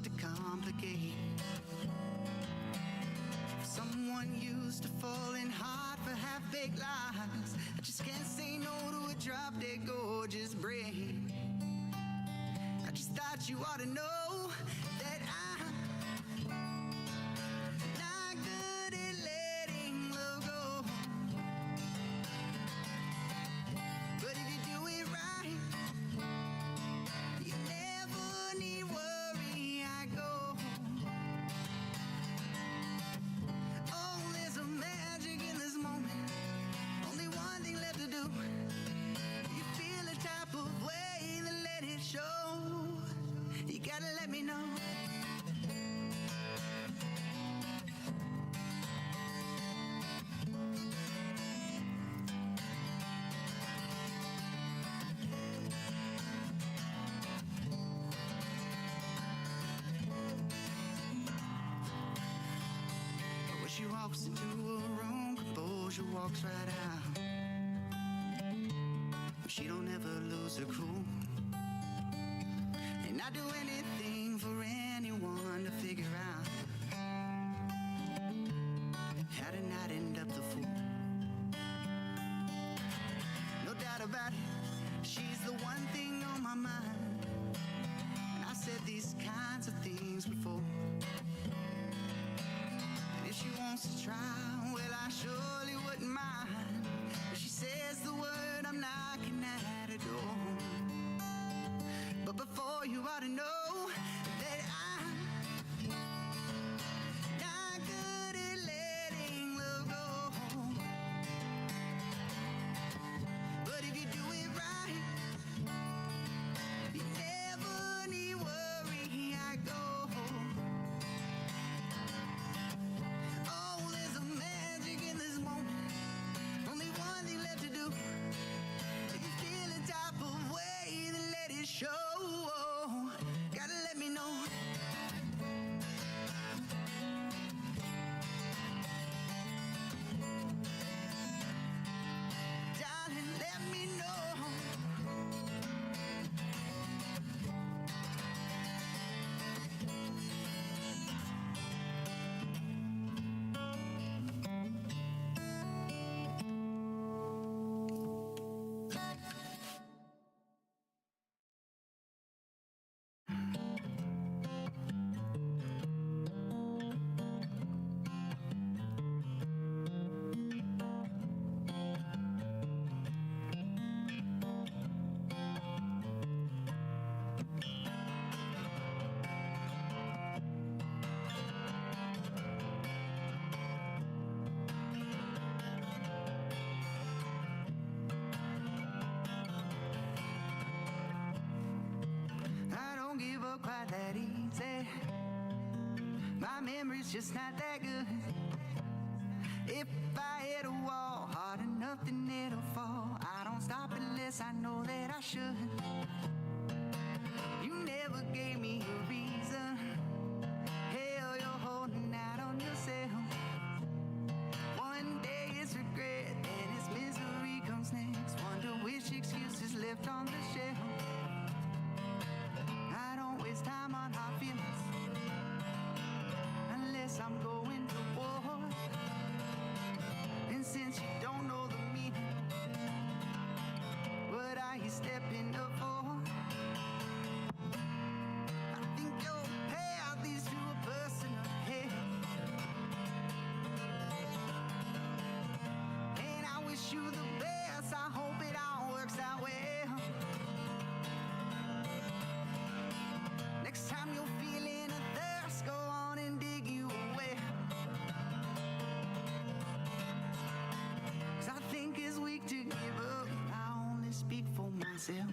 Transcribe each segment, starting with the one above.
love to complicate. Someone used to falling hard for half-baked lies. I just can't say no to a drop-dead gorgeous brain. I just thought you ought to know that I'm not good at letting love go. But if you do it right, you never need worry. I go. Oh, there's a magic in this moment. Only one thing left to do. You feel the type of way, then let it show. You gotta let me know. When she walks into a room, composure walks right out. She don't ever lose her cool. And I'd do anything for anyone to figure out how to not end up the fool. No doubt about it, she's the one thing on my mind. And I said these kinds of things before. And if she wants to try, well, I surely wouldn't mind. If she says the word, I'm knocking at her door. But before you ought to know that I'm not good at letting love go. But if you do it right, you never need worry. I go. Oh, there's a magic in this moment. Only one thing left to do. If you feel the type of way, then let it show. Gotta let me know. Darling, let me know. Quite that easy. My memory's just not that good. If I hit a wall hard enough, then it'll fall. I don't stop unless I know that I should. You never gave me a reason. Hell, you're holding out on yourself. One day it's regret, then it's misery comes next. Wonder which excuse is left on the shelf. I don't waste time on hard feelings unless I'm going to war. And since you don't know the meaning, what are you stepping up for? I think you'll pay out these to a person of hell. And I wish you the best. I hope it all works out well. Next time you're feeling a thirst, go on and dig you a well. 'Cause I think it's weak to give up. I only speak for myself.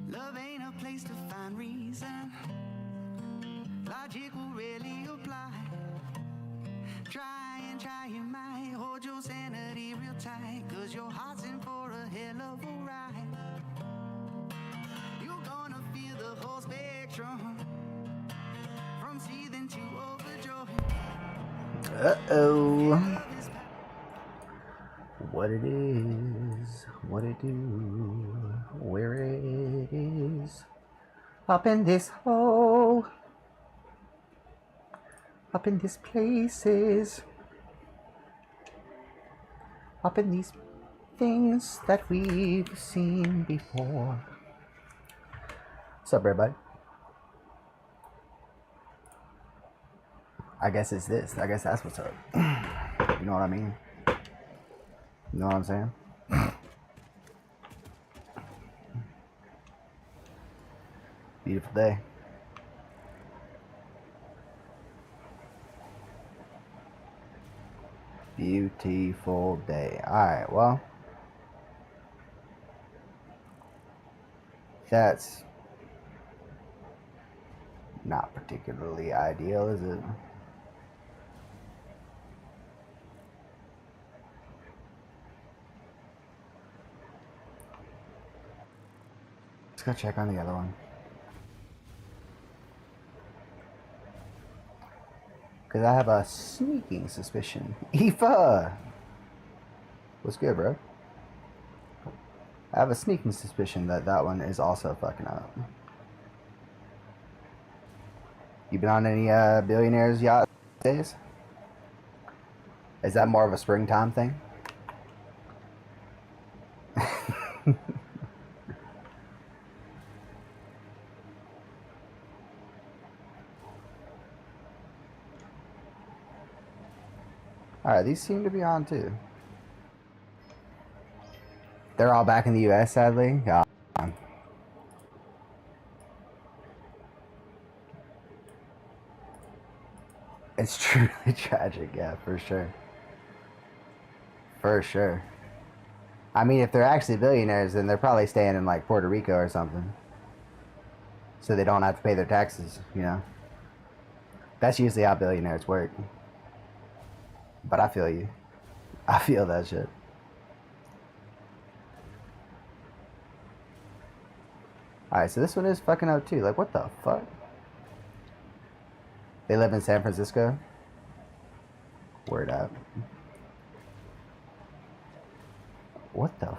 Love ain't a place to find reason. Logic will really apply. Try and try you might. Hold your sanity real tight, 'cause your heart's in for a hell of a ride. You're gonna feel the whole spectrum, from seething Uh-oh. What it is, what it do, where it is. Up in this hole, up in these places, up in these things that we've seen before. What's up, everybody? I guess it's this. I guess that's what's up. You know what I mean? You know what I'm saying? Beautiful day. Beautiful day. Alright, well. That's not particularly ideal, is it? Let's go check on the other one. Because I have a sneaking suspicion. Aoife! What's good, bro? I have a sneaking suspicion that that one is also fucking up. You been on any billionaires yacht days? Is that more of a springtime thing? Alright, these seem to be on too. They're all back in the US, sadly. Yeah. It's truly tragic, yeah, for sure. For sure. I mean, if they're actually billionaires, then they're probably staying in like Puerto Rico or something. So they don't have to pay their taxes, you know? That's usually how billionaires work. But I feel you. I feel that shit. Alright, so this one is fucking up too. Like, what the fuck? They live in San Francisco? Word up. What the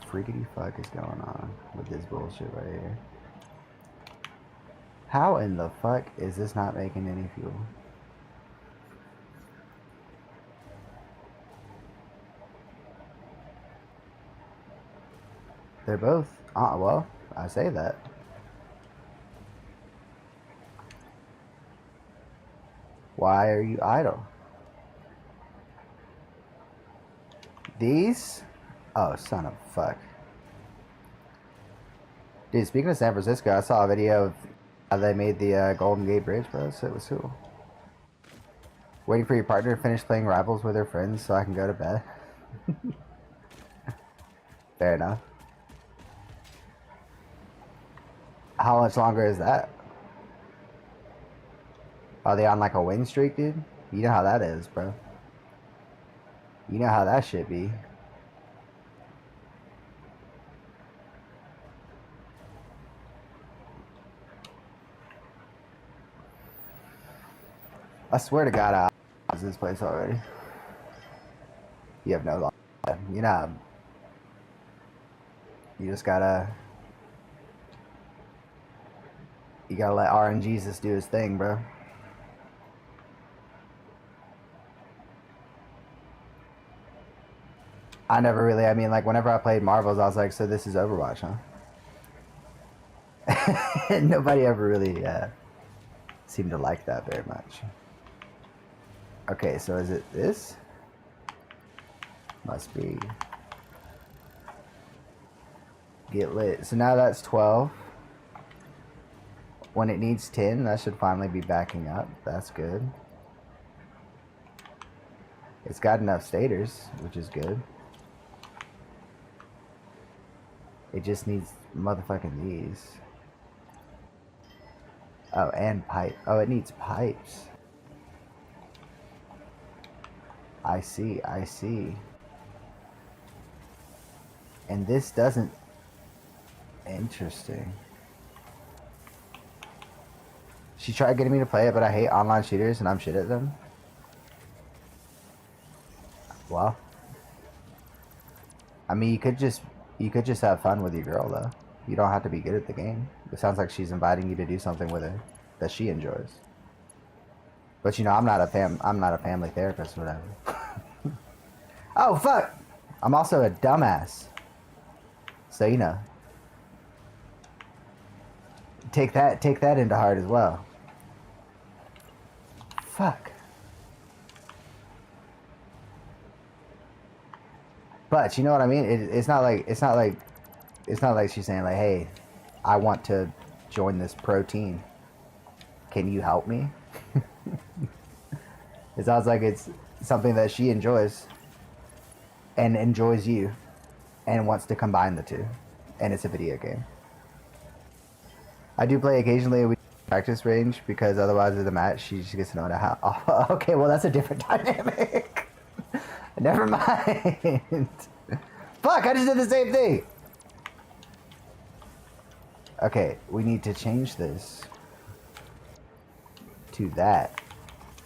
friggity fuck is going on with this bullshit right here? How in the fuck is this not making any fuel? They're both, well, I say that. Why are you idle? These? Oh, son of fuck. Dude, speaking of San Francisco, I saw a video of how they made the Golden Gate Bridge, bro, so it was cool. Waiting for your partner to finish playing Rivals with her friends so I can go to bed. Fair enough. How much longer is that? Are they on like a win streak, dude? You know how that is, bro. You know how that shit be. I swear to God, I was in this place already. You have no law. You know, you just gotta... You gotta let RNGesus do his thing, bro. I never really, I mean, like, whenever I played Marvels, I was like, so this is Overwatch, huh? Nobody ever really seemed to like that very much. Okay, so is it this? Must be. Get lit. So now that's 12. When it needs 10, that should finally be backing up. That's good. It's got enough stators, which is good. It just needs motherfucking these. Oh, and pipe. Oh, it needs pipes. I see, I see. And this doesn't... Interesting. She tried getting me to play it, but I hate online shooters and I'm shit at them. Well, I mean, you could just have fun with your girl though. You don't have to be good at the game. It sounds like she's inviting you to do something with her that she enjoys. But you know, I'm not a family therapist or whatever. Oh fuck! I'm also a dumbass. So you know, take that into heart as well. Fuck. But you know what I mean? It's not like she's saying like, "Hey, I want to join this pro team. Can you help me?" It sounds like it's something that she enjoys and enjoys you and wants to combine the two. And it's a video game. I do play occasionally with practice range because otherwise of the match she just gets to know how. Oh, okay, well that's a different dynamic. Never mind. Fuck, I just did the same thing. Okay, we need to change this to that.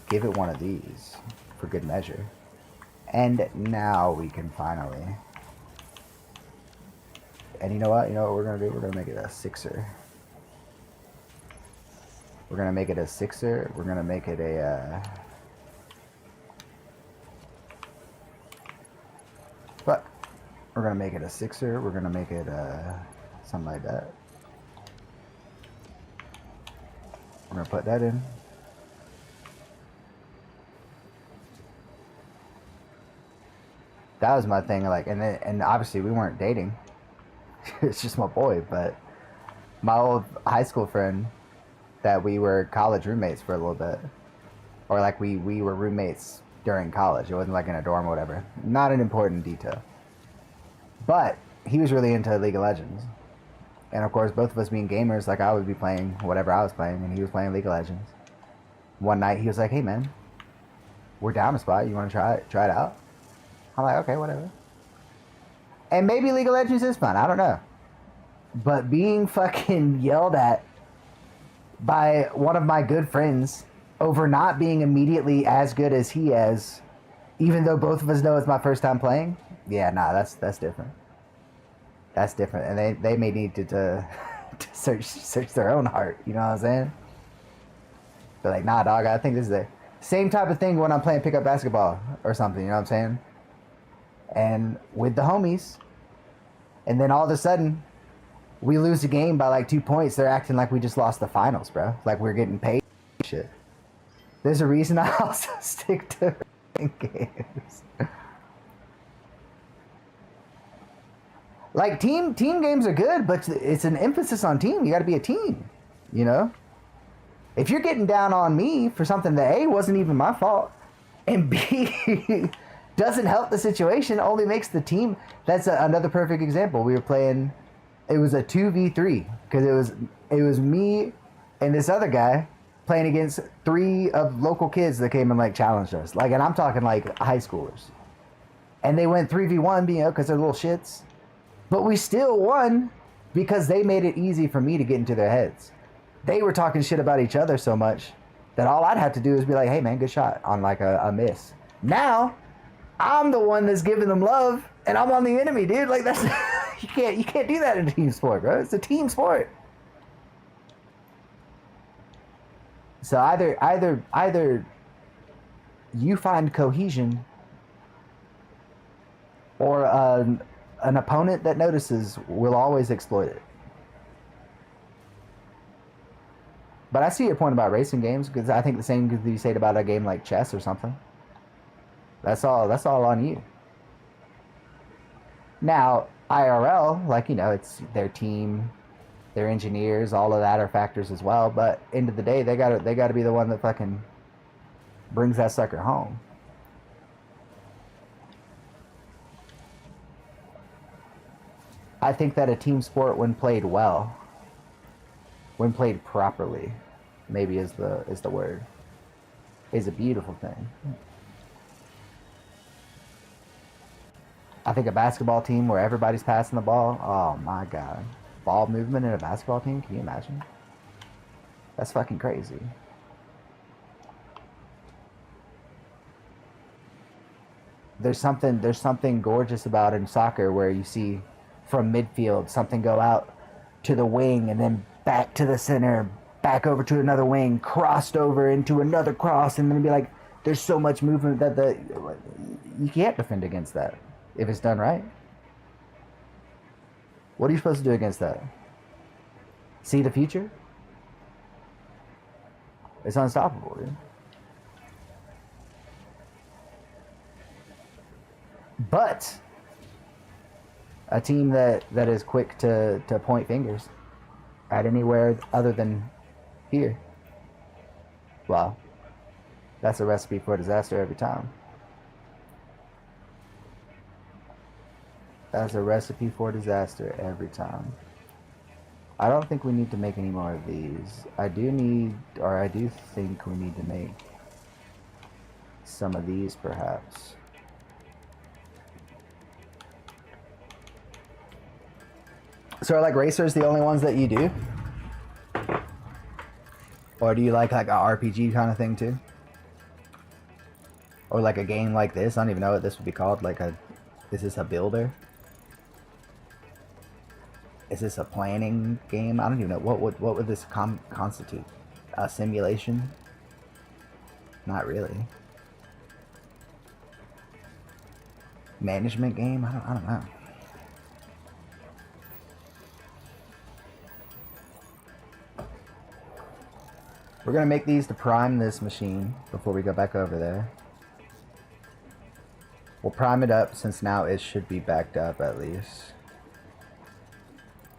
Give it one of these for good measure. And now we can finally. And you know what? You know what we're gonna do? We're gonna make it a 6er. We're gonna make it a 6er. We're gonna make it a Fuck. We're gonna make it a 6er. We're gonna make it something like that. We're gonna put that in. That was my thing, like, and obviously we weren't dating. It's just my boy, but my old high school friend that we were college roommates for a little bit, or like we were roommates during college. It wasn't like in a dorm or whatever. Not an important detail. But he was really into League of Legends, and of course, both of us being gamers, like I would be playing whatever I was playing, and he was playing League of Legends. One night he was like, "Hey man, we're down a spot. You want to try it out?" I'm like, okay, whatever. And maybe League of Legends is fun. I don't know. But being fucking yelled at by one of my good friends over not being immediately as good as he is, even though both of us know it's my first time playing, yeah, nah, that's different. That's different. And they may need to search their own heart. You know what I'm saying? They're like, nah, dog, I think this is the same type of thing when I'm playing pickup basketball or something. You know what I'm saying? And with the homies, and then all of a sudden we lose the game by like 2 points. They're acting like we just lost the finals, bro. Like we're getting paid. Shit. There's a reason I also stick to games. Like team games are good, but it's an emphasis on team. You got to be a team, you know. If you're getting down on me for something that A, wasn't even my fault, and B, doesn't help the situation, only makes the team. That's another perfect example. We were playing, it was a 2v3 because it was me and this other guy playing against 3 of local kids that came and like challenged us. Like, and I'm talking like high schoolers. And they went 3v1, you know, because they're little shits. But we still won because they made it easy for me to get into their heads. They were talking shit about each other so much that all I'd have to do is be like, "Hey man, good shot," on like a miss. Now I'm the one that's giving them love, and I'm on the enemy, dude. Like that's you can't do that in a team sport, bro. It's a team sport. So either you find cohesion, or an opponent that notices will always exploit it. But I see your point about racing games, because I think the same could be said about a game like chess or something. That's all on you. Now, IRL, like, you know, it's their team, their engineers, all of that are factors as well. But end of the day, they gotta be the one that fucking brings that sucker home. I think that a team sport, when played well, when played properly, maybe is the word, is a beautiful thing. I think a basketball team where everybody's passing the ball, oh my god. Ball movement in a basketball team, can you imagine? That's fucking crazy. there's something gorgeous about in soccer where you see from midfield something go out to the wing and then back to the center, back over to another wing, crossed over into another cross, and then be like, there's so much movement that you can't defend against that if it's done right. What are you supposed to do against that? See the future? It's unstoppable, dude. But a team that is quick to point fingers at anywhere other than here, well, that's a recipe for disaster every time. That's a recipe for disaster every time. I don't think we need to make any more of these. I do think we need to make some of these perhaps. So are like racers the only ones that you do? Or do you like a RPG kind of thing too? Or like a game like this? I don't even know what this would be called. Is this a builder? Is this a planning game? I don't even know. What would this constitute? A simulation? Not really. Management game? I don't know. We're gonna make these to prime this machine before we go back over there. We'll prime it up since now it should be backed up at least.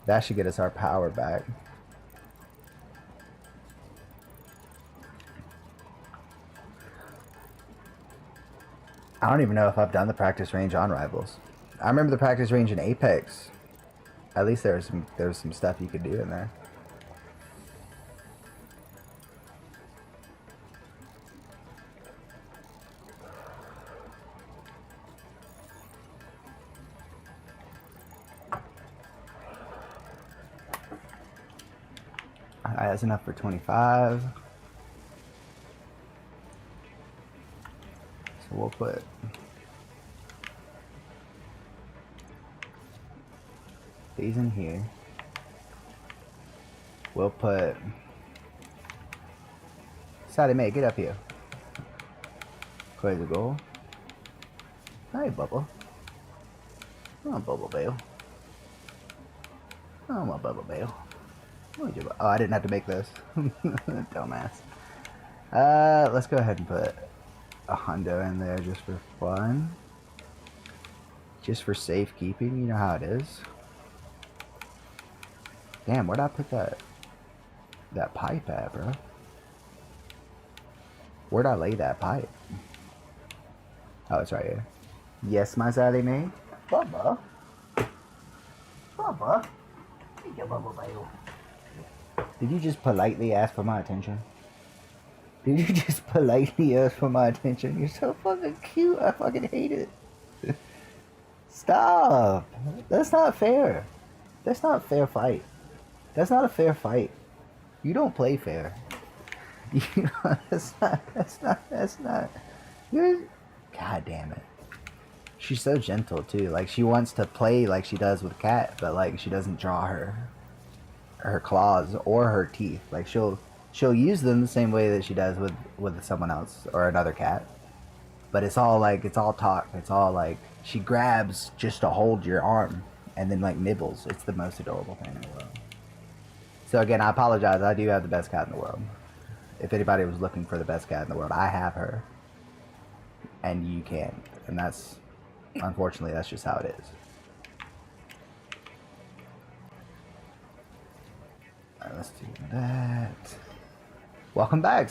That should get us our power back. I don't even know if I've done the practice range on Rivals. I remember the practice range in Apex. At least there was some stuff you could do in there. Alright, that's enough for 25. So we'll put these in here. We'll put Sally Mae, get up here. Crazy goal. Hey, Bubble. Oh, Bubble Bale. Oh, my Bubble Bale. Oh, I didn't have to make this. Dumbass. Let's go ahead and put a hundo in there just for fun. Just for safekeeping, you know how it is. Damn, where'd I put that pipe at, bro? Where'd I lay that pipe? Oh, it's right here. Yes, my Sally Mae. Bubba. Bubba. Take your Bubba Bale. Did you just politely ask for my attention? Did you just politely ask for my attention? You're so fucking cute. I fucking hate it. Stop. That's not fair. That's not a fair fight. That's not a fair fight. You don't play fair. You know, that's not. You're, God damn it. She's so gentle too. Like, she wants to play like she does with Cat, but like she doesn't draw her claws or her teeth. Like she'll use them the same way that she does with someone else or another cat. But it's all talk. It's all like she grabs just to hold your arm and then like nibbles. It's the most adorable thing in the world. So again, I apologize. I do have the best cat in the world. If anybody was looking for the best cat in the world, I have her. And you can't. And that's, unfortunately, that's just how it is. Alright, let's do that. Welcome back.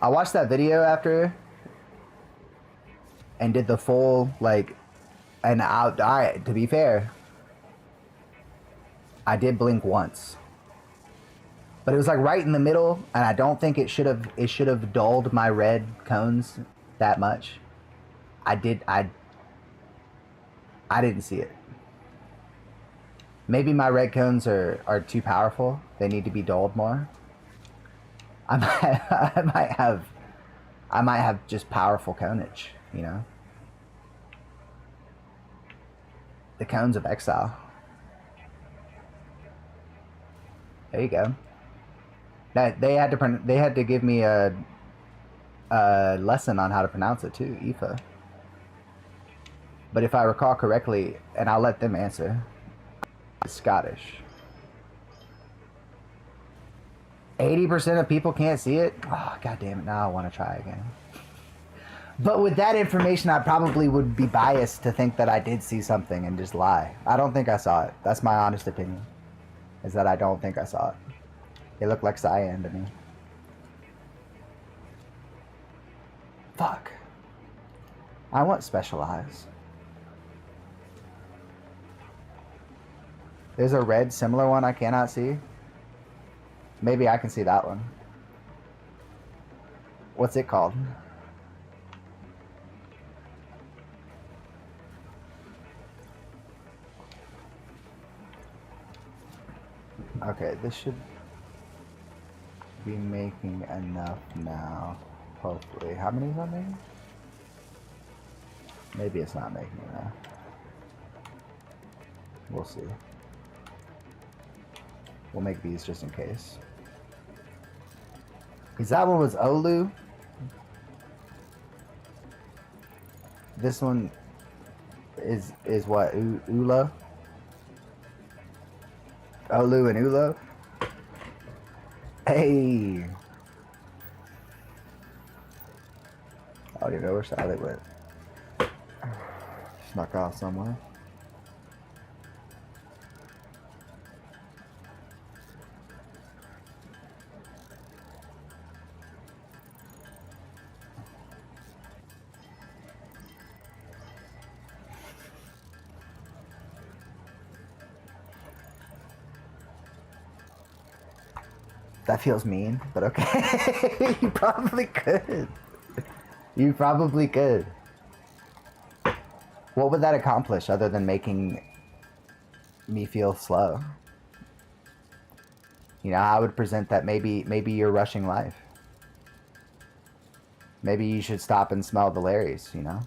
I watched that video after and did the full, like, and alright, to be fair, I did blink once. But it was like right in the middle, and I don't think it should have dulled my red cones that much. I didn't see it. Maybe my red cones are too powerful. They need to be dulled more. I might have I might have just powerful conage, you know? The cones of exile. There you go. That they had to give me a lesson on how to pronounce it too, Aoife. But if I recall correctly, and I'll let them answer, it's Scottish. 80% of people can't see it? Oh, god damn it, now I want to try again. But with that information, I probably would be biased to think that I did see something and just lie. I don't think I saw it. That's my honest opinion, is that I don't think I saw it. It looked like cyan to me. Fuck. I want special eyes. There's a red similar one I cannot see. Maybe I can see that one. What's it called? Okay, this should be making enough now. Hopefully. How many is that making? Maybe it's not making enough. We'll see. We'll make these just in case. Because that one was Olu. This one is what? Ula? Olu and Ulo? Hey! I don't even know where side it went. Snuck off somewhere. That feels mean, but okay. You probably could. You probably could. What would that accomplish other than making me feel slow? You know, I would present that maybe you're rushing life. Maybe you should stop and smell the berries, you know?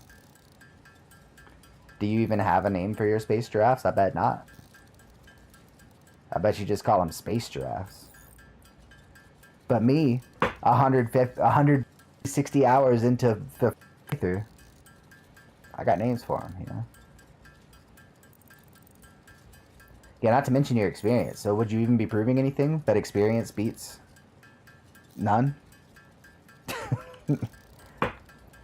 Do you even have a name for your space giraffes? I bet not. I bet you just call them space giraffes. But me, 160 hours into the through, I got names for them, you know? Yeah, not to mention your experience. So would you even be proving anything that experience beats none?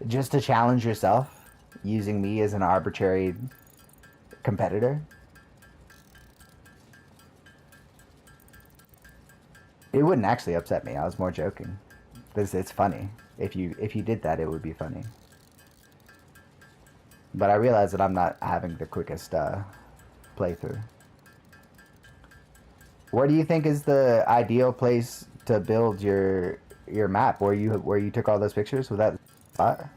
Just to challenge yourself, using me as an arbitrary competitor? It wouldn't actually upset me. I was more joking. It's funny. If you did that, it would be funny. But I realize that I'm not having the quickest playthrough. Where do you think is the ideal place to build your map? Where you took all those pictures? Was that spot?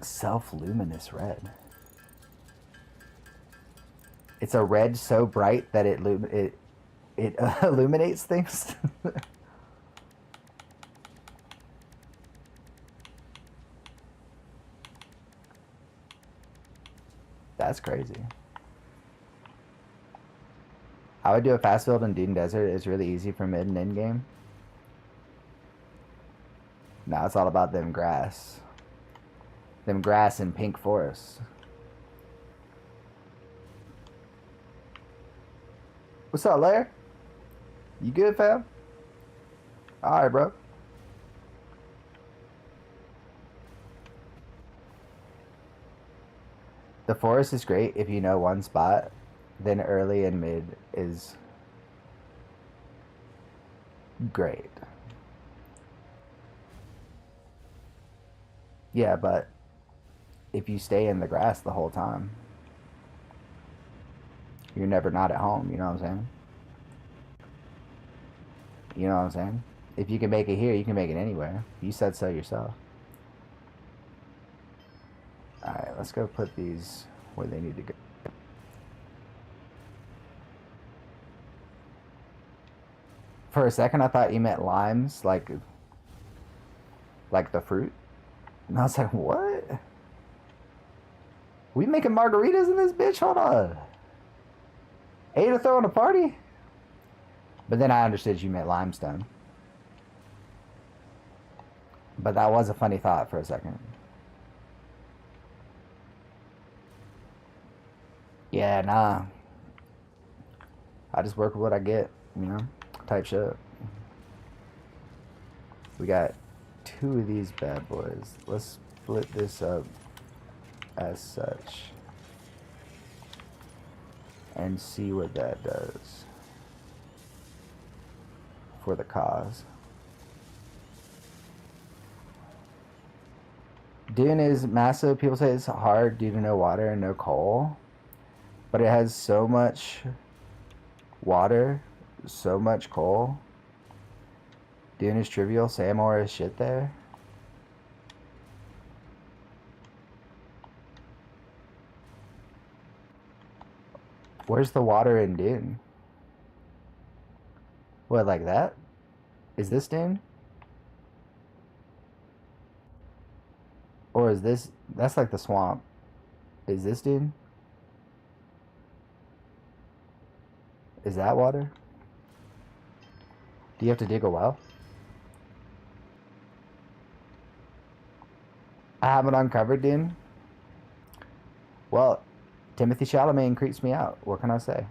Self-luminous red. It's a red so bright that it illuminates things. That's crazy. I would do a fast build in Dune Desert. It's really easy for mid and end game. Now it's all about them grass. Them grass and pink forests. What's up, Lair? You good, fam? Alright, bro. The forest is great if you know one spot. Then early and mid is great. Yeah, but if you stay in the grass the whole time, you're never not at home, you know what I'm saying? You know what I'm saying? If you can make it here, you can make it anywhere. You said so yourself. Alright, let's go put these where they need to go. For a second, I thought you meant limes, like the fruit. And I was like, what? We making margaritas in this bitch? Hold on. Ada throwing a party? But then I understood you meant limestone. But that was a funny thought for a second. Yeah, nah. I just work with what I get, you know? Type shit. We got 2 of these bad boys. Let's split this up as such. And see what that does for the cause. Dune is massive. People say it's hard due to no water and no coal. But it has so much water, so much coal. Dune is trivial. Samor is shit there. Where's the water in Dune? What, like that? Is this Dune? Or is this... That's like the swamp. Is this Dune? Is that water? Do you have to dig a well? I haven't uncovered Dune. Well, Timothy Chalamet creeps me out. What can I say?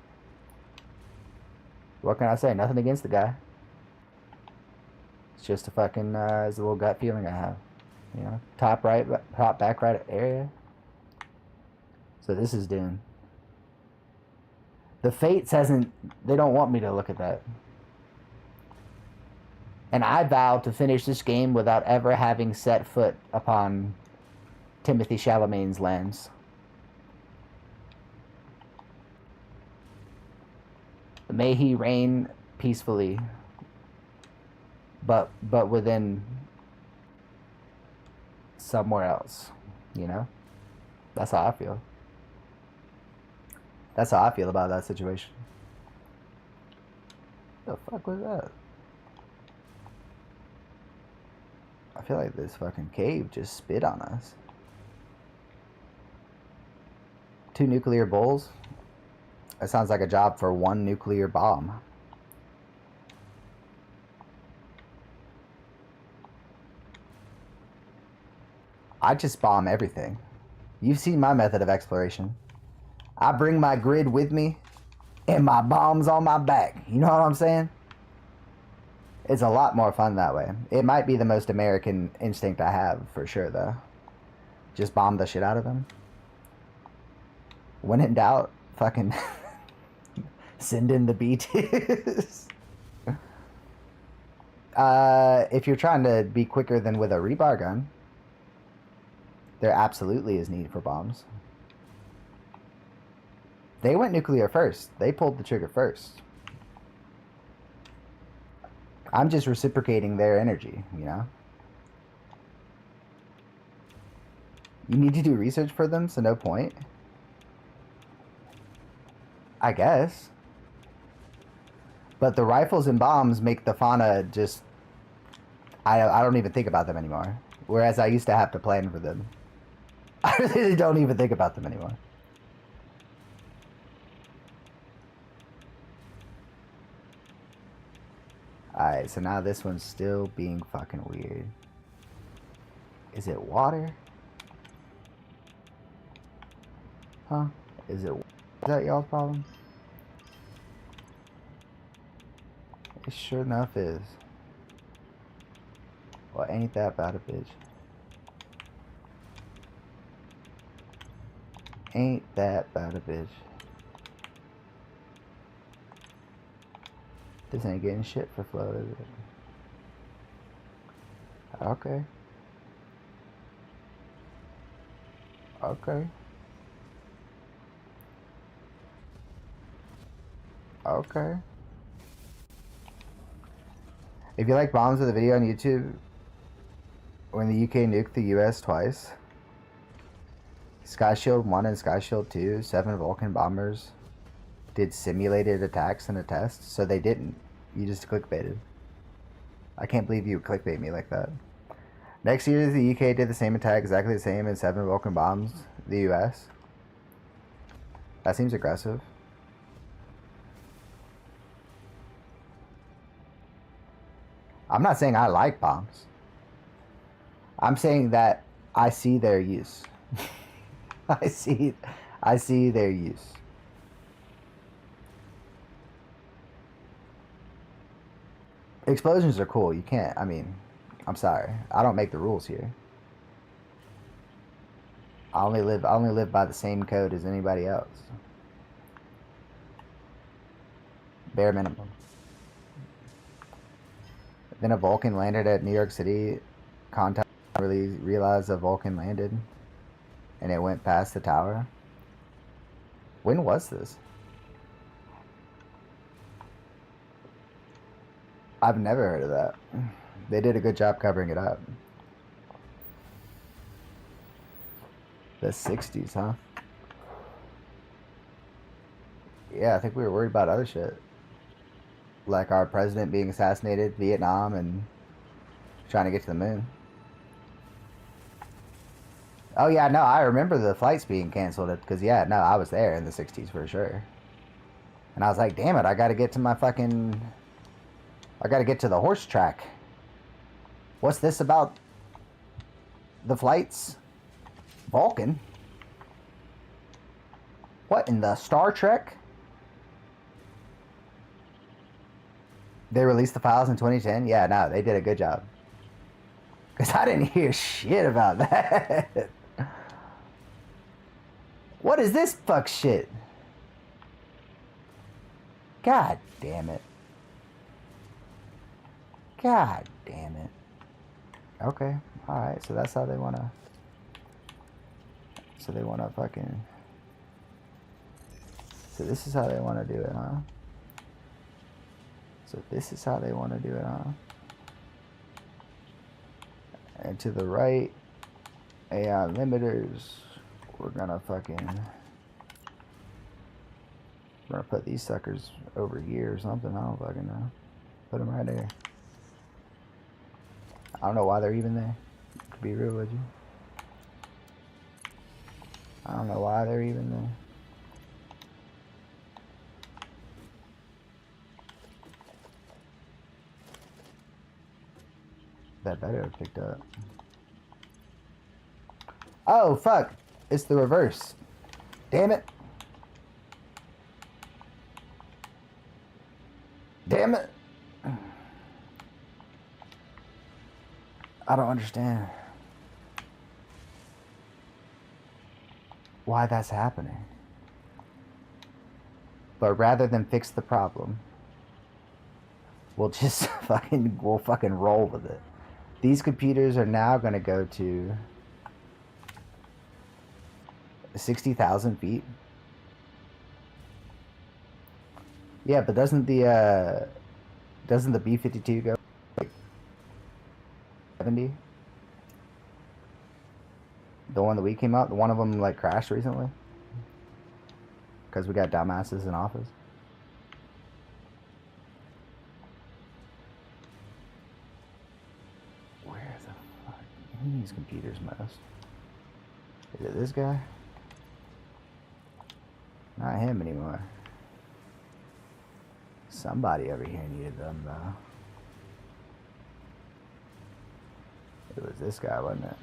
What can I say? Nothing against the guy. It's just a fucking, it's a little gut feeling I have. You know? Top right, top back right area. So this is Dune. The Fates hasn't... They don't want me to look at that. And I vow to finish this game without ever having set foot upon Timothy Chalamet's lands. May he reign peacefully, but within somewhere else, you know? That's how I feel. That's how I feel about that situation. The fuck was that? I feel like this fucking cave just spit on us. 2 nuclear bulls? That sounds like a job for 1 nuclear bomb. I just bomb everything. You've seen my method of exploration. I bring my grid with me and my bombs on my back. You know what I'm saying? It's a lot more fun that way. It might be the most American instinct I have, for sure, though. Just bomb the shit out of them. When in doubt, fucking send in the BTs. If you're trying to be quicker than with a rebar gun, there absolutely is need for bombs. They went nuclear first. They pulled the trigger first. I'm just reciprocating their energy, you know? You need to do research for them, so no point. I guess. But the rifles and bombs make the fauna just... I don't even think about them anymore. Whereas I used to have to plan for them. I really don't even think about them anymore. Alright, so now this one's still being fucking weird. Is it water? Huh? Is that y'all's problem? It sure enough is. Well, ain't that bad a bitch. Ain't that bad a bitch. This ain't getting shit for flow, is it? Okay. Okay. Okay. If you like bombs of the video on YouTube, when the UK nuked the US twice, Sky Shield 1 and Sky Shield 2, 7 Vulcan bombers did simulated attacks in a test, so they didn't. You just clickbaited. I can't believe you clickbait me like that. Next year, the UK did the same attack, exactly the same, and 7 Vulcan bombs the US. That seems aggressive. I'm not saying I like bombs. I'm saying that I see their use. I see their use. Explosions are cool. You can't, I mean, I'm sorry. I don't make the rules here. I only live by the same code as anybody else. Bare minimum. Then a Vulcan landed at New York City. Contact really realized a Vulcan landed, and it went past the tower. When was this? I've never heard of that. They did a good job covering it up. The 60s, huh? Yeah, I think we were worried about other shit. Like our president being assassinated, Vietnam, and trying to get to the moon. Oh yeah, no, I remember the flights being canceled because yeah, no, I was there in the 60s for sure. And I was like, damn it, I gotta get to my fucking... I gotta get to the horse track. What's this about the flights? Vulcan? What in the Star Trek? They released the files in 2010? Yeah, no, they did a good job. Because I didn't hear shit about that. What is this fuck shit? God damn it. God damn it. Okay, alright, so that's how they wanna... So they wanna fucking... So this is how they wanna do it, huh? So this is how they wanna do it, huh? And to the right, AI limiters, we're gonna fucking... We're gonna put these suckers over here or something, I don't fucking know. Put them right there. I don't know why they're even there, to be real with you. I don't know why they're even there. That better have picked up. Oh, fuck. It's the reverse. Damn it. Damn it. I don't understand why that's happening. But rather than fix the problem, we'll just fucking roll with it. These computers are now going to go to 60,000 feet. Yeah, but doesn't the B-52 go like 70? The one that we came out, one of them like crashed recently because we got dumbasses in office. Where the fuck? Who needs computers most? Is it this guy? Not him anymore. Somebody over here needed them though. It was this guy, wasn't it?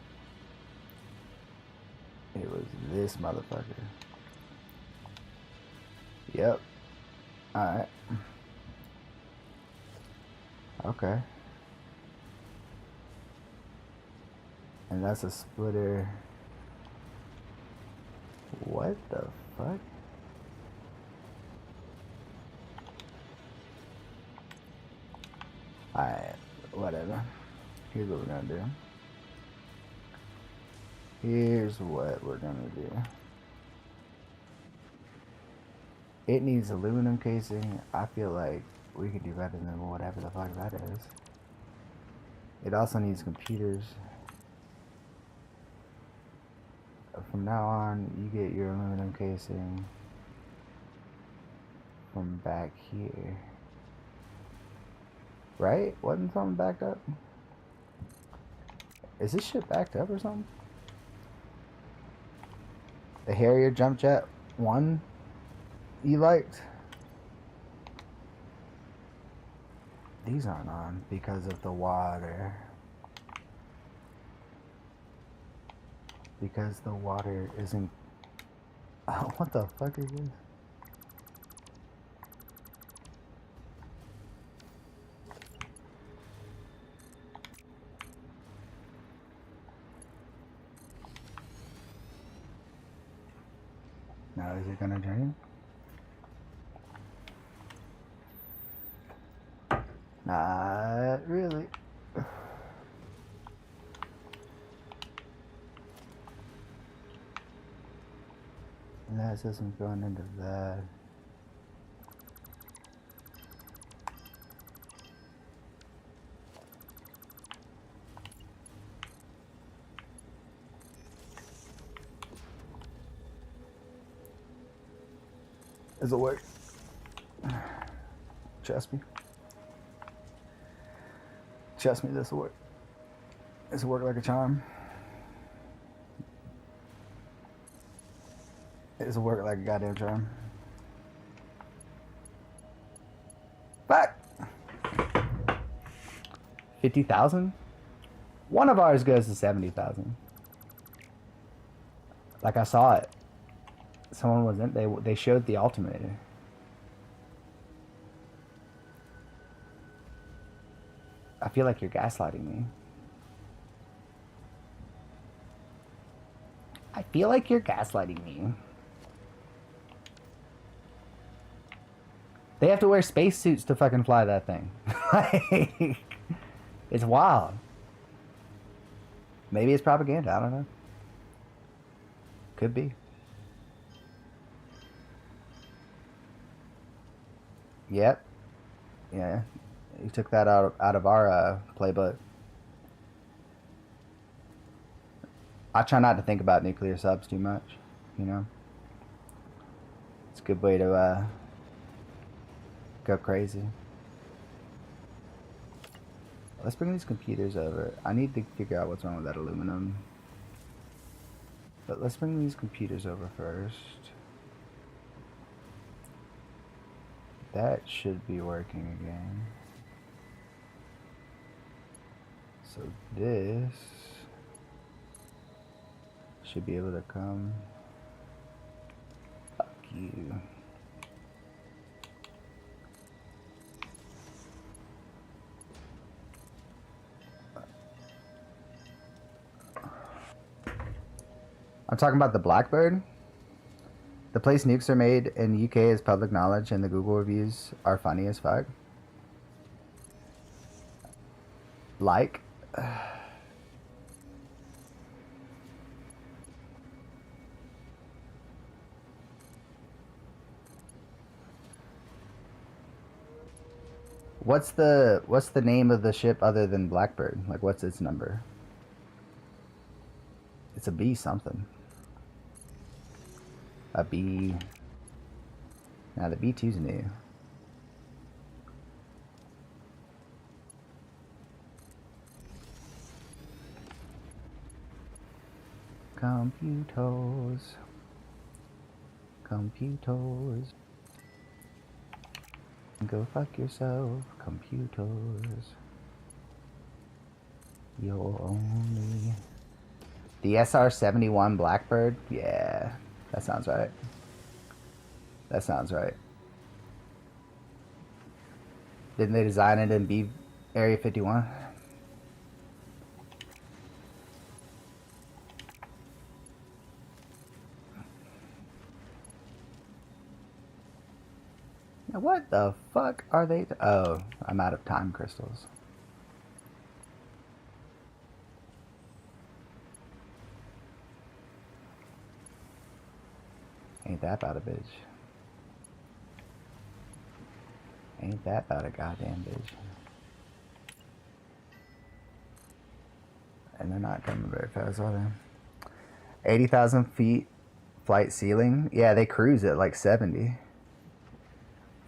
It was this motherfucker. Yep. Alright. Okay. And that's a splitter. What the fuck? Alright, whatever. Here's what we're gonna do. Here's what we're gonna do. It needs aluminum casing. I feel like we could do better than whatever the fuck that is. It also needs computers. From now on, you get your aluminum casing from back here. Right? Wasn't something backed up? Is this shit backed up or something? The Harrier Jump Jet 1 you liked? These aren't on because of the water. Because the water isn't... Oh, what the fuck is this? Now is it gonna drain? Not really. That isn't going into that. This'll work. Trust me. Trust me, this'll work. This'll work like a charm. This'll work like a goddamn charm. Fuck! 50,000? One of ours goes to 70,000. Like I saw it. Someone was in. They showed the altimeter. I feel like you're gaslighting me. I feel like you're gaslighting me. They have to wear spacesuits to fucking fly that thing. Like, it's wild. Maybe it's propaganda. I don't know. Could be. Yep. Yeah. You took that out of our playbook. I try not to think about nuclear subs too much, you know? It's a good way to go crazy. Let's bring these computers over. I need to figure out what's wrong with that aluminum. But let's bring these computers over first. That should be working again. So this should be able to come. Fuck you. I'm talking about the Blackbird. The place nukes are made in the UK is public knowledge, and the Google reviews are funny as fuck. Like, what's the name of the ship other than Blackbird? Like, what's its number? It's a B something. A B. Now the B2's new. Computers. Computers. Go fuck yourself, computers. You're only... The SR-71 Blackbird? Yeah, that sounds right. That sounds right. Didn't they design it in B Area 51? Now what the fuck are they? Oh, I'm out of time crystals. Ain't that about a bitch. Ain't that about a goddamn bitch. And they're not coming very fast, are they? 80,000 feet flight ceiling. Yeah, they cruise at like 70.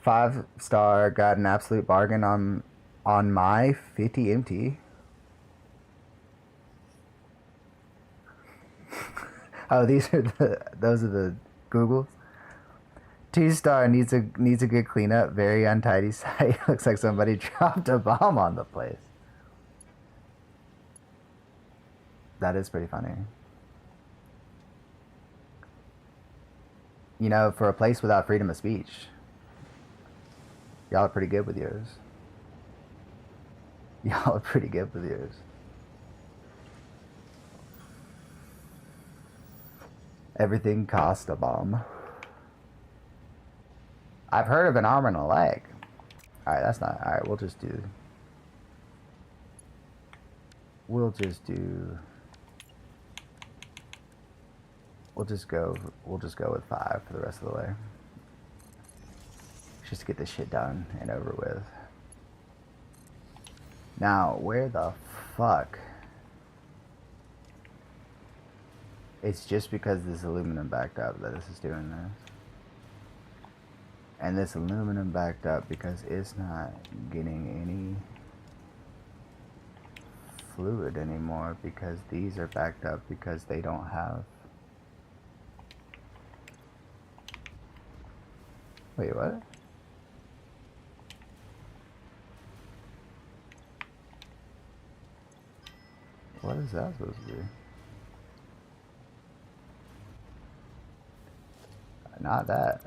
5-star, got an absolute bargain on On my 50 MT. Oh, those are the Googles. 2-star needs a good cleanup. Very untidy site. Looks like somebody dropped a bomb on the place. That is pretty funny. You know, for a place without freedom of speech, y'all are pretty good with yours. Y'all are pretty good with yours. Everything cost a bomb. I've heard of an arm and a leg. Alright, that's not... Alright, we'll just do... We'll just go with 5 for the rest of the way. Just to get this shit done and over with. Now, where the fuck? It's just because this aluminum backed up that this is doing this. And this aluminum backed up because it's not getting any fluid anymore because these are backed up because they don't have... Wait, what? What is that supposed to be? Not that.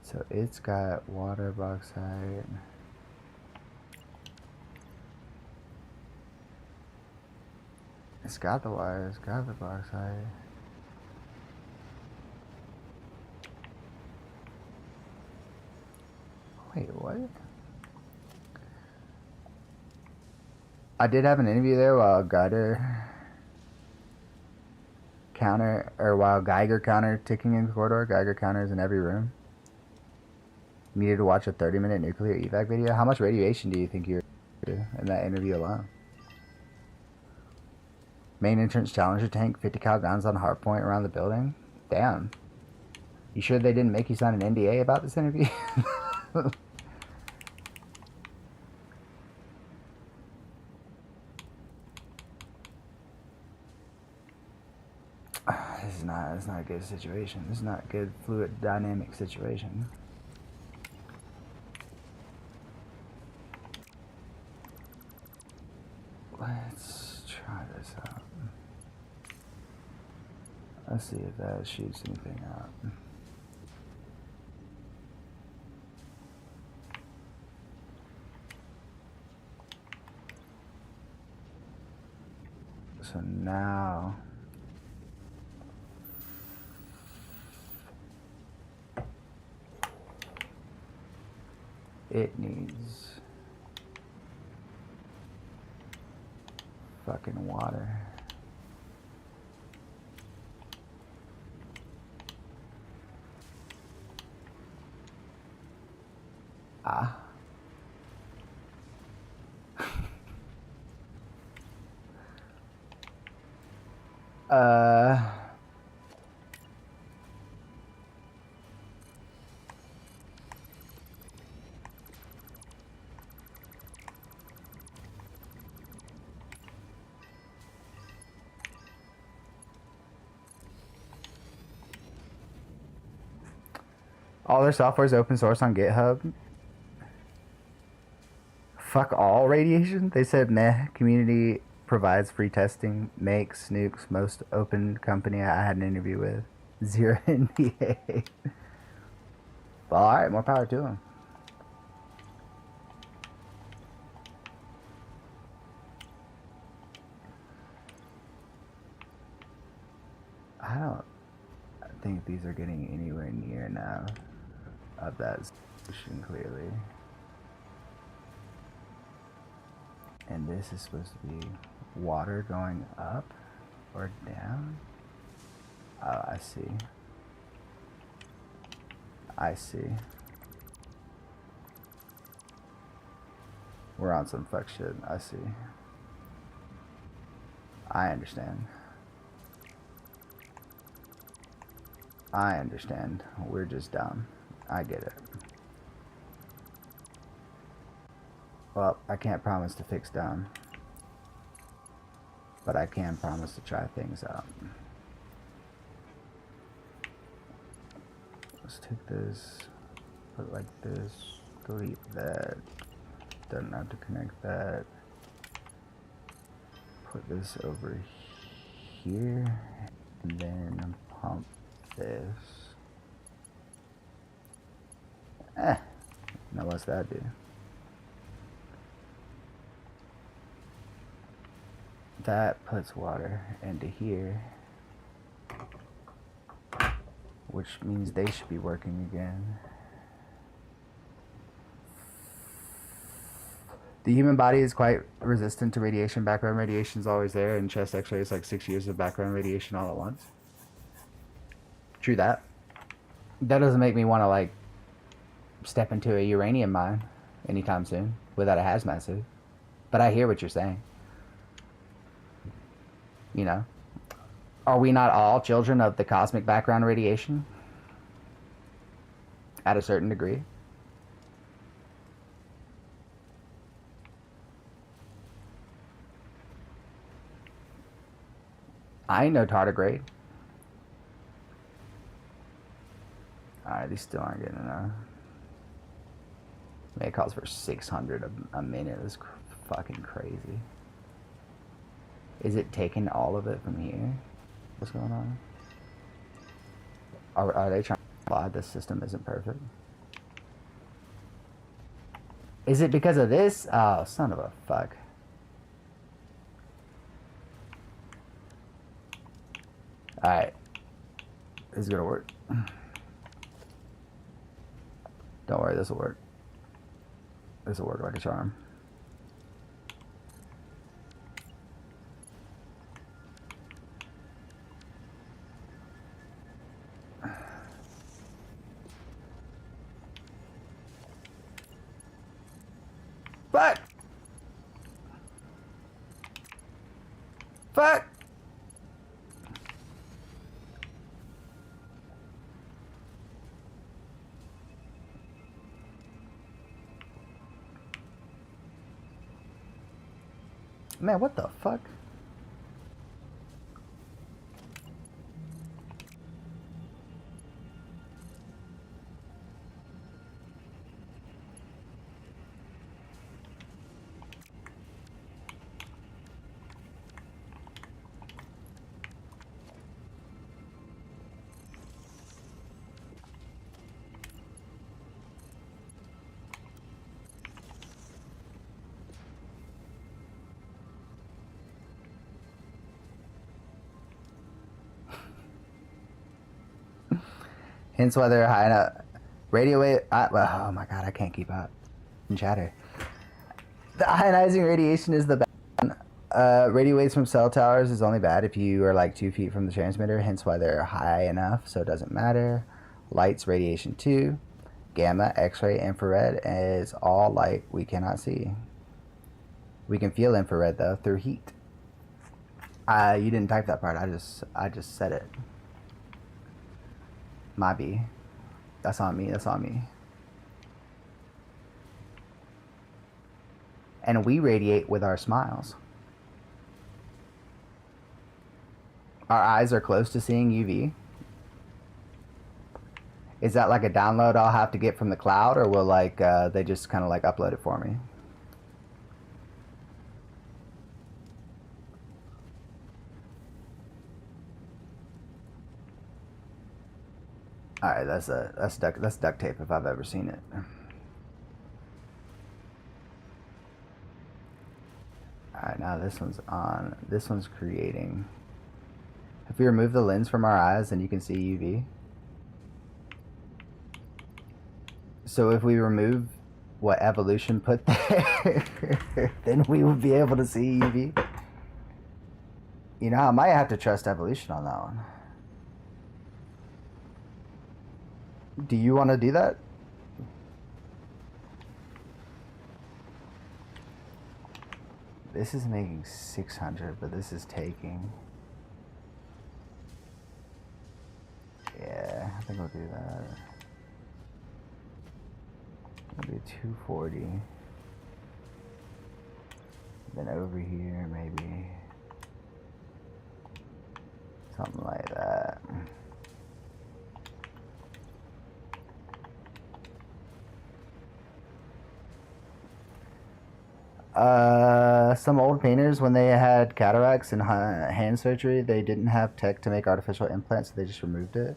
So it's got water bauxite. It's got the wire, it's got the bauxite. Wait, what? I did have an interview there while Geiger counter ticking in the corridor. Geiger counters in every room. Needed to watch a 30-minute nuclear evac video. How much radiation do you think you're in that interview alone? Main entrance Challenger tank, 50 cal guns on hard point around the building. Damn. You sure they didn't make you sign an NDA about this interview? This is not a good situation. This is not a good fluid dynamic situation. Let's try this out. Let's see if that shoots anything out. So now it needs fucking water. Ah. All their software is open source on GitHub. Fuck all radiation? They said meh. Community provides free testing. Makes nukes most open company I had an interview with. 0 NDA. Well, alright, more power to them. I don't think these are getting anywhere near now of that solution, clearly. And this is supposed to be water going up or down? Oh, I see. I see. We're on some fuck shit. I see. I understand. I understand. We're just dumb. I get it. Well, I can't promise to fix dumb. But I can promise to try things out. Let's take this, put it like this, delete that. Doesn't have to connect that. Put this over here, and then pump this. Now what's that do? That puts water into here, which means they should be working again. The human body is quite resistant to radiation. Background radiation is always there, and chest x-ray is like 6 years of background radiation all at once. True that. That doesn't make me want to like step into a uranium mine anytime soon without a hazmat suit. But I hear what you're saying. You know, are we not all children of the cosmic background radiation? At a certain degree. I ain't no tardigrade. Alright, these still aren't getting enough. Man, it calls for 600 a minute. That's fucking crazy. Is it taking all of it from here? What's going on? Are they trying to imply this system isn't perfect? Is it because of this? Oh, son of a fuck. Alright. This is gonna work. Don't worry, this will work. This will work like a charm. Fuck! Fuck! Man, what the fuck? Hence why they're high enough. Radio wave. Oh my god, I can't keep up. And chatter. The ionizing radiation is the bad. Radio waves from cell towers is only bad if you are like 2 feet from the transmitter. Hence why they're high enough, so it doesn't matter. Lights, radiation 2. Gamma, X-ray, infrared is all light we cannot see. We can feel infrared though through heat. You didn't type that part. I just said it. My B. That's on me. That's on me. And we radiate with our smiles. Our eyes are close to seeing UV. Is that like a download I'll have to get from the cloud, or will like they just kind of like upload it for me? All right, that's duct tape if I've ever seen it. All right, now this one's on. This one's creating. If we remove the lens from our eyes, then you can see UV. So if we remove what evolution put there, then we would be able to see UV. You know, I might have to trust evolution on that one. Do you want to do that? This is making 600, but this is taking. Yeah, I think we'll do that. We'll do 240. Then over here, maybe something like that. Some old painters, when they had cataracts and hand surgery, they didn't have tech to make artificial implants, so they just removed it.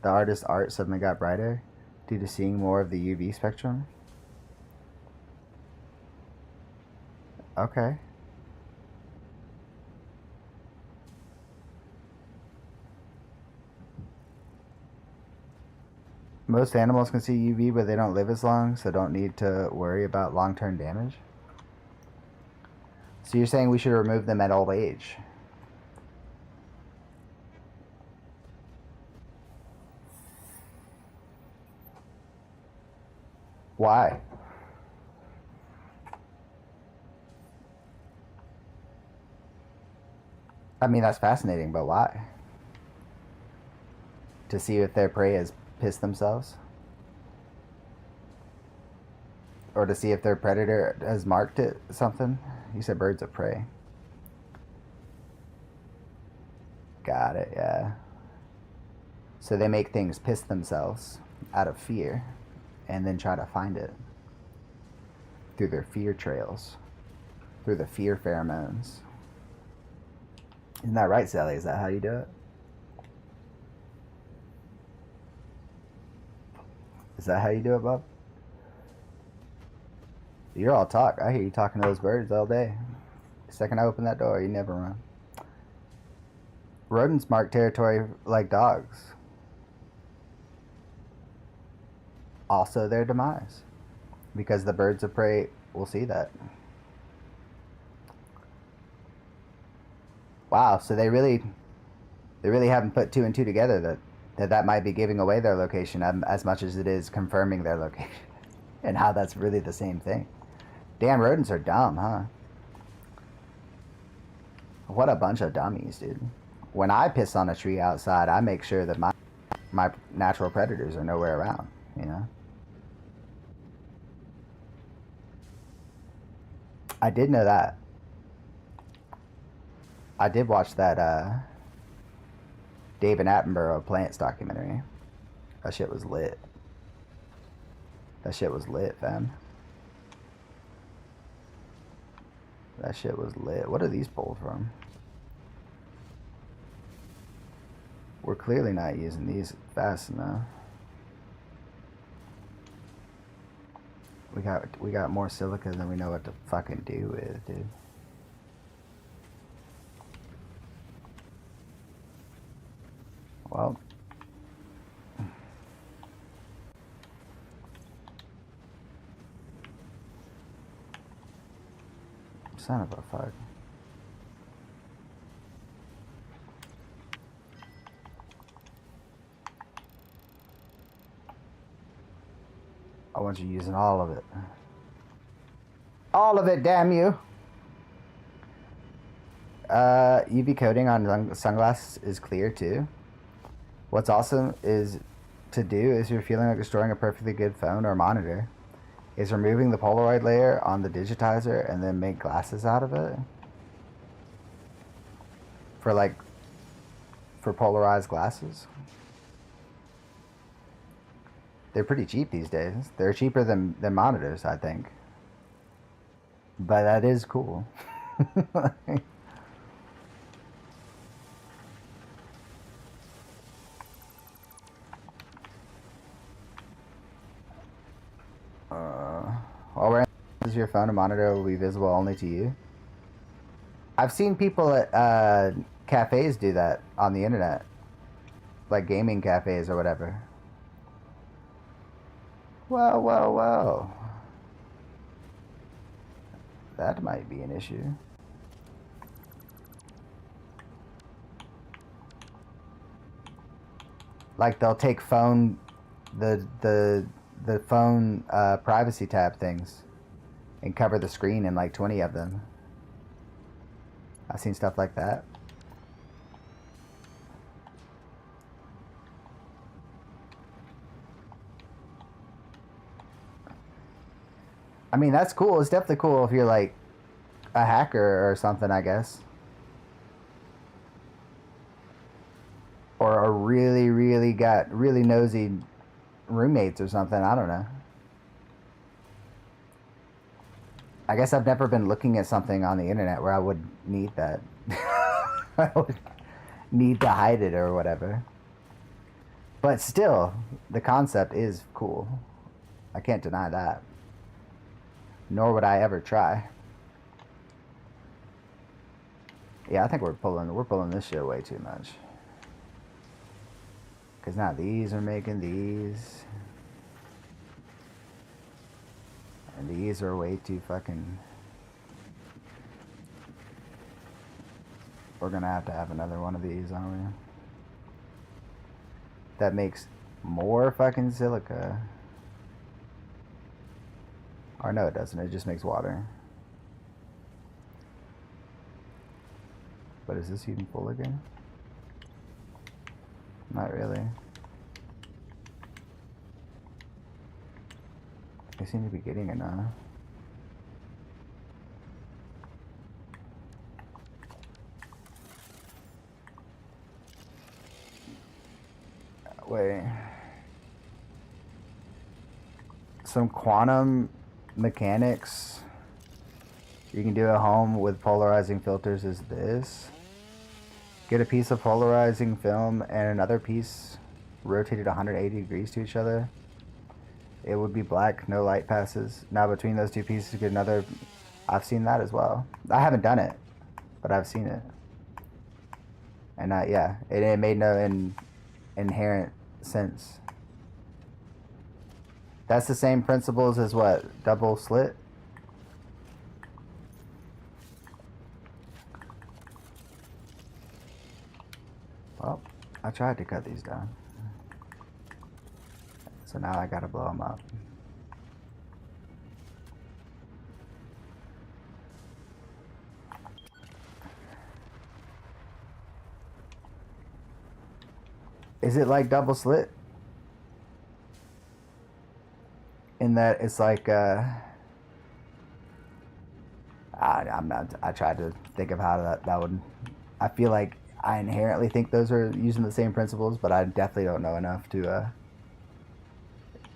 The artist's art suddenly got brighter due to seeing more of the UV spectrum. Okay. Most animals can see UV, but they don't live as long, so don't need to worry about long-term damage. So you're saying we should remove them at old age? Why? I mean, that's fascinating, but why? To see if their prey has pissed themselves? Or to see if their predator has marked it something? You said birds of prey. Got it, yeah. So they make things piss themselves out of fear and then try to find it through their fear trails, through the fear pheromones. Isn't that right, Sally? Is that how you do it? Is that how you do it, Bob? You're all talk. I hear you talking to those birds all day. The second I open that door, you never run. Rodents mark territory like dogs. Also their demise. Because the birds of prey will see that. Wow, so they really haven't put two and two together that might be giving away their location as much as it is confirming their location. And how that's really the same thing. Damn, rodents are dumb, huh? What a bunch of dummies, dude. When I piss on a tree outside, I make sure that my natural predators are nowhere around, you know? I did know that. I did watch that David Attenborough Plants documentary. That shit was lit. That shit was lit, fam. That shit was lit. What are these pulled from? We're clearly not using these fast enough. We got more silica than we know what to fucking do with, dude. Well, son of a fuck. I want you using all of it. All of it, damn you! UV coating on sunglasses is clear too. What's awesome is to do is you're feeling like destroying a perfectly good phone or monitor is removing the Polaroid layer on the digitizer and then make glasses out of it. For polarized glasses. They're pretty cheap these days. They're cheaper than monitors, I think. But that is cool. While wearing your phone and monitor will be visible only to you. I've seen people at cafes do that on the internet. Like gaming cafes or whatever. Well. That might be an issue. Like they'll take phone the phone privacy tab things and cover the screen in like 20 of them. I've seen stuff like that. I mean, that's cool. It's definitely cool if you're like a hacker or something, I guess. Or a really nosy roommates or something. I don't know. I guess I've never been looking at something on the internet where I would need that. I would need to hide it or whatever. But still, the concept is cool. I can't deny that. Nor would I ever try. Yeah, I think we're pulling this shit way too much. Because now these are making these. And these are way too fucking... We're gonna have another one of these, aren't we? That makes more fucking silica. Or no, it doesn't. It just makes water. But is this even full again? Not really. They seem to be getting enough. Wait. Some quantum mechanics you can do at home with polarizing filters is this. Get a piece of polarizing film and another piece rotated 180 degrees to each other. It would be black, no light passes. Now between those two pieces, get another... I've seen that as well. I haven't done it, but I've seen it. And yeah, it made no inherent sense. That's the same principles as what? Double slit? Well, I tried to cut these down. So now I gotta blow them up. Is it like double slit? In that it's like, I tried to think of how that would, I feel like I inherently think those are using the same principles, but I definitely don't know enough to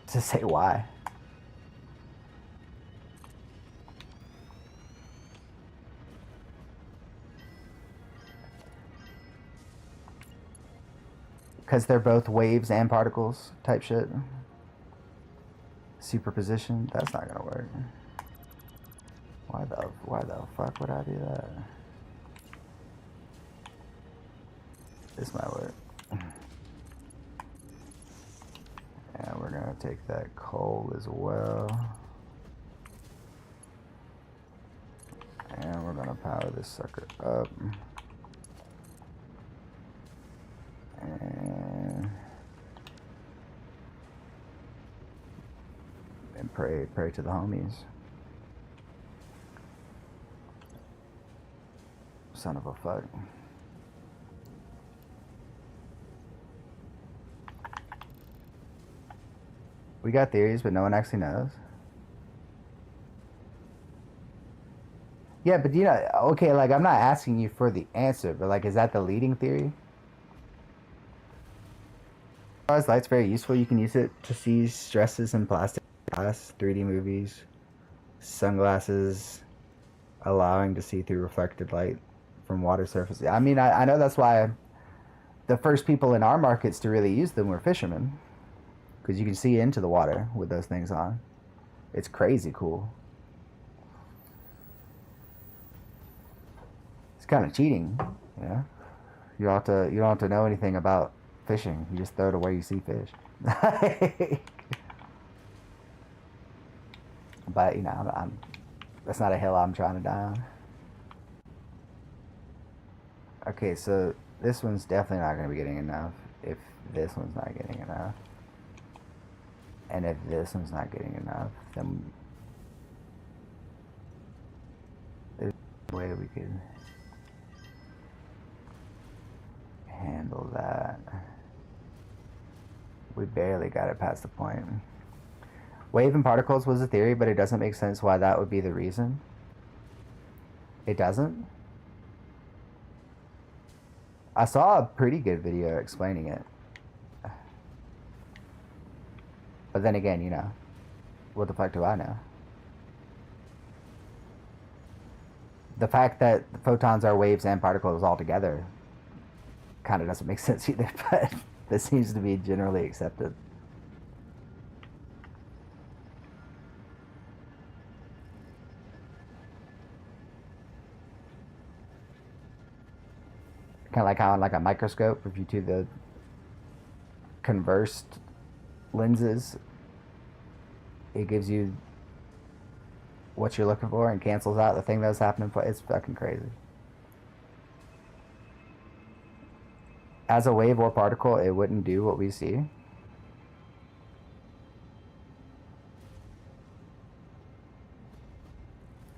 say why. Because they're both waves and particles type shit. Superposition, that's not gonna work. Why the fuck would I do that? This might work. And we're gonna take that coal as well. And we're gonna power this sucker up. And pray to the homies. Son of a fuck. We got theories, but no one actually knows. Yeah, but you know, okay, like I'm not asking you for the answer, but like, is that the leading theory? Light's very useful. You can use it to see stresses in plastic glass, 3D movies, sunglasses, allowing to see through reflected light from water surfaces. I mean, I know that's why the first people in our markets to really use them were fishermen, because you can see into the water with those things on. It's crazy cool. It's kind of cheating, you know. You don't have to know anything about fishing. You just throw it where you see fish. But you know, that's not a hill I'm trying to die on. Okay, so this one's definitely not going to be getting enough if this one's not getting enough. And if this one's not getting enough, then there's no way we could... handle that. We barely got it past the point. Wave and particles was a theory, but it doesn't make sense why that would be the reason. It doesn't? I saw a pretty good video explaining it. But then again, you know, what the fuck do I know? The fact that photons are waves and particles all together kind of doesn't make sense either, but this seems to be generally accepted. Kind of like how on like a microscope, if you do the conversed lenses, it gives you what you're looking for and cancels out the thing that's happening. It's fucking crazy. As a wave or particle, it wouldn't do what we see.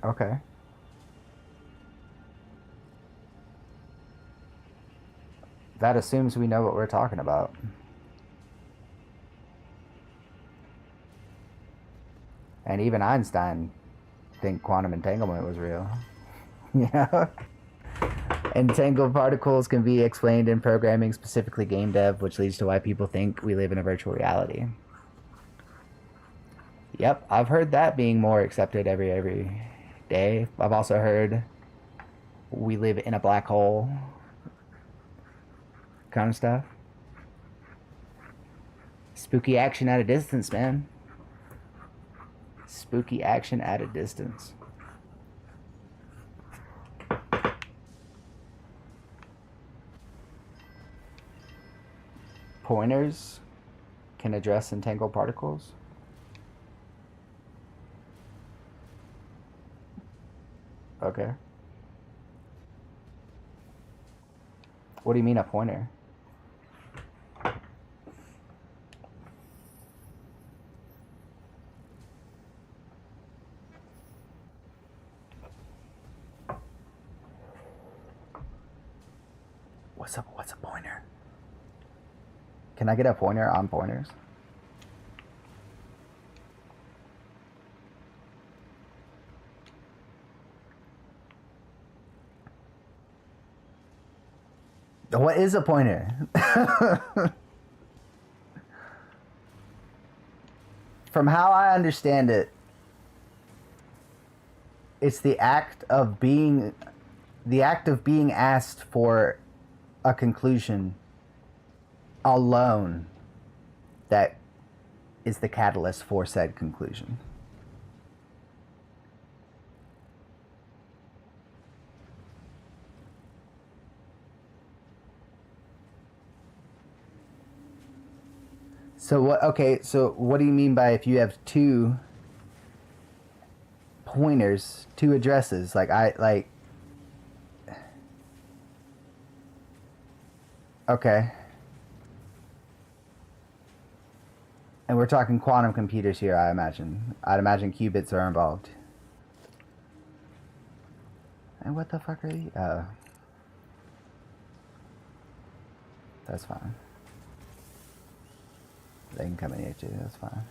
Okay. That assumes we know what we're talking about. And even Einstein think quantum entanglement was real. You know? Entangled particles can be explained in programming, specifically game dev, which leads to why people think we live in a virtual reality. Yep, I've heard that being more accepted every day. I've also heard we live in a black hole kind of stuff. Spooky action at a distance, man. Spooky action at a distance. Pointers can address entangled particles. Okay. What do you mean a pointer? What's a pointer? Can I get a pointer on pointers? What is a pointer? From how I understand it, it's the act of being asked for a conclusion alone that is the catalyst for said conclusion. So what? Okay, so what do you mean by if you have two pointers, two addresses? Okay. And we're talking quantum computers here, I imagine. I'd imagine qubits are involved. And what the fuck are these? Oh. That's fine. They can come in here too, that's fine.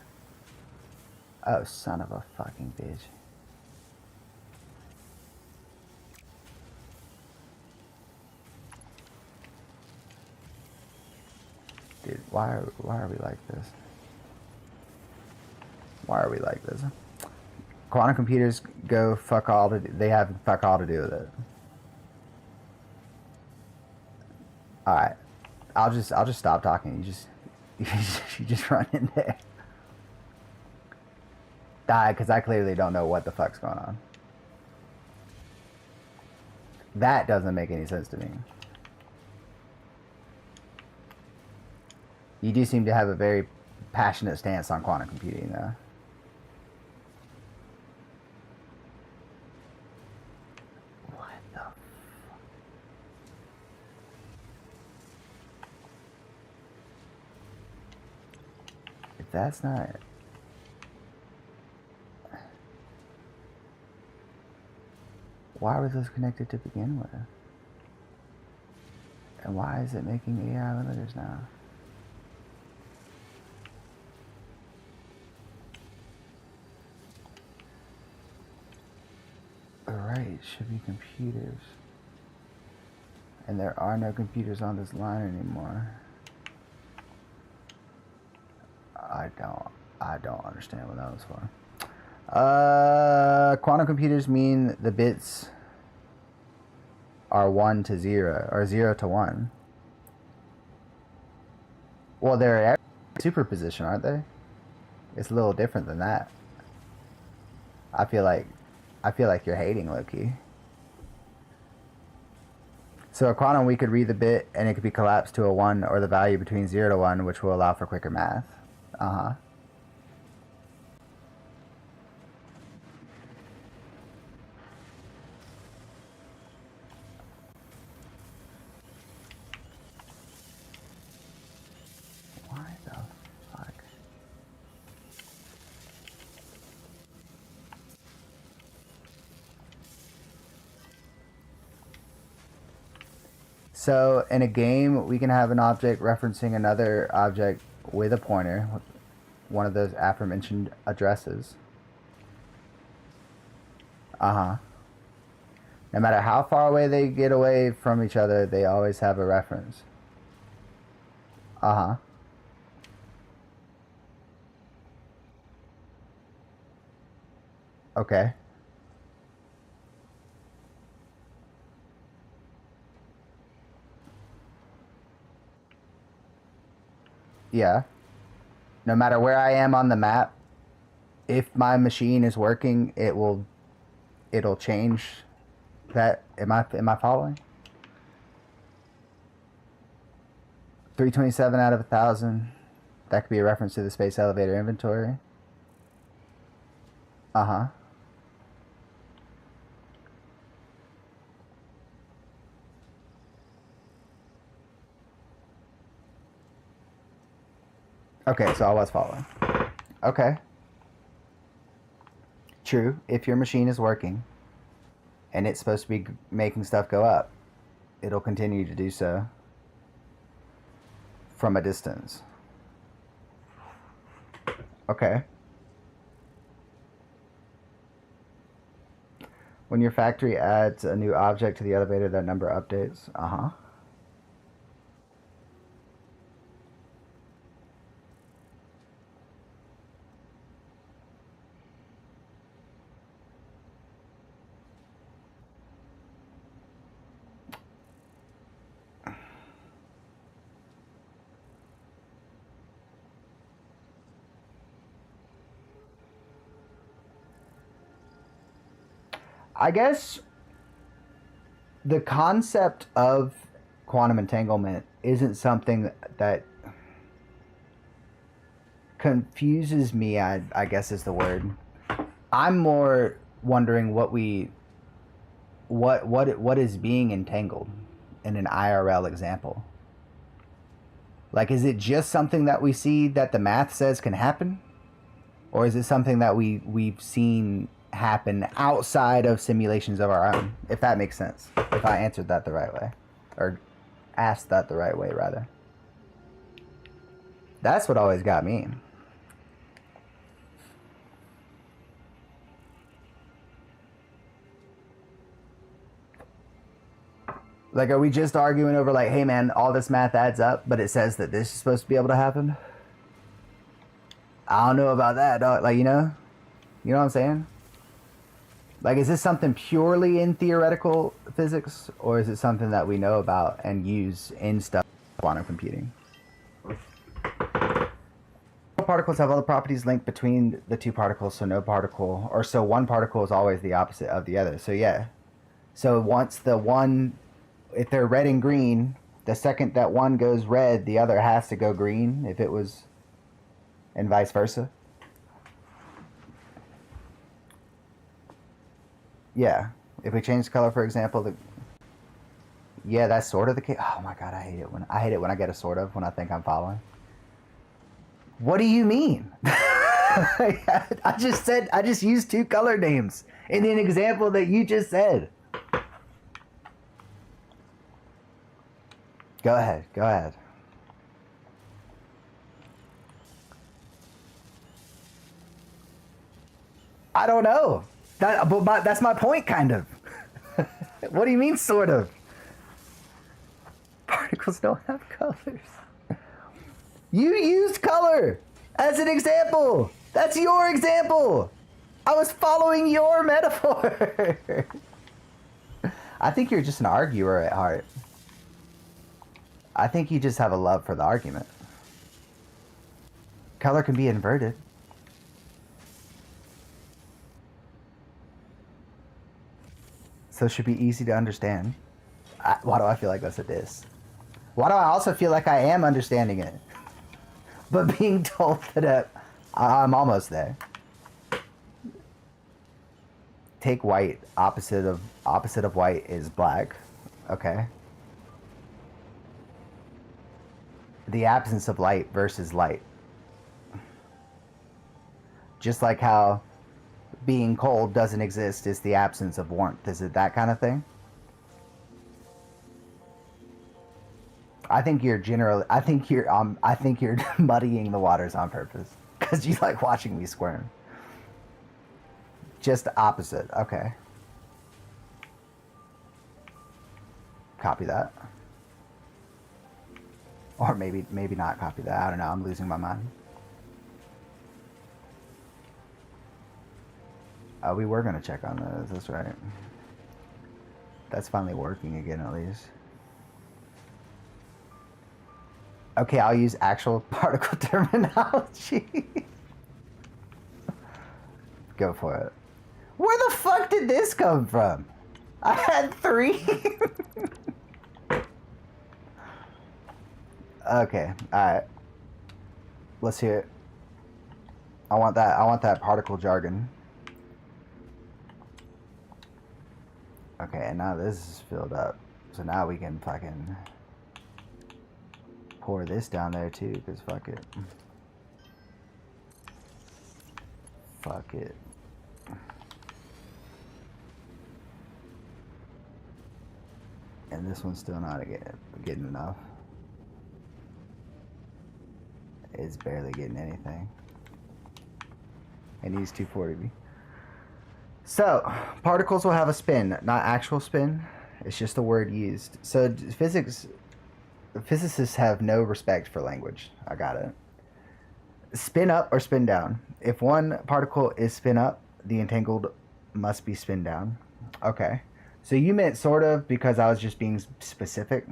Oh, son of a fucking bitch. Dude, why are we like this? Why are we like this? Quantum computers go fuck all to do, they have fuck all to do with it. Alright. I'll just stop talking. You just run in there. Die, because I clearly don't know what the fuck's going on. That doesn't make any sense to me. You do seem to have a very passionate stance on quantum computing, though. What the fuck? If that's not... Why were those connected to begin with? And why is it making AI limiters now? Alright, should be computers. And there are no computers on this line anymore. I don't understand what that was for. Quantum computers mean the bits are 1 to 0, or 0 to 1. Well, they're superposition, aren't they? It's a little different than that. I feel like you're hating, low-key. So a quantum, we could read the bit and it could be collapsed to a 1 or the value between 0 to 1, which will allow for quicker math. Uh-huh. Why the fuck? So in a game, we can have an object referencing another object with a pointer, one of those aforementioned addresses. Uh-huh. No matter how far away they get away from each other, they always have a reference. Uh-huh. Okay. Yeah. No matter where I am on the map, if my machine is working, it'll change that. Am I following? 327 out of 1,000. That could be a reference to the space elevator inventory. Uh-huh. Okay, so I was following. Okay. True, if your machine is working and it's supposed to be making stuff go up, it'll continue to do so from a distance. Okay. When your factory adds a new object to the elevator, that number updates. Uh-huh. I guess the concept of quantum entanglement isn't something that confuses me, I guess is the word. I'm more wondering what is being entangled in an IRL example. Like, is it just something that we see that the math says can happen? Or is it something that we've seen happen outside of simulations of our own, if that makes sense, if I answered that the right way, or asked that the right way, rather. That's what always got me. Like, are we just arguing over, like, hey man, all this math adds up, but it says that this is supposed to be able to happen? I don't know about that, dog. Like, you know what I'm saying? Like, is this something purely in theoretical physics, or is it something that we know about and use in stuff like quantum computing? Particles have all the properties linked between the two particles, so no particle, or so one particle is always the opposite of the other. So yeah. So once the one, if they're red and green, the second that one goes red, the other has to go green, if it was, and vice versa. Yeah, if we change the color, for example, yeah, that's sort of the case. Oh my god, I hate it when I get a sort of when I think I'm following. What do you mean? I just used two color names in an example that you just said. Go ahead. Go ahead. I don't know. That's my point, kind of. What do you mean, sort of? Particles don't have colors. You used color as an example. That's your example. I was following your metaphor. I think you're just an arguer at heart. I think you just have a love for the argument. Color can be inverted. So it should be easy to understand. Why do I feel like that's a diss? Why do I also feel like I am understanding it? But being told that I'm almost there. Take white. Opposite of white is black. Okay. The absence of light versus light. Just like how being cold doesn't exist is the absence of warmth. Is it that kind of thing? I think you're muddying the waters on purpose because you like watching me squirm. Just the opposite. Okay. Copy that. Or maybe not copy that. I don't know. I'm losing my mind. We were going to check on those. That's right. That's finally working again, at least. Okay, I'll use actual particle terminology. Go for it. Where the fuck did this come from? I had 3. Okay, alright. Let's hear it. I want that particle jargon. Okay, and now this is filled up. So now we can fucking pour this down there too, because fuck it. Fuck it. And this one's still not getting enough. It's barely getting anything. It needs 240. So, particles will have a spin, not actual spin. It's just a word used. So, physicists have no respect for language. I got it. Spin up or spin down. If one particle is spin up, the entangled must be spin down. Okay. So you meant sort of because I was just being specific.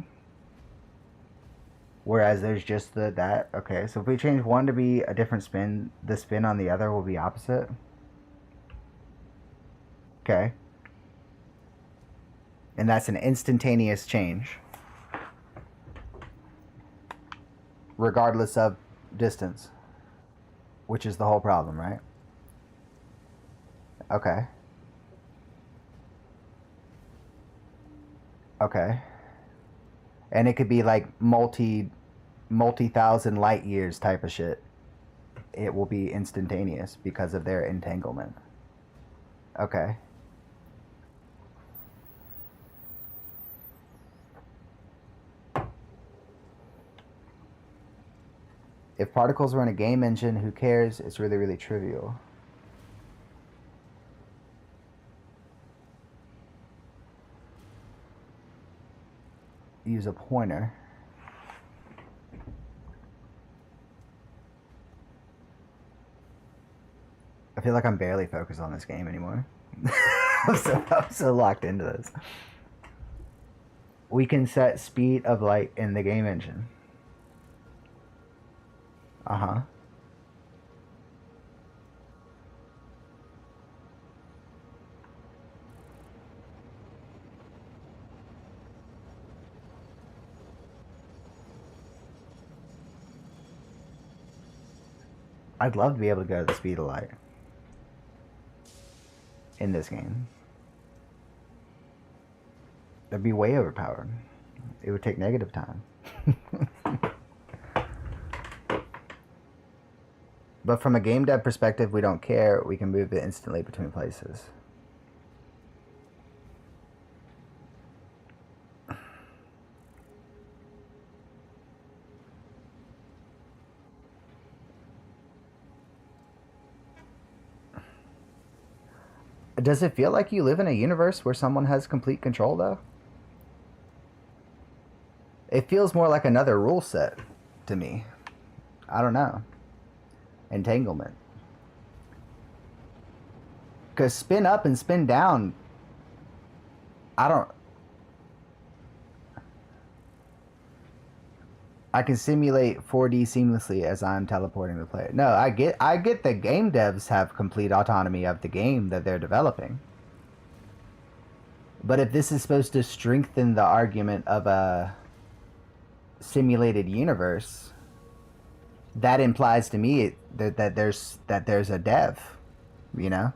Whereas there's just that. Okay. So if we change one to be a different spin, the spin on the other will be opposite. Okay. And that's an instantaneous change. Regardless of distance. Which is the whole problem, right? Okay. Okay. And it could be like multi-thousand light years type of shit. It will be instantaneous because of their entanglement. Okay. If particles were in a game engine, who cares? It's really, really trivial. Use a pointer. I feel like I'm barely focused on this game anymore. I'm so locked into this. We can set speed of light in the game engine. Uh-huh. I'd love to be able to go to the speed of light in this game. That'd be way overpowered. It would take negative time. But from a game dev perspective, we don't care. We can move it instantly between places. Does it feel like you live in a universe where someone has complete control, though? It feels more like another rule set to me. I don't know. Entanglement. Because spin up and spin down, I can simulate 4D seamlessly as I'm teleporting the player. No, I get that game devs have complete autonomy of the game that they're developing. But if this is supposed to strengthen the argument of a simulated universe, that implies to me that there's a dev, you know?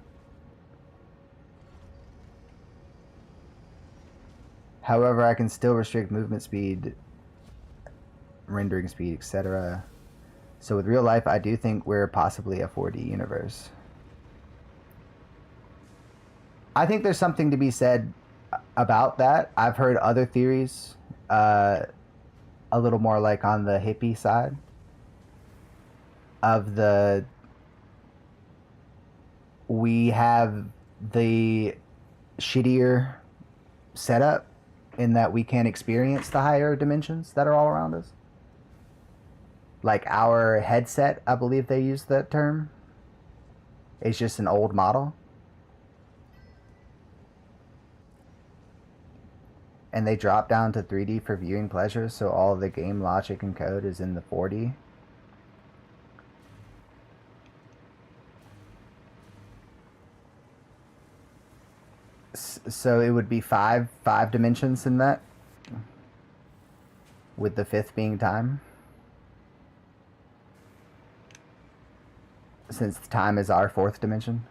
However, I can still restrict movement speed, rendering speed, etc. So with real life, I do think we're possibly a 4D universe. I think there's something to be said about that. I've heard other theories, a little more like on the hippie side of we have the shittier setup in that we can't experience the higher dimensions that are all around us. Like our headset, I believe they use that term, is just an old model. And they drop down to 3D for viewing pleasure, so all of the game logic and code is in the 4D. So it would be five dimensions in that, with the fifth being time, since time is our fourth dimension.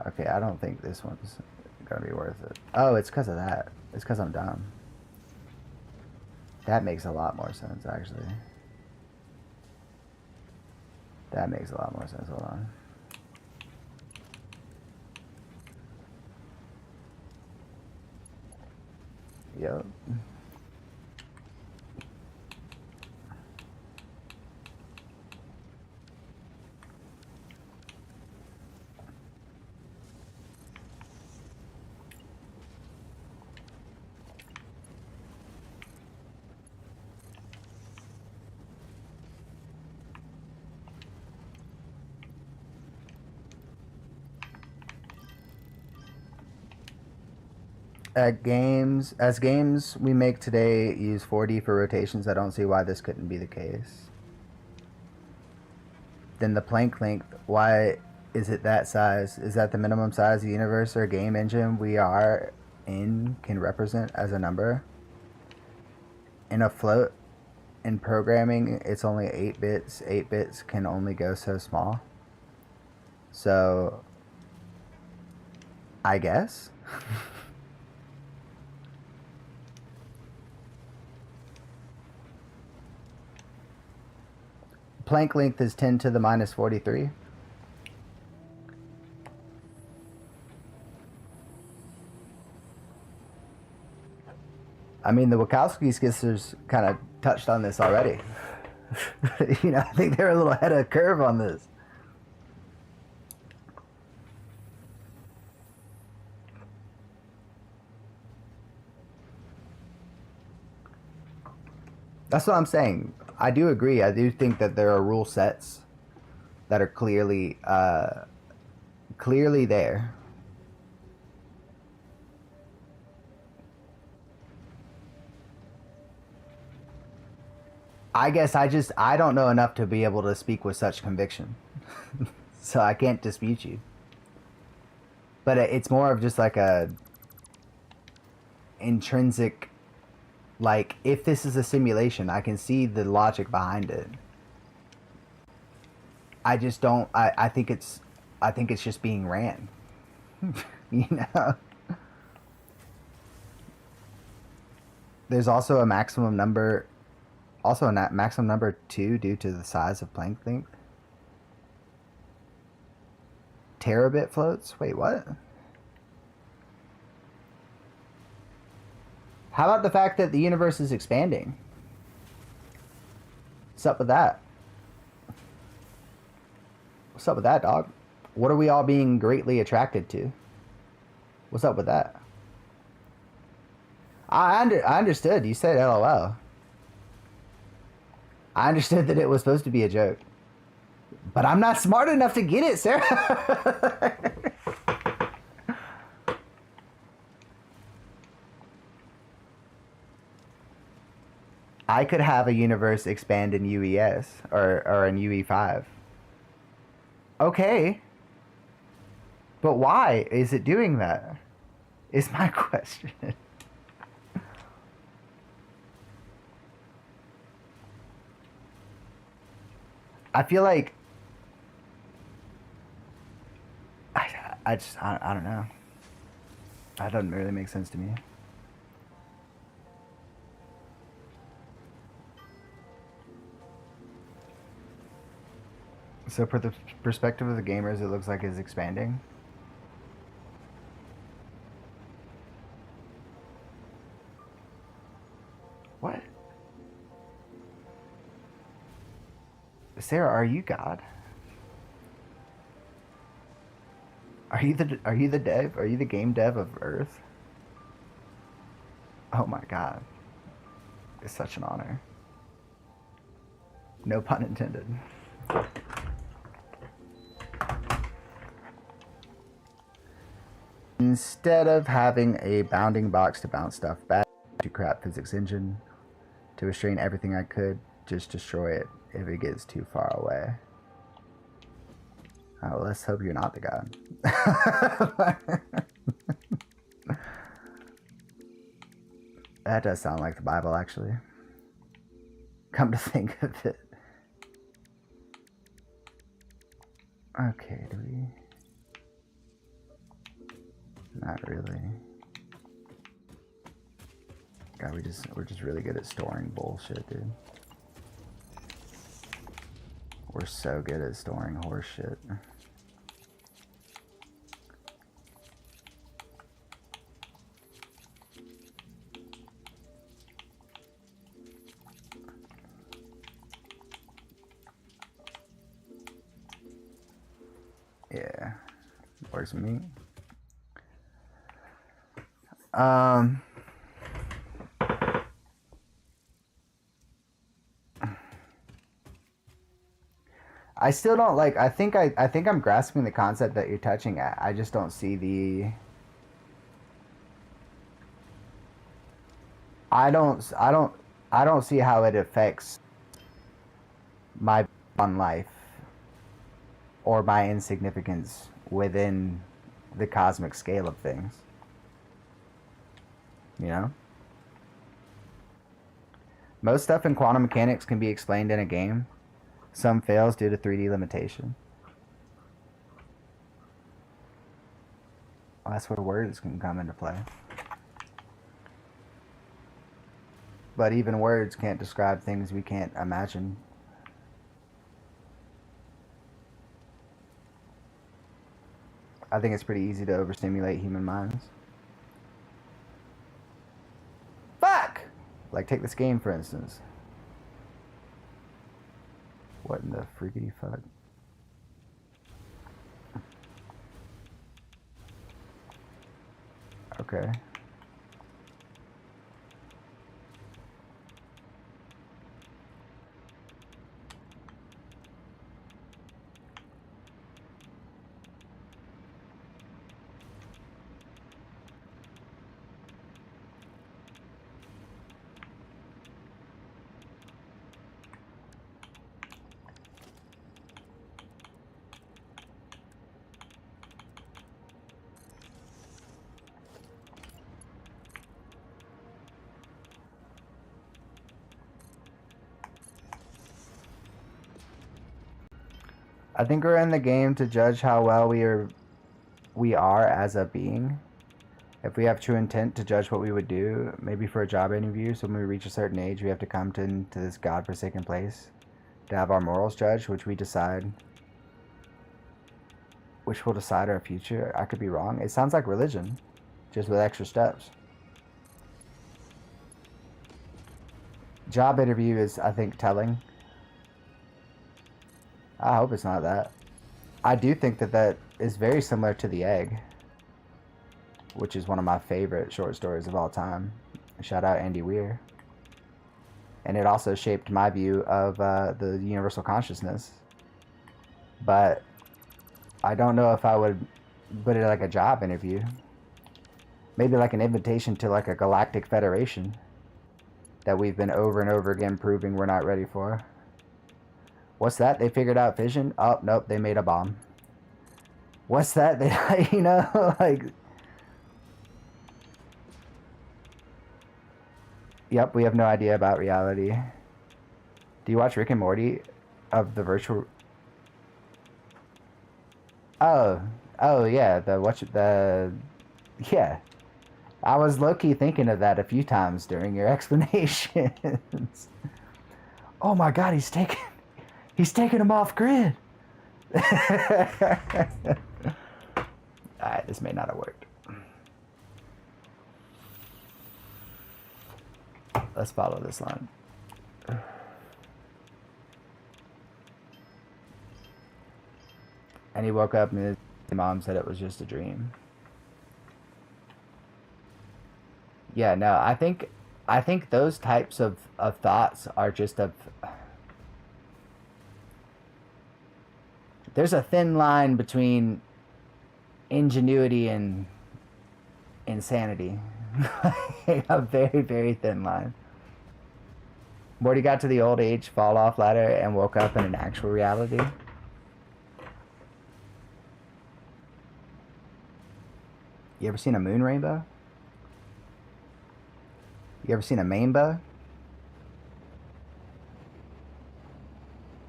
Okay, I don't think this one's gonna be worth it. Oh, it's because of that. It's because I'm dumb. That makes a lot more sense, actually. That makes a lot more sense. Hold on. Yep. As games we make today use 4D for rotations, I don't see why this couldn't be the case. Then the plank length, why is it that size? Is that the minimum size the universe or game engine we are in can represent as a number? In a float, in programming, it's only 8 bits. 8 bits can only go so small. So, I guess? Plank length is 10 to the minus 43. I mean, the Wachowski sisters kind of touched on this already. You know, I think they're a little ahead of curve on this. That's what I'm saying. I do agree. I do think that there are rule sets that are clearly there. I guess I don't know enough to be able to speak with such conviction. So I can't dispute you. But it's more of just like a intrinsic, like, if this is a simulation, I can see the logic behind it. I just don't, I think it's just being ran. You know? There's also a maximum number, maximum number 2 due to the size of plank length. Terabit floats? Wait, what? How about the fact that the universe is expanding? What's up with that? What's up with that, dog? What are we all being greatly attracted to? What's up with that? I understood. You said LOL. I understood that it was supposed to be a joke. But I'm not smart enough to get it, Sarah. I could have a universe expand in UES or in UE5. Okay. But why is it doing that? Is my question. I feel like I don't know. That doesn't really make sense to me. So for the perspective of the gamers, it looks like it's expanding. What? Sarah, are you God? Are you the dev? Are you the game dev of Earth? Oh my god. It's such an honor. No pun intended. Instead of having a bounding box to bounce stuff back to crap physics engine to restrain everything I could, just destroy it if it gets too far away. Oh, let's hope you're not the god. That does sound like the Bible, actually. Come to think of it. Okay, do we? Not really. God, we're just really good at storing bullshit, dude. We're so good at storing horse shit. Yeah, works with me. I still don't like. I think I'm grasping the concept that you're touching at. I just don't see the. I don't see how it affects my on life or my insignificance within the cosmic scale of things. You know? Most stuff in quantum mechanics can be explained in a game. Some fails due to 3D limitation. Well, that's where words can come into play. But even words can't describe things we can't imagine. I think it's pretty easy to overstimulate human minds. Fuck! Like, take this game, for instance. What in the freaky fuck? Okay. I think we're in the game to judge how well we are as a being. If we have true intent to judge what we would do, maybe for a job interview, so when we reach a certain age, we have to come to this godforsaken place to have our morals judged, which will decide our future. I could be wrong. It sounds like religion, just with extra steps. Job interview is, I think, telling. I hope it's not that. I do think that that is very similar to The Egg, which is one of my favorite short stories of all time. Shout out Andy Weir. And it also shaped my view of the universal consciousness. But I don't know if I would put it like a job interview. Maybe like an invitation to like a galactic federation that we've been over and over again proving we're not ready for. What's that? They figured out fission? Oh, nope, they made a bomb. What's that? They, you know, like... Yep, we have no idea about reality. Do you watch Rick and Morty of the virtual... Oh, yeah, yeah. I was low-key thinking of that a few times during your explanations. Oh my god, he's taking him off grid. Alright, this may not have worked. Let's follow this line. And he woke up and his mom said it was just a dream. Yeah, no, I think those types of thoughts are just of... There's a thin line between ingenuity and insanity. A very, very thin line. Morty got to the old age fall off ladder and woke up in an actual reality. You ever seen a moon rainbow? You ever seen a mainbow?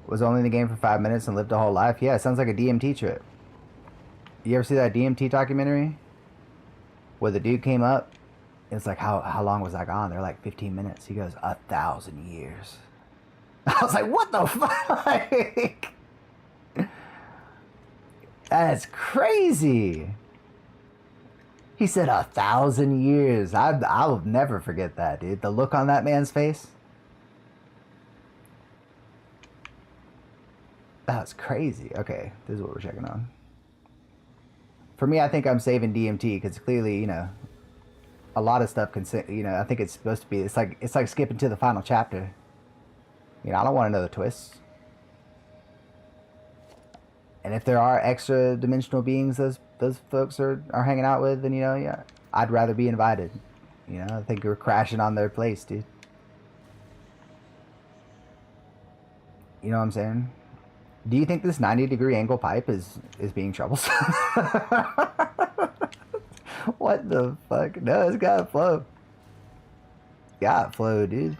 Was only in the game for 5 minutes and lived a whole life? Yeah, it sounds like a DMT trip. You ever see that DMT documentary? Where the dude came up, it's like, how long was I gone? They're like 15 minutes. He goes, 1,000 years. I was like, what the fuck? That's crazy. He said 1,000 years. I'll never forget that, dude. The look on that man's face. That was crazy. Okay, this is what we're checking on. For me, I think I'm saving DMT because clearly, you know, a lot of stuff can, you know, I think it's supposed to be, it's like skipping to the final chapter. You know, I don't want to know the twists. And if there are extra dimensional beings those folks are hanging out with, then, you know, yeah, I'd rather be invited. You know, I think we're crashing on their place, dude. You know what I'm saying? Do you think this 90-degree angle pipe is being troublesome? What the fuck? No, it's got flow. Got flow, dude.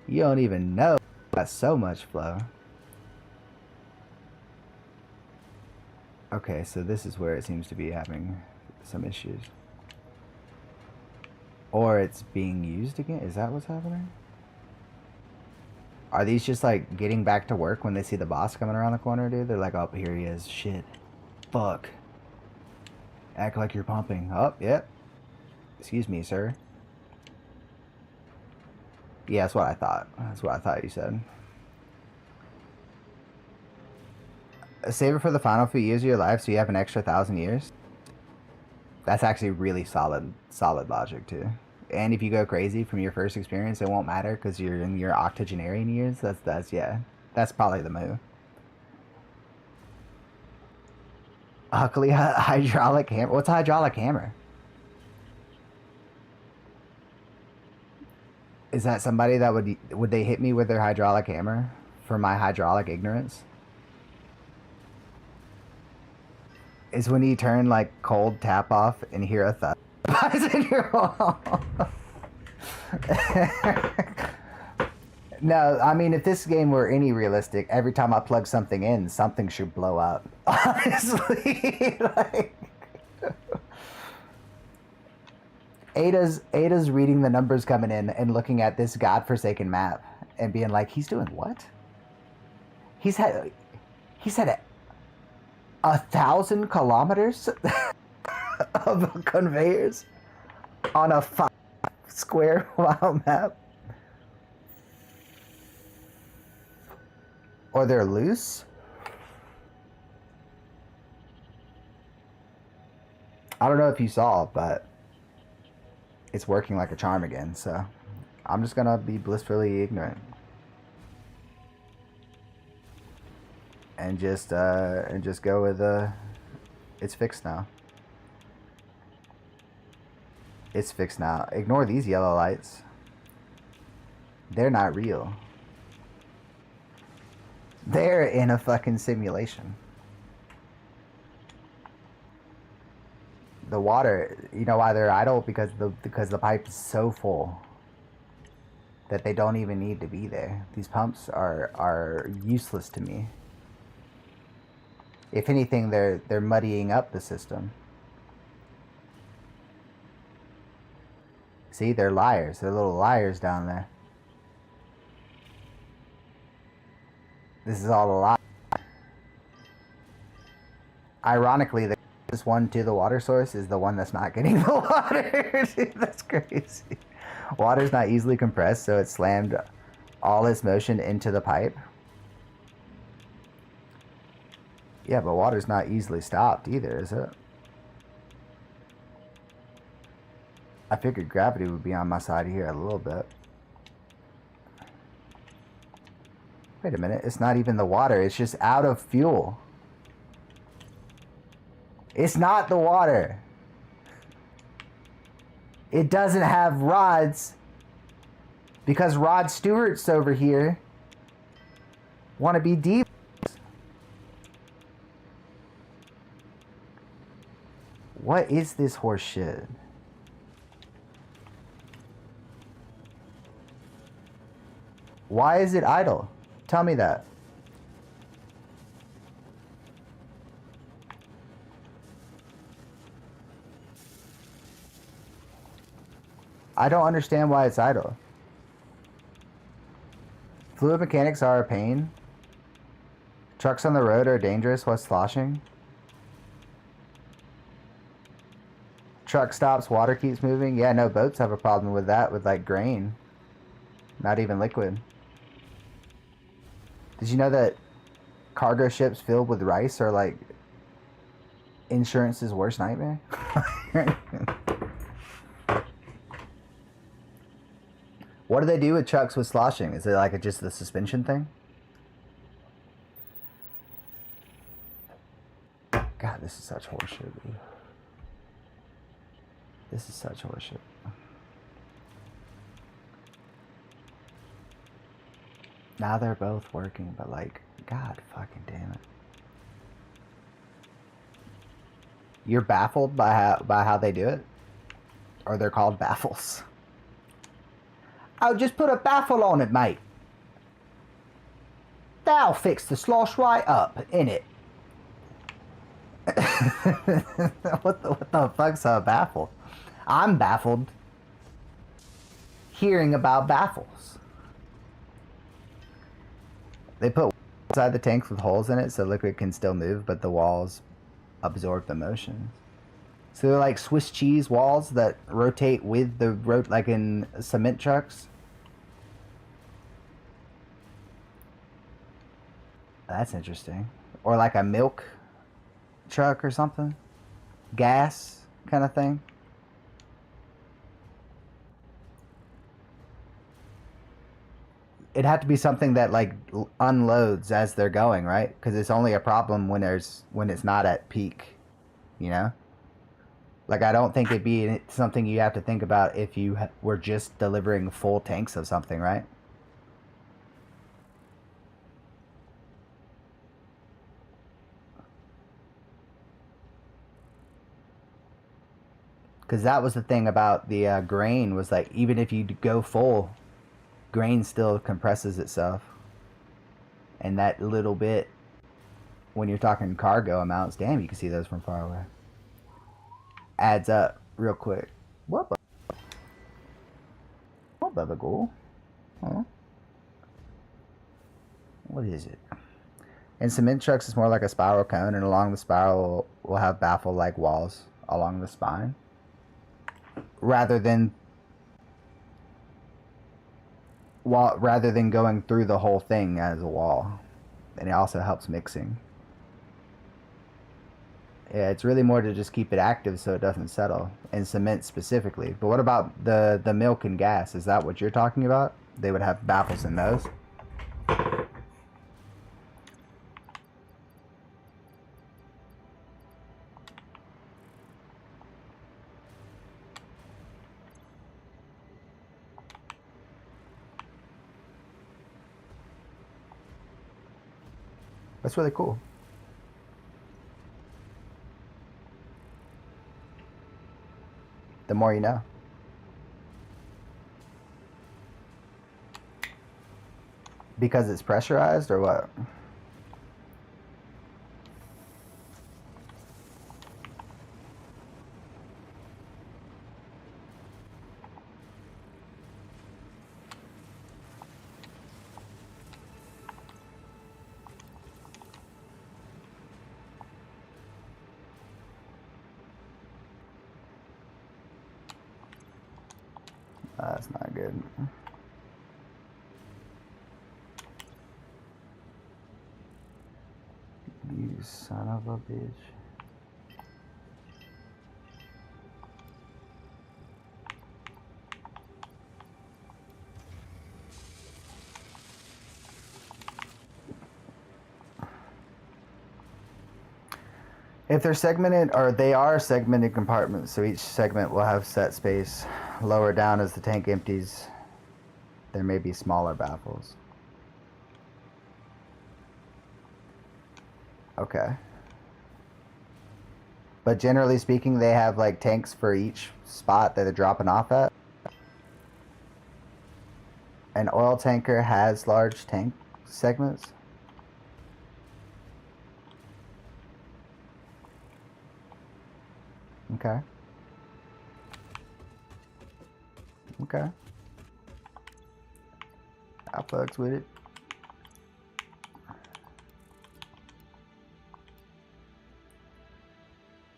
You don't even know. Got so much flow. Okay, so this is where it seems to be having some issues. Or it's being used again? Is that what's happening? Are these just like getting back to work when they see the boss coming around the corner, dude? They're like, oh, here he is. Shit. Fuck. Act like you're pumping. Oh, yep. Excuse me, sir. Yeah, that's what I thought. That's what I thought you said. Save it for the final few years of your life so you have an extra 1,000 years. That's actually really solid logic, too. And if you go crazy from your first experience, it won't matter because you're in your octogenarian years. Yeah, that's probably the move. Luckily, hydraulic hammer. What's a hydraulic hammer? Is that somebody that would they hit me with their hydraulic hammer for my hydraulic ignorance? Is when you turn like cold tap off and hear a thud in your wall. No, I mean, if this game were any realistic, every time I plug something in, something should blow up. Honestly, like Ada's reading the numbers coming in and looking at this godforsaken map and being like, he's doing what? He's had 1,000 kilometers of conveyors on a 5 square mile map. Or they're loose. I don't know if you saw, but it's working like a charm again, so I'm just gonna be blissfully ignorant. And just go with it's fixed now. It's fixed now. Ignore these yellow lights. They're not real. They're in a fucking simulation. The water, you know why they're idle? Because the pipe is so full that they don't even need to be there. These pumps are useless to me. If anything, they're muddying up the system. See, they're liars. They're little liars down there. This is all a lie. Ironically, the closest one to the water source is the one that's not getting the water. Dude, that's crazy. Water's not easily compressed, so it slammed all its motion into the pipe. Yeah, but water's not easily stopped either, is it? I figured gravity would be on my side here a little bit. Wait a minute, it's not even the water, it's just out of fuel. It's not the water. It doesn't have rods because Rod Stewart's over here want to be deep. What is this horse shit? Why is it idle? Tell me that. I don't understand why it's idle. Fluid mechanics are a pain. Trucks on the road are dangerous while sloshing. Truck stops, water keeps moving. Yeah, no, boats have a problem with that, with like grain. Not even liquid. Did you know that cargo ships filled with rice are like insurance's worst nightmare? What do they do with trucks with sloshing? Is it like just the suspension thing? God, this is such horseshit, dude. This is such horseshit. Now they're both working, but like, God fucking damn it. You're baffled by how they do it? Or they're called baffles? Oh, just put a baffle on it, mate. That'll fix the slosh right up, innit? What the fuck's a baffle? I'm baffled hearing about baffles. They put inside the tanks with holes in it so liquid can still move, but the walls absorb the motion. So they're like Swiss cheese walls that rotate with the road, like in cement trucks. That's interesting. Or like a milk truck or something. Gas kind of thing. It'd have to be something that like unloads as they're going, right? Because it's only a problem when it's not at peak, you know. Like I don't think it'd be something you have to think about if you were just delivering full tanks of something, right? Because that was the thing about the grain was like even if you go full, grain still compresses itself, and that little bit when you're talking cargo amounts, damn, you can see those from far away, adds up real quick. What Bubba Ghoul? Huh? What is it? In cement trucks it's more like a spiral cone, and along the spiral will have baffle like walls along the spine rather than going through the whole thing as a wall. and it also helps mixing. Yeah, it's really more to just keep it active so it doesn't settle, and cement specifically. But what about the milk and gas? Is that what you're talking about? They would have baffles in those? That's really cool. The more you know. Because it's pressurized or what? That's not good. You son of a bitch. If they're segmented, or they are segmented compartments, so each segment will have set space. Lower down as the tank empties, there may be smaller baffles. Okay. But generally speaking, they have like tanks for each spot that they're dropping off at. An oil tanker has large tank segments. Okay. Okay. I fucks with it.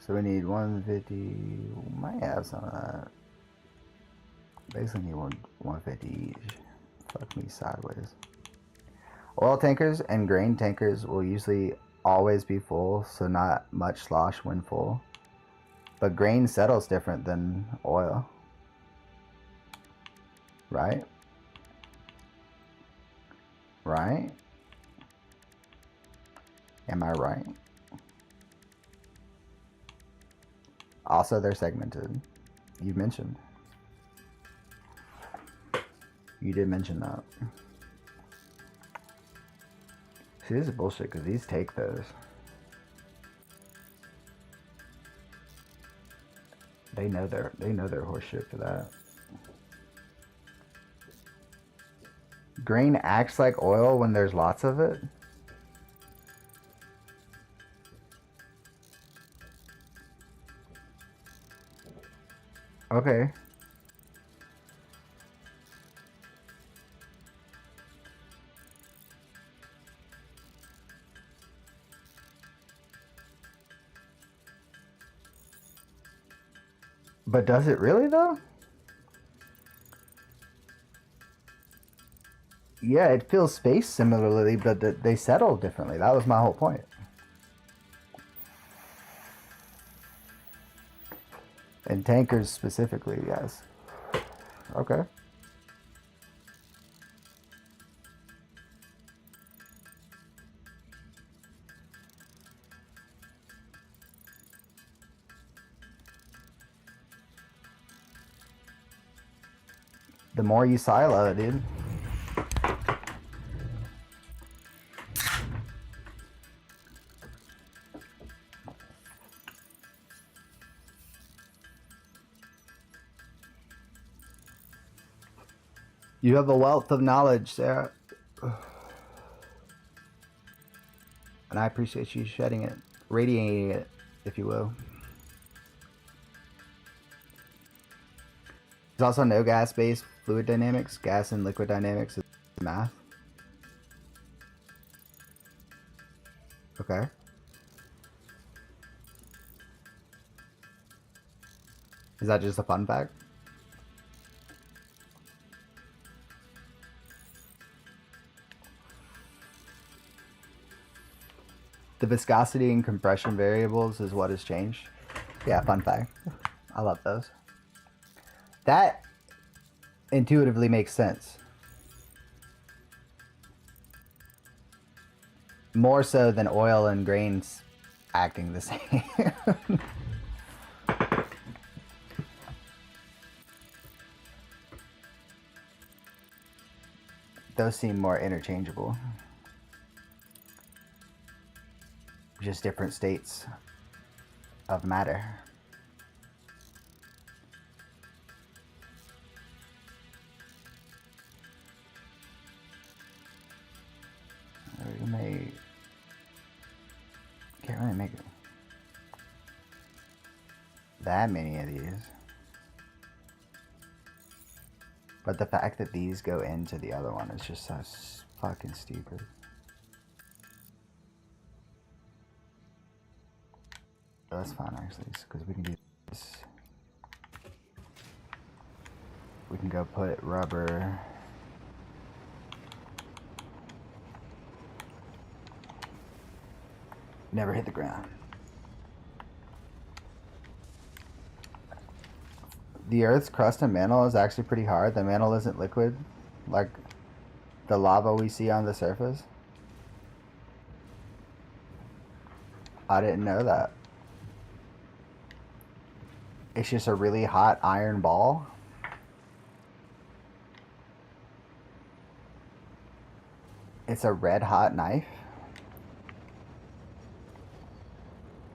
So we need 150. We might have some of that. Basically need 150 each. Fuck me sideways. Oil tankers and grain tankers will usually always be full, so not much slosh when full. But grain settles different than oil. Right? Right? Am I right? Also, they're segmented. You mentioned. You did mention that. See, this is bullshit because these take those. They know their horseshit for that. Grain acts like oil when there's lots of it. Okay. But does it really though? Yeah, it fills space similarly, but they settle differently. That was my whole point. And tankers specifically, yes. Okay. The more you silo it, dude. You have a wealth of knowledge, Sarah. And I appreciate you shedding it, radiating it, if you will. There's also no gas-based fluid dynamics. Gas and liquid dynamics is math. Okay. Is that just a fun fact? The viscosity and compression variables is what has changed. Yeah, fun fact. I love those. That intuitively makes sense. More so than oil and grains acting the same. Those seem more interchangeable. Just different states of matter. Can't really make that many of these. But the fact that these go into the other one is just so fucking stupid. That's fine actually, because we can do this. We can go put rubber. Never hit the ground. The Earth's crust and mantle is actually pretty hard. The mantle isn't liquid, like the lava we see on the surface. I didn't know that. It's just a really hot iron ball. It's a red hot knife.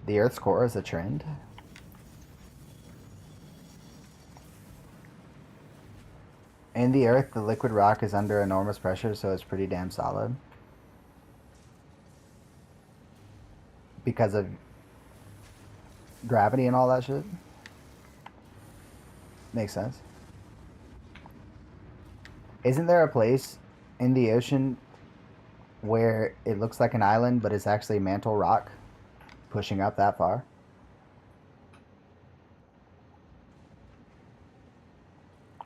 The Earth's core is a trend. In the Earth, the liquid rock is under enormous pressure, so it's pretty damn solid. Because of gravity and all that shit. Makes sense. Isn't there a place in the ocean where it looks like an island, but it's actually mantle rock pushing up that far?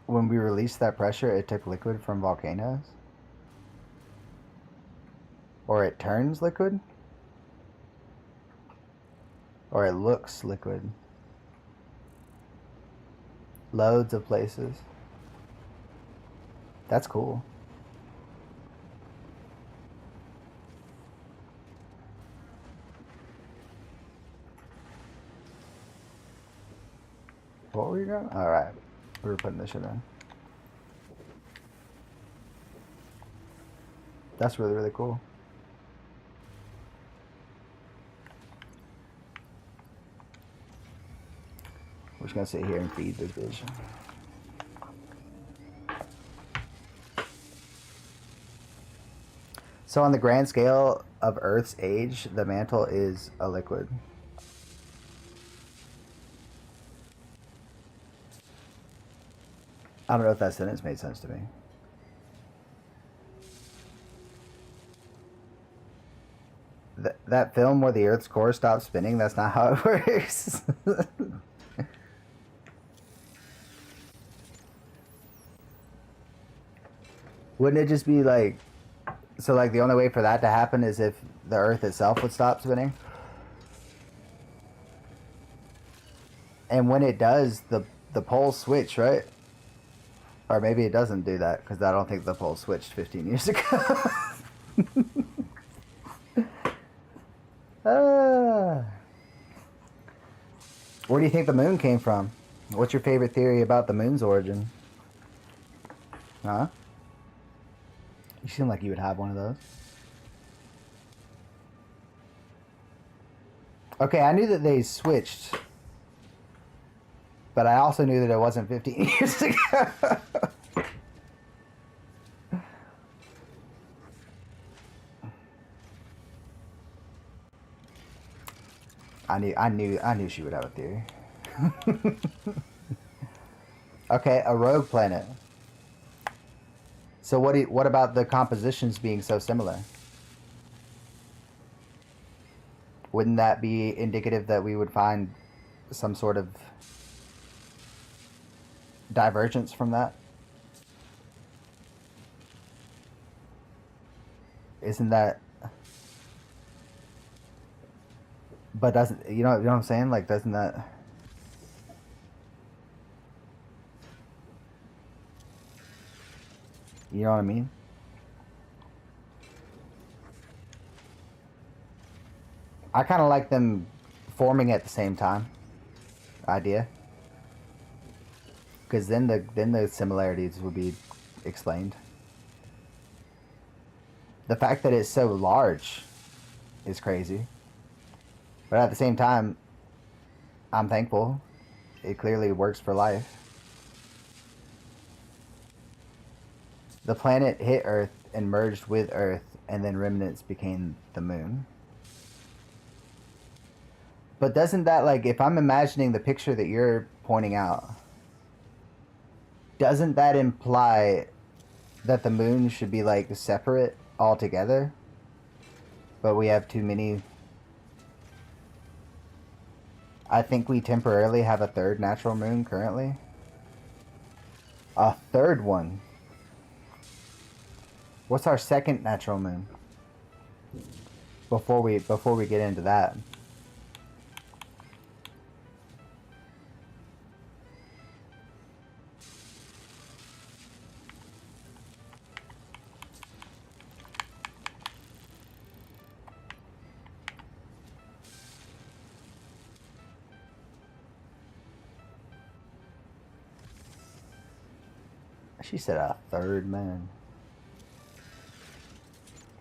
When we released that pressure, it took liquid from volcanoes? Or it turns liquid? Or it looks liquid? Loads of places. That's cool. What were you going? Alright. We were putting this shit in. That's really, really cool. We're just gonna sit here and feed this bitch. So on the grand scale of Earth's age, the mantle is a liquid. I don't know if that sentence made sense to me. That film where the Earth's core stops spinning, that's not how it works. Wouldn't it just be like... So like the only way for that to happen is if the Earth itself would stop spinning? And when it does, the poles switch, right? Or maybe it doesn't do that, because I don't think the poles switched 15 years ago. Where do you think the moon came from? What's your favorite theory about the moon's origin? Huh? You seem like you would have one of those. Okay, I knew that they switched. But I also knew that it wasn't 15 years ago. I knew she would have a theory. Okay, a rogue planet. So what about the compositions being so similar? Wouldn't that be indicative that we would find some sort of divergence from that? Isn't that... But doesn't, you know what I'm saying? Like, doesn't that... You know what I mean? I kind of like them forming at the same time. Idea. Because then the similarities would be explained. The fact that it's so large is crazy. But at the same time, I'm thankful. It clearly works for life. The planet hit Earth and merged with Earth, and then remnants became the moon. But doesn't that, like, if I'm imagining the picture that you're pointing out, doesn't that imply that the moon should be, like, separate altogether? But we have too many... I think we temporarily have a third natural moon currently. A third one? What's our second natural moon? Before we get into that. She said a third moon.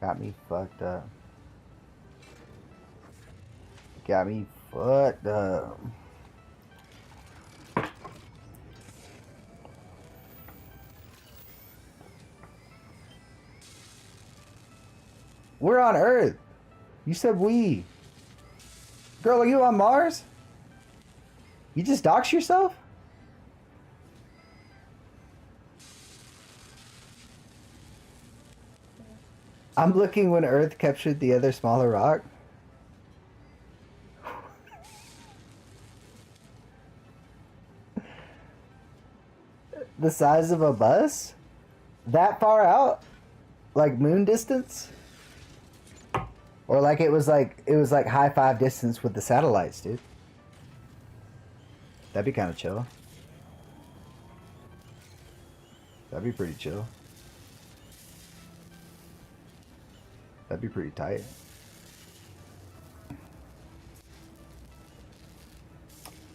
Got me fucked up. Got me fucked up. We're on Earth. You said we. Girl, are you on Mars? You just doxed yourself? I'm looking when Earth captured the other smaller rock. The size of a bus? That far out? Like moon distance? Or like it was like high five distance with the satellites, dude. That'd be kind of chill. That'd be pretty chill. That'd be pretty tight.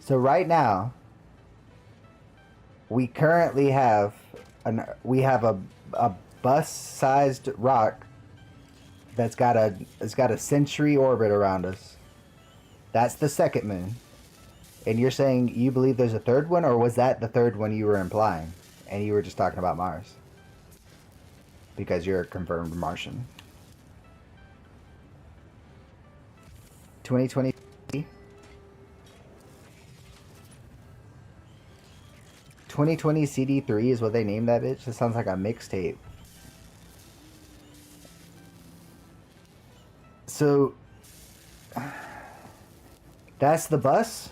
So right now, we currently have a bus-sized rock that's got a century orbit around us. That's the second moon. And you're saying you believe there's a third one, or was that the third one you were implying? And you were just talking about Mars? Because you're a confirmed Martian. 2020. 2020 CD3 is what they named that bitch. It sounds like a mixtape. So that's the bus?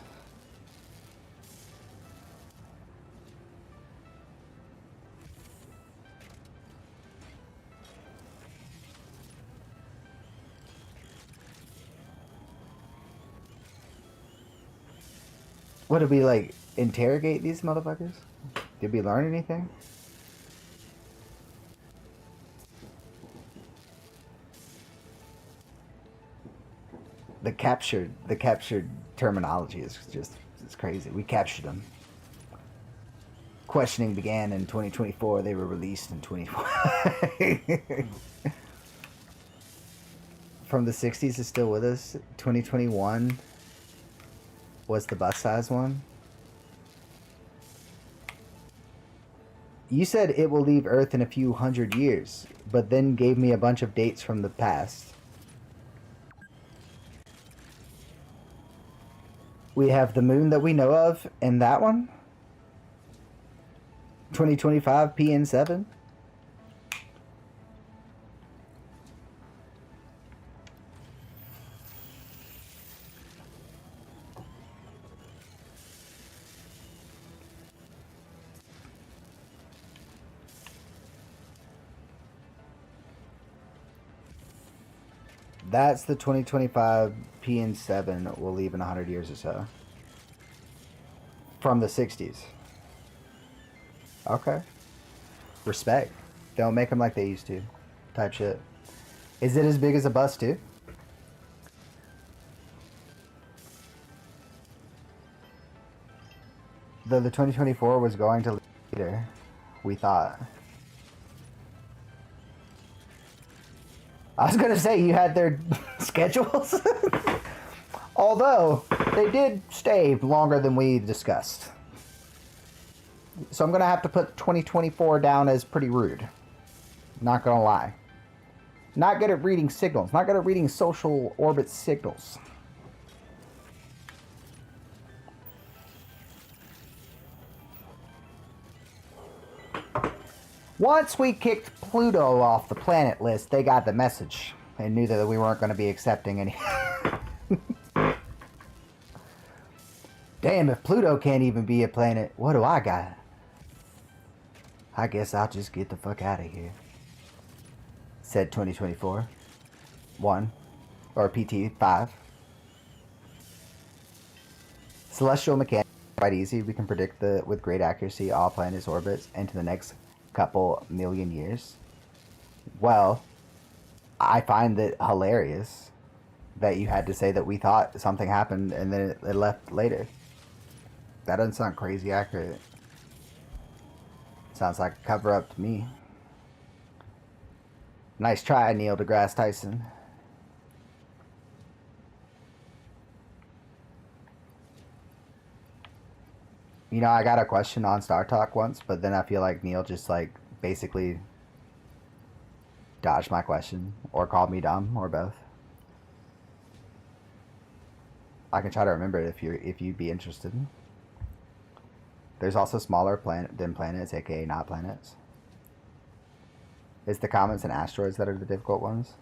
What, did we like interrogate these motherfuckers? Did we learn anything? The captured terminology is just, it's crazy. We captured them. Questioning began in 2024. They were released in 2020. From the 60s is still with us. 2021 was the bus size one. You said it will leave Earth in a few hundred years, but then gave me a bunch of dates from the past. We have the moon that we know of, and that one? 2025 PN7? That's the 2025 PN7 will leave in 100 years or so. From the 60s. Okay. Respect. Don't make them like they used to. Type shit. Is it as big as a bus too? Though the 2024 was going to later, we thought. I was gonna say you had their schedules. Although they did stay longer than we discussed. So I'm gonna have to put 2024 down as pretty rude. Not gonna lie. Not good at reading signals. Not good at reading social orbit signals. Once we kicked Pluto off the planet list, they got the message and knew that we weren't going to be accepting any. Damn, if Pluto can't even be a planet, what do I got? I guess I'll just get the fuck out of here. Said 2024. 1. Or PT 5. Celestial mechanics are quite easy. We can predict with great accuracy all planets' orbits into the next couple million years. Well, I find it hilarious that you had to say that we thought something happened and then it left later. That doesn't sound crazy accurate. Sounds like a cover up to me. Nice try, Neil deGrasse Tyson. You know, I got a question on Star Talk once, but then I feel like Neil just like basically dodged my question or called me dumb or both. I can try to remember it if you'd be interested. There's also smaller than planets, aka not planets. It's the comets and asteroids that are the difficult ones.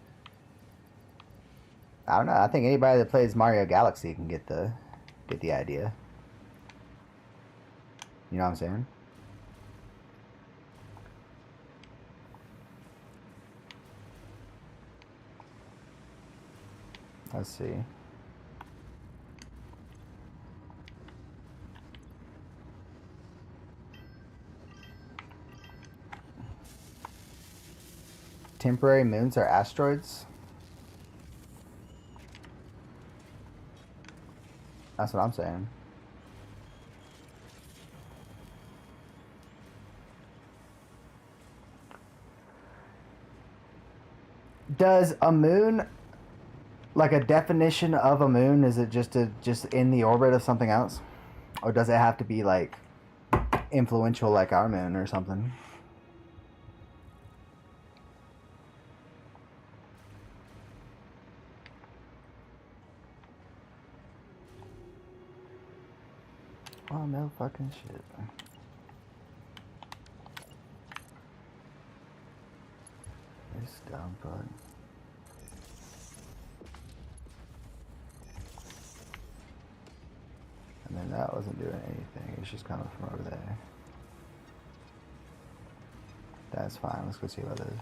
I don't know. I think anybody that plays Mario Galaxy can get the idea. You know what I'm saying? Let's see. Temporary moons are asteroids? That's what I'm saying. Does a moon, like a definition of a moon, is it just in the orbit of something else? Or does it have to be like influential like our moon or something? Oh, no fucking shit. This dumb fuck. And then that wasn't doing anything. It was just coming from over there. That's fine. Let's go see what it is.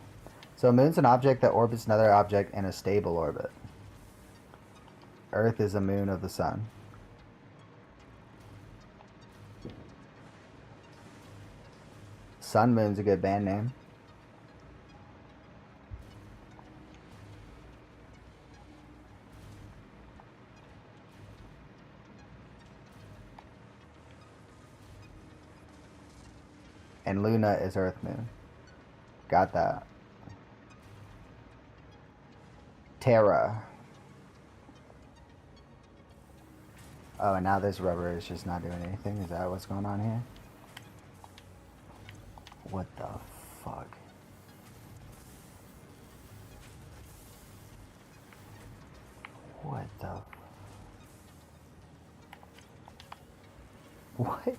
So a moon's an object that orbits another object in a stable orbit. Earth is a moon of the sun. Sun Moon's a good band name. And Luna is Earth Moon. Got that. Terra. Oh, and now this rubber is just not doing anything. Is that what's going on here? What the fuck? What the... What?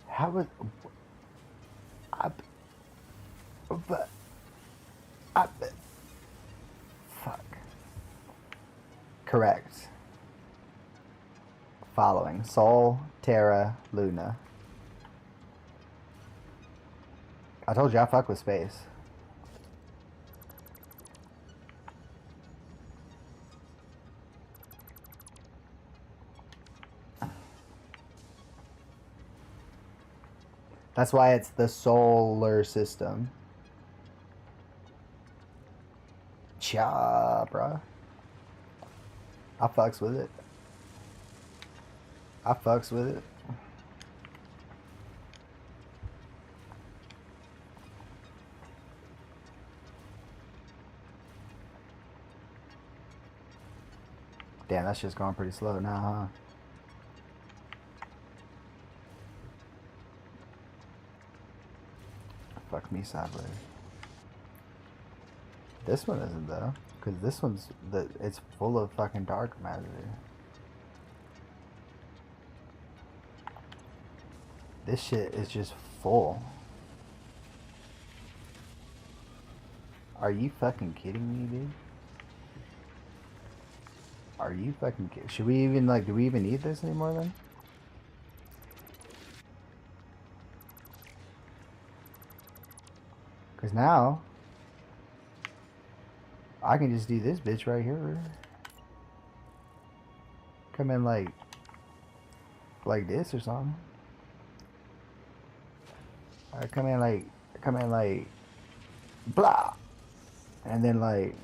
How was... Fuck. Correct. Following. Sol, Terra, Luna. I told you I fuck with space. That's why it's the solar system. Cha, bruh. I fucks with it. I fucks with it. Damn, that's just going pretty slow now, huh? Fuck me sideways. This one isn't though, because this one's it's full of fucking dark matter. This shit is just full. Are you fucking kidding me, dude? Are you fucking kidding? Should we even, like, do we even need this anymore then? Because now, I can just do this bitch right here. Come in like this or something. I come in like, blah. And then like,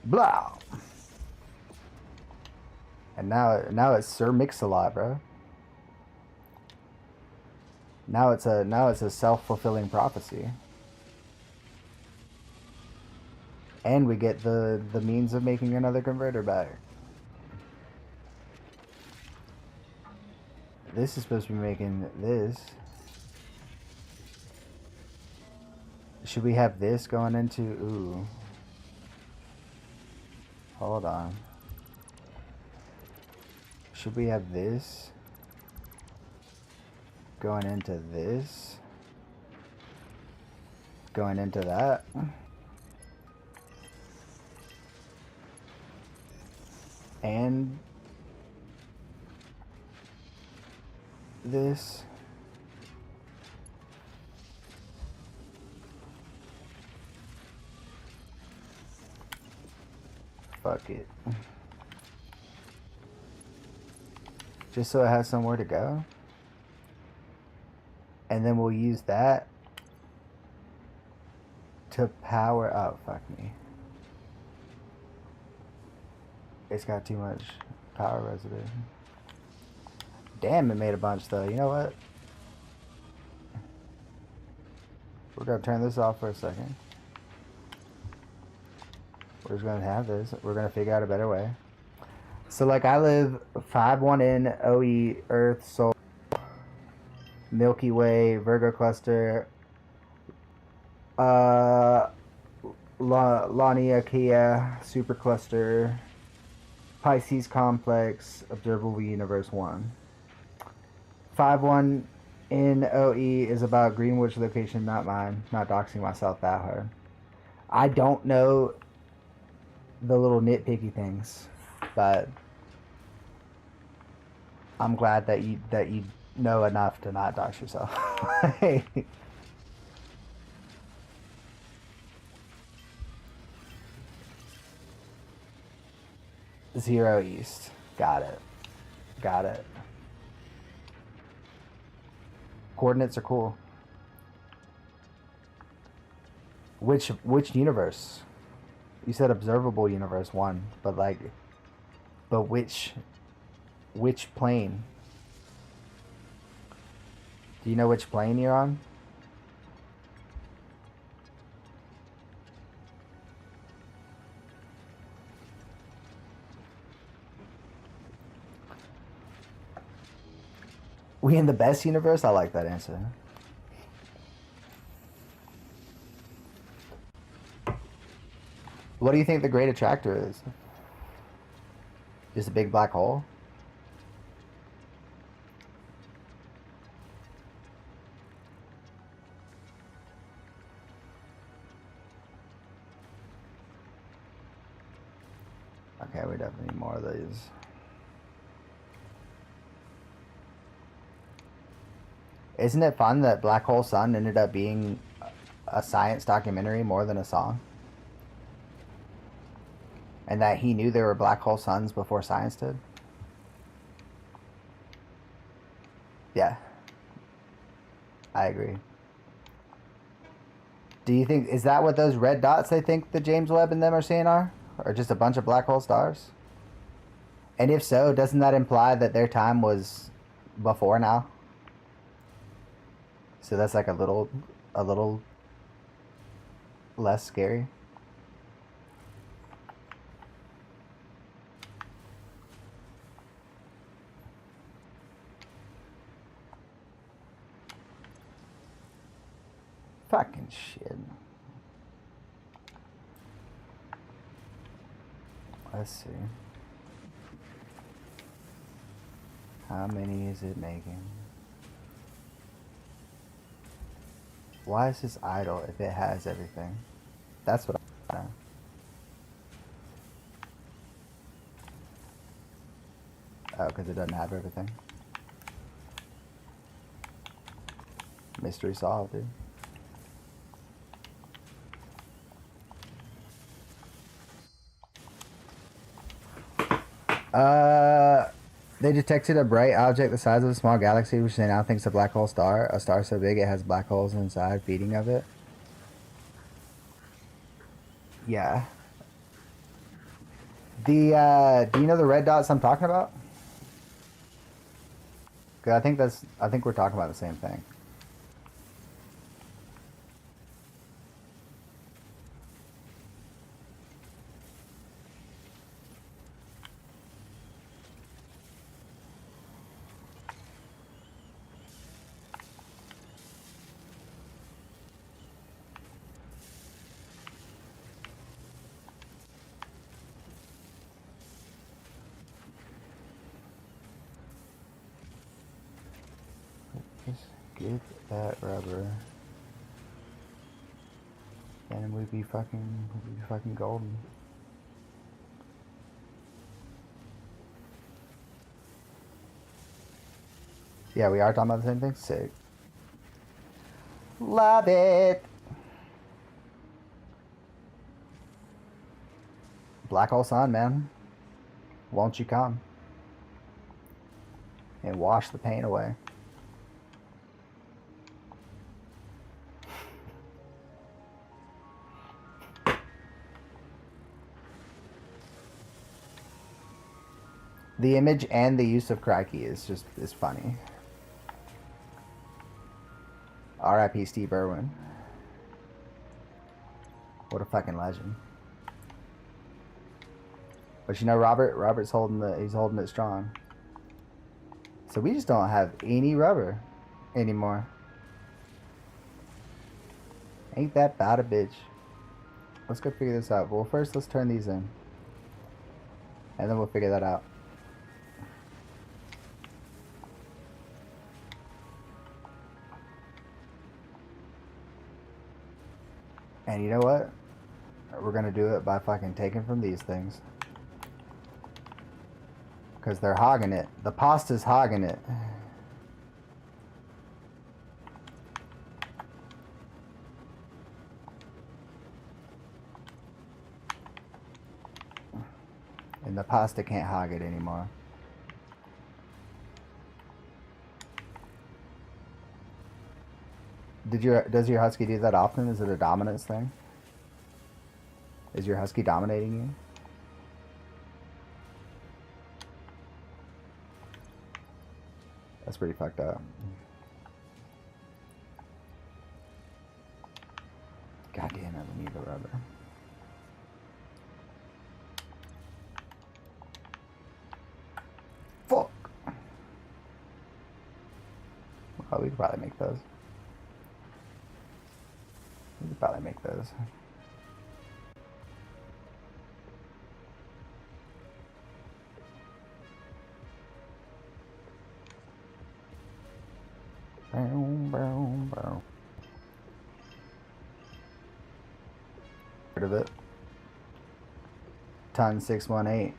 blah. And now it's Sir Mix-a-Lot, bro. Now it's a self-fulfilling prophecy. And we get the means of making another converter back. This is supposed to be making this. Should we have this going into... Ooh. Hold on. Should we have this going into this? Going into that? And this? Fuck it. Just so it has somewhere to go. And then we'll use that to power up. Fuck me. It's got too much power residue. Damn, it made a bunch though. You know what? We're gonna turn this off for a second. We're just gonna have this. We're gonna figure out a better way. So like I live 5-1N OE Earth Soul Milky Way Virgo cluster Laniakea supercluster Pisces complex observable universe 1. 5-1N OE is about Greenwich location, not mine. Not doxing myself that hard. I don't know the little nitpicky things, but I'm glad that you know enough to not dox yourself. Zero east. Got it. Got it. Coordinates are cool. Which universe? You said observable universe 1, but like, but which plane? Do you know which plane you're on? We in the best universe? I like that answer. What do you think the great attractor is? Just a big black hole? Okay, we definitely need more of these. Isn't it fun that Black Hole Sun ended up being a science documentary more than a song? And that he knew there were black hole suns before science did? Yeah. I agree. Do you think, is that what those red dots they think the James Webb and them are seeing are? Or just a bunch of black hole stars? And if so, doesn't that imply that their time was before now? So that's like a little less scary. Fucking shit. Let's see. How many is it making? Why is this idle if it has everything? That's what I know. Oh, because it doesn't have everything. Mystery solved, dude. They detected a bright object the size of a small galaxy, which they now think is a black hole star. A star so big it has black holes inside feeding of it. Yeah. Do you know the red dots I'm talking about? 'Cause I think we're talking about the same thing. Just get that rubber, and we'd be fucking golden. Yeah, we are talking about the same thing. Sick. Love it. Black hole sun, man. Won't you come and wash the pain away? The image and the use of crikey is funny. R.I.P. Steve Irwin. What a fucking legend. But you know, Robert's holding it strong. So we just don't have any rubber anymore. Ain't that bad a bitch? Let's go figure this out. Well, first let's turn these in, and then we'll figure that out. And you know what? We're gonna do it by fucking taking from these things. Because they're hogging it. The pasta's hogging it. And the pasta can't hog it anymore. Does your husky do that often? Is it a dominance thing? Is your husky dominating you? That's pretty fucked up. God damn it, we need the rubber. Fuck! Oh, we could probably make those. We could probably make those. Boom, boom, boom. Heard of it? Ton 618.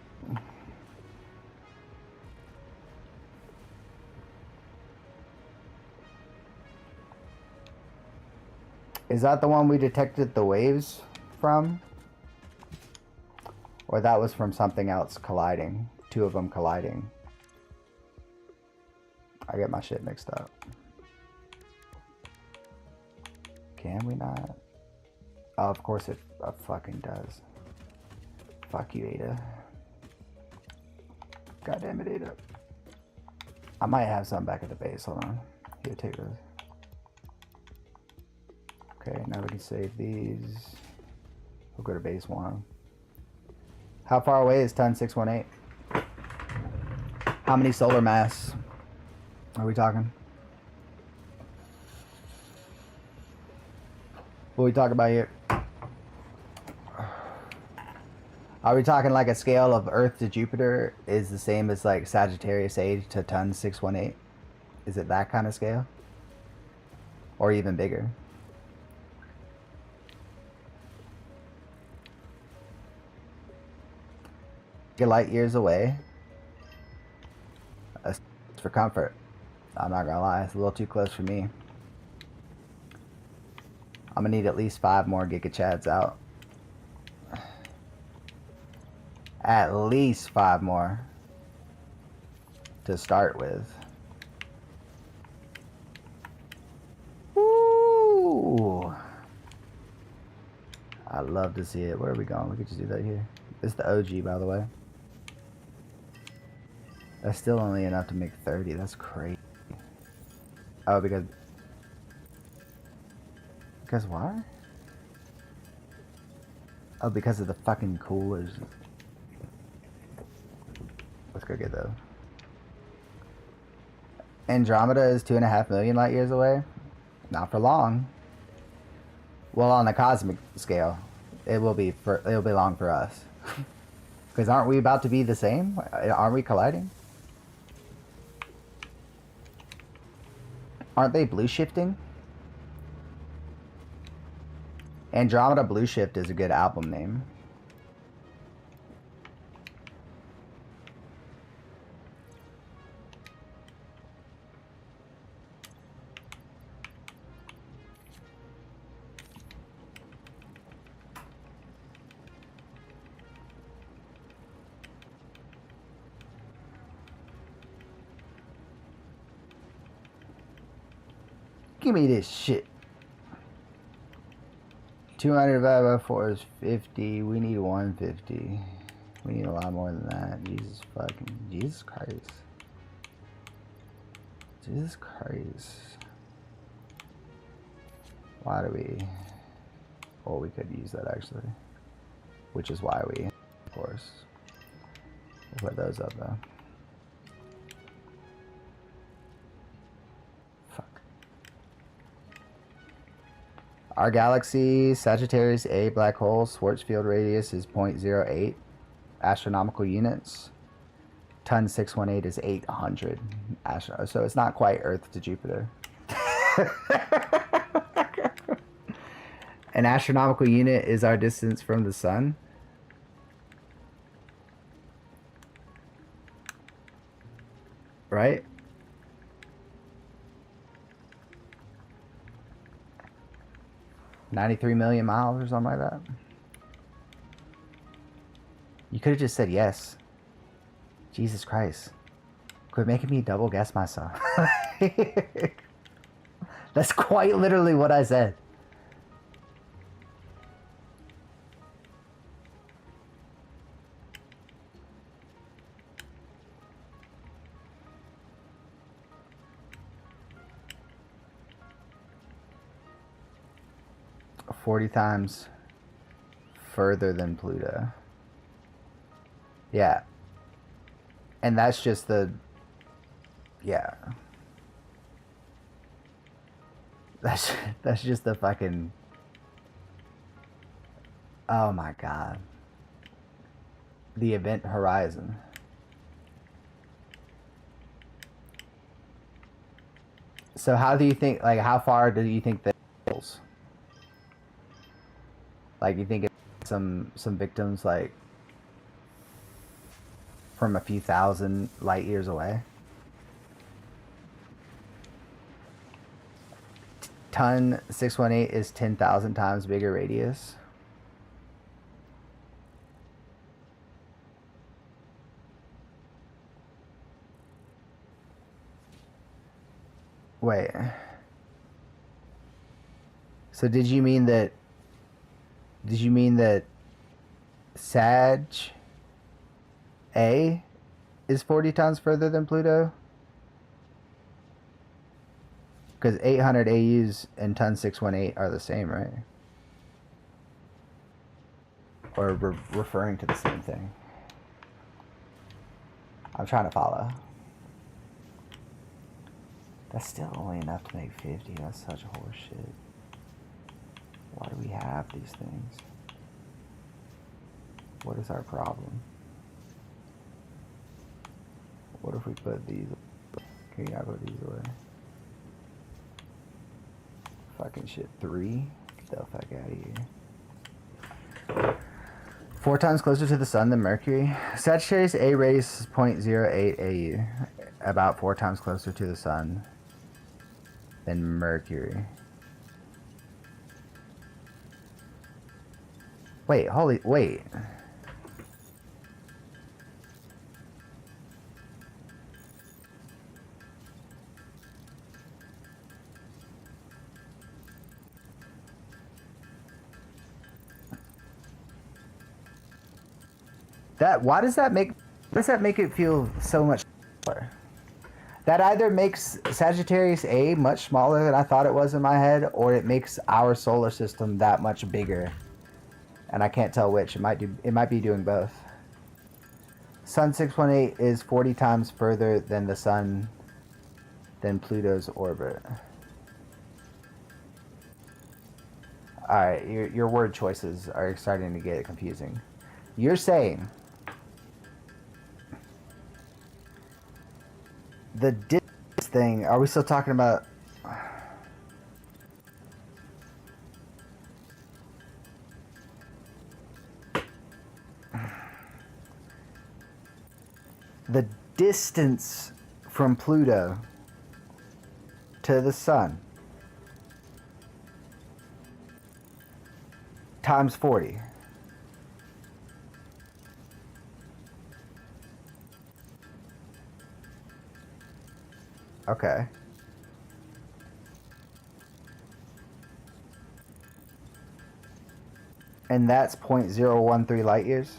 Is that the one we detected the waves from? Or that was from something else colliding? Two of them colliding. I get my shit mixed up. Can we not? Oh, of course it fucking does. Fuck you, Ada. God damn it, Ada. I might have some back at the base. Hold on. Here, take those. Okay, now we can save these. We'll go to base 1. How far away is ton 618? How many solar mass are we talking? What are we talking about here? Are we talking like a scale of Earth to Jupiter is the same as like Sagittarius A to ton 618? Is it that kind of scale? Or even bigger? Get light years away. That's for comfort. I'm not gonna lie, it's a little too close for me. I'm gonna need at least 5 more gigachads out. At least 5 more to start with. Woo! I'd love to see it. Where are we going? We could just do that here. It's the OG, by the way. That's still only enough to make 30. That's crazy. Oh, because why? Oh, because of the fucking coolers. Let's go get those. Andromeda is 2.5 million light years away. Not for long. Well, on the cosmic scale, it'll be long for us. Because aren't we about to be the same? Aren't we colliding? Aren't they blue shifting? Andromeda Blue Shift is a good album name. Give me this shit. 200 divided by 4 is 50. We need 150. We need a lot more than that. Jesus Christ. Jesus Christ. Why do we... Well, we could use that actually. Which is why we, of course. We'll put those up though. Our galaxy, Sagittarius A black hole, Schwarzschild radius is 0.08 astronomical units. Ton 618 is 800. So it's not quite Earth to Jupiter. An astronomical unit is our distance from the sun. Right? $93 million miles or something like that. You could have just said yes. Jesus Christ. Quit making me double guess myself. That's quite literally what I said. $40 times further than Pluto. Yeah. And that's just the... Yeah. That's just the fucking... Oh my god. The event horizon. So how do you think, like, how far do you think that goes? Like, you think it's some victims, like, from a few thousand light years away? Ton 618 is 10,000 times bigger radius. Wait. So did you mean that Sag A is 40 times further than Pluto? Because 800 AUs and ton 618 are the same, right? Or referring to the same thing. I'm trying to follow. That's still only enough to make 50. That's such horse shit. Why do we have these things? What is our problem? What if we put these? Can you not put these away? Fucking shit. 3? Get the fuck out of here. 4 times closer to the sun than Mercury. Sagittarius A radius is 0.08 AU. About 4 times closer to the sun than Mercury. Wait, wait. Why does that make it feel so much smaller? That either makes Sagittarius A much smaller than I thought it was in my head, or it makes our solar system that much bigger. And I can't tell which. It might be doing both. Sun 618 is 40 times further than the sun than Pluto's orbit. Alright, your word choices are starting to get confusing. You're saying the distance thing, are we still talking about? The distance from Pluto to the sun times 40. Okay. And that's 0.013 light years?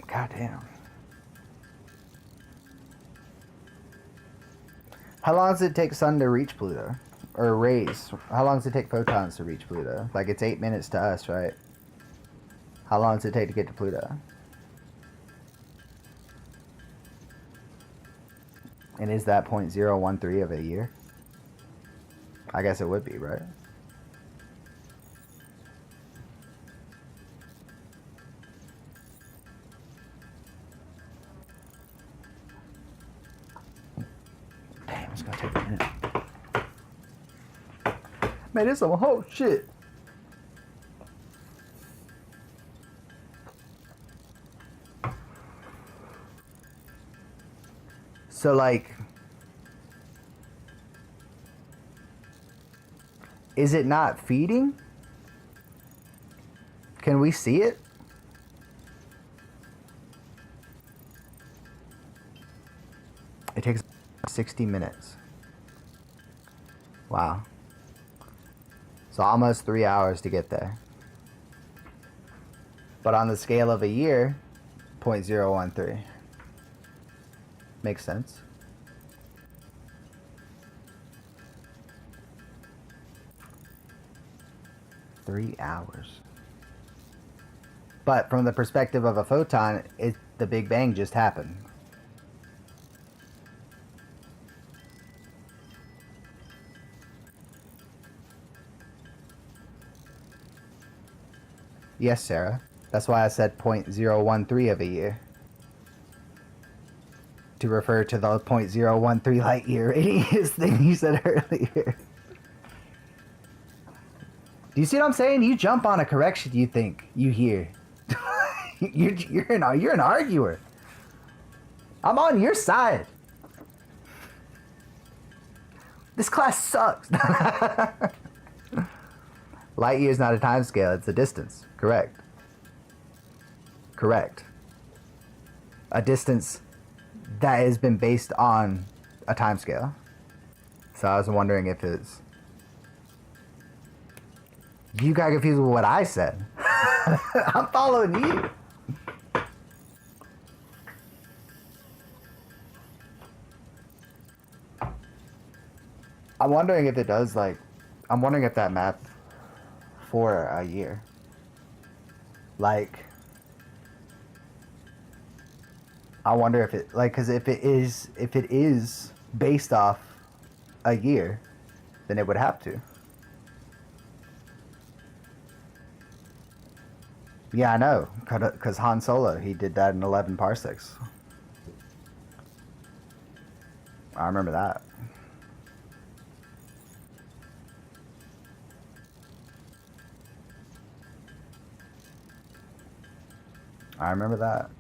God damn. How long does it take sun to reach Pluto? Or rays? How long does it take photons to reach Pluto? Like, it's 8 minutes to us, right? How long does it take to get to Pluto? And is that 0.013 of a year? I guess it would be, right? Damn, it's gonna take a minute. Man, this some whole shit. So, like, is it not feeding? Can we see it? It takes 60 minutes. Wow. So almost 3 hours to get there. But on the scale of a year, 0.013. Makes sense. Three hours. But from the perspective of a photon, the Big Bang just happened. Yes, Sarah. That's why I said 0.013 of a year. To refer to the 0.013 light year radius thing you said earlier. Do you see what I'm saying? You jump on a correction you think you hear. you're an arguer. I'm on your side. This class sucks. Light year is not a time scale, it's a distance. Correct. Correct. A distance that has been based on a time scale. So I was wondering if it's... You got confused with what I said. I'm following you. I'm wondering if it does, like... I'm wondering if that math for a year. Like... I wonder if it... Like, because if it is based off a year, then it would have to. Yeah, I know. Because Han Solo, he did that in 11 parsecs. I remember that. I remember that.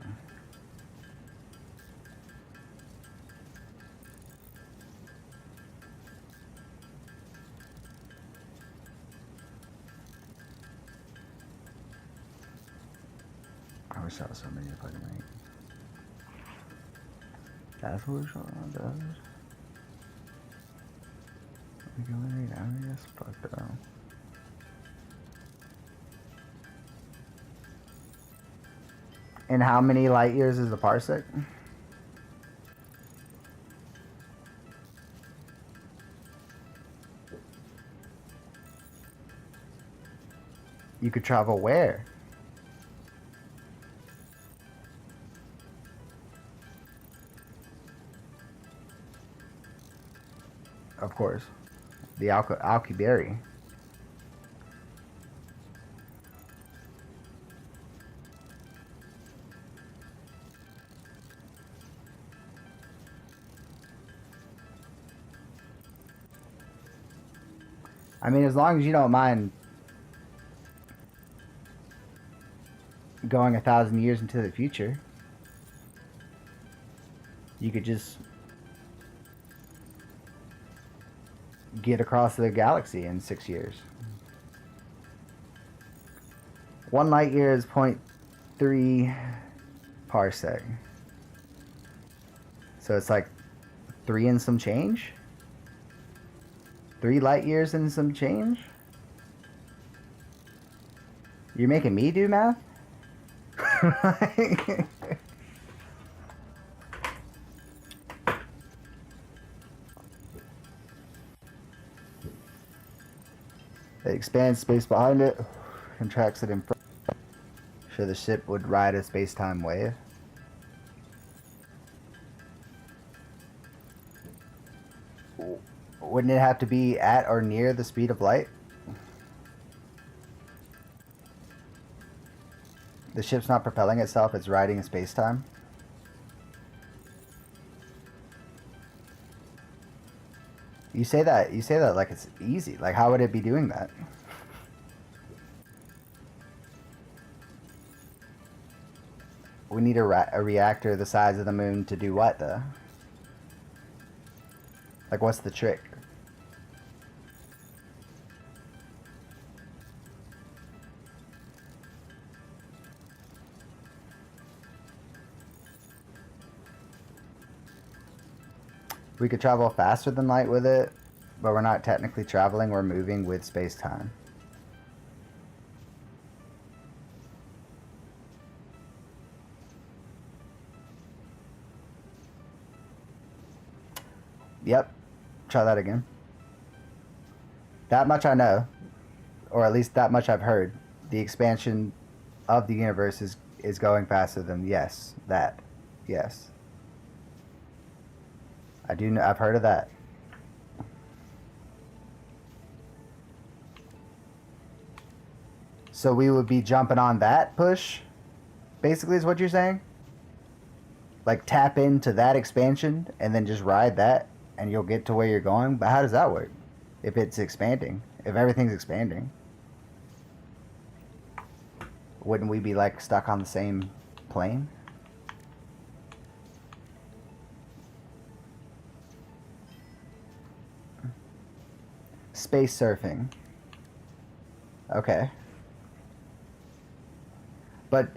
I wish I was somebody to fucking make. That's what Sean does. We can read out of this fucked up. And how many light years is a parsec? You could travel where? Of course. The Alcubierre. I mean, as long as you don't mind going 1,000 years into the future, you could just get across the galaxy in 6 years. 1 light year is 0.3 parsec. So it's like 3 and some change? 3 light years and some change? You're making me do math? It expands space behind it, contracts it in front. So the ship would ride a space-time wave. Wouldn't it have to be at or near the speed of light? The ship's not propelling itself, it's riding in space-time. You say that like it's easy. Like, how would it be doing that? We need a reactor the size of the moon to do what, though? Like, what's the trick? We could travel faster than light with it, but we're not technically traveling, we're moving with space-time. Yep. Try that again. That much I know, or at least that much I've heard. The expansion of the universe is going faster than, yes, that. Yes. I do know, I've heard of that. So we would be jumping on that push, basically, is what you're saying? Like, tap into that expansion and then just ride that and you'll get to where you're going? But how does that work? If it's expanding, if everything's expanding, wouldn't we be like stuck on the same plane? Space surfing. Okay. But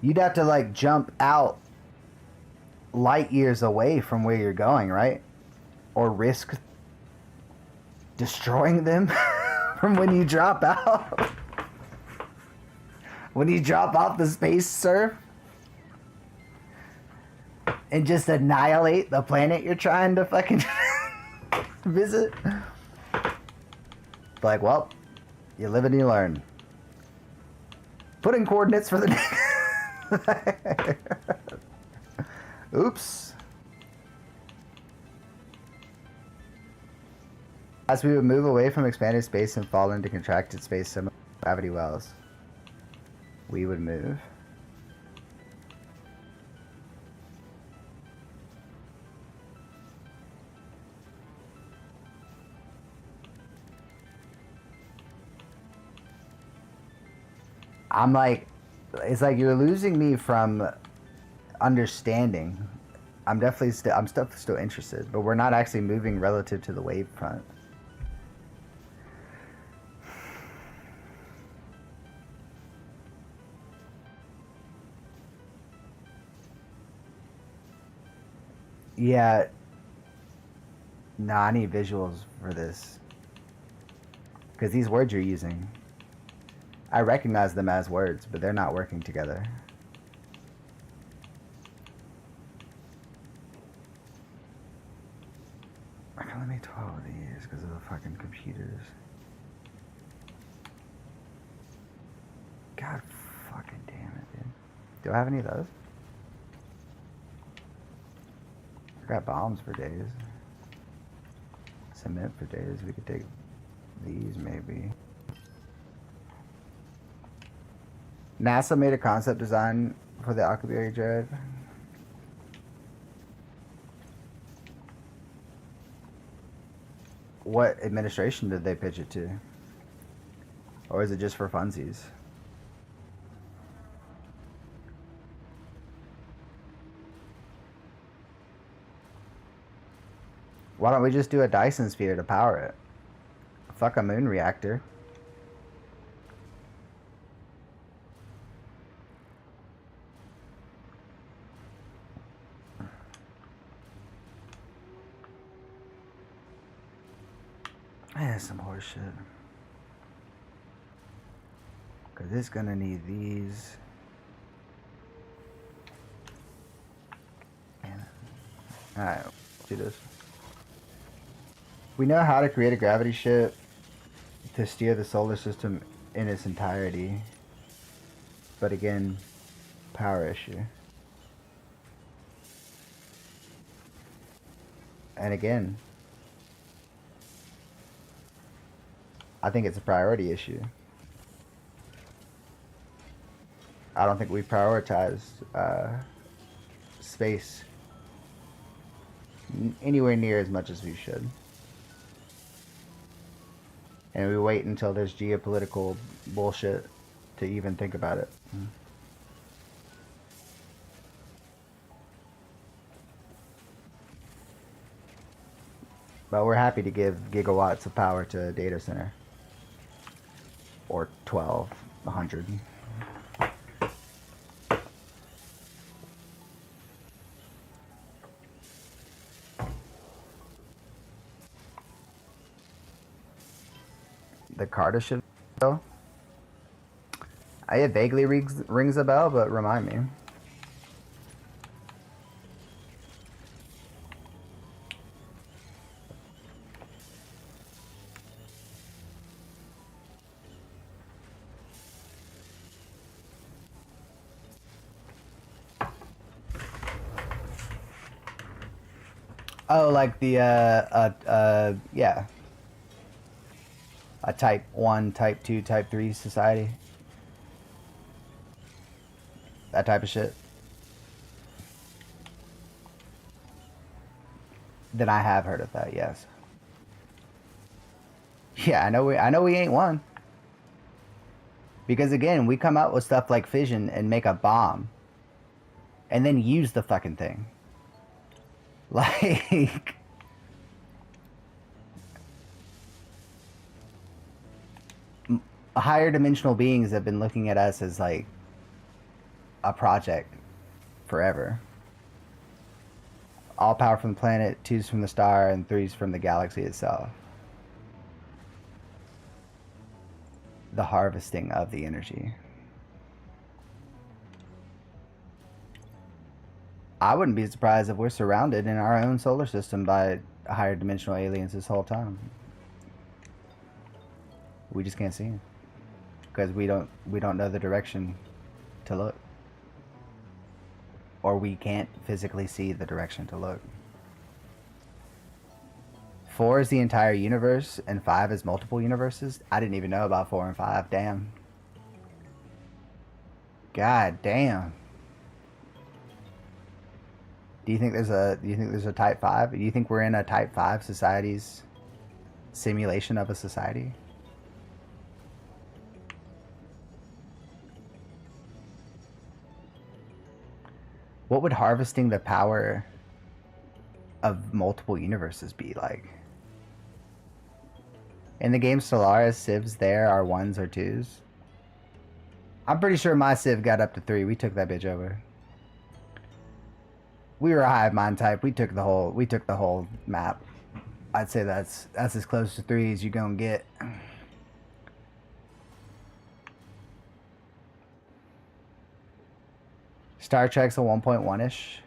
you'd have to like jump out light years away from where you're going, right? Or risk destroying them from when you drop out. When you drop off the space surf and just annihilate the planet you're trying to fucking visit. Like, well, you live and you learn. Put in coordinates for the oops. As we would move away from expanded space and fall into contracted space, similar to gravity wells, we would move. I'm like, it's like you're losing me from understanding. I'm still interested, but we're not actually moving relative to the wave front. Yeah. No, I need visuals for this. Because these words you're using, I recognize them as words, but they're not working together. I can only make 12 of these because of the fucking computers. God fucking damn it, dude. Do I have any of those? I got bombs for days. Cement for days. We could take these maybe. NASA made a concept design for the Aquaberry Dread. What administration did they pitch it to? Or is it just for funsies? Why don't we just do a Dyson sphere to power it? Fuck a moon reactor. That's some horse shit. Cause it's gonna need these. Alright, let's do this. We know how to create a gravity ship to steer the solar system in its entirety. But again, power issue. And again, I think it's a priority issue. I don't think we prioritize space anywhere near as much as we should. And we wait until there's geopolitical bullshit to even think about it. But we're happy to give gigawatts of power to a data center. Or 1,200. The Carter ship, though? It vaguely rings a bell, but remind me. Oh, like the, yeah. A type 1, type 2, type 3 society. That type of shit. Then I have heard of that, yes. Yeah, I know we ain't one. Because again, we come out with stuff like fission and make a bomb. And then use the fucking thing. Like... higher dimensional beings have been looking at us as like a project forever. All power from the planet, 2's from the star, and 3's from the galaxy itself. The harvesting of the energy. I wouldn't be surprised if we're surrounded in our own solar system by higher dimensional aliens this whole time. We just can't see them because we don't know the direction to look, or we can't physically see the direction to look. 4 is the entire universe and 5 is multiple universes. I didn't even know about 4 and 5. Damn. God damn. Do you think there's a type 5? Do you think we're in a type 5 society's simulation of a society? What would harvesting the power of multiple universes be like? In the game Stellaris, civs there are 1s or 2s. I'm pretty sure my civ got up to 3. We took that bitch over. We were a hive mind type. We took the whole map. I'd say that's as close to 3 as you gonna get. Star Trek's a 1.1-ish.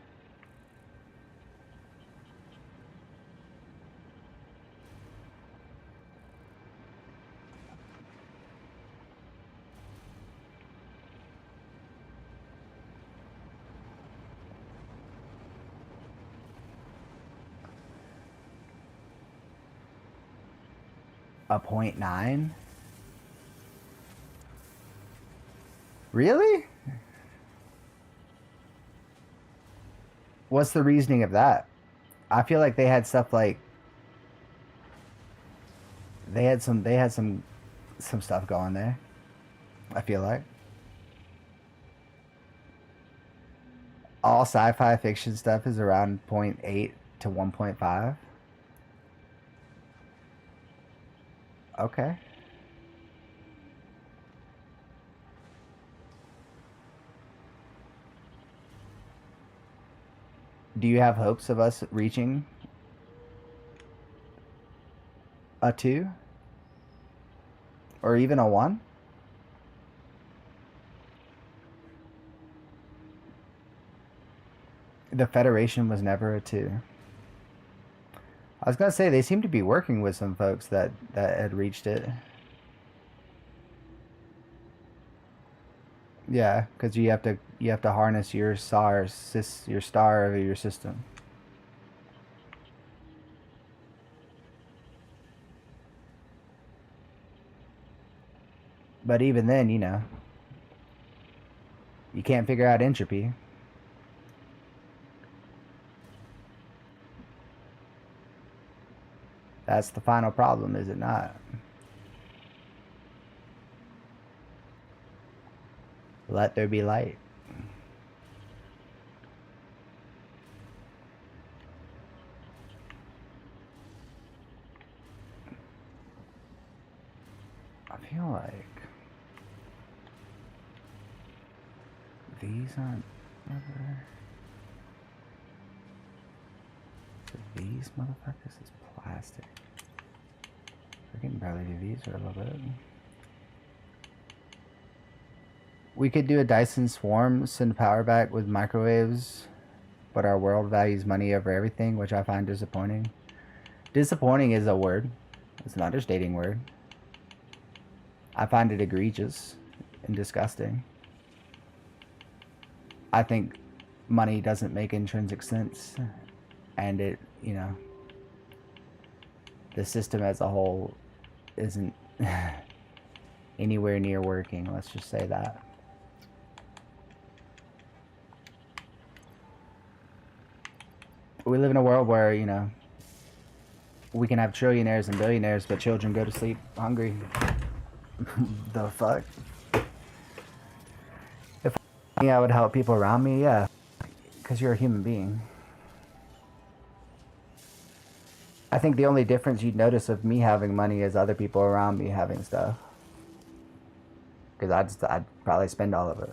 A 0.9? Really? What's the reasoning of that? I feel like they had stuff like they had some stuff going there. I feel like all sci-fi fiction stuff is around 0.8 to 1.5. Okay. Do you have hopes of us reaching a 2? Or even a 1? The Federation was never a 2. I was gonna say, they seem to be working with some folks that had reached it. Yeah, because you have to harness your star of your system. But even then, you know, you can't figure out entropy. That's the final problem, is it not? Let there be light. I feel like these aren't rubber. So these motherfuckers is plastic. We can barely do these for a little bit. We could do a Dyson Swarm, send power back with microwaves, but our world values money over everything, which I find disappointing. Disappointing is a word. It's an understating word. I find it egregious and disgusting. I think money doesn't make intrinsic sense, and it, you know, the system as a whole isn't anywhere near working, let's just say that. We live in a world where, you know, we can have trillionaires and billionaires, but children go to sleep hungry. The fuck? If I would help people around me, yeah. Because you're a human being. I think the only difference you'd notice of me having money is other people around me having stuff. Because I'd probably spend all of it.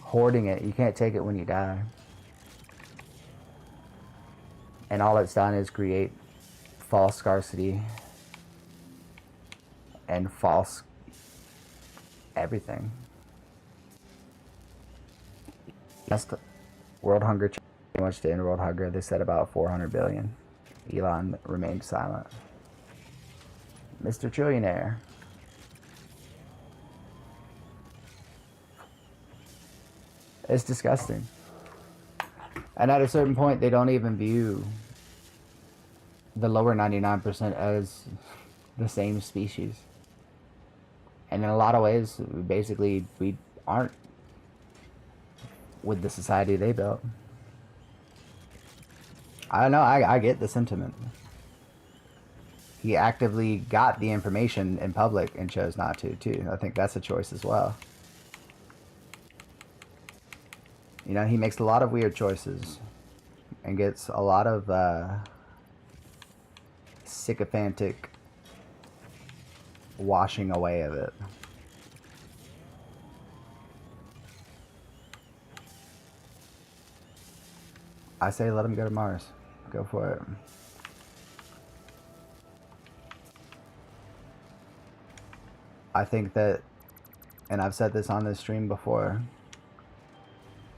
Hoarding it, you can't take it when you die. And all it's done is create false scarcity and false everything. That's the world hunger. Much to end world hunger. They said about 400 billion. Elon remained silent. Mr. Trillionaire. It's disgusting. And at a certain point, they don't even view the lower 99% as the same species. And in a lot of ways, basically, we aren't with the society they built. I don't know, I get the sentiment. He actively got the information in public and chose not to, too. I think that's a choice as well. You know, he makes a lot of weird choices and gets a lot of sycophantic washing away of it. I say let him go to Mars. Go for it. I think that, and I've said this on this stream before,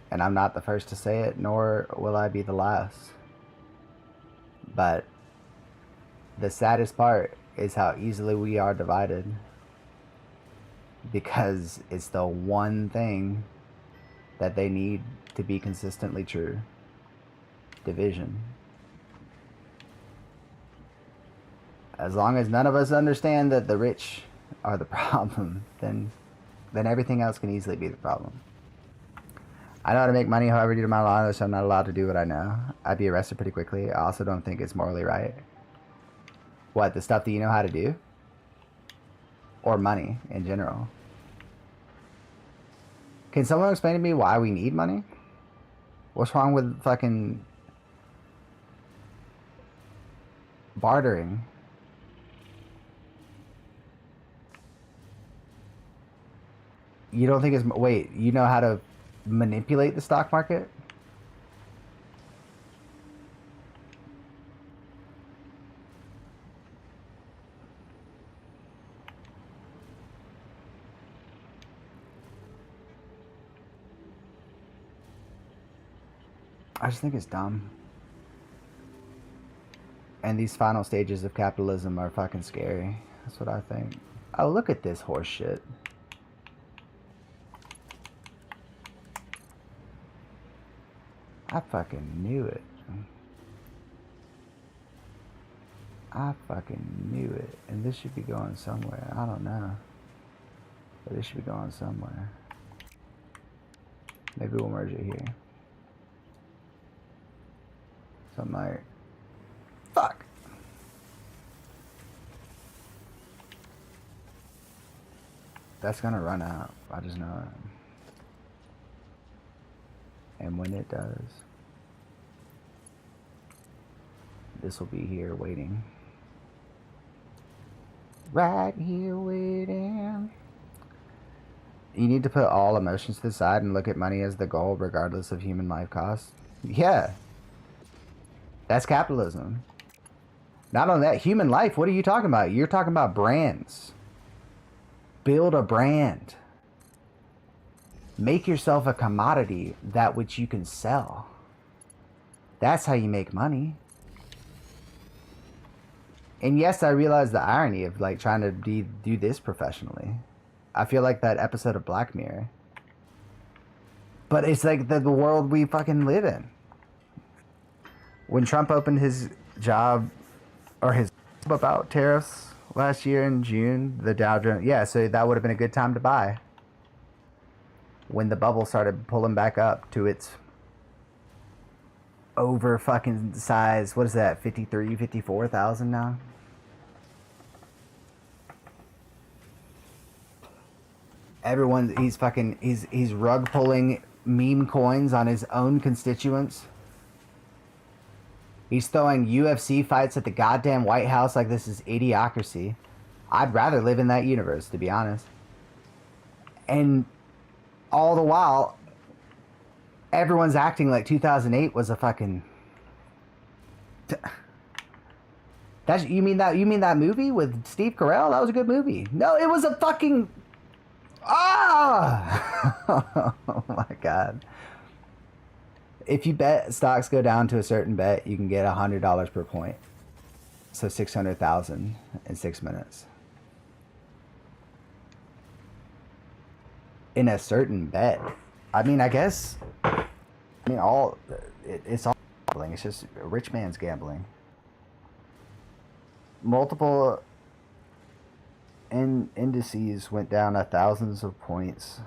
and I'm not the first to say it, nor will I be the last. But the saddest part is how easily we are divided, because it's the one thing that they need to be consistently true. Division. As long as none of us understand that the rich are the problem, then everything else can easily be the problem. I know how to make money however due to my law, so I'm not allowed to do what I know. I'd be arrested pretty quickly. I also don't think it's morally right. What, the stuff that you know how to do? Or money in general? Can someone explain to me why we need money? What's wrong with fucking bartering? You don't think it's... Wait, you know how to manipulate the stock market? I just think it's dumb. And these final stages of capitalism are fucking scary. That's what I think. Oh, look at this horse shit. I fucking knew it. I fucking knew it. And this should be going somewhere. I don't know. But this should be going somewhere. Maybe we'll merge it here. Something like... Fuck! That's gonna run out. I just know it. And when it does, this will be here waiting. Right here waiting. You need to put all emotions to the side and look at money as the goal regardless of human life cost. Yeah. That's capitalism. Not only that, human life, what are you talking about? You're talking about brands. Build a brand. Make yourself a commodity, that which you can sell. That's how you make money. And yes, I realize the irony of like trying to do this professionally. I feel like that episode of Black Mirror. But it's like the world we fucking live in. When Trump opened his job, or his about tariffs last year in June, the Dow Jones, yeah, so that would have been a good time to buy. When the bubble started pulling back up to its over fucking size. What is that? 53, 54,000 now? Everyone, he's rug pulling meme coins on his own constituents. He's throwing UFC fights at the goddamn White House like this is idiocracy. I'd rather live in that universe, to be honest. And all the while, everyone's acting like 2008 was a fucking... you mean that movie with Steve Carell? That was a good movie. No, it was a fucking... Ah! Oh my god. If you bet stocks go down to a certain bet, you can get $100 per point. So 600,000 in 6 minutes. In a certain bet. I mean, I guess... it's all gambling. It's just a rich man's gambling. Multiple indices went down thousands of points,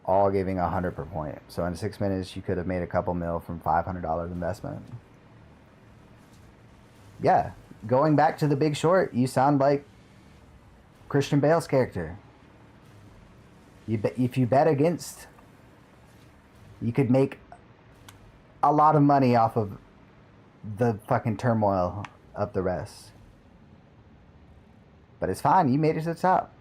all giving 100 per point. So in 6 minutes, you could have made a couple mil from $500 investment. Yeah, going back to The Big Short, you sound like Christian Bale's character. If you bet against, you could make a lot of money off of the fucking turmoil of the rest. But it's fine, you made it to the top.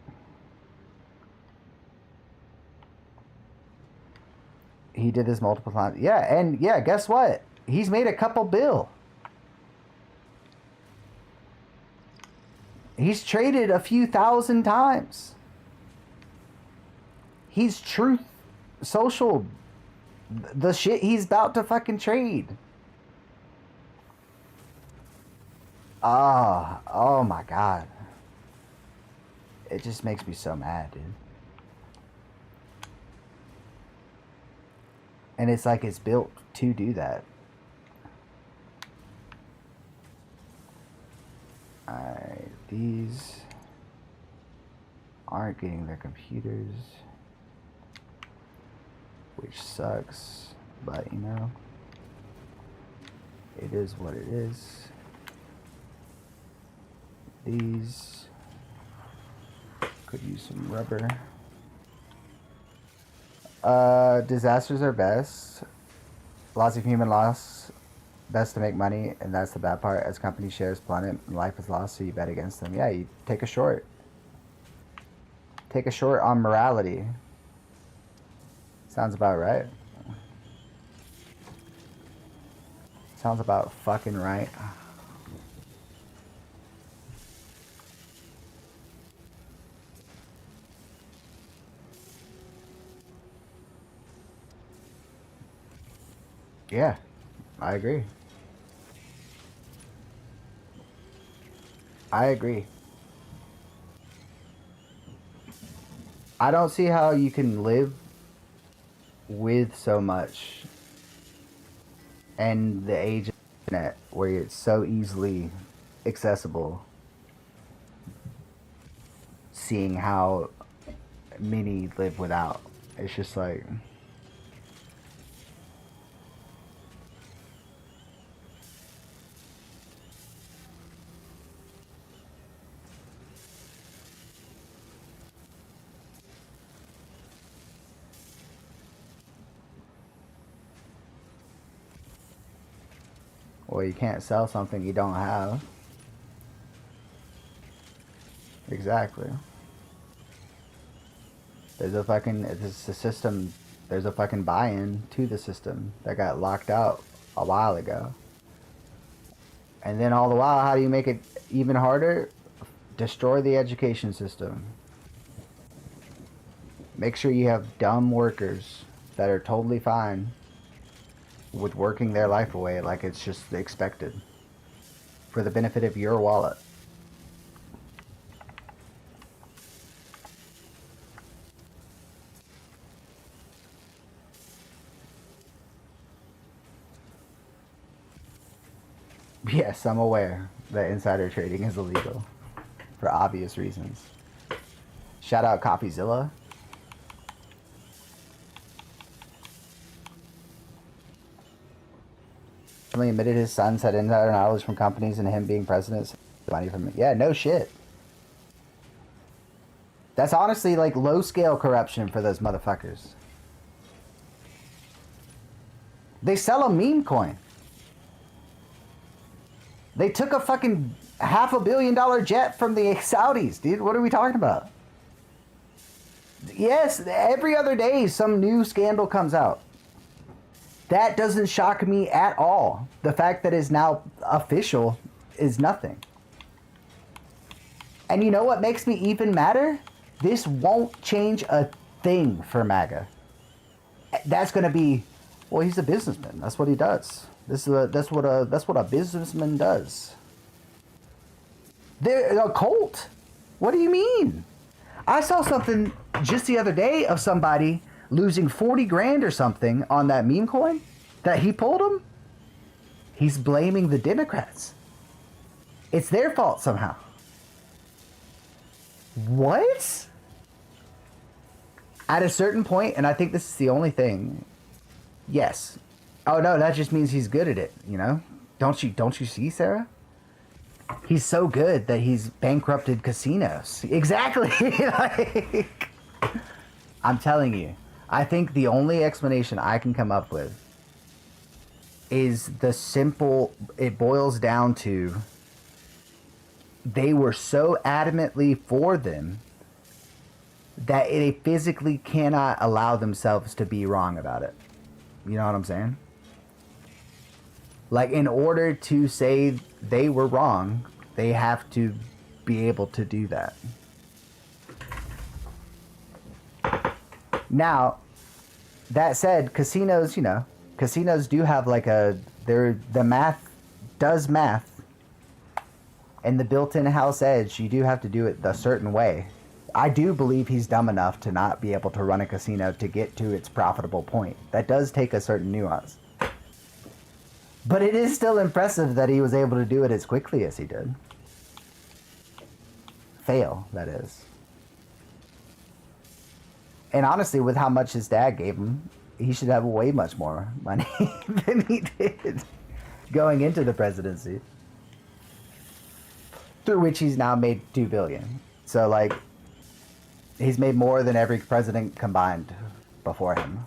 He did this multiple times. Yeah, and yeah, guess what? He's made a couple bill. He's traded a few thousand times. He's Truth Social. The shit he's about to fucking trade. Oh my god. It just makes me so mad, dude. And it's like it's built to do that. Alright, these aren't getting their computers, which sucks, but you know, it is what it is. These could use some rubber. Disasters are best. Lots of human loss. Best to make money, and that's the bad part. As company shares plummet and life is lost, so you bet against them. Yeah, you take a short. Take a short on morality. Sounds about right. Sounds about fucking right. Yeah, I agree. I agree. I don't see how you can live with so much and the age of the internet where it's so easily accessible, seeing how many live without. It's just like... Well, you can't sell something you don't have. Exactly. There's a fucking, it's a system, there's a fucking buy-in to the system that got locked out a while ago. And then all the while, how do you make it even harder? Destroy the education system. Make sure you have dumb workers that are totally fine with working their life away like it's just expected for the benefit of your wallet. Yes, I'm aware that insider trading is illegal for obvious reasons. Shout out CoffeeZilla. admitted his sons had insider knowledge from companies and him being president. Money from it. Yeah, no shit. That's honestly like low scale corruption for those motherfuckers. They sell a meme coin. They took a fucking $500 million jet from the Saudis, dude. What are we talking about? Yes, every other day some new scandal comes out. That doesn't shock me at all. The fact that it's now official is nothing. And you know what makes me even madder? This won't change a thing for MAGA. That's gonna be, well, he's a businessman. That's what he does. That's what a businessman does. They're a cult. What do you mean? I saw something just the other day of somebody losing 40 grand or something on that meme coin that he pulled him. He's blaming the Democrats. It's their fault somehow. What? At a certain point, and I think this is the only thing, yes. Oh no, that just means he's good at it, you know? Don't you see, Sarah? He's so good that he's bankrupted casinos. Exactly. Like, I'm telling you, I think the only explanation I can come up with is it boils down to they were so adamantly for them that they physically cannot allow themselves to be wrong about it. You know what I'm saying? Like, in order to say they were wrong, they have to be able to do that. Now, that said, casinos, you know, casinos do have like the math does math. And the built-in house edge, you do have to do it a certain way. I do believe he's dumb enough to not be able to run a casino to get to its profitable point. That does take a certain nuance. But it is still impressive that he was able to do it as quickly as he did. Fail, that is. And honestly, with how much his dad gave him, he should have way much more money than he did going into the presidency. Through which he's now made $2 billion. So, like, he's made more than every president combined before him.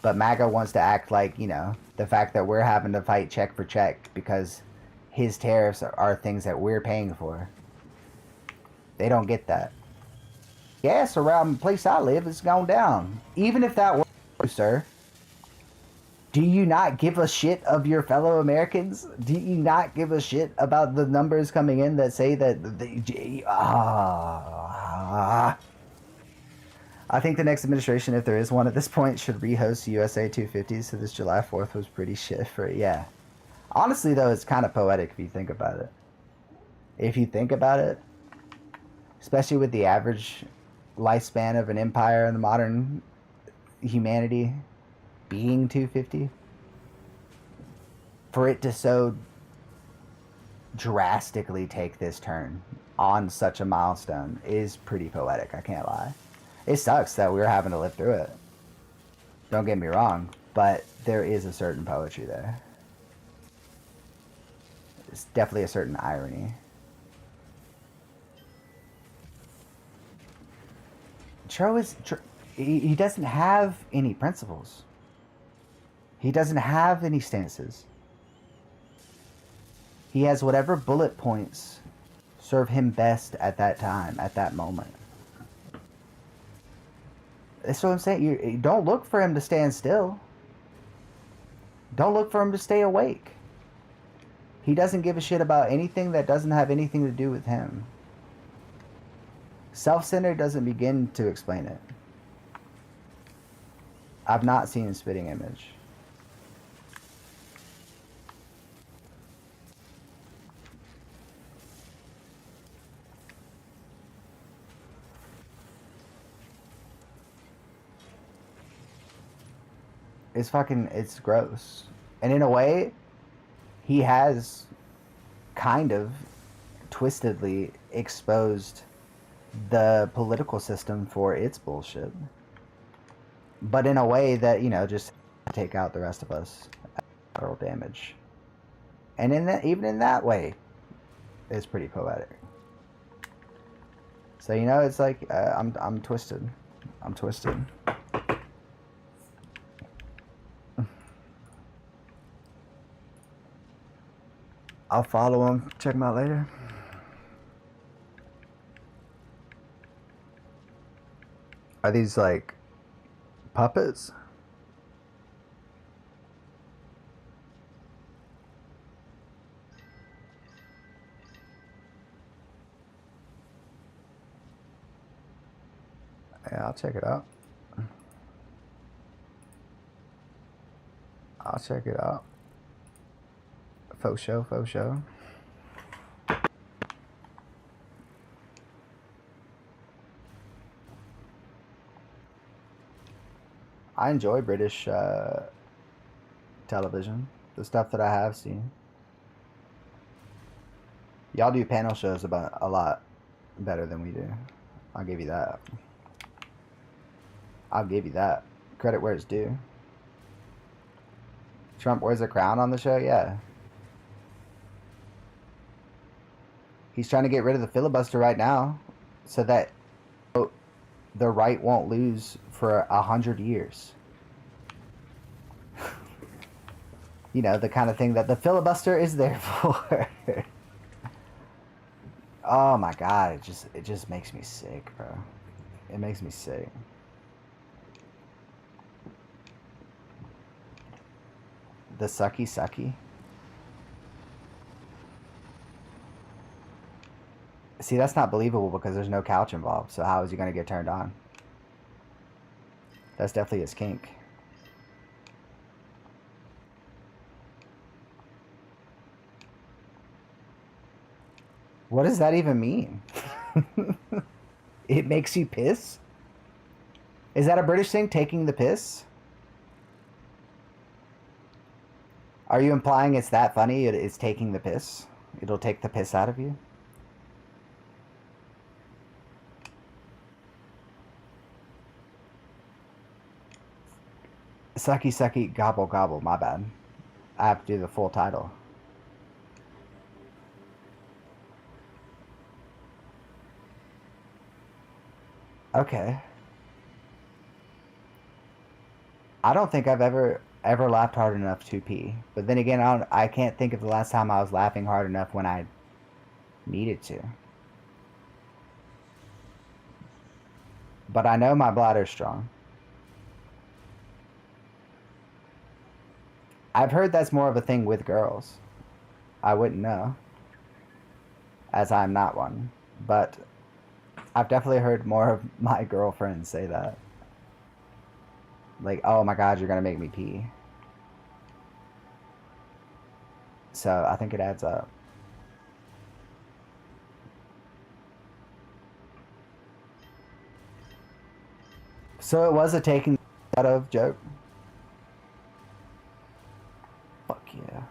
But MAGA wants to act like, you know, the fact that we're having to fight check for check because his tariffs are things that we're paying for. They don't get that. Gas around the place I live is gone down. Even if that were true, sir, do you not give a shit of your fellow Americans? Do you not give a shit about the numbers coming in that say that I think the next administration, if there is one at this point, should rehost USA 250s, so this July 4th was pretty shit for it. Yeah. Honestly, though, it's kind of poetic if you think about it. If you think about it, especially with the average lifespan of an empire in the modern humanity being 250, for it to so drastically take this turn on such a milestone is pretty poetic, I can't lie. It sucks that we're having to live through it. Don't get me wrong, but there is a certain poetry there. It's definitely a certain irony. He doesn't have any principles. He doesn't have any stances. He has whatever bullet points serve him best at that time, at that moment. That's what I'm saying. You don't look for him to stand still. Don't look for him to stay awake. He doesn't give a shit about anything that doesn't have anything to do with him. Self-centered doesn't begin to explain it. I've not seen Spitting Image. It's gross. And in a way, he has kind of twistedly exposed the political system for its bullshit. But in a way that, you know, just take out the rest of us. collateral damage. And in that, even in that way, it's pretty poetic. So, you know, it's like, I'm twisted. I'm twisted. I'll follow him. Check him out later. Are these like puppets? Yeah, I'll check it out. I'll check it out. Faux show, faux show. I enjoy British television. The stuff that I have seen. Y'all do panel shows about a lot better than we do. I'll give you that. I'll give you that. Credit where it's due. Trump wears a crown on the show? Yeah. He's trying to get rid of the filibuster right now so that the right won't lose for 100 years. You know, the kind of thing that the filibuster is there for. Oh my god, it just makes me sick, bro. It makes me sick. The sucky. See, that's not believable because there's no couch involved. So how is he going to get turned on? That's definitely his kink. What does that even mean? It makes you piss? Is that a British thing, taking the piss? Are you implying it's that funny? It's taking the piss? It'll take the piss out of you? Sucky, gobble, gobble. My bad. I have to do the full title. Okay. I don't think I've ever laughed hard enough to pee. But then again, I can't think of the last time I was laughing hard enough when I needed to. But I know my bladder's strong. I've heard that's more of a thing with girls. I wouldn't know, as I'm not one. But I've definitely heard more of my girlfriends say that. Like, oh my god, you're gonna make me pee. So I think it adds up. So it was a taking out of joke. Fuck yeah.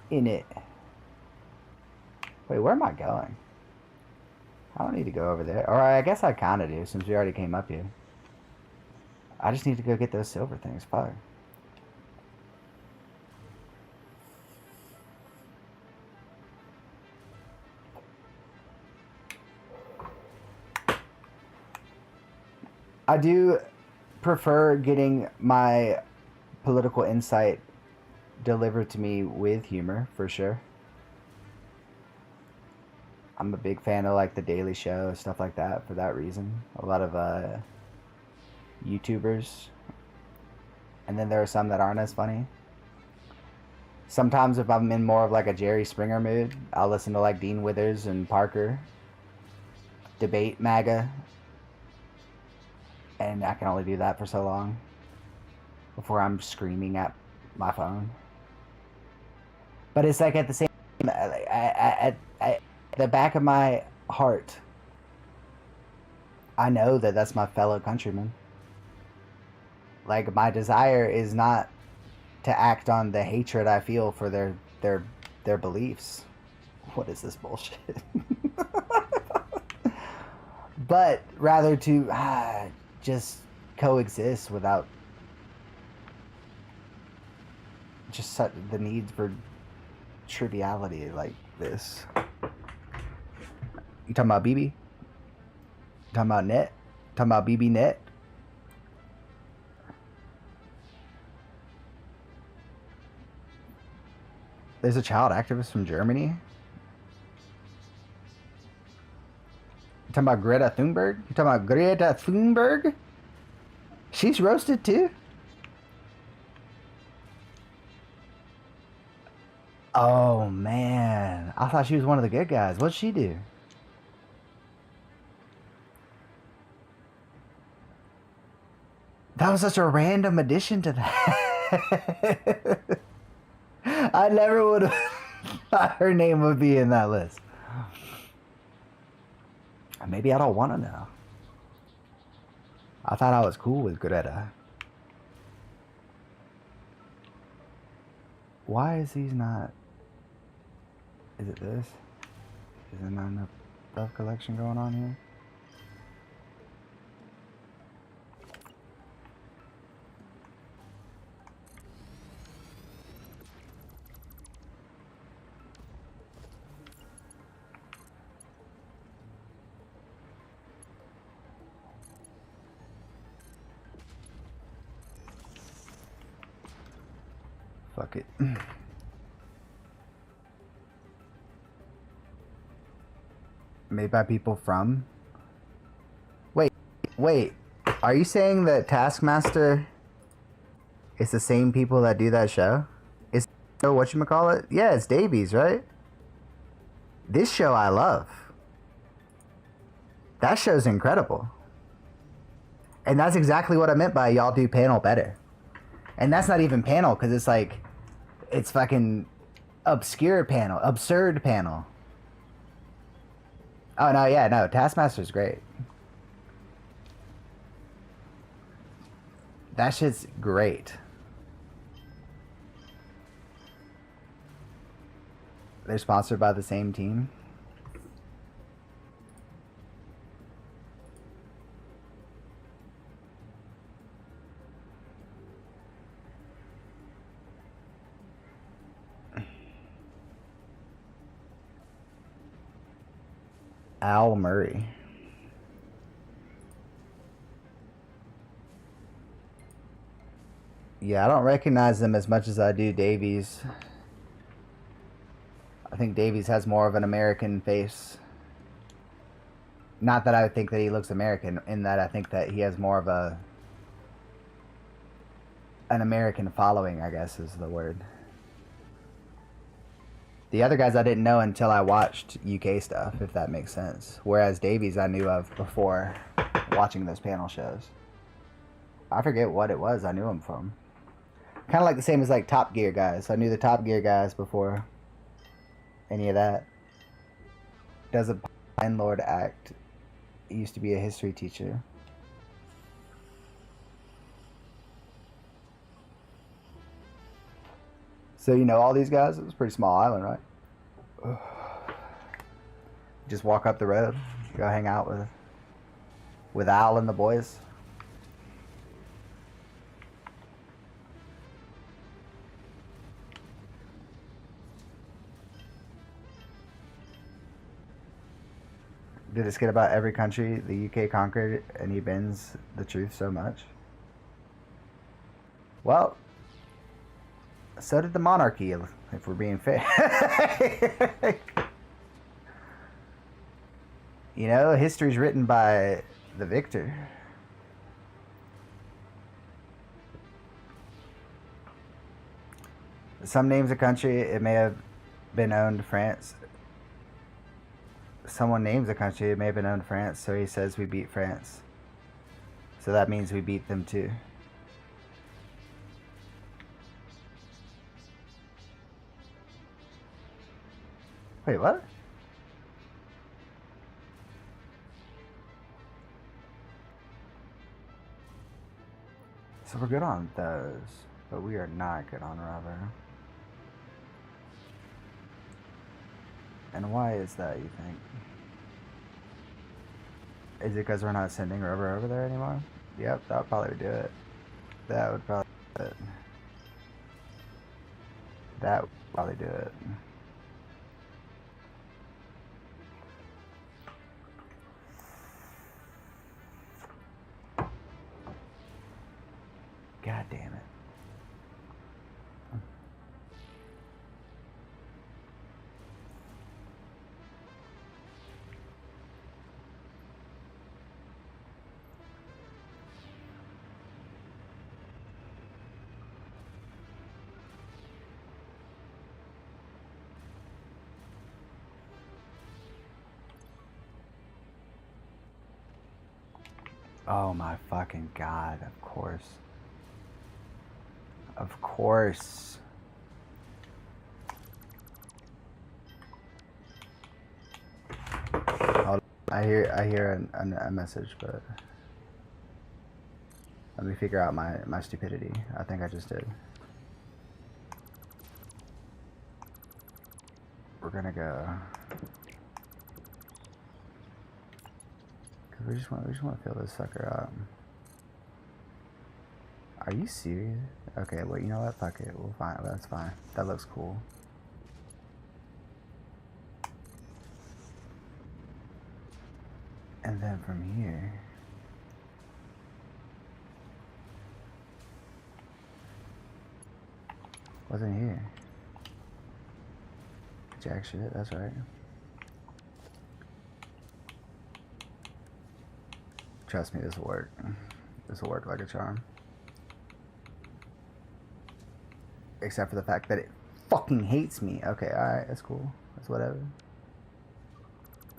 In it. Wait, where am I going? I don't need to go over there. Or I guess I kind of do, since we already came up here. I just need to go get those silver things. Fuck. I do prefer getting my political insight delivered to me with humor, for sure. I'm a big fan of like The Daily Show, stuff like that, for that reason. A lot of YouTubers. And then there are some that aren't as funny. Sometimes if I'm in more of like a Jerry Springer mood, I'll listen to like Dean Withers and Parker debate MAGA. And I can only do that for so long before I'm screaming at my phone. But it's like at the same at the back of my heart, I know that that's my fellow countrymen. Like, my desire is not to act on the hatred I feel for their beliefs. What is this bullshit? But rather to just coexist without just such the need for triviality like this. You talking about BB? Talking about net? Talking about BB net? There's a child activist from Germany. You talking about Greta Thunberg? You talking about Greta Thunberg? She's roasted too? Oh man, I thought she was one of the good guys. What'd she do? That was such a random addition to that. I never would have thought her name would be in that list. Maybe I don't want to know. I thought I was cool with Greta. Why is these not... Is it this? Is there not enough stuff collection going on here? Fuck it. Made by people from... Wait. Are you saying that Taskmaster is the same people that do that show? Is whatchamacallit? Yeah, it's Davies, right? This show I love. That show's incredible. And that's exactly what I meant by y'all do panel better. And that's not even panel, because it's like... It's fucking obscure panel. Absurd panel. Oh, no, yeah, no. Taskmaster's great. That shit's great. They're sponsored by the same team. Al Murray. Yeah, I don't recognize them as much as I do Davies. I think Davies has more of an American face. Not that I would think that he looks American, in that I think that he has more of an American following, I guess is the word. The other guys I didn't know until I watched UK stuff, if that makes sense. Whereas Davies I knew of before watching those panel shows. I forget what it was I knew him from. Kind of like the same as like Top Gear guys. I knew the Top Gear guys before any of that. Does a landlord act. He used to be a history teacher. So you know all these guys? It was a pretty small island, right? Just walk up the road, go hang out with Al and the boys. Did it skit about every country the UK conquered and he bends the truth so much? Well, so did the monarchy, if we're being fair. You know, history's written by the victor. Some names a country, it may have been owned to France. Someone names a country, it may have been owned to France, so he says we beat France. So that means we beat them too. Wait, what? So we're good on those, but we are not good on rubber. And why is that, you think? Is it because we're not sending rubber over there anymore? Yep, that would probably do it. That would probably do it. That would probably do it. God damn it. Oh my fucking god, of course. Of course. I hear a message, but let me figure out my stupidity. I think I just did. We're gonna go. Cause we just want to fill this sucker out. Are you serious? Okay, well, you know what? Fuck it. We'll find. That's fine. That looks cool. And then from here, wasn't here. Jack shit. That's right. Trust me, this will work. This will work like a charm. Except for the fact that it fucking hates me. Okay, alright, that's cool. That's whatever.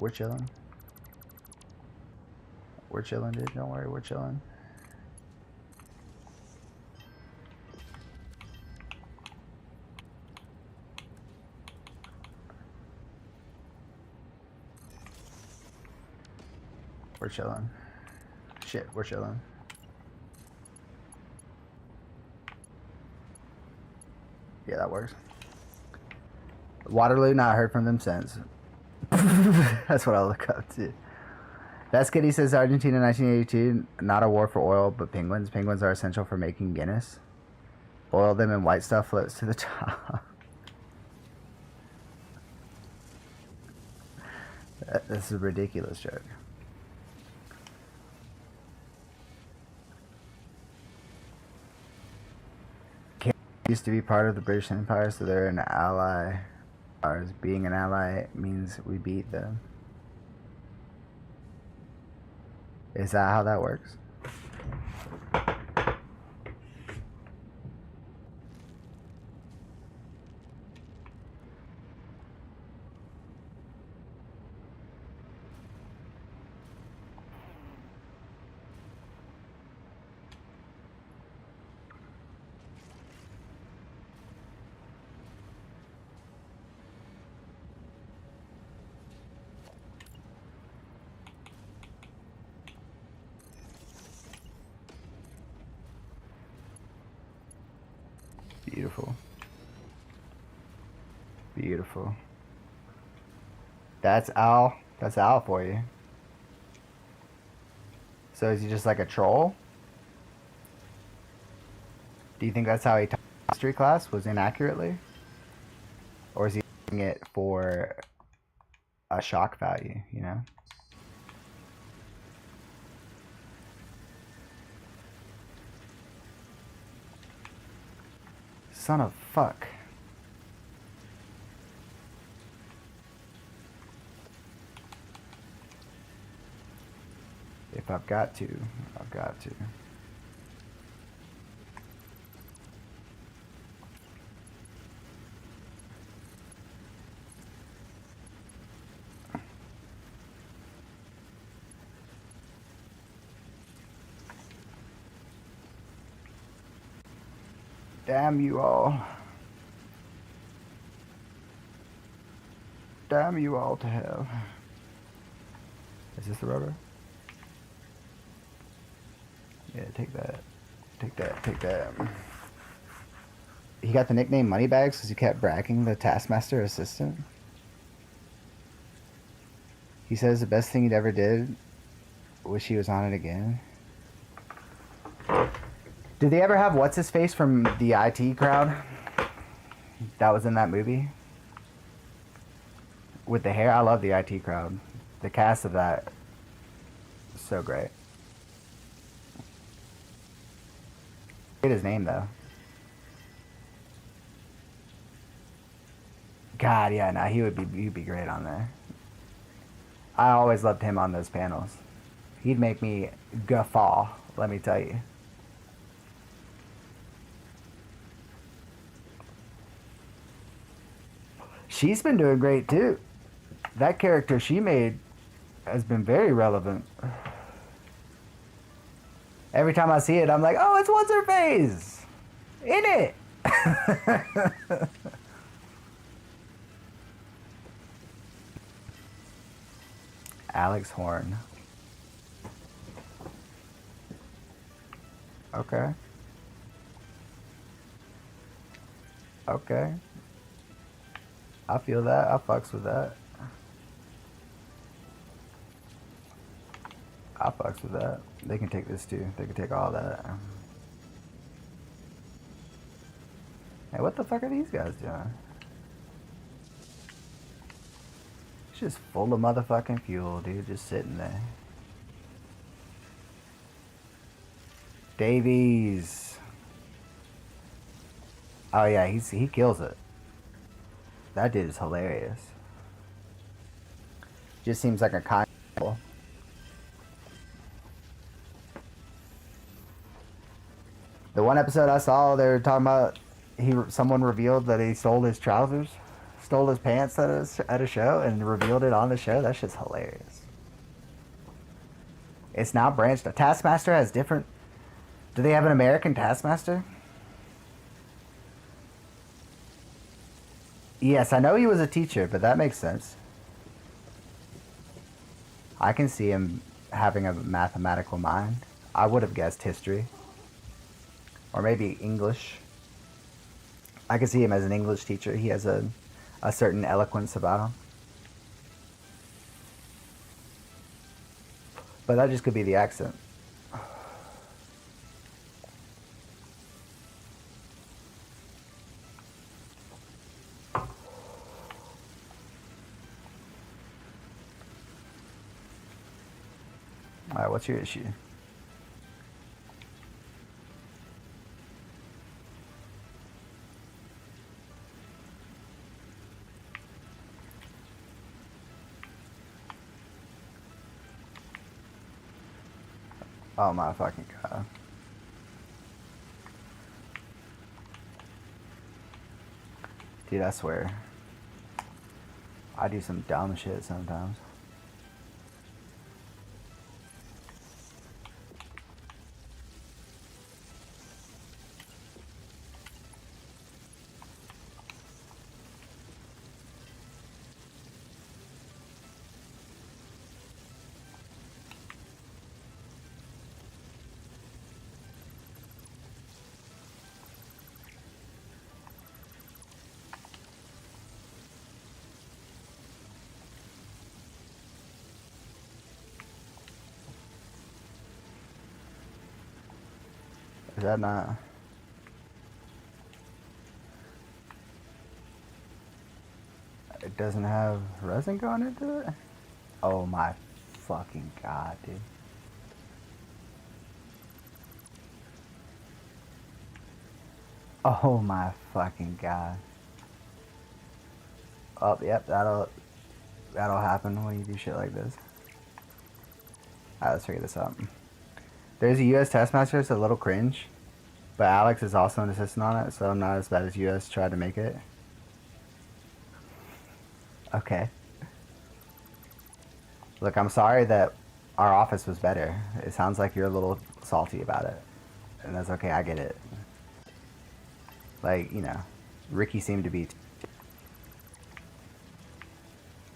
We're chilling. We're chilling, dude. Don't worry, we're chilling. We're chilling. Shit, we're chilling. Yeah, that works. Waterloo, not heard from them since. That's what I'll look up to. Best Kitty says Argentina 1982, not a war for oil, but penguins. Penguins are essential for making Guinness. Boil them and white stuff floats to the top. This is a ridiculous joke. Used to be part of the British Empire, so they're an ally. Ours being an ally means we beat them. Is that how that works? Beautiful. Beautiful. That's Al. That's Al for you. So is he just like a troll? Do you think that's how he taught history class? Was inaccurately? Or is he doing it for a shock value, you know? Son of fuck. If I've got to, I've got to. Damn you all. Damn you all to hell. Is this the rubber? Yeah, take that. Take that, take that. He got the nickname Moneybags because he kept bragging the Taskmaster assistant. He says the best thing he'd ever did. Wish he was on it again. Did they ever have what's his face from the IT crowd? that was in that movie with the hair. I love the IT Crowd. The cast of that is so great. Get his name though. God, yeah, no, he'd be great on there. I always loved him on those panels. He'd make me guffaw, let me tell you. She's been doing great too. That character she made has been very relevant. Every time I see it, I'm like, oh, it's what's her face in it. Alex Horn. Okay. Okay. I feel that. I fucks with that. I fucks with that. They can take this too. They can take all that. Hey, what the fuck are these guys doing? It's just full of motherfucking fuel, dude. Just sitting there. Davies. Oh yeah, he kills it. That dude is hilarious. Just seems like a kind. The one episode I saw, they were talking about someone revealed that he stole his trousers, stole his pants at a show, and revealed it on the show. That shit's hilarious. It's now branched. Taskmaster has different. Do they have an American Taskmaster? Yes, I know he was a teacher, but that makes sense. I can see him having a mathematical mind. I would have guessed history. Or maybe English. I can see him as an English teacher. He has a certain eloquence about him. But that just could be the accent. Alright, what's your issue? Oh my fucking god. Dude, I swear. I do some dumb shit sometimes. Is that not? It doesn't have resin going into it? Oh my fucking god, dude. Oh my fucking god. Oh, yep, that'll happen when you do shit like this. Alright, let's figure this out. There's a US Taskmaster, it's a little cringe. But Alex is also an assistant on it, so I'm not as bad as US tried to make it. Okay. Look, I'm sorry that our office was better. It sounds like you're a little salty about it. And that's okay, I get it. Like, you know, Ricky seemed to be...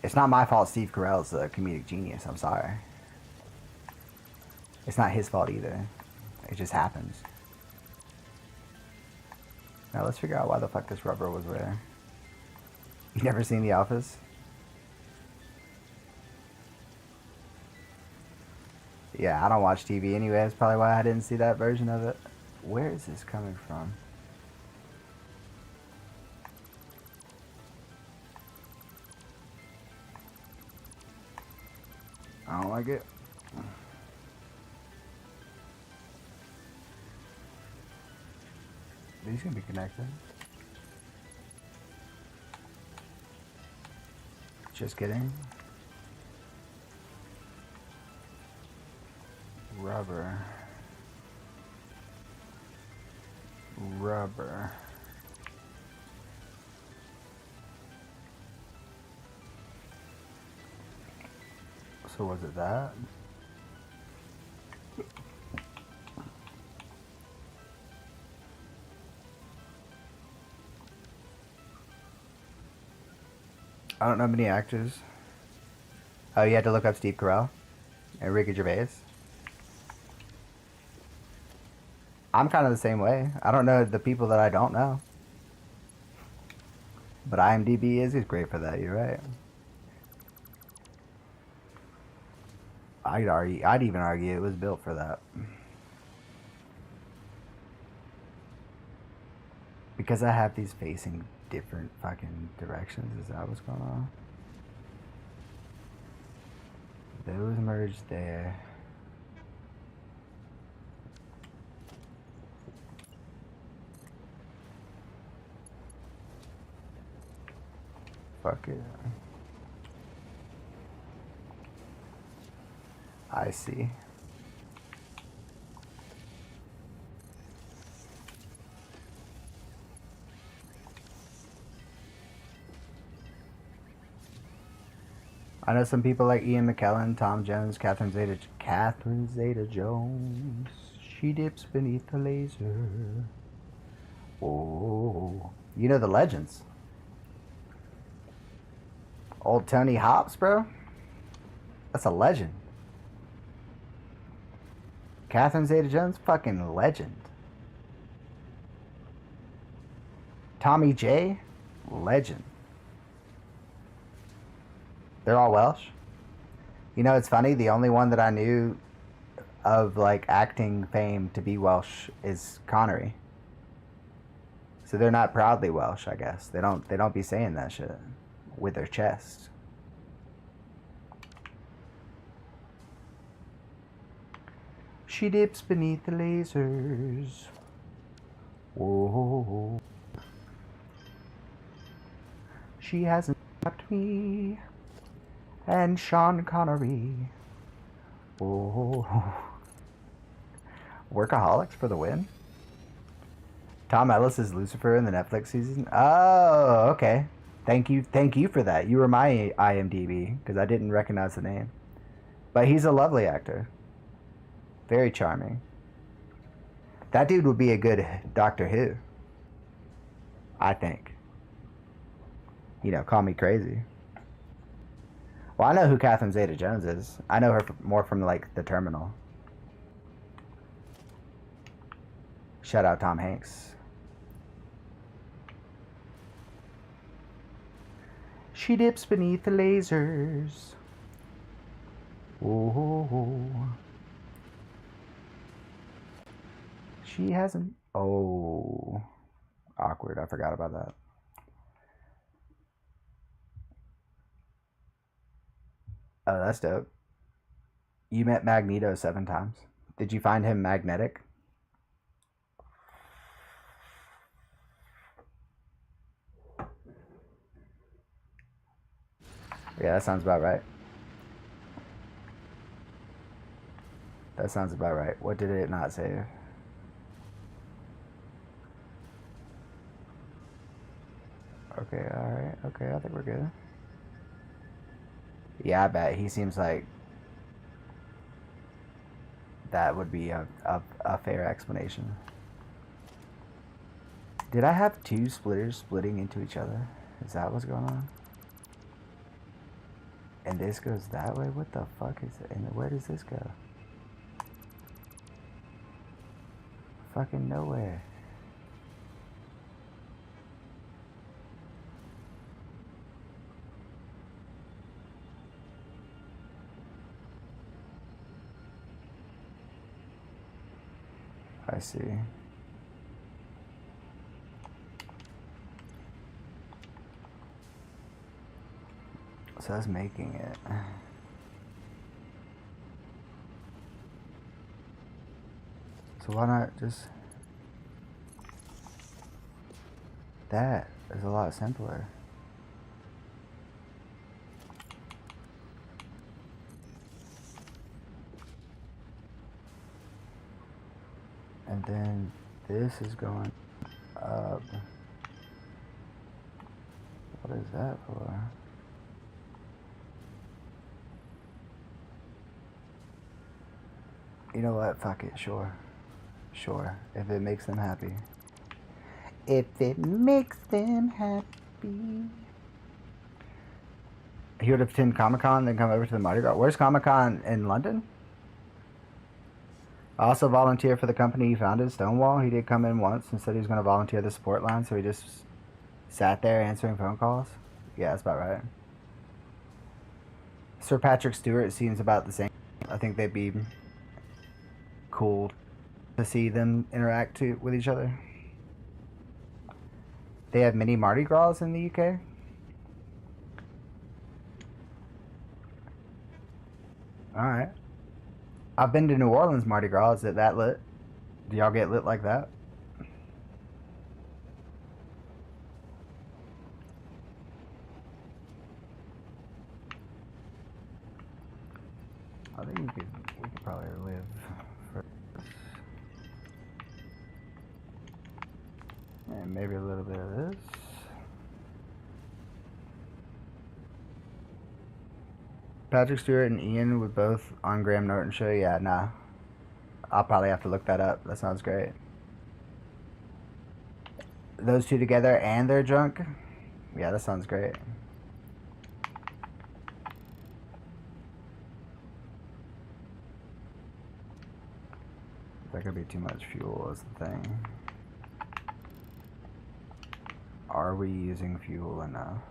It's not my fault Steve Carell's a comedic genius, I'm sorry. It's not his fault either. It just happens. Now let's figure out why the fuck this rubber was there. You never seen The Office? Yeah, I don't watch TV anyway. That's probably why I didn't see that version of it. Where is this coming from? I don't like it. These can be connected. Just kidding. Rubber. Rubber. So was it that? I don't know many actors. Oh, you had to look up Steve Carell and Ricky Gervais. I'm kind of the same way. I don't know the people that I don't know. But IMDb is great for that, you're right. I'd even argue it was built for that. Because I have these facing different fucking directions, is that what's going on? Those merged there. Fuck it. I see. I know some people like Ian McKellen, Tom Jones, Catherine Zeta-Jones. She dips beneath the laser. Oh, you know the legends. Old Tony Hops, bro. That's a legend. Catherine Zeta-Jones, fucking legend. Tommy J, legend. They're all Welsh. You know, it's funny. The only one that I knew of like acting fame to be Welsh is Connery. So they're not proudly Welsh, I guess. They don't be saying that shit with their chest. She dips beneath the lasers. Whoa. She hasn't stopped me. And Sean Connery. Oh. Workaholics for the win. Tom Ellis is Lucifer in the Netflix season. Oh, okay. Thank you for that. You were my IMDb because I didn't recognize the name. But he's a lovely actor. Very charming. That dude would be a good Doctor Who. I think. You know, call me crazy. Well, I know who Catherine Zeta-Jones is. I know her more from, like, The Terminal. Shout out Tom Hanks. She dips beneath the lasers. Oh. She hasn't... Oh. Awkward. I forgot about that. Oh, that's dope. You met Magneto 7 times. Did you find him magnetic? Yeah, that sounds about right. That sounds about right. What did it not save? Okay, alright. Okay, I think we're good. Yeah, I bet. He seems like that would be a fair explanation. Did I have 2 splitters splitting into each other? Is that what's going on? And this goes that way? What the fuck is it? And where does this go? Fucking nowhere. I see. So that's making it. So why not just... That is a lot simpler. And then this is going up. What is that for? You know what? Fuck it. Sure. Sure. If it makes them happy. If it makes them happy. He would attend Comic-Con, then come over to the Mardi Gras. Where's Comic-Con? In London? I also volunteer for the company he founded, Stonewall. He did come in once and said he was going to volunteer the support line, so he just sat there answering phone calls. Yeah, that's about right. Sir Patrick Stewart seems about the same. I think they'd be cool to see them interact with each other. They have mini Mardi Gras in the UK. Alright. I've been to New Orleans Mardi Gras. Is it that lit? Do y'all get lit like that? I think we could probably live for and maybe a little bit of this. Patrick Stewart and Ian were both on Graham Norton show. Yeah, nah. I'll probably have to look that up. That sounds great. Those two together and they're drunk? Yeah, that sounds great. That could be too much fuel is the thing. Are we using fuel enough?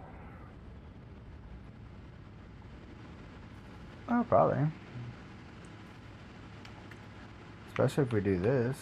Oh, probably. Especially if we do this.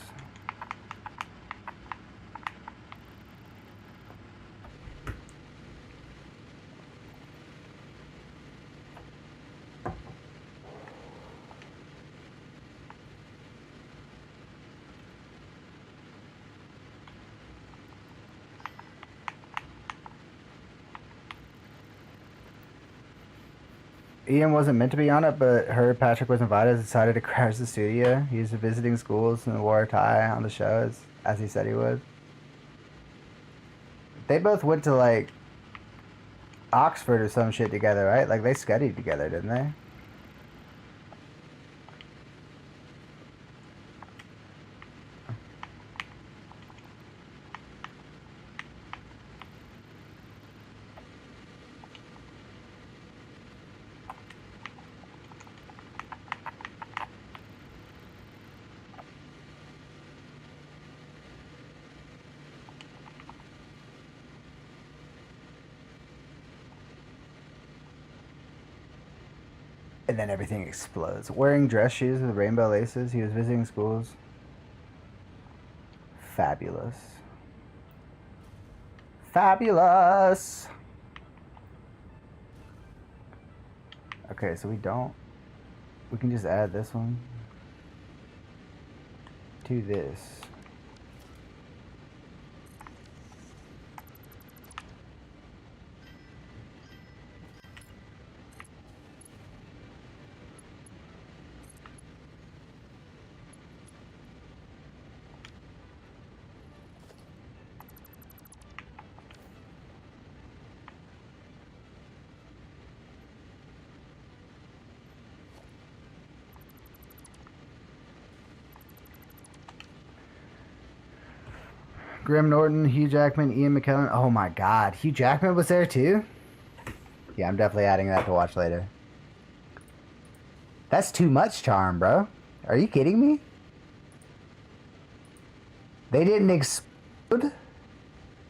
Ian wasn't meant to be on it, but heard Patrick was invited, decided to crash the studio. He was visiting schools and wore a tie on the show, as he said he would. They both went to, like, Oxford or some shit together, right? Like, they studied together, didn't they? And then everything explodes. Wearing dress shoes with rainbow laces. He was visiting schools. Fabulous. Fabulous! Okay, so we can just add this one to this. Graham Norton, Hugh Jackman, Ian McKellen. Oh my god. Hugh Jackman was there too? Yeah, I'm definitely adding that to watch later. That's too much charm, bro. Are you kidding me? They didn't explode?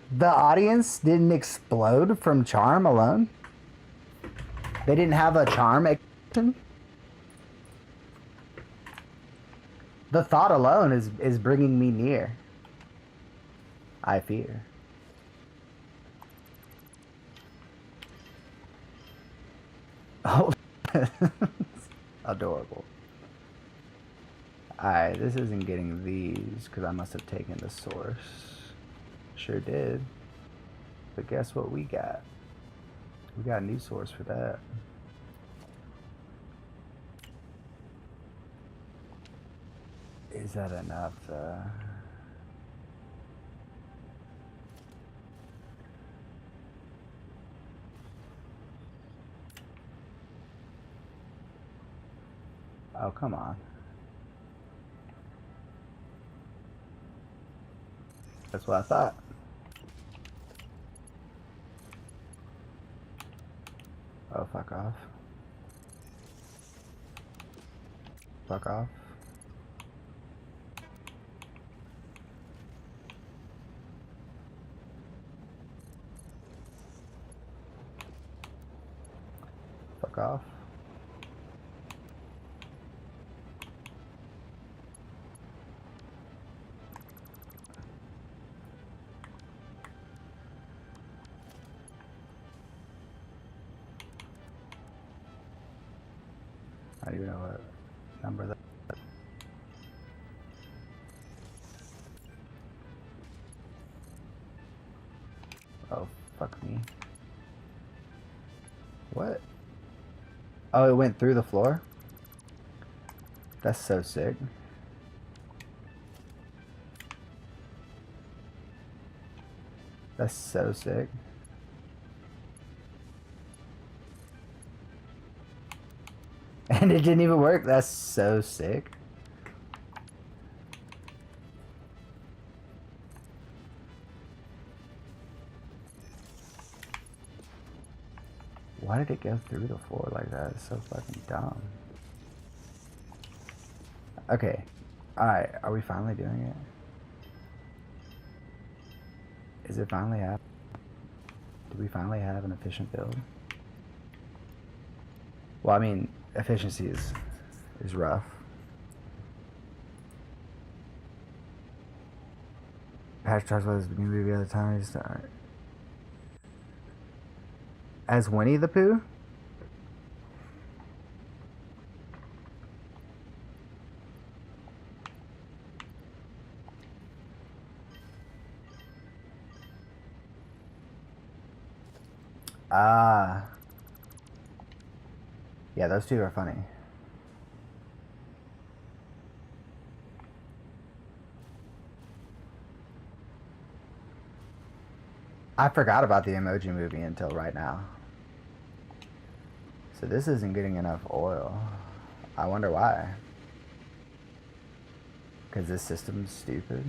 The audience didn't explode from charm alone? They didn't have a charm explosion? The thought alone is bringing me near. I fear. Oh, adorable. Alright, this isn't getting these because I must have taken the source. Sure did. But guess what we got? We got a new source for that. Is that enough? Oh, come on. That's what I thought. Oh, fuck off. Fuck off. Fuck off. I don't even know what number that. Oh, fuck me. What? Oh, it went through the floor? That's so sick. That's so sick. And it didn't even work? That's so sick. Why did it go through the floor like that? It's so fucking dumb. Okay. Alright, are we finally doing it? Is it finally happening? Do we finally have an efficient build? Well, I mean, efficiency is rough. Patch talks about this new movie at the time. As Winnie the Pooh? Ah. Yeah, those two are funny. I forgot about the Emoji Movie until right now. So this isn't getting enough oil. I wonder why. Because this system's stupid.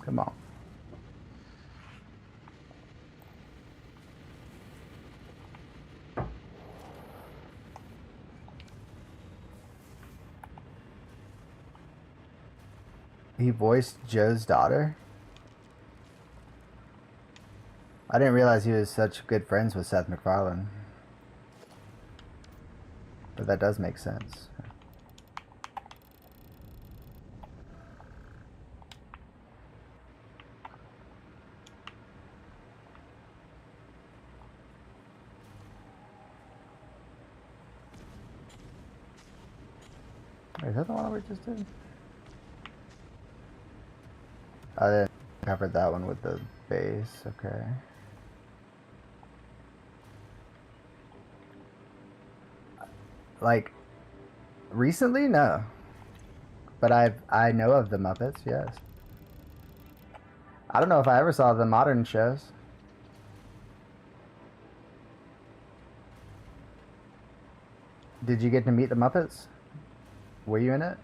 Come on. He voiced Joe's daughter? I didn't realize he was such good friends with Seth MacFarlane. But that does make sense. Wait, is that the one we just did? I didn't cover that one with the base, okay. Like, recently? No. But I know of the Muppets, yes. I don't know if I ever saw the modern shows. Did you get to meet the Muppets? Were you in it?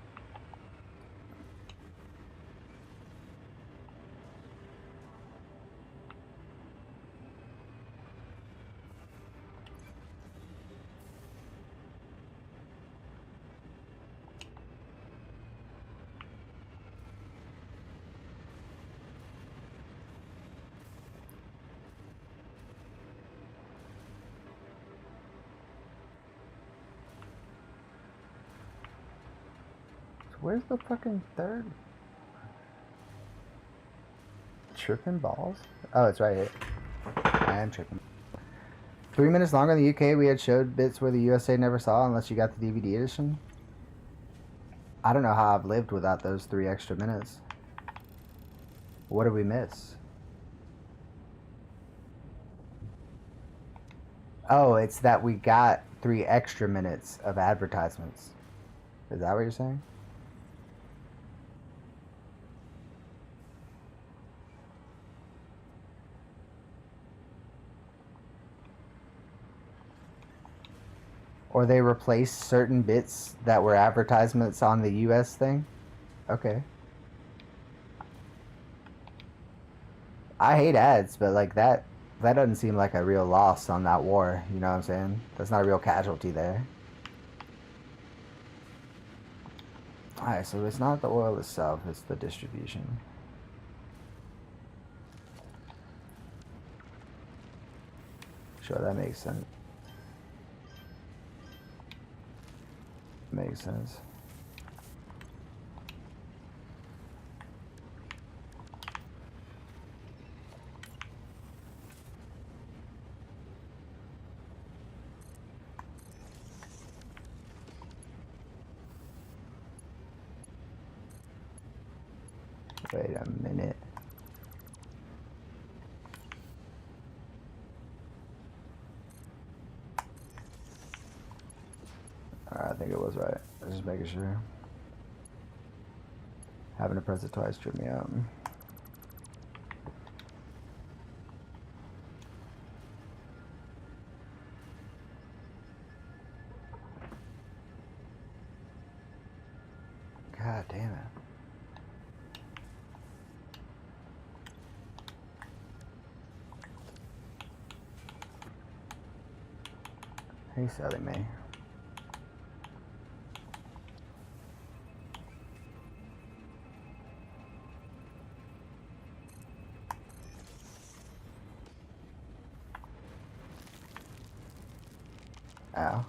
Where's the fucking third? Tripping balls? Oh, it's right here. I am tripping. 3 minutes longer in the UK, we had showed bits where the USA never saw unless you got the DVD edition. I don't know how I've lived without those 3 extra minutes. What did we miss? Oh, it's that we got 3 extra minutes of advertisements. Is that what you're saying? Or they replaced certain bits that were advertisements on the US thing? Okay. I hate ads, but like that doesn't seem like a real loss on that war, you know what I'm saying? That's not a real casualty there. Alright, so it's not the oil itself, it's the distribution. Sure, that makes sense. Makes sense. Wait a minute. Alright, I think it was right. Just making sure. Having to press it twice tripped me out. God damn it. Hey, Sally Mae. Ow.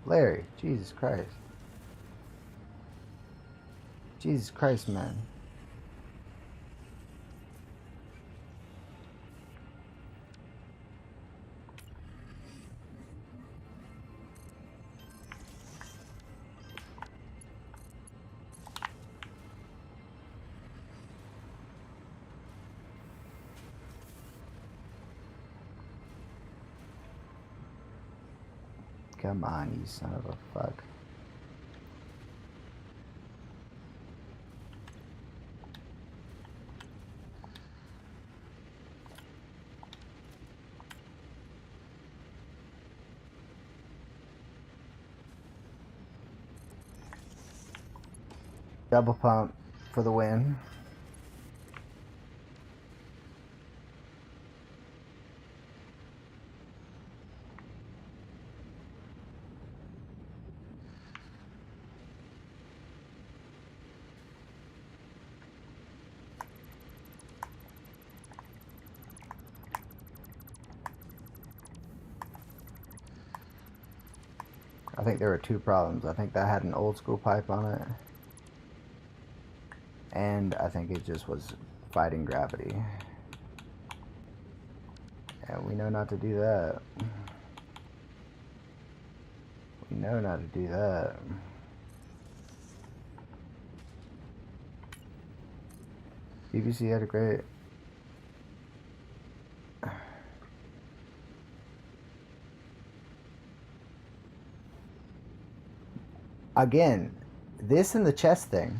Larry, Jesus Christ. Jesus Christ, man. Come on, you son of a fuck. Double pump for the win. I think there were 2 problems. I think that had an old school pipe on it. And I think it just was fighting gravity. And we know not to do that. We know not to do that. BBC had a great... Again, this and the chess thing,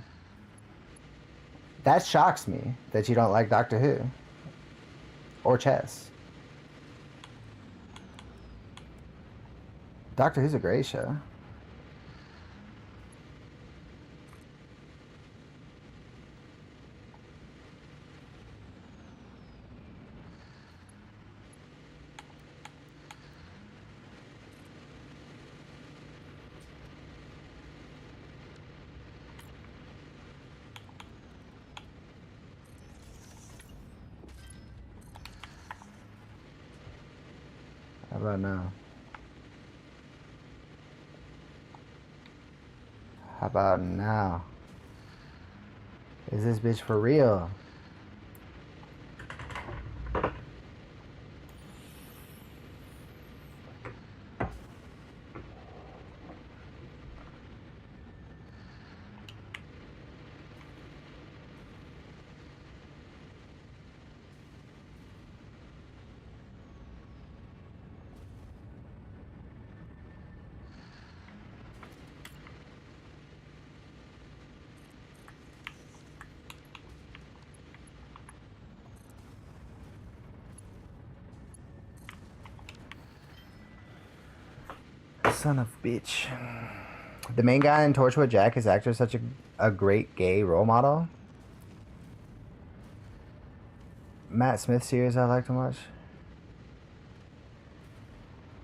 that shocks me that you don't like Doctor Who or chess. Doctor Who's a great show. about now? How about now? Is this bitch for real? Son of a bitch. The main guy in Torchwood Jack is actor such a great gay role model. Matt Smith series I liked too much.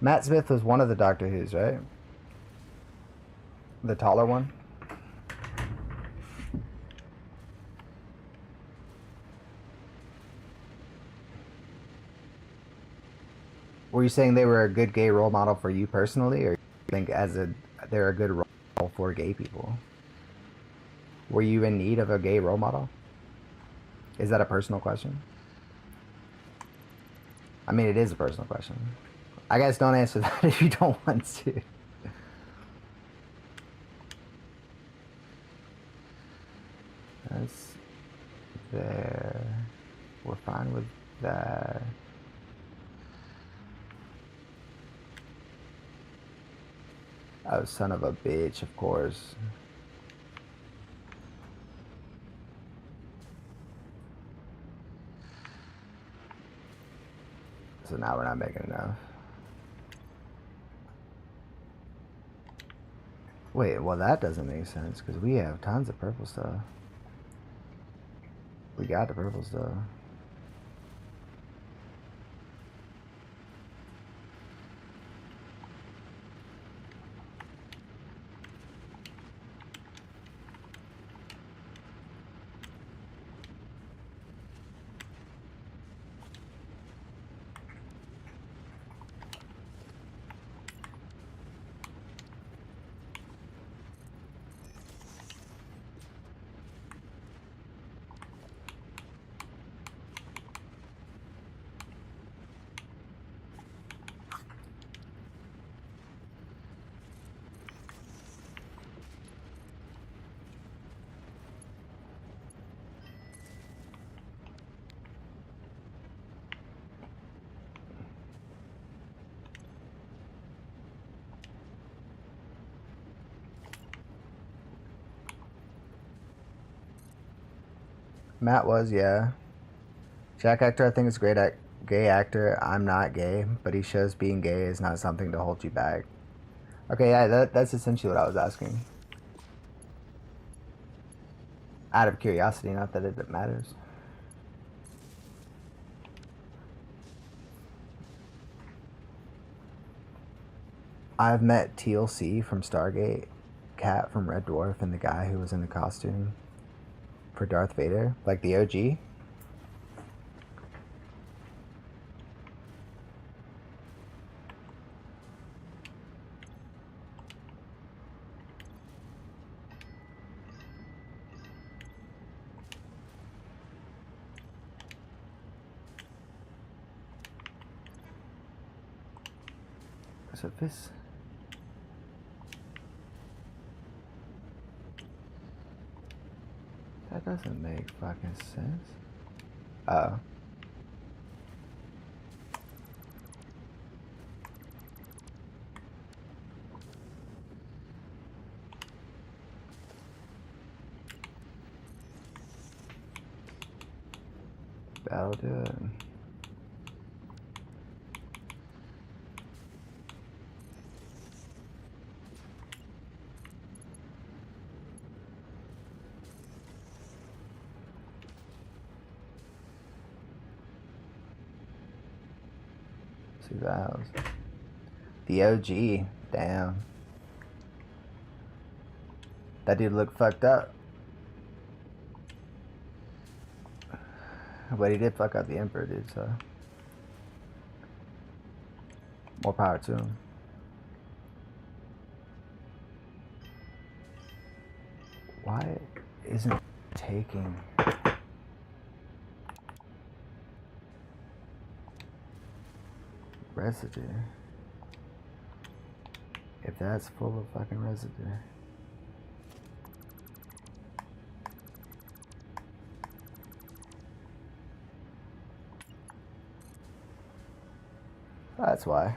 Matt Smith was one of the Doctor Who's, right? The taller one. Were you saying they were a good gay role model for you personally, or you think they're a good role model for gay people? Were you in need of a gay role model? Is that a personal question? I mean, it is a personal question. I guess don't answer that if you don't want to. That's there. We're fine with that. Oh, son of a bitch, of course. So now we're not making enough. Wait, well that doesn't make sense because we have tons of purple stuff. We got the purple stuff. Matt was, yeah. Jack Actor, I think, is a great gay actor. I'm not gay, but he shows being gay is not something to hold you back. Okay, yeah, that's essentially what I was asking. Out of curiosity, not that it matters. I've met TLC from Stargate, Cat from Red Dwarf, and the guy who was in the costume for Darth Vader, like the OG. So this... That doesn't make fucking sense. Oh. That'll do it. See that was the OG. Damn. That dude looked fucked up. But he did fuck up the Emperor, dude, so. More power to them. Why isn't it taking... residue? If that's full of fucking residue. That's why.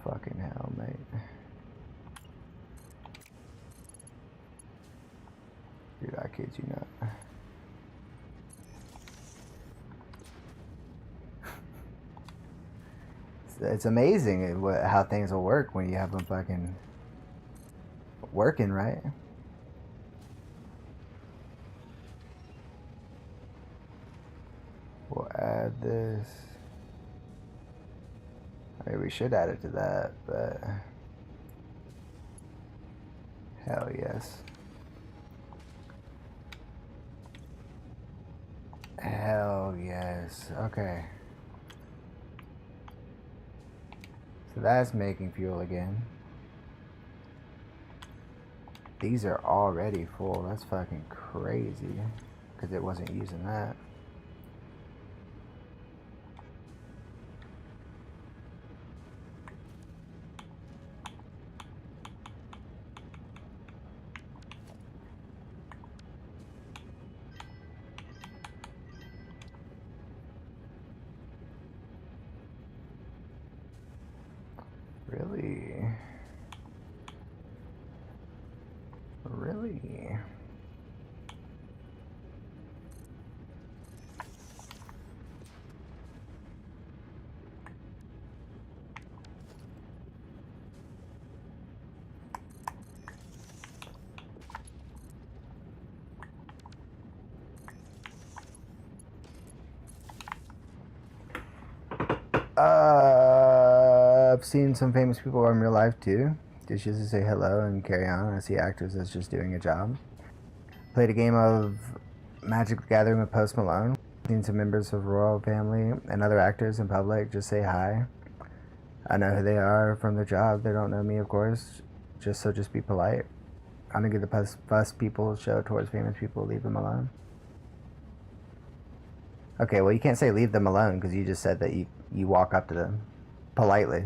Fucking hell, mate. Dude, I kid you not. It's amazing how things will work when you have them fucking working, right? We'll add this. I mean, we should add it to that, but hell yes. Hell yes. Okay. So that's making fuel again. These are already full. That's fucking crazy. Because it wasn't using that. Really? Really? I've seen some famous people in real life too. Just to say hello and carry on. I see actors as just doing a job. Played a game of Magic the Gathering with Post Malone. Seen some members of royal family and other actors in public just say hi. I know who they are from their job. They don't know me, of course. Just be polite. I don't give the fuss people show towards famous people. Leave them alone. Okay, well, you can't say leave them alone because you just said that you walk up to them politely.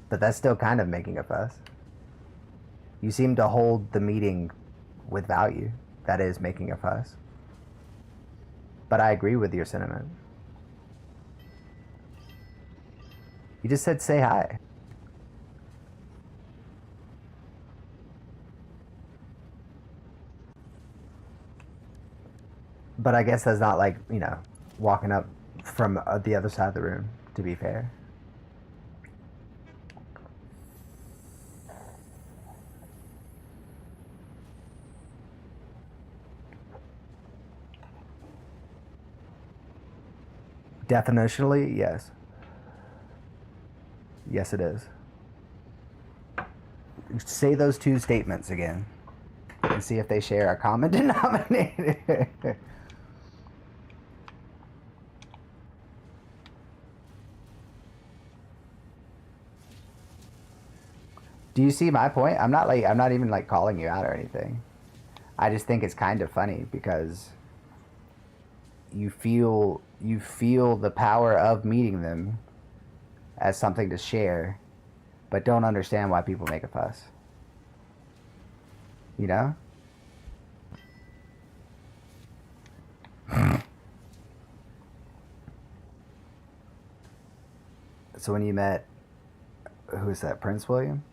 But that's still kind of making a fuss. You seem to hold the meeting with value. That is making a fuss. But I agree with your sentiment. You just said say hi. But I guess that's not like, you know, walking up from the other side of the room, to be fair. Definitionally, yes. Yes, it is. Say those two statements again and see if they share a common denominator. Do you see my point? I'm not even like calling you out or anything. I just think it's kind of funny because you feel the power of meeting them as something to share, but don't understand why people make a fuss. You know? So when you met, who is that, Prince William?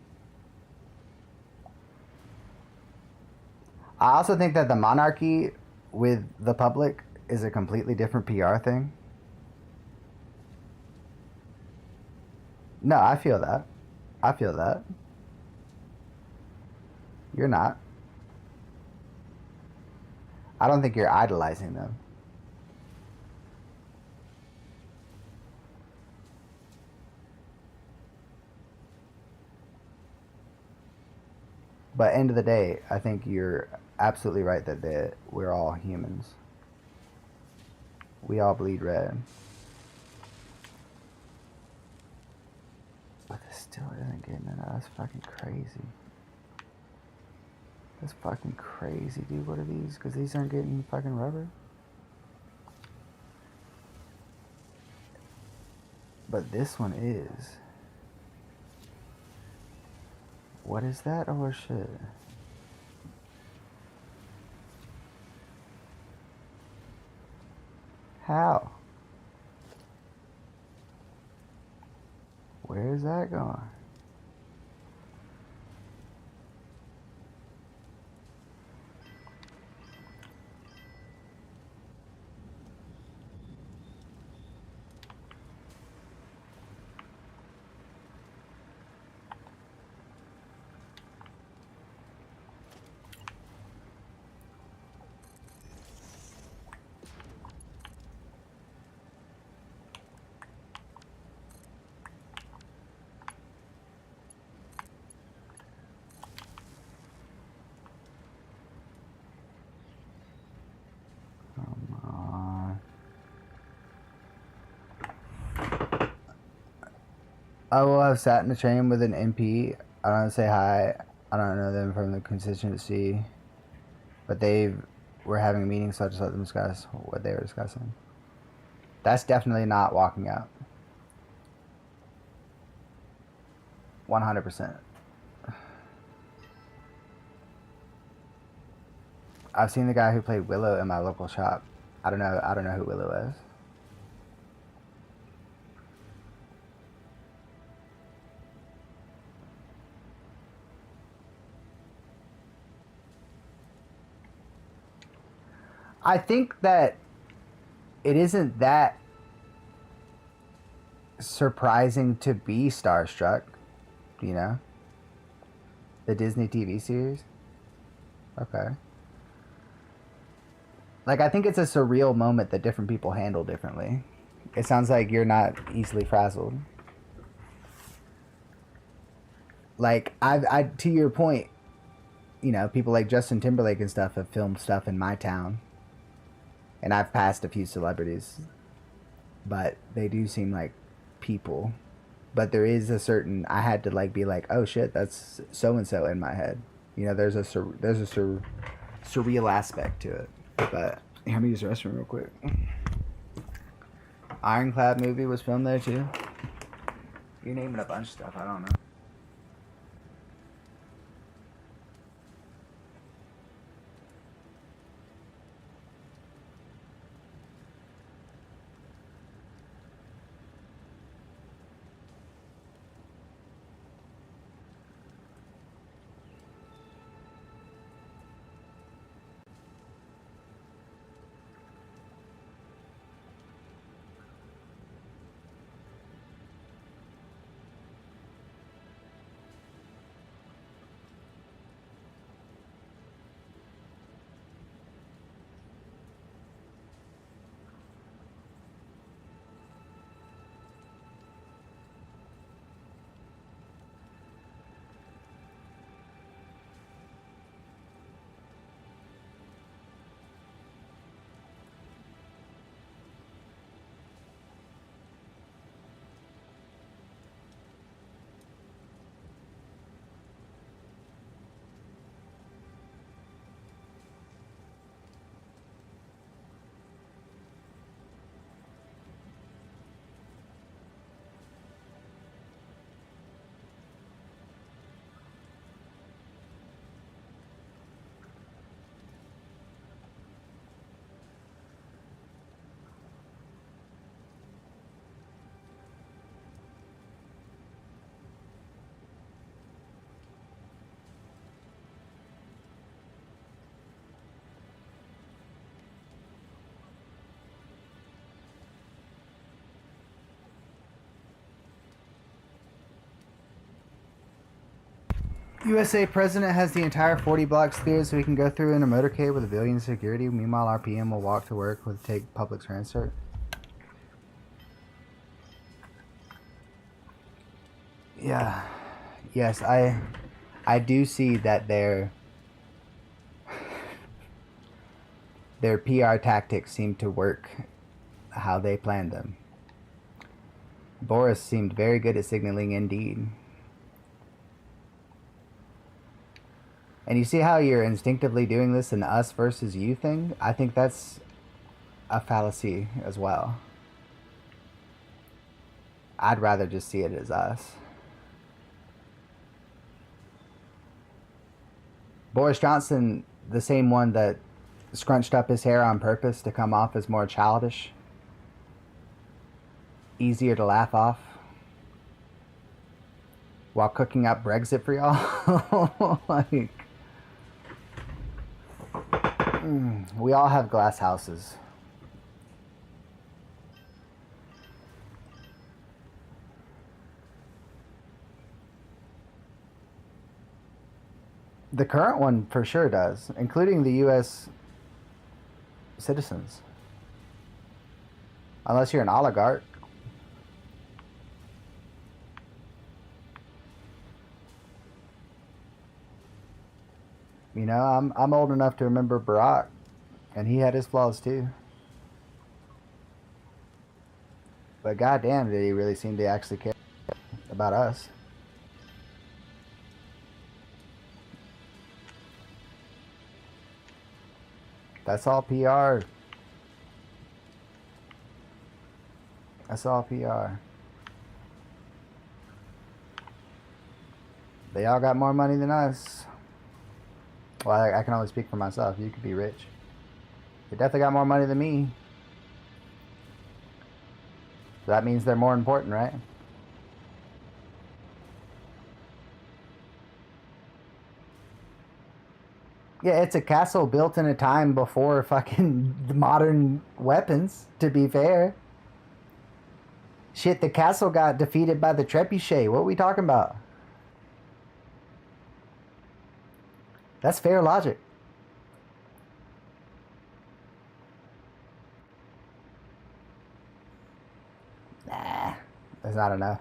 I also think that the monarchy with the public is a completely different PR thing. No, I feel that. I feel that. You're not. I don't think you're idolizing them. But end of the day, I think you're absolutely right that we're all humans. We all bleed red. But this still isn't getting enough. That's fucking crazy. That's fucking crazy, dude. What are these? Because these aren't getting fucking rubber. But this one is. What is that? Oh shit. How? Where is that going? Come on. I will have sat in a train with an MP. I don't say hi. I don't know them from the constituency. But they were having a meeting, so I just let them discuss what they were discussing. That's definitely not walking out. 100%. I've seen the guy who played Willow in my local shop. I don't know who Willow is. I think that it isn't that surprising to be starstruck, you know? The Disney TV series? Okay. Like, I think it's a surreal moment that different people handle differently. It sounds like you're not easily frazzled. Like, I to your point, you know, people like Justin Timberlake and stuff have filmed stuff in my town. And I've passed a few celebrities. But they do seem like people. But there is a certain, I had to like be like, oh shit, that's so-and-so in my head. You know, there's a surreal aspect to it. But let me use the restroom real quick. Ironclad movie was filmed there too. You're naming a bunch of stuff, I don't know. USA president has the entire 40 blocks cleared so he can go through in a motorcade with a billion security. Meanwhile, our PM will walk to work with take public transit. Yeah. Yes, I do see that their PR tactics seem to work how they planned them. Boris seemed very good at signaling indeed. And you see how you're instinctively doing this in us versus you thing? I think that's a fallacy as well. I'd rather just see it as us. Boris Johnson, the same one that scrunched up his hair on purpose to come off as more childish, easier to laugh off, while cooking up Brexit for y'all. Like, we all have glass houses. The current one for sure does, including the U.S. citizens. Unless you're an oligarch. You know, I'm old enough to remember Barack, and he had his flaws too. But goddamn, did he really seem to actually care about us? That's all PR. That's all PR. They all got more money than us. Well, I can only speak for myself. You could be rich. They definitely got more money than me. So that means they're more important, right? Yeah, it's a castle built in a time before fucking modern weapons, to be fair. Shit, the castle got defeated by the trebuchet. What are we talking about? That's fair logic. Nah, that's not enough.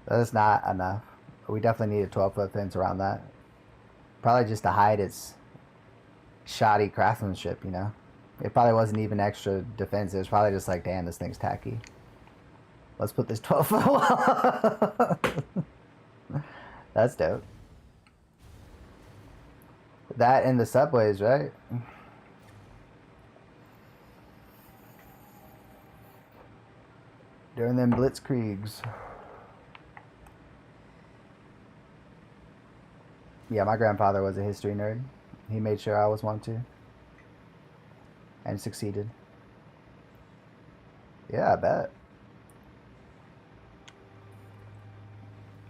That's not enough. We definitely need a 12-foot fence around that. Probably just to hide its shoddy craftsmanship, you know? It probably wasn't even extra defense. It was probably just like, damn, this thing's tacky. Let's put this 12-foot wall. That's dope. That and the subways, right? During them blitzkriegs. Yeah, my grandfather was a history nerd. He made sure I was one too. And succeeded. Yeah, I bet.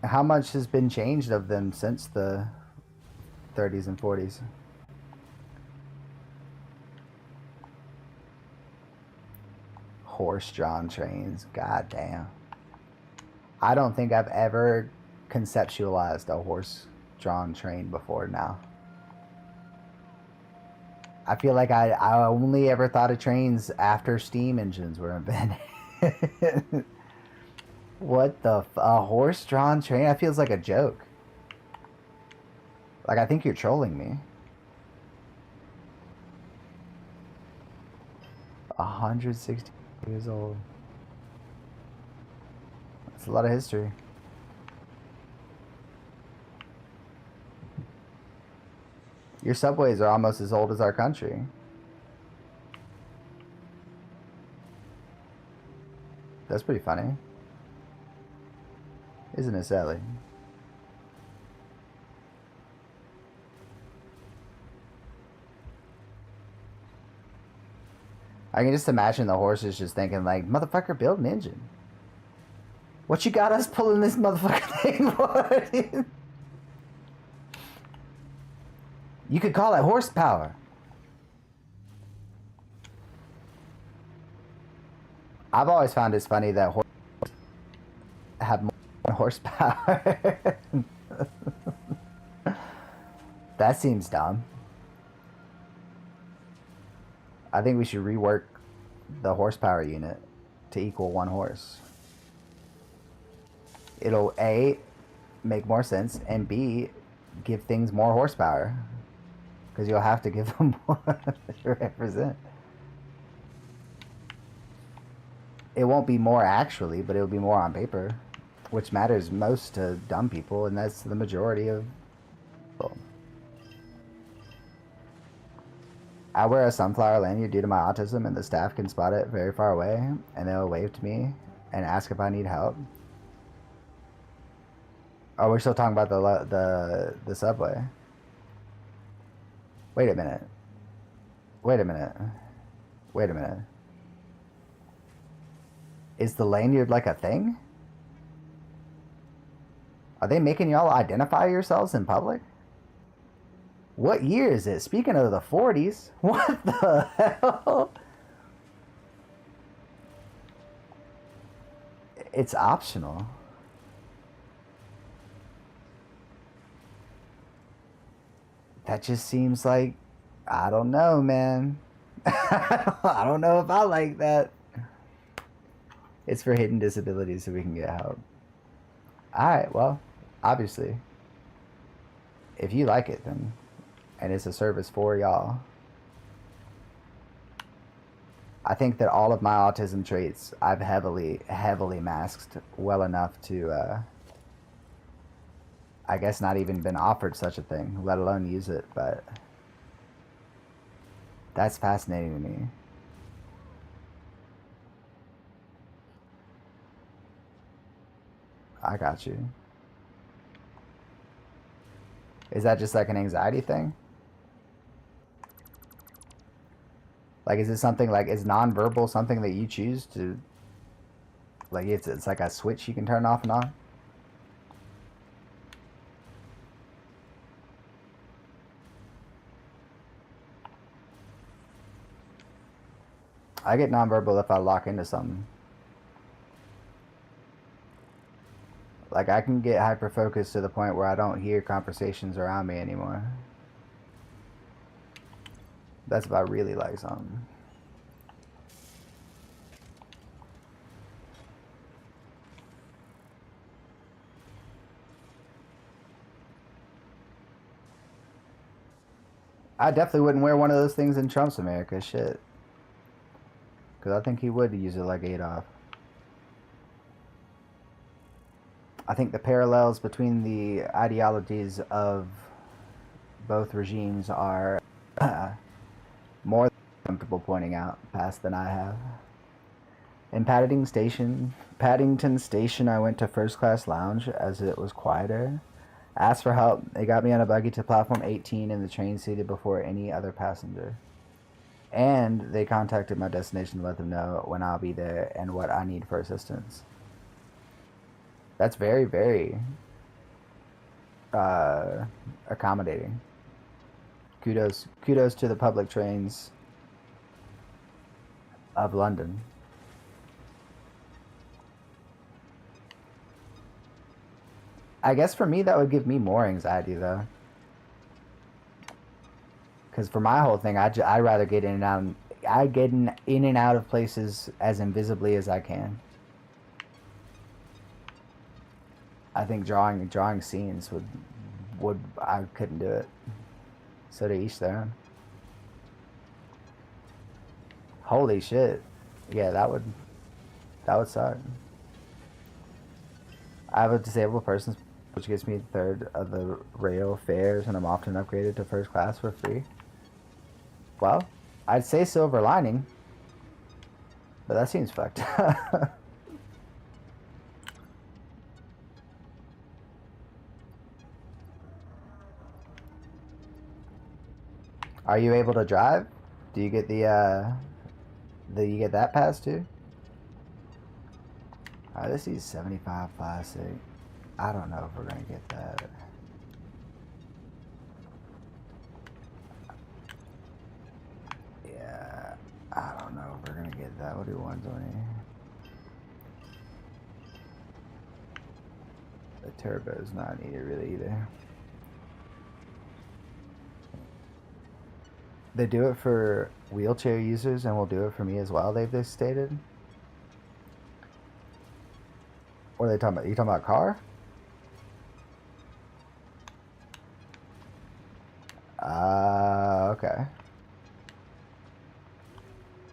How much has been changed of them since the 30s and 40s? Horse-drawn trains. God damn. I don't think I've ever conceptualized a horse-drawn train before now. I feel like I only ever thought of trains after steam engines were invented. What the a horse-drawn train? That feels like a joke. Like, I think you're trolling me. 160 years old. That's a lot of history. Your subways are almost as old as our country. That's pretty funny. Isn't it, Sally? I can just imagine the horses just thinking like, motherfucker, build an engine. What you got us pulling this motherfucking thing for, dude? You could call it horsepower. I've always found it funny that horses have more horsepower. That seems dumb. I think we should rework the horsepower unit to equal 1 horse. It'll A, make more sense, and B, give things more horsepower, because you'll have to give them more to represent. It won't be more actually, but it'll be more on paper, which matters most to dumb people, and that's the majority of people. I wear a sunflower lanyard due to my autism, and the staff can spot it very far away, and they'll wave to me and ask if I need help. Oh, we're still talking about the subway. Wait a minute. Wait a minute. Wait a minute. Is the lanyard like a thing? Are they making y'all identify yourselves in public? What year is it? Speaking of the 40s, what the hell? It's optional. That just seems like, I don't know, man. I don't know if I like that. It's for hidden disabilities so we can get help. Alright, well, obviously, if you like it, then, and it's a service for y'all. I think that all of my autism traits I've heavily masked well enough to, I guess not even been offered such a thing, let alone use it, but that's fascinating to me. I got you. Is that just like an anxiety thing? Like, is it something like, is nonverbal something that you choose to, like, it's like a switch you can turn off and on? I get nonverbal if I lock into something. Like, I can get hyper-focused to the point where I don't hear conversations around me anymore. That's if I really like something. I definitely wouldn't wear one of those things in Trump's America, shit. Because I think he would use it like Adolf. I think the parallels between the ideologies of both regimes are more comfortable pointing out past than I have. In Paddington Station, I went to first class lounge as it was quieter. Asked for help. They got me on a buggy to platform 18 in the train seated before any other passenger. And they contacted my destination to let them know when I'll be there and what I need for assistance. That's very, very accommodating. Kudos to the public trains of London. I guess for me that would give me more anxiety though. Because for my whole thing, I'd rather get in and out. I get in and out of places as invisibly as I can. I think drawing scenes would I couldn't do it. So to each their own. Holy shit. Yeah, that would suck. I have a disabled person, which gets me a third of the rail fares, and I'm often upgraded to first class for free. Well, I'd say silver lining, but that seems fucked. Are you able to drive? Do you get you get that pass too? Alright, this is 75 plastic. I don't know if we're gonna get that. Yeah, I don't know if we're gonna get that. We'll do 120. The turbo's not needed really either. They do it for wheelchair users and will do it for me as well, they've stated. What are they talking about? You talking about car? Okay.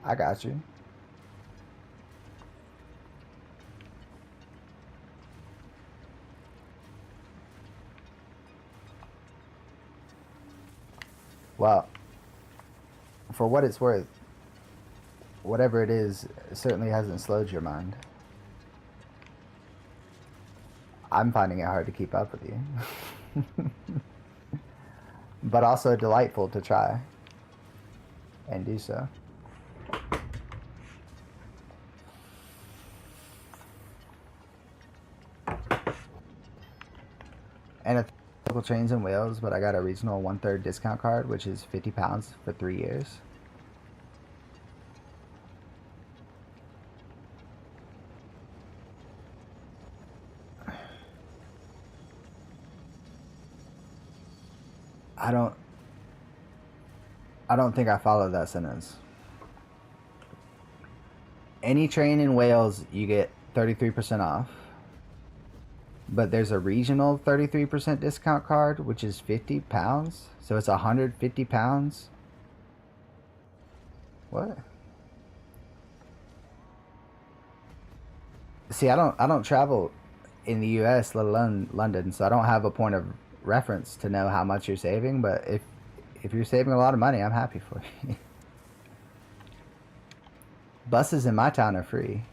I got you. Well, for what it's worth, whatever it is, it certainly hasn't slowed your mind. I'm finding it hard to keep up with you. But also delightful to try and do so. And it's local trains in Wales, but I got a regional 1/3 discount card, which is £50 for 3 years. I don't think I followed that sentence. Any train in Wales, you get 33% off. But there's a regional 33% discount card, which is £50. So it's £150. What? See, I don't travel in the US, let alone London, so I don't have a point of reference to know how much you're saving, but if you're saving a lot of money, I'm happy for you. Buses in my town are free.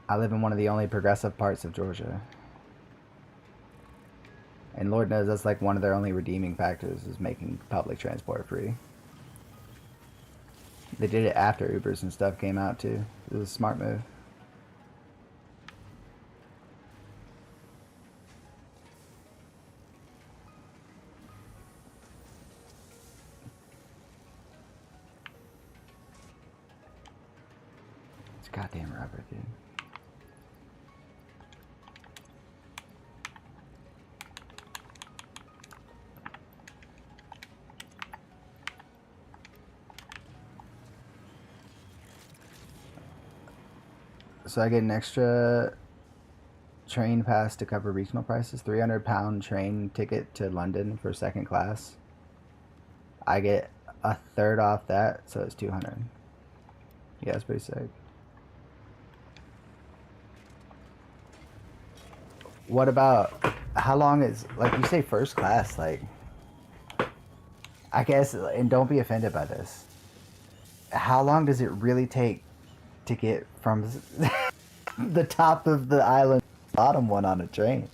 I live in one of the only progressive parts of Georgia. And Lord knows that's like one of their only redeeming factors is making public transport free. They did it after Ubers and stuff came out too. It was a smart move. It's goddamn rubber, dude. So I get an extra train pass to cover regional prices. £300 train ticket to London for second class. I get a third off that, so it's 200. Yeah, it's pretty sick. What about how long is, like, you say first class, like, I guess, and don't be offended by this, how long does it really take to get from the top of the island to the bottom one on a train?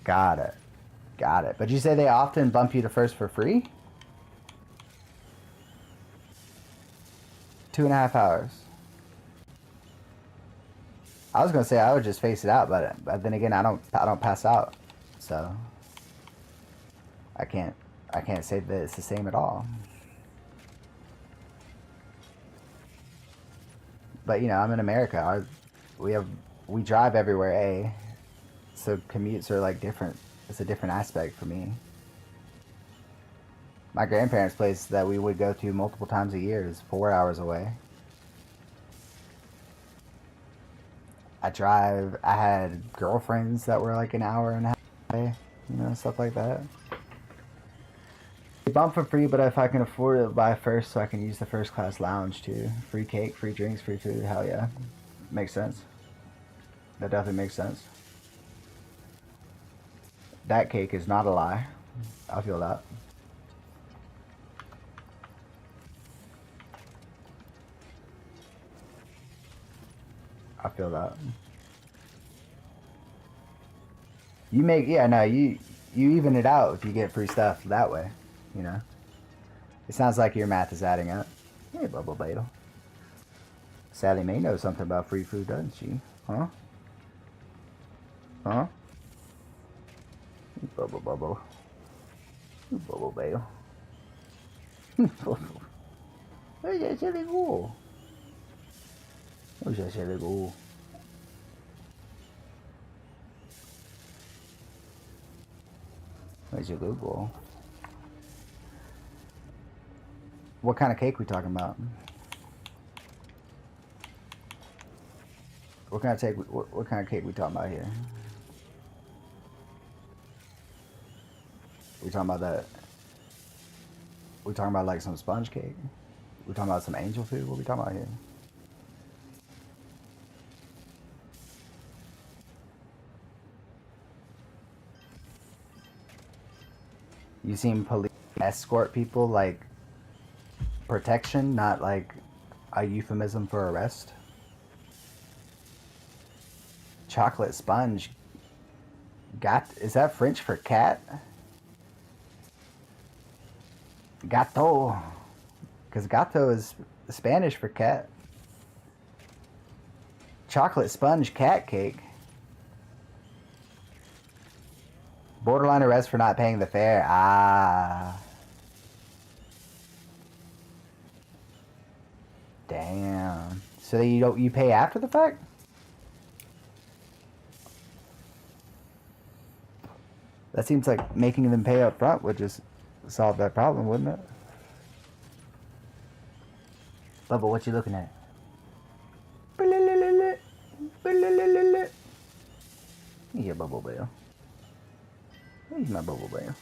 Got it. Got it. But you say they often bump you to first for free? 2.5 hours. I was gonna say I would just face it out, but then again I don't pass out, so I can't say that it's the same at all. But you know, I'm in America. We drive everywhere, so commutes are like different. It's a different aspect for me. My grandparents' place that we would go to multiple times a year is 4 hours away. I had girlfriends that were like an hour and a half away, you know, stuff like that. They bump for free, but if I can afford it, buy first so I can use the first class lounge too. Free cake, free drinks, free food, hell yeah. Makes sense. That definitely makes sense. That cake is not a lie. I feel that. I feel that. You make, yeah, no, you even it out if you get free stuff that way, you know. It sounds like your math is adding up. Hey, Bubble Beetle. Sally Mae knows something about free food, doesn't she? Huh? Huh? Bubble Bubble. Bubble Beetle. Where's that silly go? Where's that silly go? Where's your Google? What kind of cake we talking about? What kind of cake we talking about here? We talking about that? We talking about like some sponge cake? We talking about some angel food? What we talking about here? You seen police escort people like protection, not like a euphemism for arrest? Chocolate sponge. Is that French for cat? Gato. Because gato is Spanish for cat. Chocolate sponge cat cake. Borderline arrest for not paying the fare. Ah. Damn. So you pay after the fact? That seems like making them pay up front would just solve that problem, wouldn't it? Bubba, what you looking at? Yeah, Bubble Bell. He's my Bubble Bell.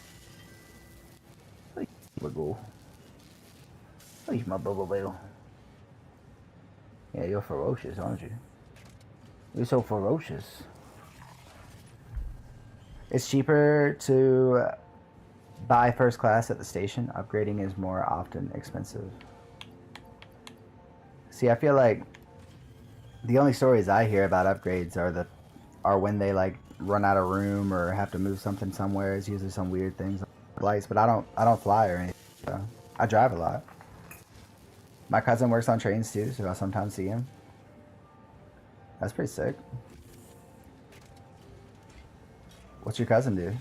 He's my Bubble Bell. Yeah, you're ferocious, aren't you? You're so ferocious. It's cheaper to buy first class at the station. Upgrading is more often expensive. See, I feel like the only stories I hear about upgrades are when they like run out of room or have to move something somewhere. It's usually some weird things, lights. But I don't fly or anything. So I drive a lot. My cousin works on trains too, so I sometimes see him. That's pretty sick. What's your cousin do?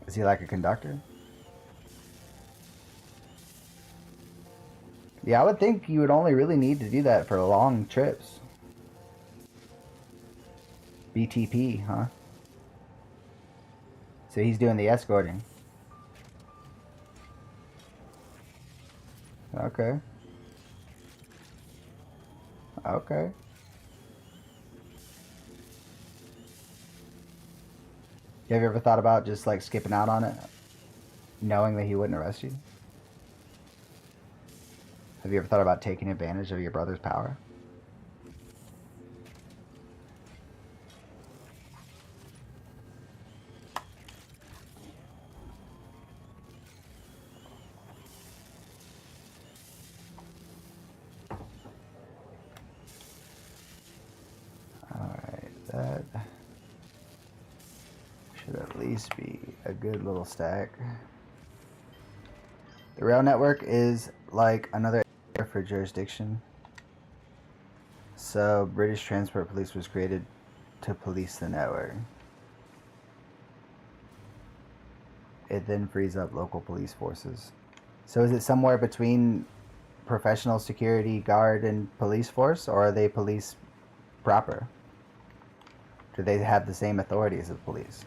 Is he like a conductor? Yeah, I would think you would only really need to do that for long trips. BTP, huh? So he's doing the escorting. Okay. Okay. Have you ever thought about just like skipping out on it, knowing that he wouldn't arrest you? Have you ever thought about taking advantage of your brother's power? Alright, that should at least be a good little stack. The rail network is like another area for jurisdiction. So British Transport Police was created to police the network. It then frees up local police forces. So is it somewhere between professional security guard and police force, or are they police proper? Do they have the same authorities as police?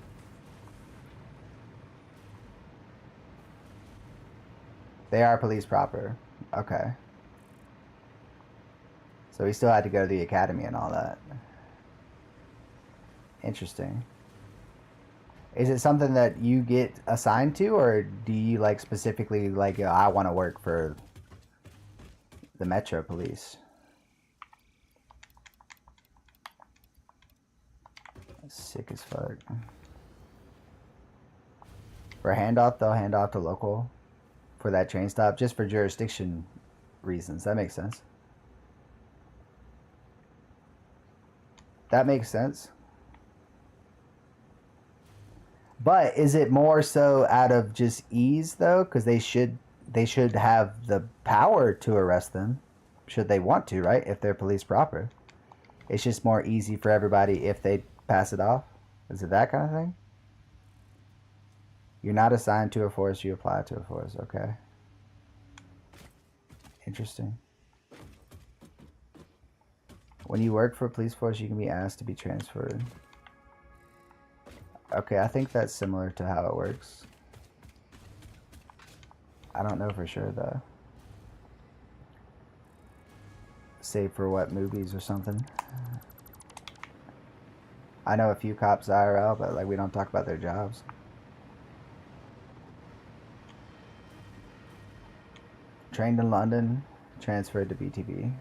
They are police proper. Okay. So he still had to go to the academy and all that. Interesting. Is it something that you get assigned to, or do you like specifically like, I want to work for the Metro Police? That's sick as fuck. For a handoff, they'll hand off to local for that train stop, just for jurisdiction reasons. That makes sense. That makes sense. But is it more so out of just ease though? Because they should have the power to arrest them, should they want to, right? If they're police proper. It's just more easy for everybody if they pass it off. Is it that kind of thing? You're not assigned to a force, you apply to a force. Okay. Interesting. When you work for a police force, you can be asked to be transferred. Okay, I think that's similar to how it works. I don't know for sure though. save for what, movies or something. I know a few cops IRL, but like we don't talk about their jobs. Trained in London, transferred to BTB.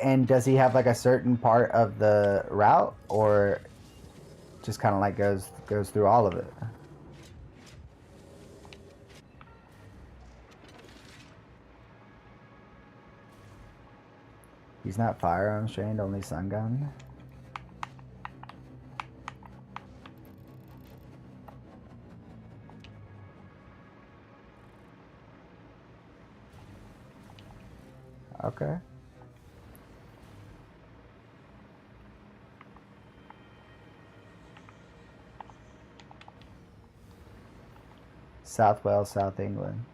And does he have like a certain part of the route, or just kind of like goes through all of it? He's not firearms trained, only stun gun. Okay. South Wales, South England.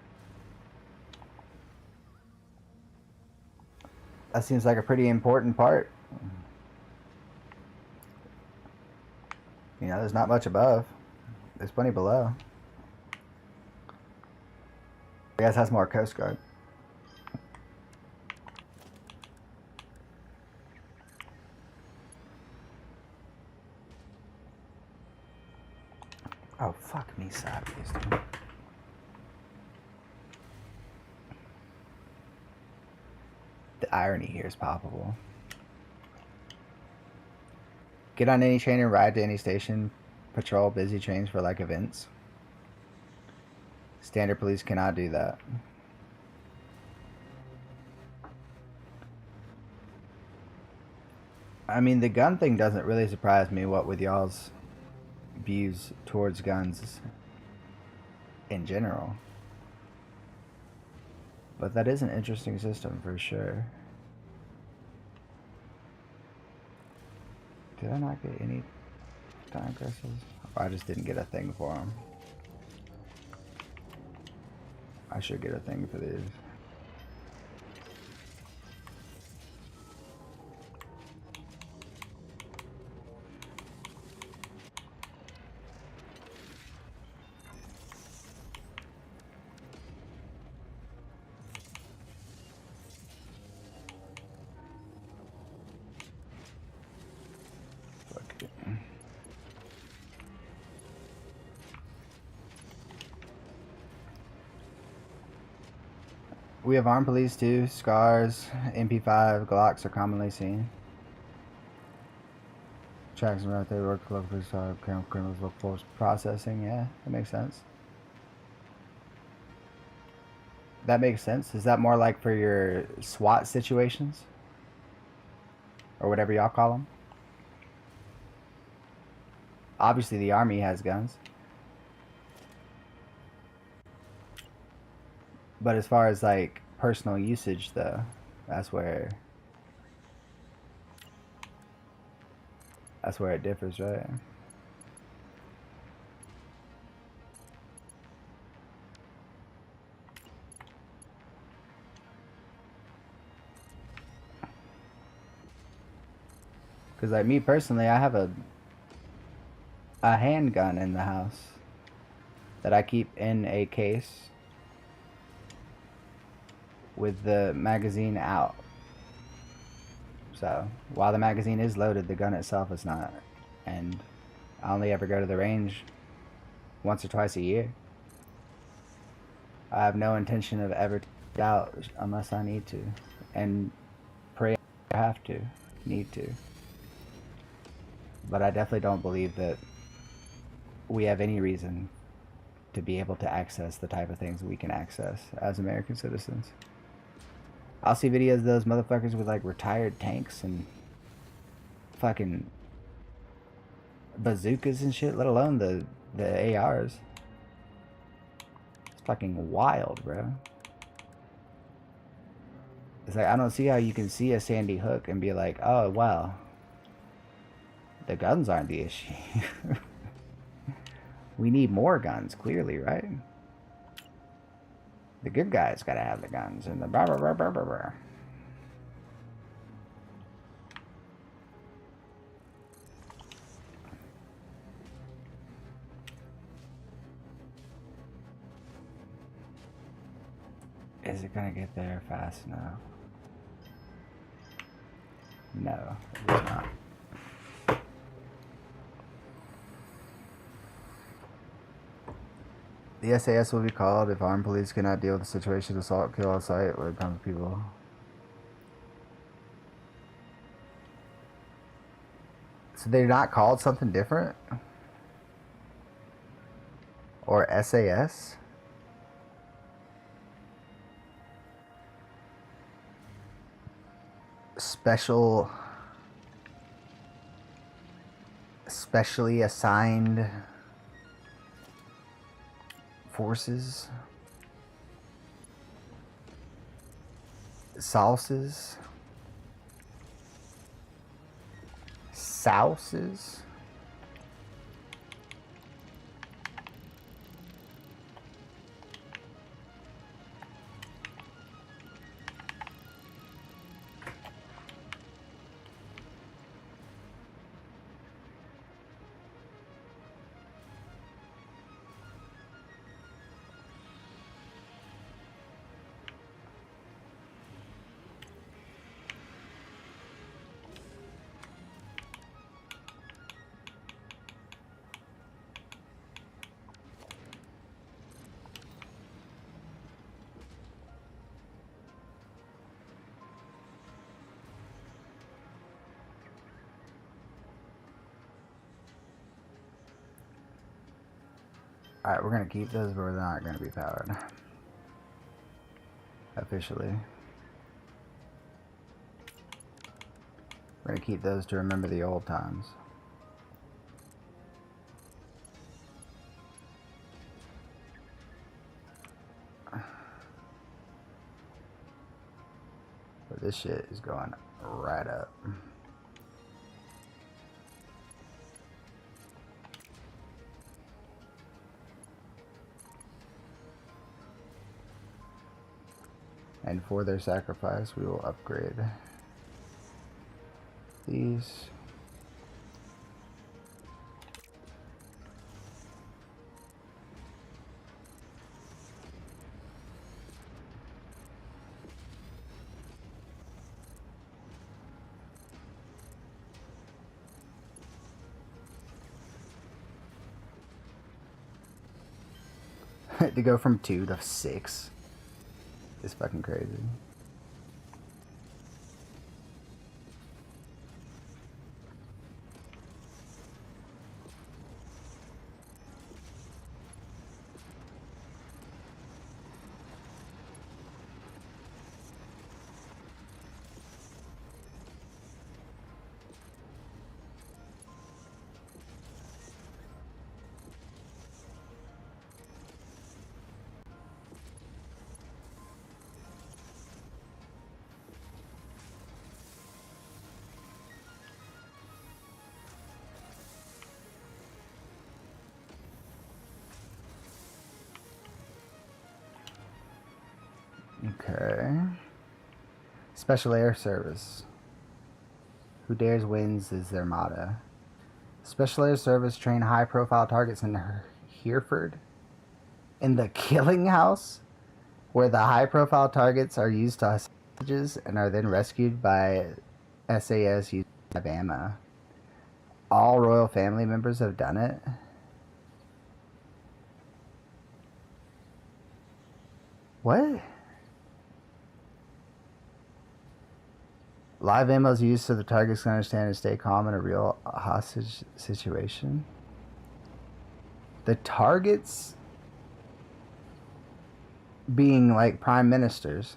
That seems like a pretty important part. You know, there's not much above. There's plenty below. I guess that's more Coast Guard. Oh, fuck me sideways, dude. The irony here is palpable. Get on any train and ride to any station. Patrol busy trains for like events. Standard police cannot do that. I mean, the gun thing doesn't really surprise me, what with y'all's views towards guns in general. But that is an interesting system for sure. Did I not get any time crystals? Or I just didn't get a thing for them. I should get a thing for these. We have armed police too. Scars, MP5, Glocks are commonly seen. Tracks and right there work local police criminals local force processing. Yeah, that makes sense. That makes sense. Is that more like for your SWAT situations? Or whatever y'all call them? Obviously the army has guns. But as far as like personal usage though, that's where it differs, right? Because like me personally, I have a handgun in the house that I keep in a case with the magazine out. So while the magazine is loaded, the gun itself is not. And I only ever go to the range once or twice a year. I have no intention of ever out unless I need to, and pray I have to, need to. But I definitely don't believe that we have any reason to be able to access the type of things we can access as American citizens. I'll see videos of those motherfuckers with like retired tanks and fucking bazookas and shit, let alone the ARs. It's fucking wild, bro. It's like, I don't see how you can see a Sandy Hook and be like, oh, wow, the guns aren't the issue. We need more guns, clearly, right? The good guys gotta have the guns and the blah, blah, blah, blah, blah, blah. Is it gonna get there fast enough? No, it is not. The SAS will be called if armed police cannot deal with the situation. Assault, kill on sight, or comes people. So they're not called something different? Or SAS? Specially assigned forces, sauces, souses. Alright, we're going to keep those, but they're not going to be powered. Officially. We're going to keep those to remember the old times. But this shit is going right up. And for their sacrifice, we will upgrade these. To go from 2 to 6 is fucking crazy. Okay. Special Air Service. Who dares wins is their motto. Special Air Service train high-profile targets in Hereford. In the Killing House, where the high-profile targets are used to hostages and are then rescued by SAS using Alabama. All royal family members have done it. What? Live ammo is used so the targets can understand and stay calm in a real hostage situation. The targets being like prime ministers.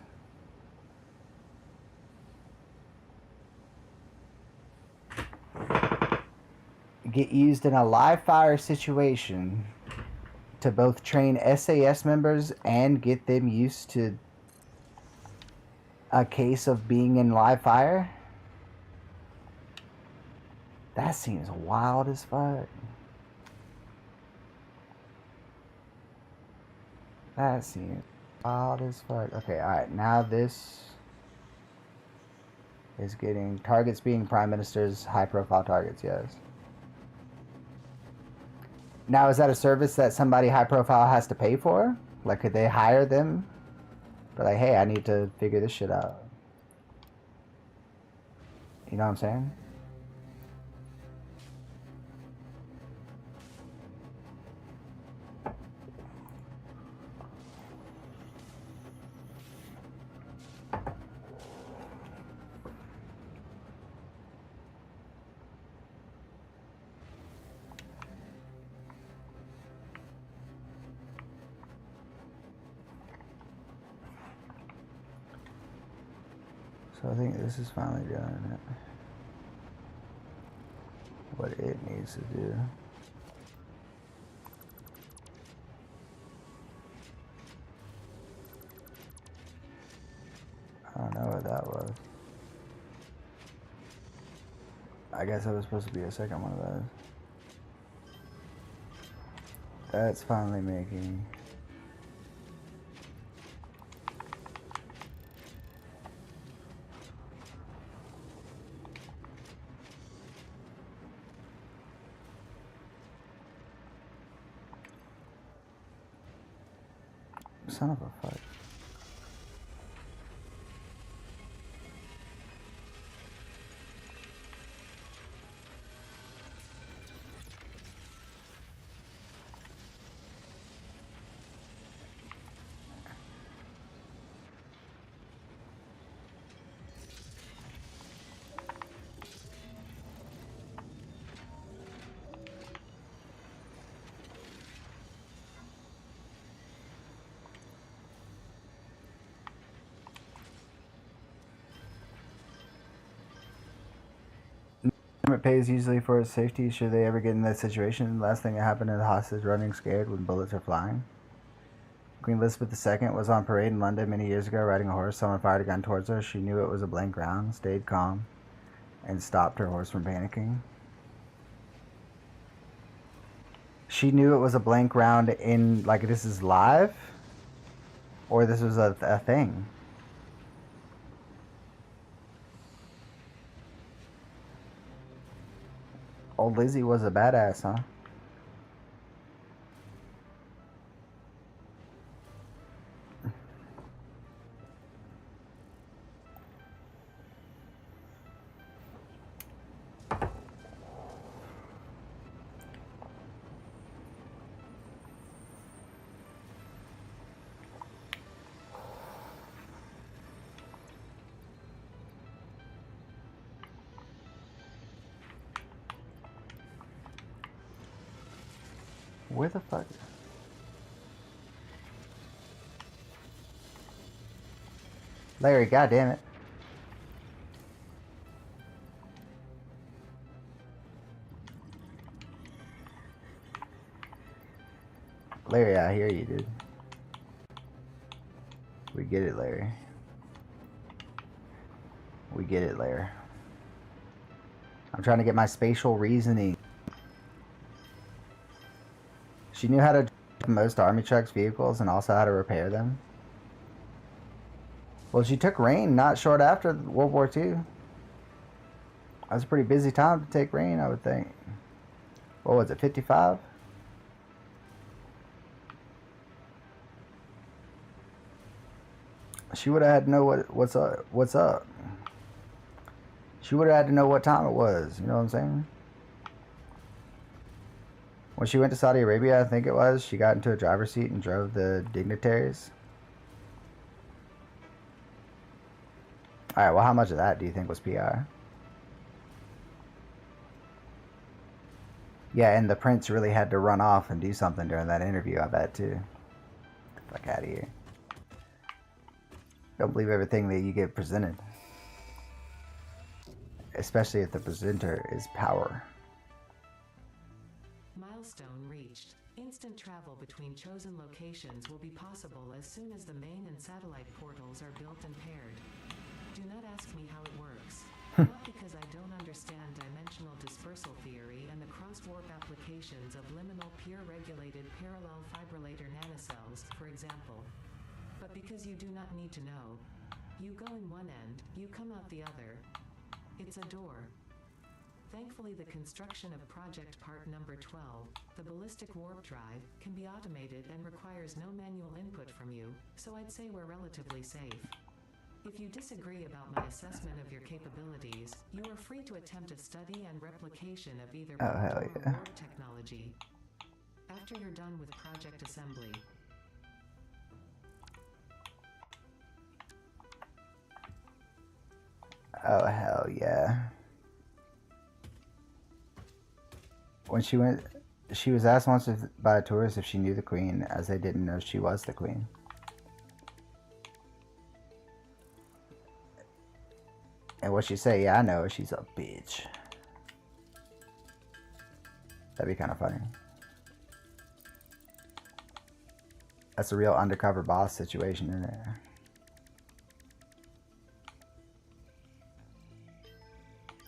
Get used in a live fire situation to both train SAS members and get them used to a case of being in live fire? That seems wild as fuck. That seems wild as fuck. Okay, alright, now this is getting targets being prime ministers, high profile targets, yes. Now, is that a service that somebody high profile has to pay for? Like, could they hire them? But like, hey, I need to figure this shit out. You know what I'm saying? So I think this is finally doing what it needs to do. I don't know what that was. I guess it was supposed to be a second one of those. That's finally making... Son of a fuck. It pays usually for its safety should they ever get in that situation. Last thing that happened to the hostage running scared when bullets are flying. Queen Elizabeth II was on parade in London many years ago riding a horse. Someone fired a gun towards her. She knew it was a blank round, stayed calm, and stopped her horse from panicking. She knew it was a blank round in, like, this is live? Or this was a thing? Old Lizzie was a badass, huh? Where the fuck? Larry, goddammit. Larry, I hear you, dude. We get it, Larry. We get it, Larry. I'm trying to get my spatial reasoning. She knew how to drive most army trucks, vehicles, and also how to repair them. Well, she took reign not short after World War II. That was a pretty busy time to take reign, I would think. What was it, 55? She would have had to know what's up. She would have had to know what time it was, you know what I'm saying? When she went to Saudi Arabia, I think it was, she got into a driver's seat and drove the dignitaries. Alright, well, how much of that do you think was PR? Yeah, and the prince really had to run off and do something during that interview, I bet, too. Get the fuck out of here. Don't believe everything that you get presented. Especially if the presenter is power. Milestone reached. Instant travel between chosen locations will be possible as soon as the main and satellite portals are built and paired. Do not ask me how it works. Not because I don't understand dimensional dispersal theory and the cross-warp applications of liminal peer-regulated parallel fibrillator nanocells, for example. But because you do not need to know. You go in one end, you come out the other. It's a door. Thankfully, the construction of project part number 12, the ballistic warp drive, can be automated and requires no manual input from you, so I'd say we're relatively safe. If you disagree about my assessment of your capabilities, you are free to attempt a study and replication of either Oh, hell proton yeah. or warp technology. After you're done with project assembly. Oh, hell yeah. When she was asked once by a tourist if she knew the queen, as they didn't know she was the queen. And what she say? Yeah, I know her. She's a bitch. That'd be kind of funny. That's a real undercover boss situation, isn't it?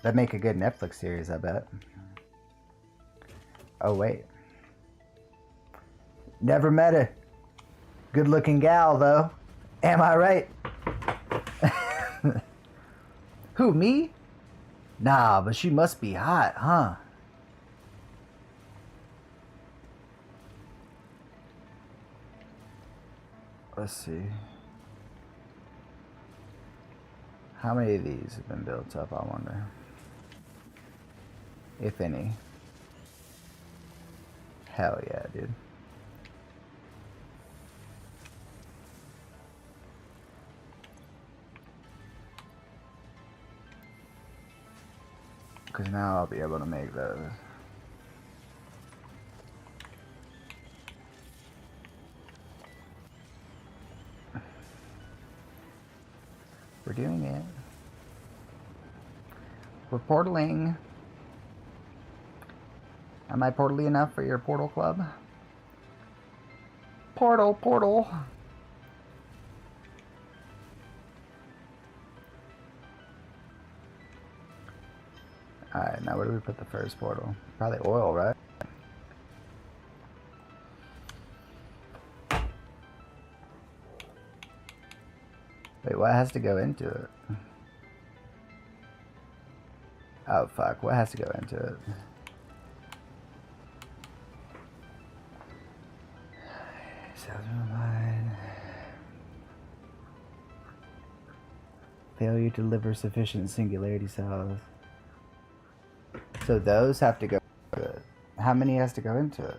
That'd make a good Netflix series, I bet. Oh, wait. Never met a good-looking gal, though. Am I right? Who, me? Nah, but she must be hot, huh? Let's see. How many of these have been built up, I wonder? If any. Hell yeah, dude. Because now I'll be able to make those. We're doing it. We're portaling. Am I portally enough for your portal club? Portal, portal. Alright, now where do we put the first portal? Probably oil, right? Wait, what has to go into it? Oh, fuck. What has to go into it? Failure to deliver sufficient singularity cells. So those have to go into it. How many has to go into it?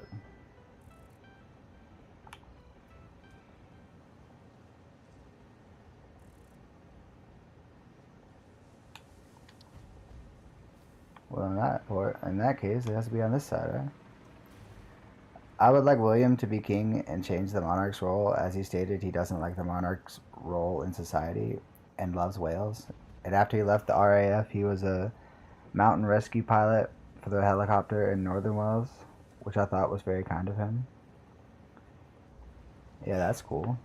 Well, in that case, it has to be on this side, right? I would like William to be king and change the monarch's role. As he stated, he doesn't like the monarch's role in society and loves whales. And after he left the RAF, he was a mountain rescue pilot for the helicopter in Northern Wales, which I thought was very kind of him. Yeah, that's cool.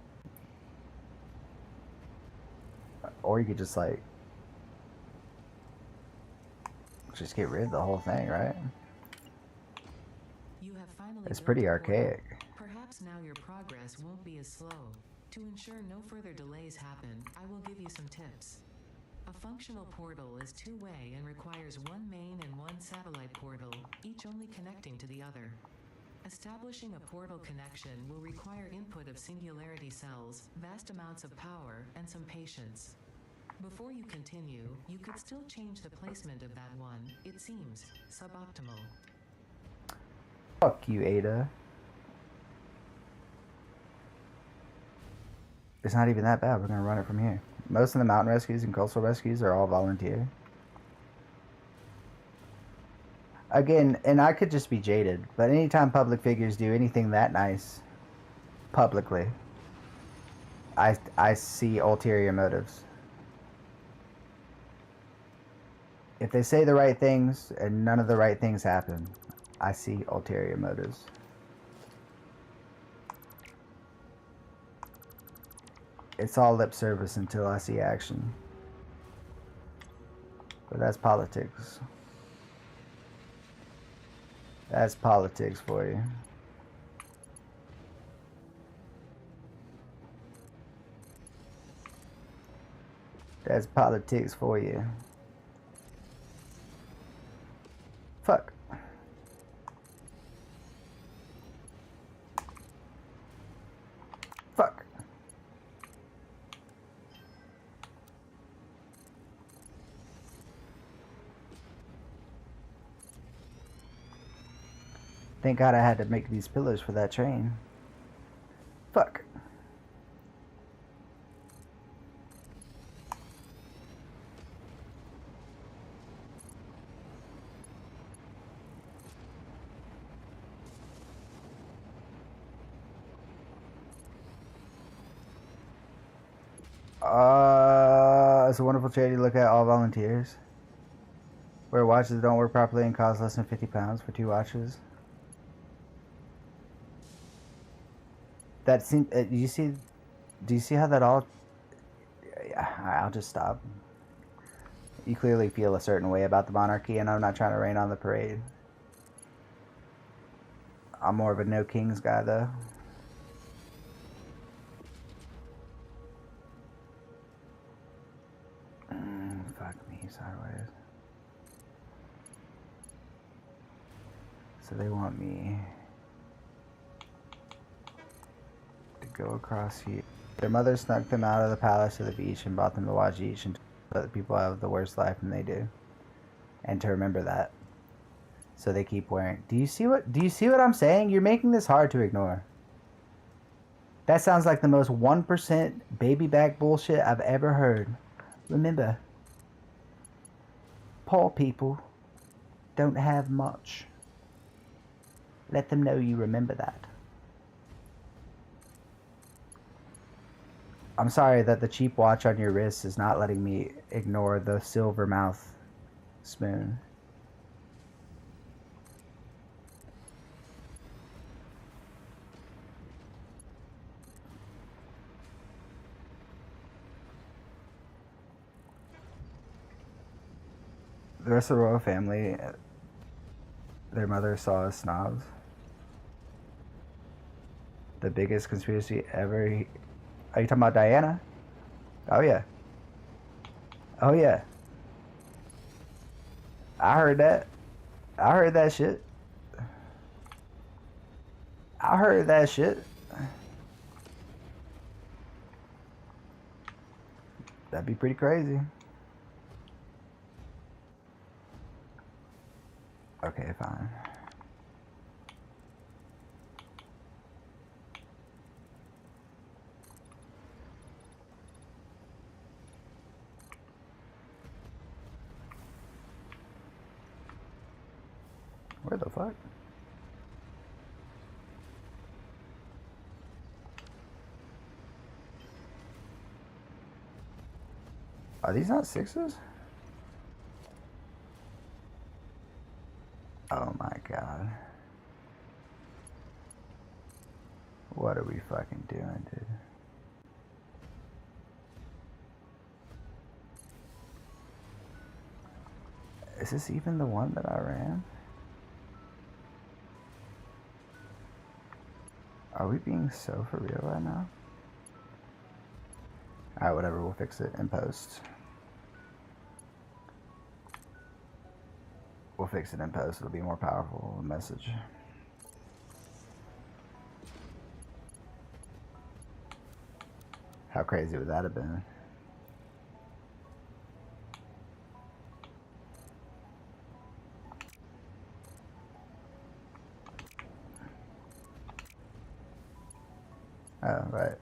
Or you could just like just get rid of the whole thing, right? You have finally It's built pretty a portal. archaic. Perhaps now your progress won't be as slow. To ensure no further delays happen, I will give you some tips. A functional portal is two-way and requires one main and one satellite portal, each only connecting to the other. Establishing a portal connection will require input of singularity cells, vast amounts of power, and some patience. Before you continue, you could still change the placement of that one. It seems suboptimal. Fuck you, Ada. It's not even that bad. We're gonna run it from here. Most of the mountain rescues and coastal rescues are all volunteer. Again, and I could just be jaded, but anytime public figures do anything that nice publicly, I see ulterior motives. If they say the right things and none of the right things happen, I see ulterior motives. It's all lip service until I see action. But that's politics. That's politics for you. That's politics for you. Fuck. Fuck. Thank God I had to make these pillars for that train. Fuck. It's a wonderful charity to look at, all volunteers. Where watches don't work properly and cost less than £50 for 2 watches. That seems. Do you see how that all? Yeah, I'll just stop. You clearly feel a certain way about the monarchy, and I'm not trying to rain on the parade. I'm more of a no kings guy, though. Fuck me sideways. So they want me to go across here. Their mother snuck them out of the palace to the beach and bought them to watch each and let the people have the worst life than they do. And to remember that. So they keep wearing. Do you see what I'm saying? You're making this hard to ignore. That sounds like the most 1% baby back bullshit I've ever heard. Remember, poor people don't have much. Let them know you remember that. I'm sorry that the cheap watch on your wrist is not letting me ignore the silver mouth spoon. The rest of the royal family, their mother saw as snobs. The biggest conspiracy ever. Are you talking about Diana? Oh yeah. Oh yeah. I heard that. I heard that shit. I heard that shit. That'd be pretty crazy. Okay, fine. Where the fuck? Are these not 6s? Oh my god. What are we fucking doing, dude? Is this even the one that I ran? Are we being so for real right now? Alright, whatever, we'll fix it in post. We'll fix it in post, it'll be more powerful message. How crazy would that have been? Oh, right.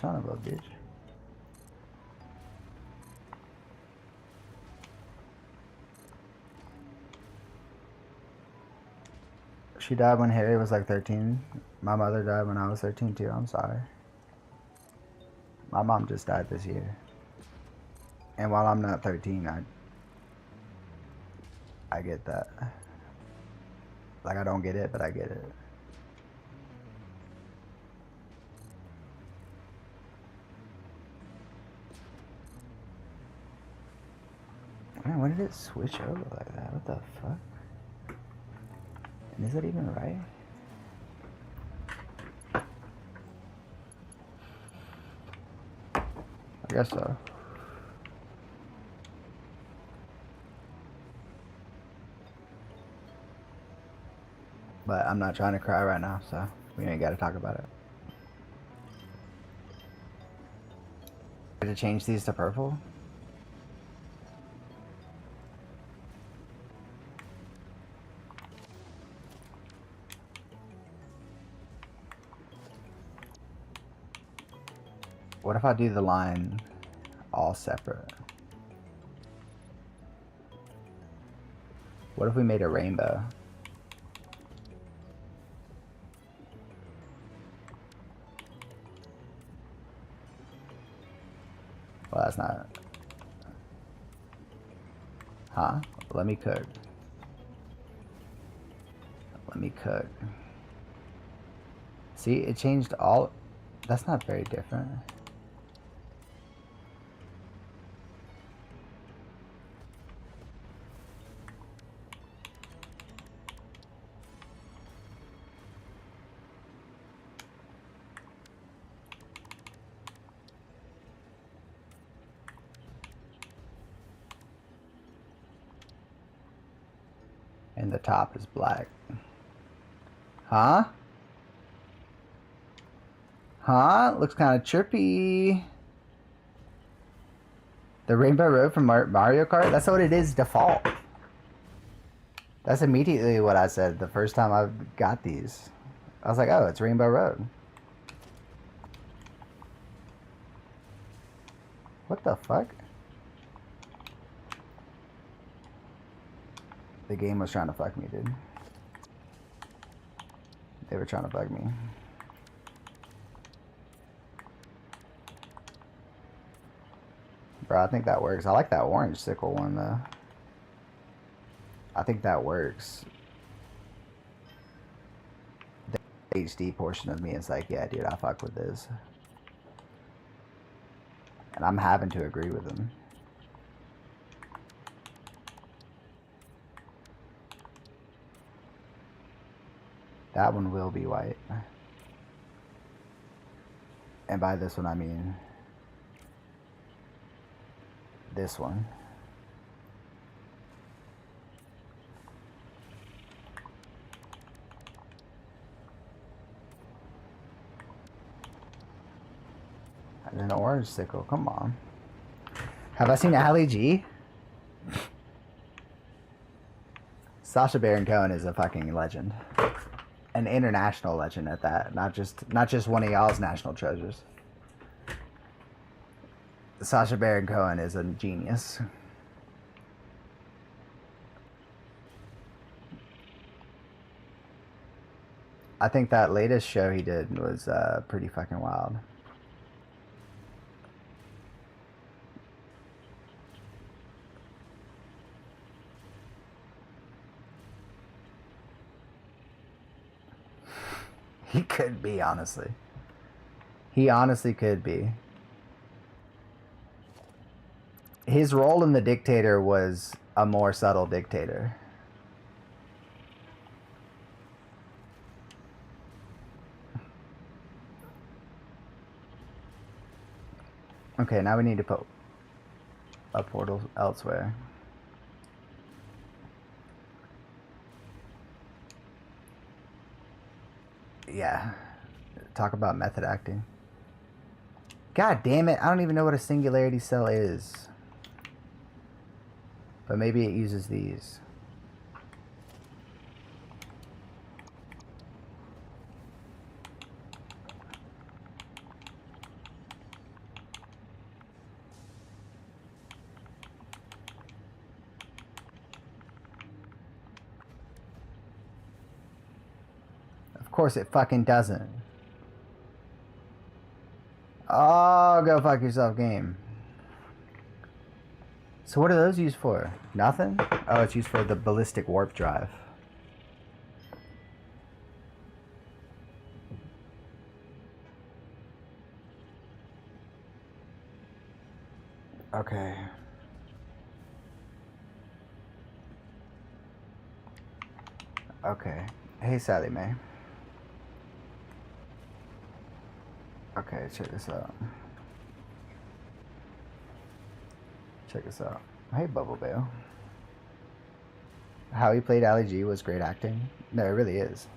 Son of a bitch. She died when Harry was like 13. My mother died when I was 13 too. I'm sorry. My mom just died this year. And while I'm not 13, I get that. Like, I don't get it, but I get it. Man, when did it switch over like that? What the fuck? And is that even right? I guess so. But I'm not trying to cry right now, so we ain't got to talk about it. Did it change these to purple? What if I do the line all separate? What if we made a rainbow? Well, that's not... Huh? Let me cook. Let me cook. See, it changed all... That's not very different. And the top is black. Huh? Huh? Looks kind of trippy. The Rainbow Road from Mario Kart? That's what it is default. That's immediately what I said the first time I got these. I was like, oh, it's Rainbow Road. What the fuck? The game was trying to fuck me, dude. They were trying to bug me. Bro, I think that works. I like that orange sickle one, though. I think that works. The HD portion of me is like, yeah, dude, I fuck with this. And I'm having to agree with them. That one will be white. And by this one, I mean this one. And an orange sickle, come on. Have I seen Ali G? Sacha Baron Cohen is a fucking legend. An international legend at that, not just one of y'all's national treasures. Sacha Baron Cohen is a genius. I think that latest show he did was pretty fucking wild. He could be, honestly. He honestly could be. His role in The Dictator was a more subtle dictator. Okay, now we need to put a portal elsewhere. Yeah. Talk about method acting. God damn it, I don't even know what a singularity cell is. But maybe it uses these. Of course it fucking doesn't. Oh, go fuck yourself, game. So what are those used for? Nothing? Oh, it's used for the ballistic warp drive. Okay. Okay. Hey, Sally Mae. Okay, check this out. Check this out. Hey, Bubble Bale. How he played Ali G was great acting. No, it really is.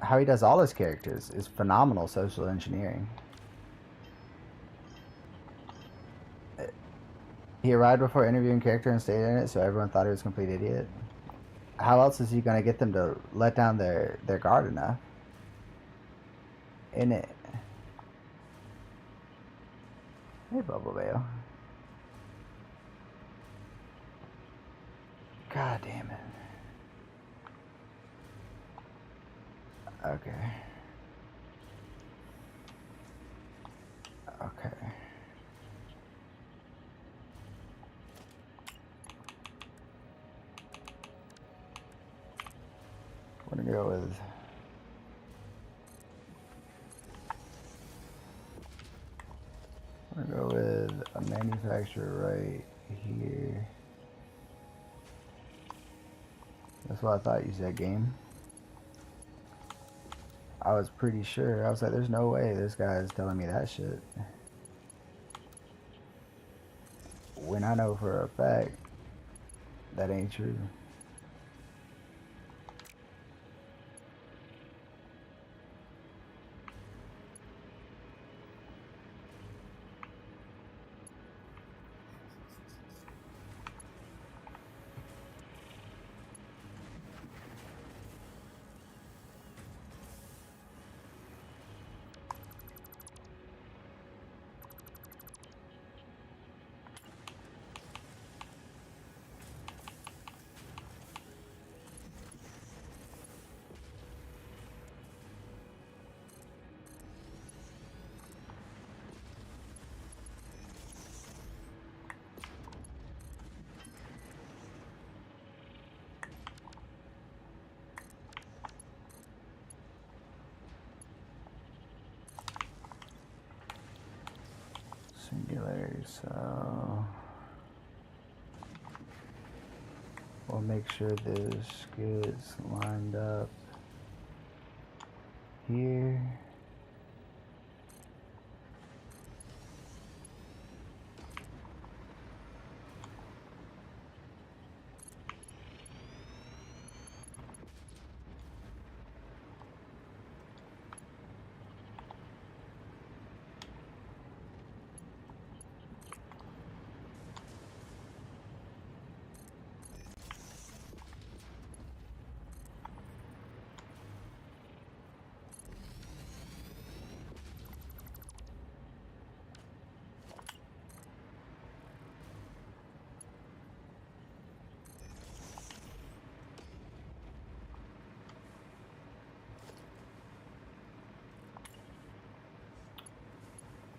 How he does all his characters is phenomenal social engineering. He arrived before interviewing character and stayed in it, so everyone thought he was a complete idiot. How else is he gonna get them to let down their guard enough? In it. Hey, Bubble Bale. God damn it. Okay. Okay. We're gonna go with... We're gonna go with a manufacturer right here. That's what I thought you said, game. I was pretty sure. I was like, there's no way this guy is telling me that shit. When I know for a fact that ain't true. Singularity, so we'll make sure this gets lined up here.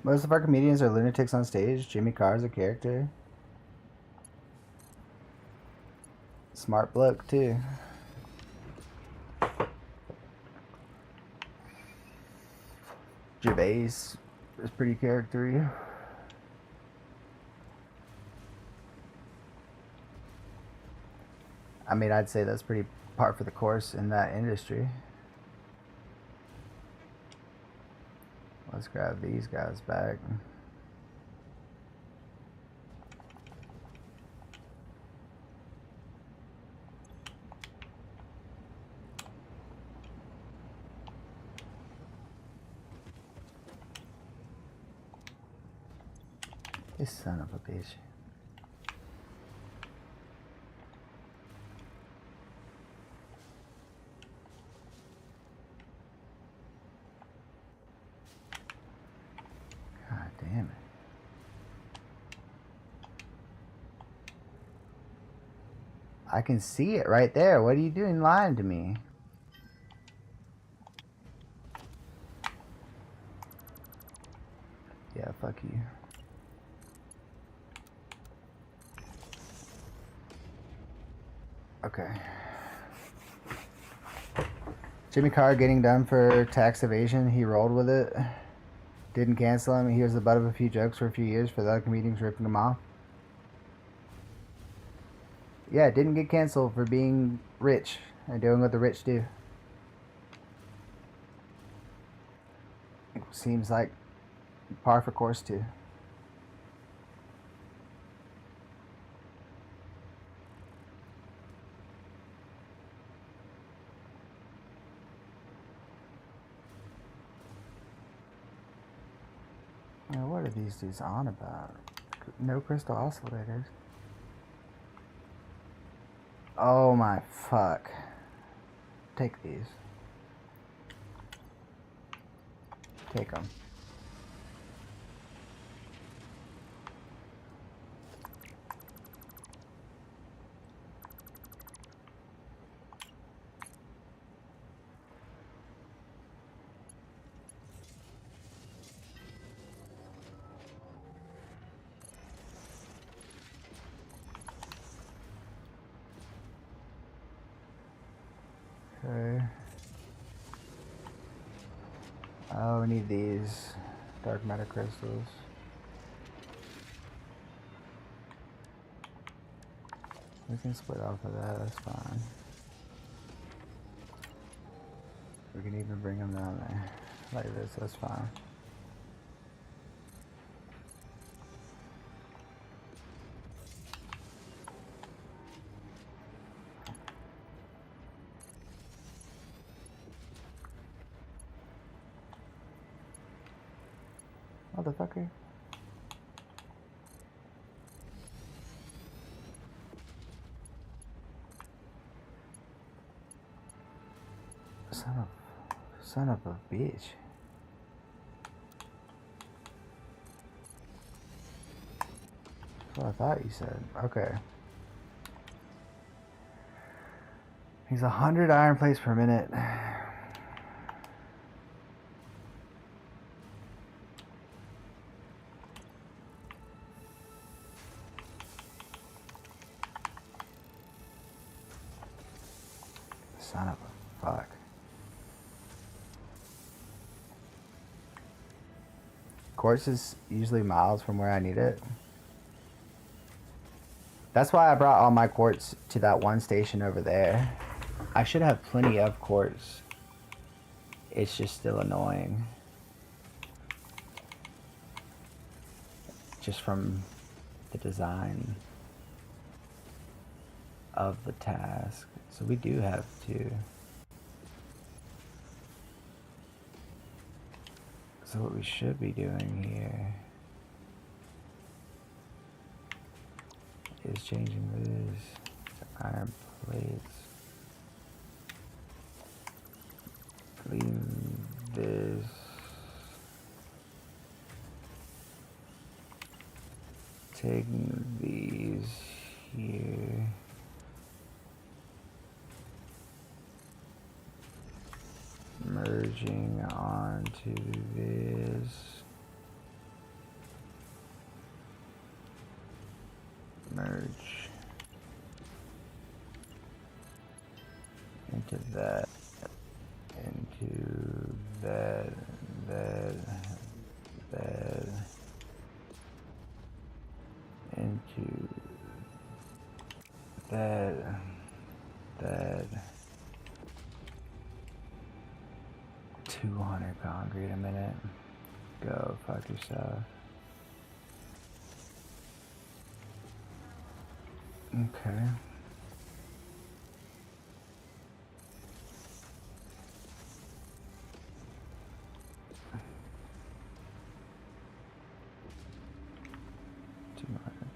Most of our comedians are lunatics on stage. Jimmy Carr's a character. Smart bloke, too. Gervais is pretty character-y. I mean, I'd say that's pretty par for the course in that industry. Let's grab these guys back. This son of a bitch. God damn it. I can see it right there. What are you doing lying to me? Yeah, fuck you. Okay. Jimmy Carr getting done for tax evasion. He rolled with it. Didn't cancel him. He was the butt of a few jokes for a few years for the other comedians ripping him off. Yeah, didn't get canceled for being rich and doing what the rich do. Seems like par for course too. Now, what are these dudes on about? No crystal oscillators. Oh my fuck. Take these. Take them. Okay. Oh, we need these dark matter crystals. We can split off of that, that's fine. We can even bring them down there like this, that's fine. Motherfucker. Son of a bitch. That's what I thought you said. Okay. He's 100 iron plates per minute. Son of a fuck. Quartz is usually miles from where I need it. That's why I brought all my quartz to that one station over there. I should have plenty of quartz. It's just still annoying. Just from the design of the task. So we do have to. So what we should be doing here is changing this to iron plates. Leaving this. Taking these here. Merging onto this. Merge into that, into that, into that. 200 concrete a minute. Go fuck yourself. Okay.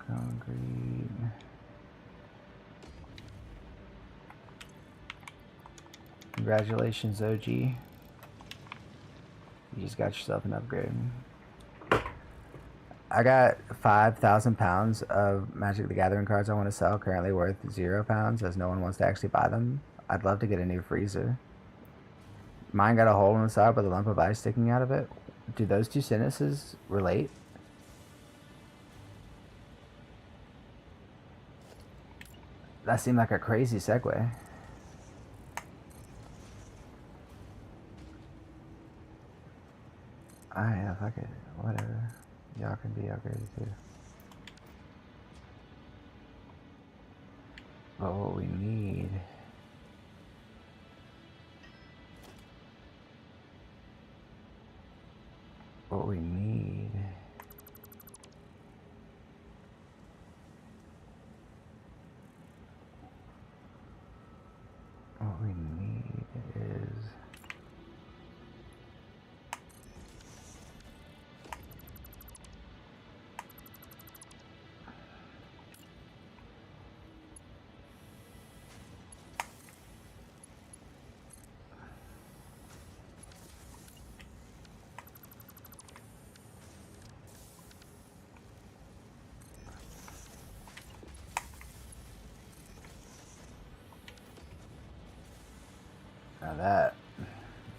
Concrete. Congratulations, OG. You just got yourself an upgrade. I got 5,000 pounds of Magic the Gathering cards I want to sell, currently worth 0 pounds, as no one wants to actually buy them. I'd love to get a new freezer. Mine got a hole in the side with a lump of ice sticking out of it. Do those two sentences relate? That seemed like a crazy segue. Yeah, fuck it. Whatever. Y'all can be all crazy too. But what we need... What we need... What we need is... Now that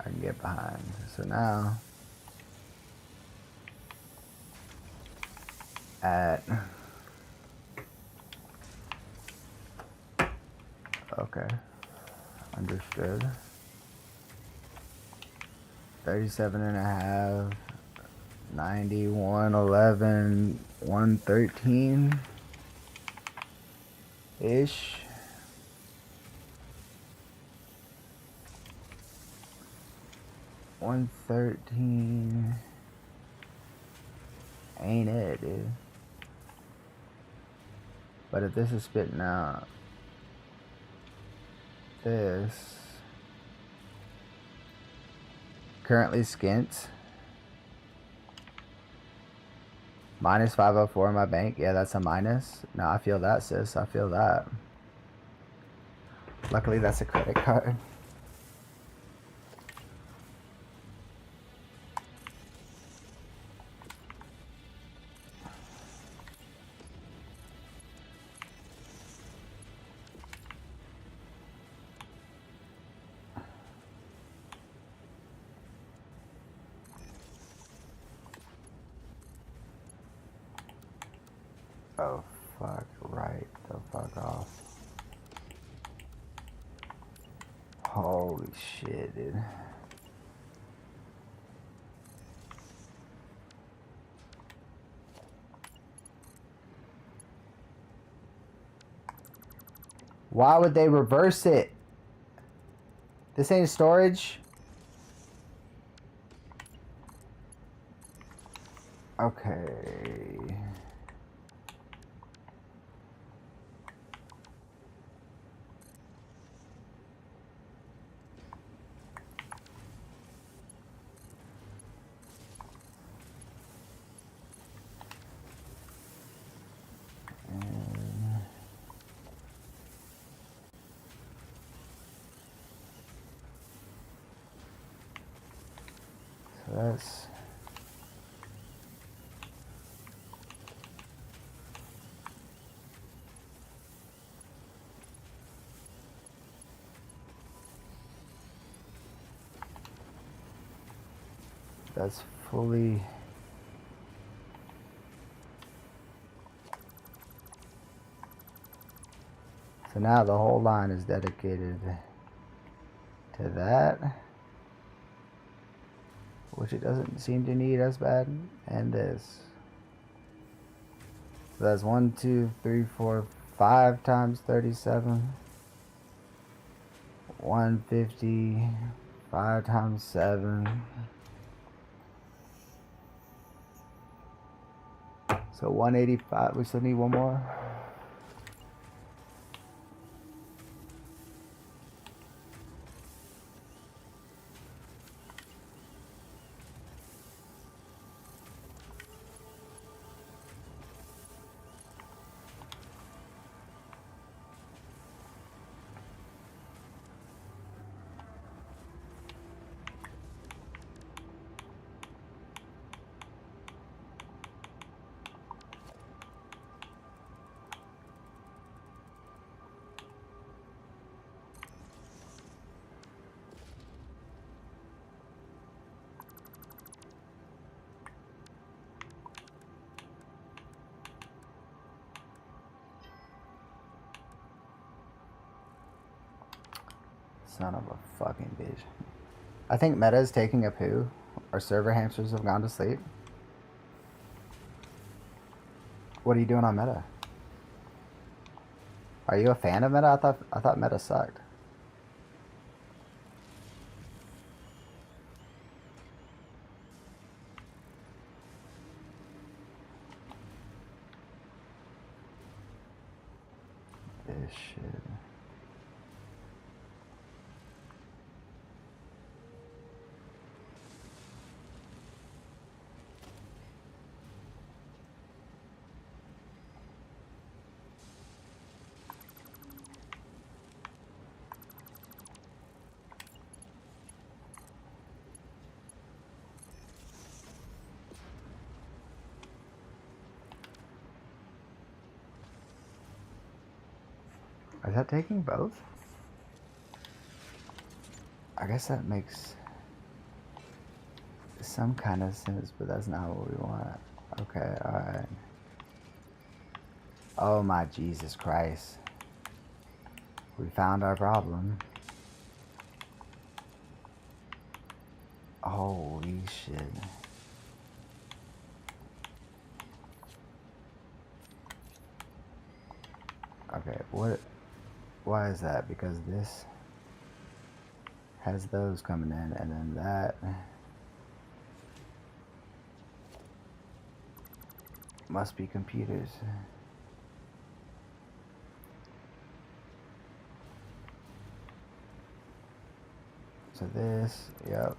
I can get behind. So now at okay, understood. 37.5, 90, 111, 113 ish. $113 ain't it, dude. But if this is spitting out this currently skint minus 504 in my bank, yeah, that's a minus. No, I feel that, sis. I feel that. Luckily, that's a credit card. Oh, fuck, right the fuck off. Holy shit, dude. Why would they reverse it? This ain't storage. Okay. So that's fully so now the whole line is dedicated to that, which it doesn't seem to need as bad, and this. So that's 1, 2, 3, 4, 5 times 37. 150, 5 times 7. So 185. We still need one more. Son of a fucking bitch. I think Meta is taking a poo. Our server hamsters have gone to sleep. What are you doing on Meta? Are you a fan of Meta? I thought Meta sucked. This shit. Is that taking both? I guess that makes some kind of sense, but that's not what we want. Okay, alright. Oh my Jesus Christ. We found our problem. Holy shit. Okay, why is that? Because this has those coming in, and then that must be computers. So this, yep.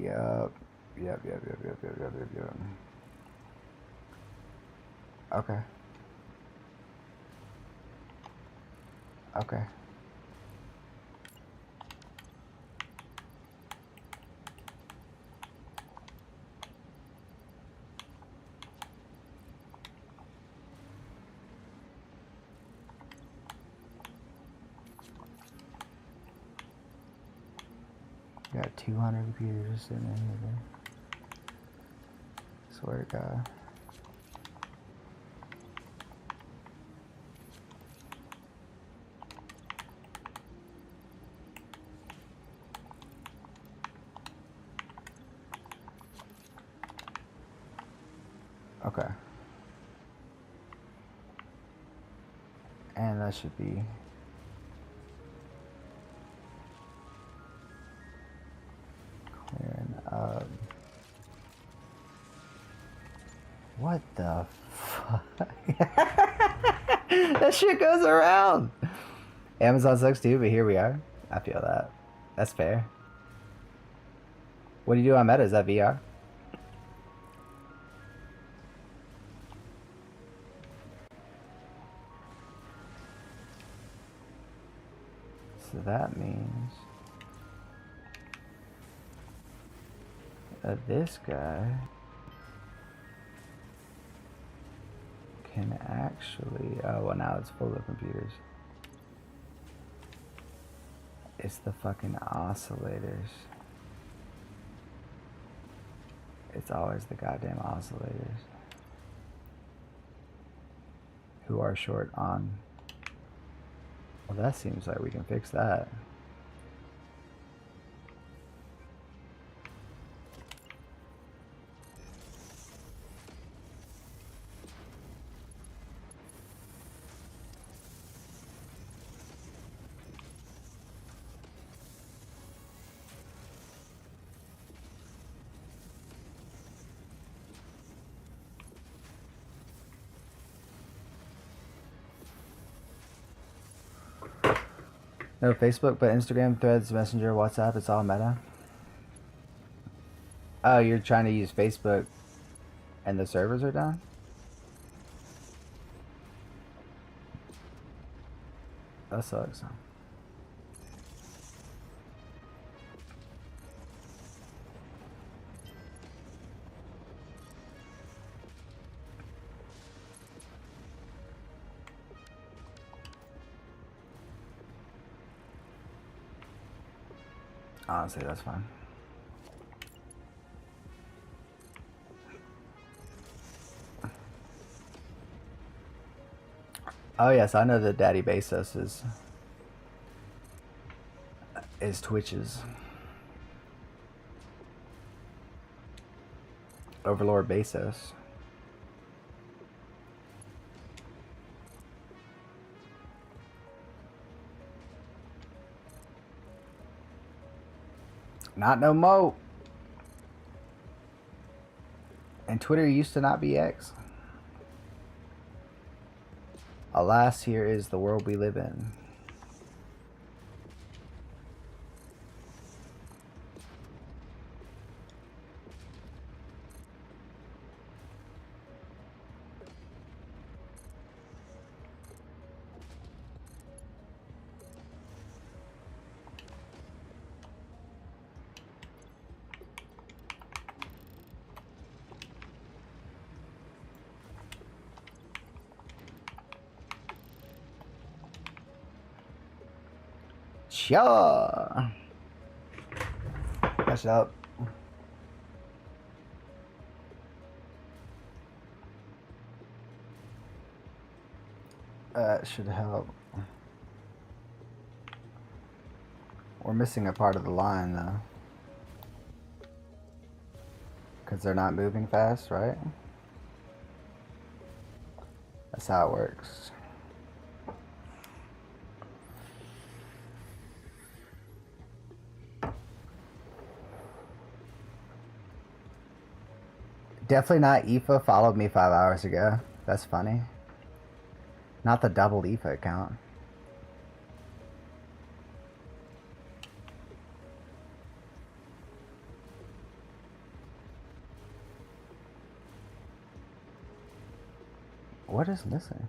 Yep. Okay. Okay. Got 200 computers just sitting in here. Swear to God. Okay. And that should be clearing up. What the fuck? That shit goes around. Amazon sucks too, but here we are. I feel that. That's fair. What do you do on Meta? Is that VR? So that means that this guy can actually... Oh, well, now it's full of computers. It's the fucking oscillators. It's always the goddamn oscillators who are short on. Well, that seems like we can fix that. No Facebook, but Instagram, Threads, Messenger, WhatsApp, it's all Meta. Oh, you're trying to use Facebook and the servers are down? That sucks. Honestly, that's fine. Oh yes, I know that Daddy Bezos is Twitch's. Overlord Bezos. Not no mo. And Twitter used to not be X. Alas, here is the world we live in. Sure. Catch up. Should help. We're missing a part of the line though. Because they're not moving fast, right? That's how it works. Definitely not Aoife followed me 5 hours ago. That's funny. Not the double Aoife account. What is missing?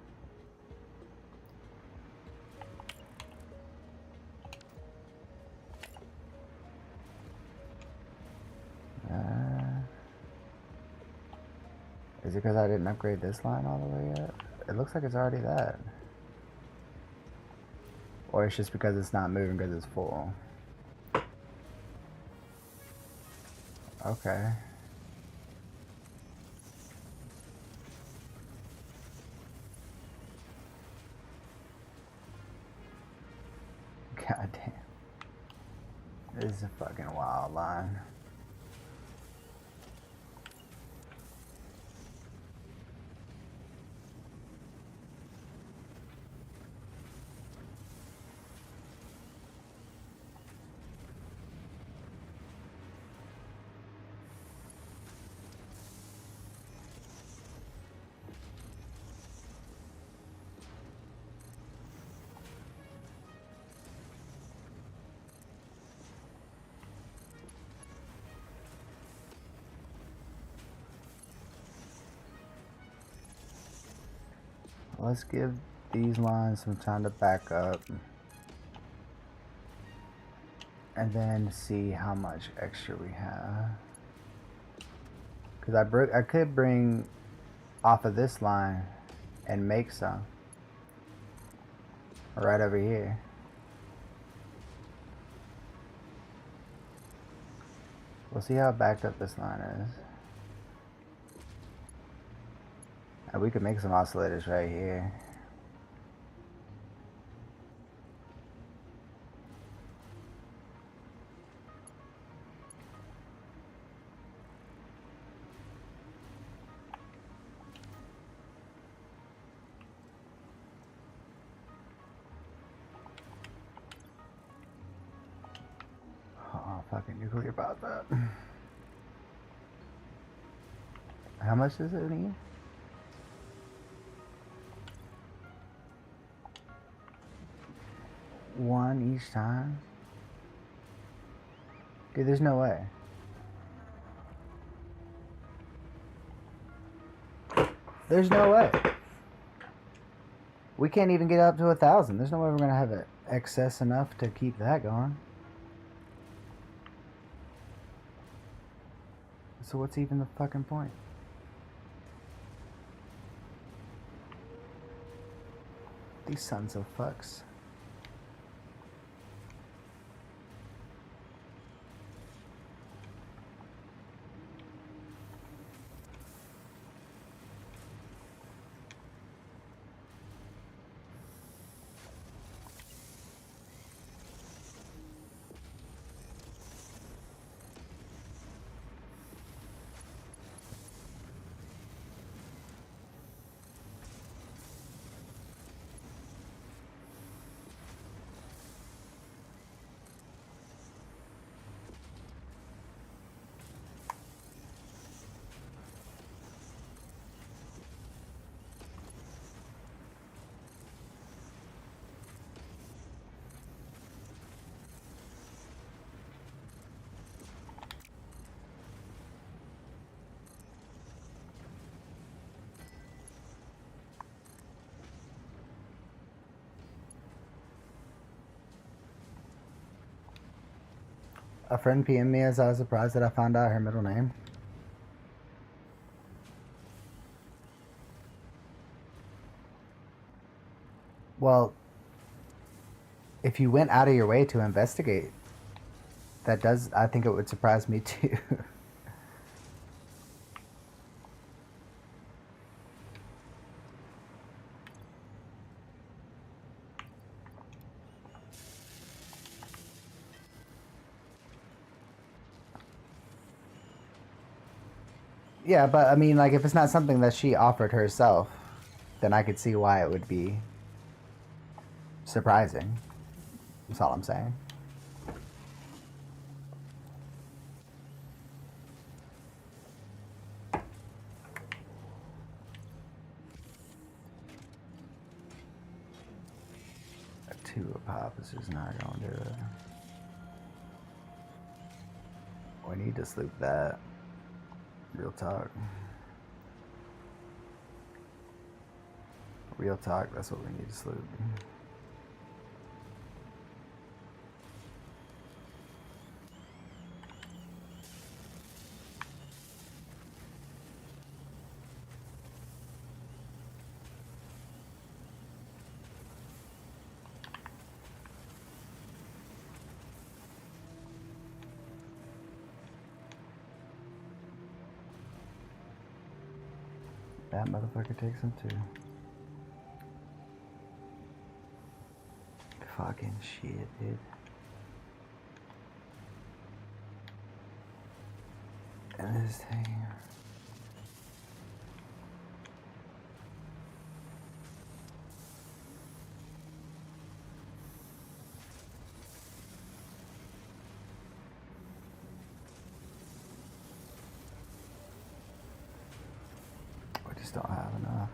Is it because I didn't upgrade this line all the way yet? It looks like it's already that. Or it's just because it's not moving because it's full. Okay. God damn. This is a fucking wild line. Let's give these lines some time to back up. And then see how much extra we have. Because I could bring off of this line and make some. Right over here. We'll see how backed up this line is. And we could make some oscillators right here. Oh, fucking nuclear about that. How much does it need? One each time? Dude, there's no way. There's no way. We can't even get up to 1,000. There's no way we're gonna have it excess enough to keep that going. So what's even the fucking point? These sons of fucks. A friend PM'd me as I was surprised that I found out her middle name. Well, if you went out of your way to investigate, that does, I think it would surprise me too. Yeah, but I mean, like, if it's not something that she offered herself, then I could see why it would be surprising. That's all I'm saying. A 2 of pop is just not going to do it. We need to sloop that. Real talk. Real talk, that's what we need to sloop. That motherfucker takes him too. Fucking shit, dude. And this thing. We just don't have enough.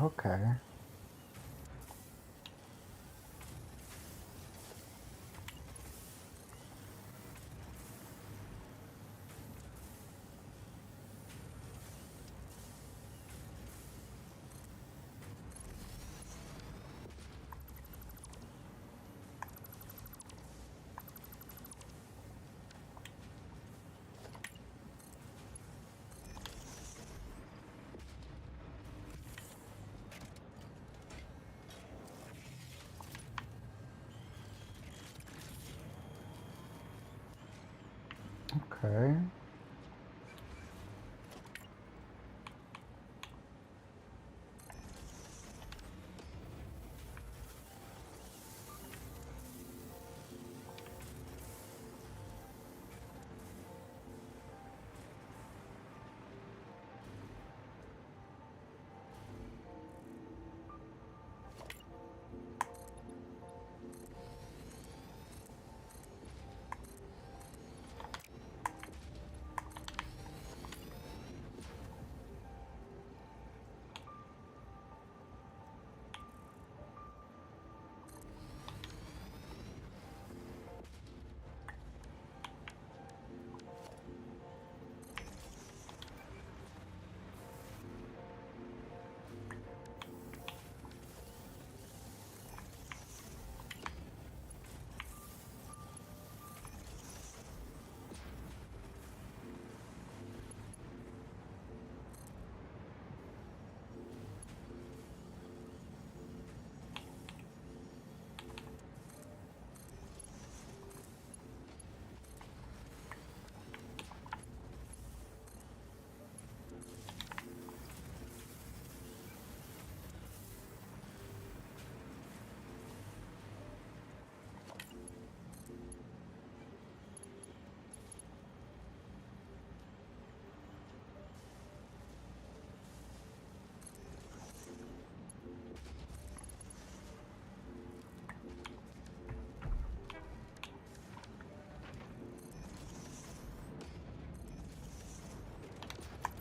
Okay. Okay.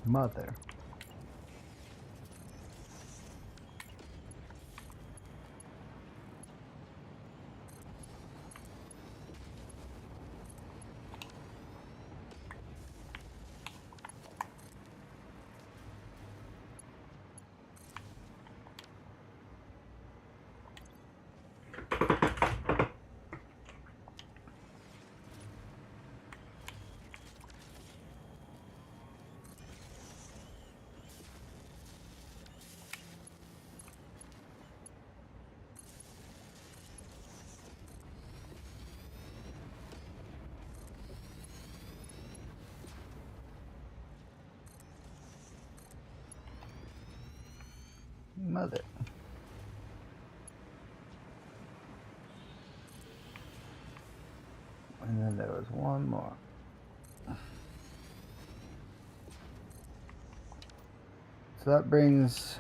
Mother. Mother. And then there was one more. So that brings...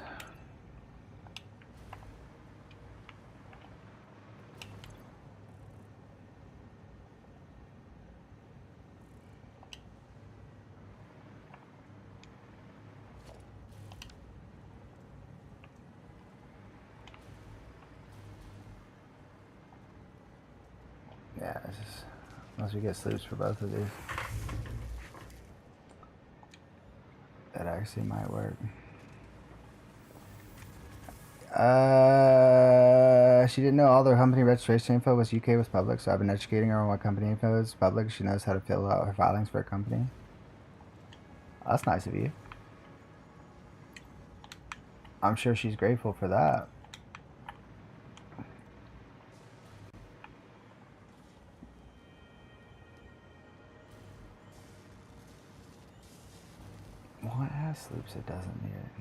Yeah, it's just... Unless we get sleeps for both of these. That actually might work. She didn't know all their company registration info was UK was public, so I've been educating her on what company info is public. She knows how to fill out her filings for a company. Oh, that's nice of you. I'm sure she's grateful for that. What has sloops it doesn't need it?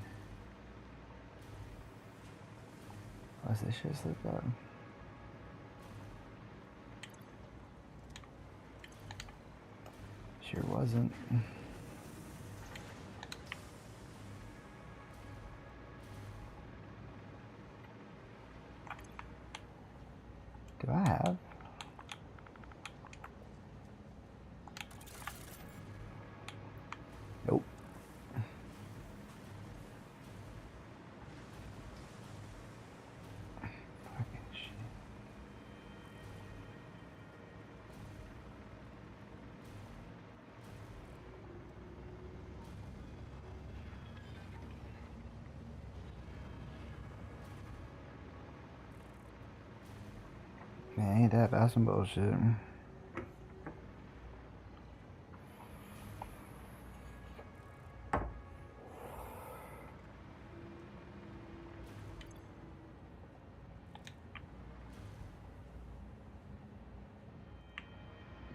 Was this shit sloop up? Sure wasn't. Do I have? Nope. Fucking shit. Man, ain't that about some bullshit?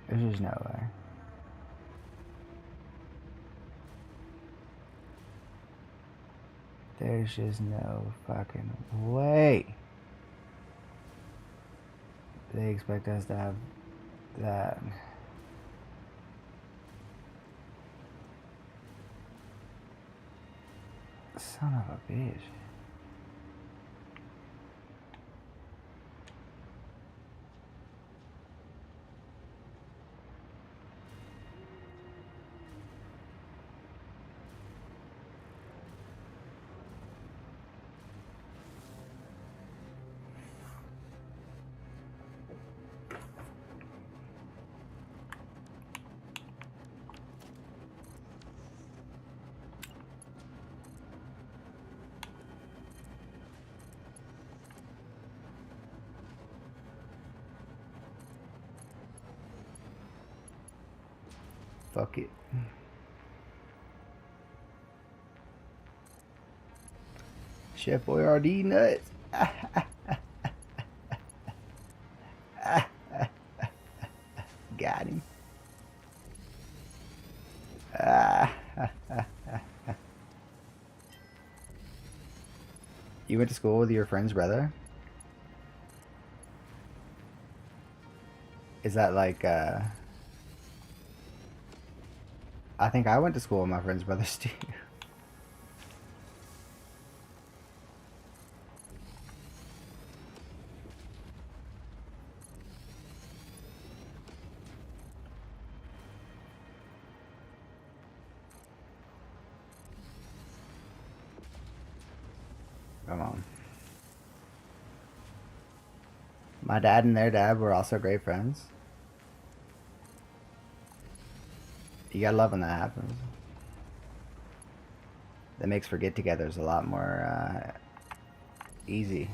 There's just no way. There's just no fucking way they expect us to have that. Son of a bitch. Fuck it. Chef Boyardee nuts. Got him. You went to school with your friend's brother? Is that like, I think I went to school with my friend's brothers too. My dad and their dad were also great friends. You gotta love when that happens. That makes for get-togethers a lot more easy.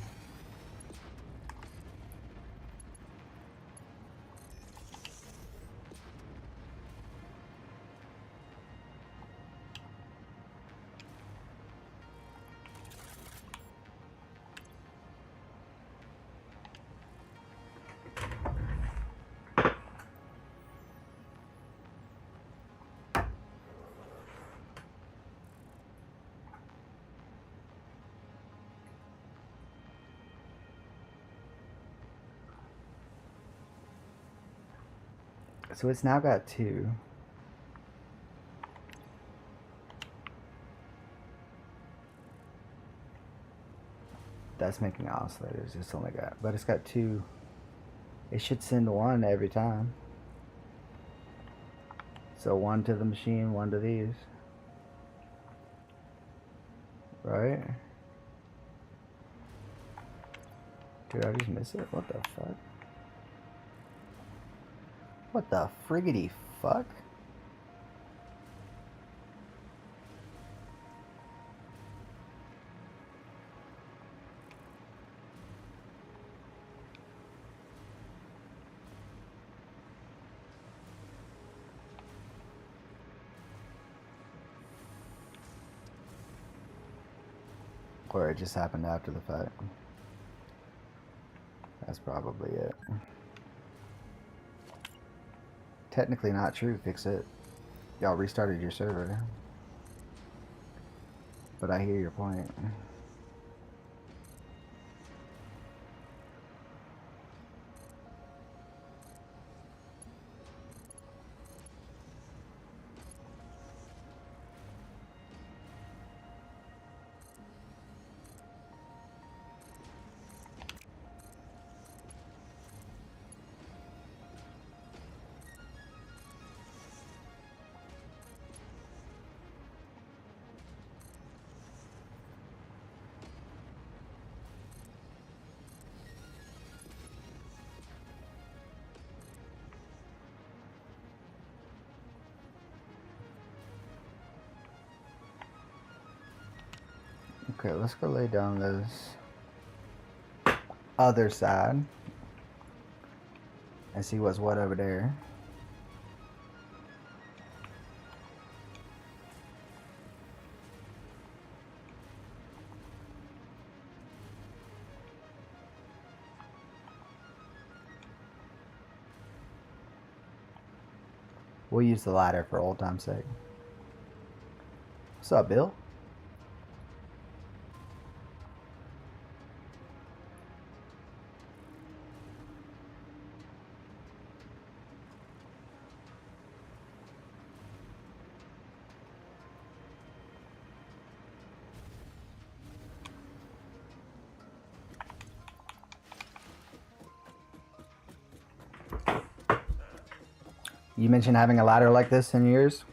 So it's now got 2. That's making oscillators. It's only got, but it's got 2. It should send 1 every time. So 1 to the machine, 1 to these. Right? Did I just miss it? What the fuck? What the friggity fuck? Or it just happened after the fact. That's probably it. Technically not true, fix it. Y'all restarted your server. But I hear your point. Okay, let's go lay down this other side and see what's what over there. We'll use the ladder for old time's sake. What's up, Bill? You mentioned having a ladder like this in yours?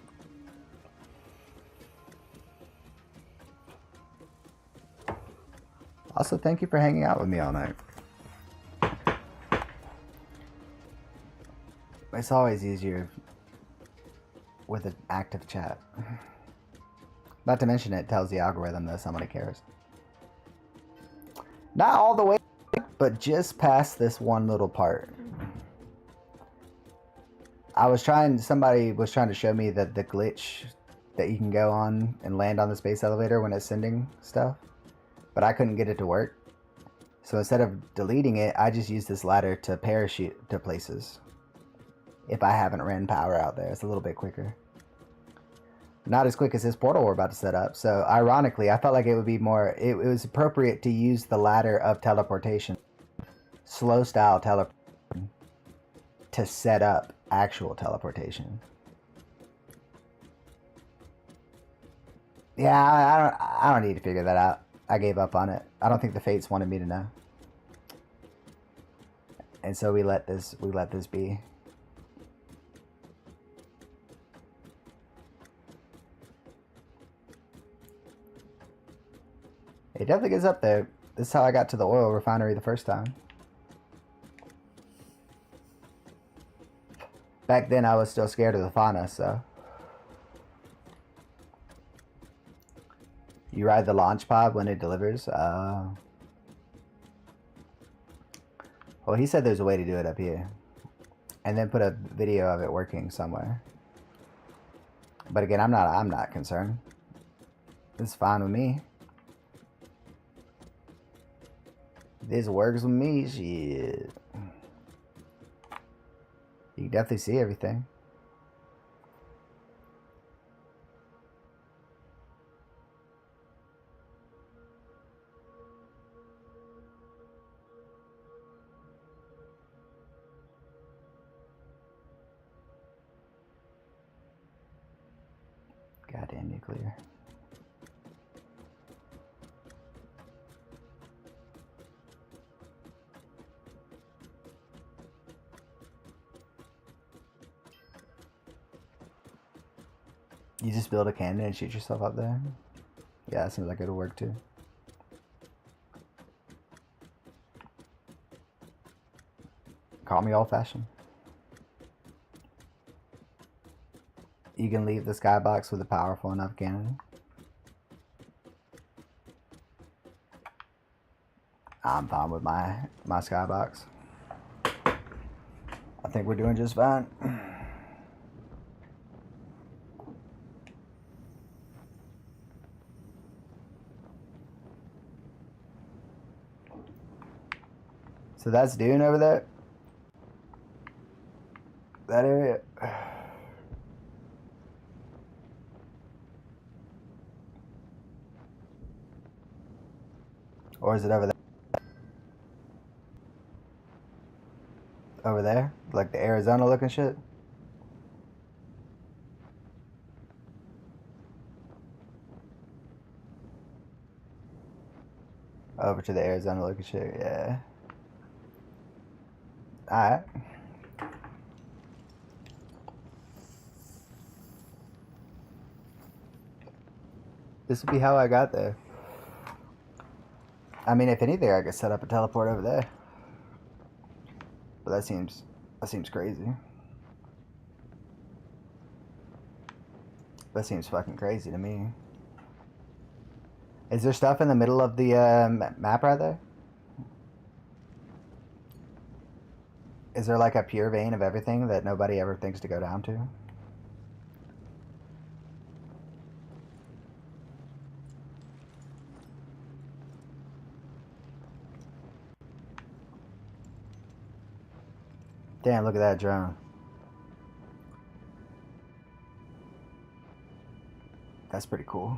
Also, thank you for hanging out with me all night. It's always easier with an active chat. Not to mention it tells the algorithm that somebody cares. Not all the way, but just past this one little part. Somebody was trying to show me that the glitch that you can go on and land on the space elevator when it's sending stuff, but I couldn't get it to work. So instead of deleting it, I just used this ladder to parachute to places. If I haven't ran power out there, it's a little bit quicker. Not as quick as this portal we're about to set up. So ironically, I felt like it would be more, it was appropriate to use the ladder of teleportation, slow style teleportation, to set up actual teleportation. Yeah, I don't need to figure that out. I gave up on it. I don't think the fates wanted me to know. And so we let this be. It definitely gets up there. This is how I got to the oil refinery the first time. Back then I was still scared of the fauna, so. You ride the launch pod when it delivers? Well, he said there's a way to do it up here. And then put a video of it working somewhere. But again, I'm not concerned. It's fine with me. This works with me, shit. You can definitely see everything. Goddamn nuclear. You just build a cannon and shoot yourself up there? Yeah, that seems like it'll work too. Call me old-fashioned. You can leave the skybox with a powerful enough cannon. I'm fine with my skybox. I think we're doing just fine. So that's Dune over there. That area. Or is it over there? Over there? Like the Arizona looking shit? Over to the Arizona looking shit, yeah. Alright. This would be how I got there. I mean, if anything, I could set up a teleport over there. But that seems crazy. That seems fucking crazy to me. Is there stuff in the middle of the map right there? Is there like a pure vein of everything that nobody ever thinks to go down to? Damn, look at that drone. That's pretty cool.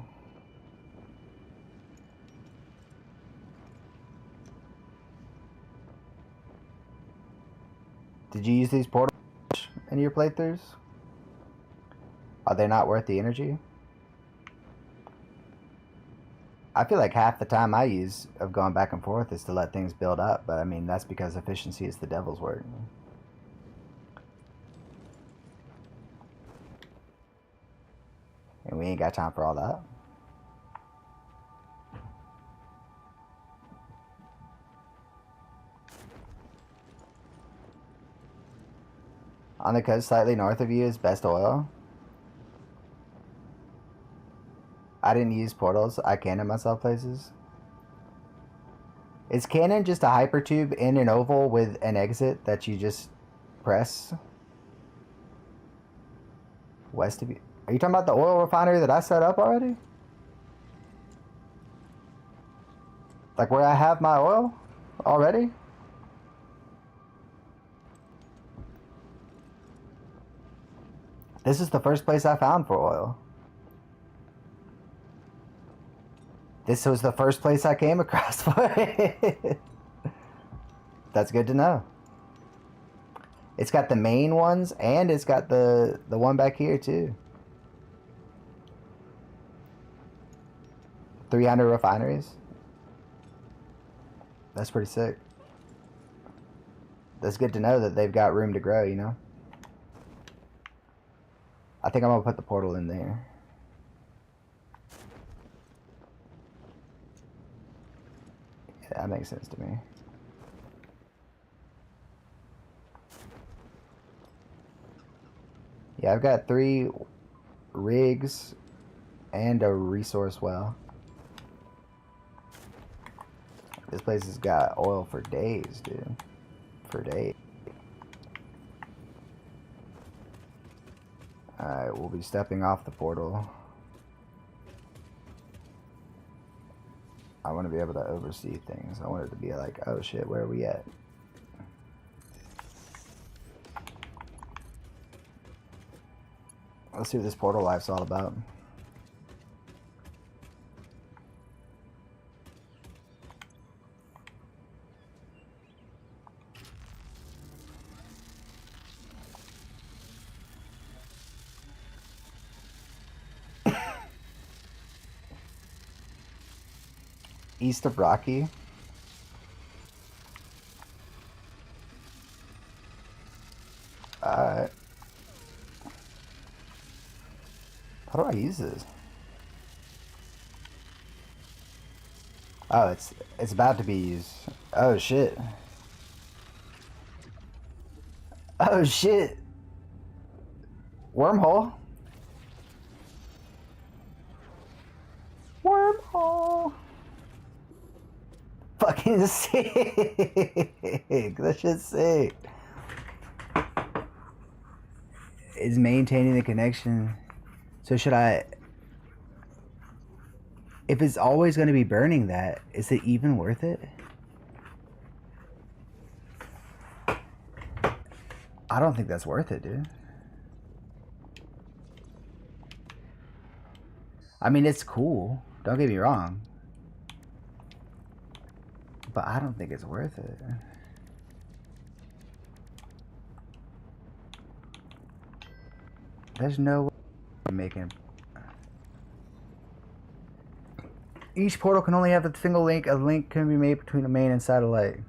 Did you use these portals in your playthroughs? Are they not worth the energy? I feel like half the time I use of going back and forth is to let things build up, but I mean, that's because efficiency is the devil's work. And we ain't got time for all that. On the coast slightly north of you is best oil. I didn't use portals. I cannon myself places. Is cannon just a hypertube in an oval with an exit that you just press? West of you. Are you talking about the oil refinery that I set up already? Like where I have my oil already? This is the first place I found for oil. This was the first place I came across for it. That's good to know. It's got the main ones and it's got the one back here too. 300 refineries. That's pretty sick. That's good to know that they've got room to grow, you know? I think I'm gonna put the portal in there. Yeah, that makes sense to me. Yeah, I've got 3 rigs and a resource well. This place has got oil for days, dude. For days. Alright, we'll be stepping off the portal. I want to be able to oversee things. I want it to be like, oh shit, where are we at? Let's see what this portal life's all about. East of Rocky. Alright. How do I use this? Oh, it's about to be used. Oh shit. Oh shit. Wormhole. Wormhole. Fucking sick. That shit's sick. Is maintaining the connection. So should I... If it's always going to be burning that, is it even worth it? I don't think that's worth it, dude. I mean, it's cool. Don't get me wrong. But I don't think it's worth it. There's no way I'm making... Each portal can only have a single link. A link can be made between the main and satellite.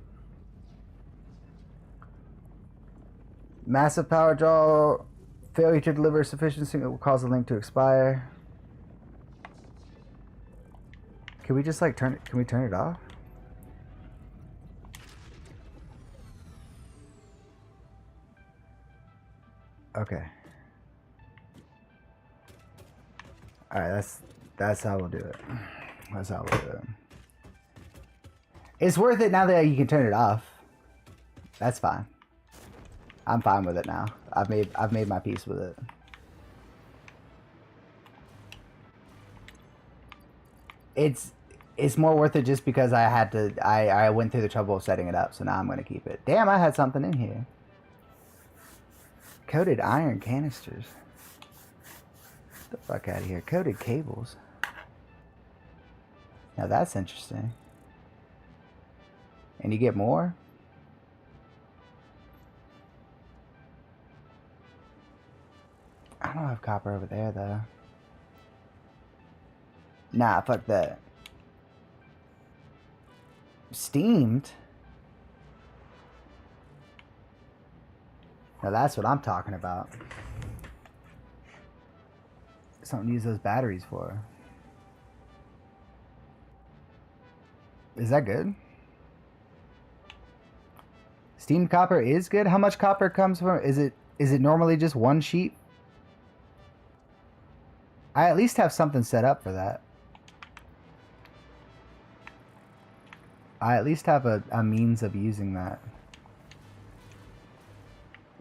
Massive power draw. Failure to deliver sufficient signal will cause the link to expire. Can we just like turn it? Can we turn it off? Okay. Alright, that's how we'll do it. That's how we'll do it. It's worth it now that you can turn it off. That's fine. I'm fine with it now. I've made my peace with it. It's more worth it just because I had to I went through the trouble of setting it up, so now I'm gonna keep it. Damn, I had something in here. Coated iron canisters. Get the fuck out of here. Coated cables. Now that's interesting. And you get more? I don't have copper over there though. Nah, fuck that. Steamed? Now that's what I'm talking about. Something to use those batteries for. Is that good? Steamed copper is good? How much copper comes from? Is it normally just one sheet? I at least have something set up for that. I at least have a means of using that.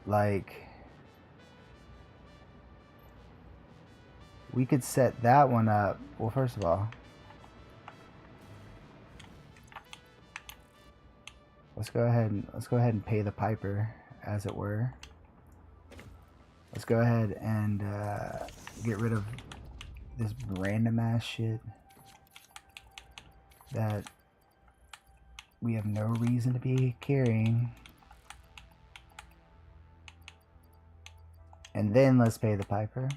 Like, we could set that one up. Well, first of all, let's go ahead and pay the piper, as it were. Let's go ahead and get rid of this random ass shit that we have no reason to be carrying. And then let's pay the piper.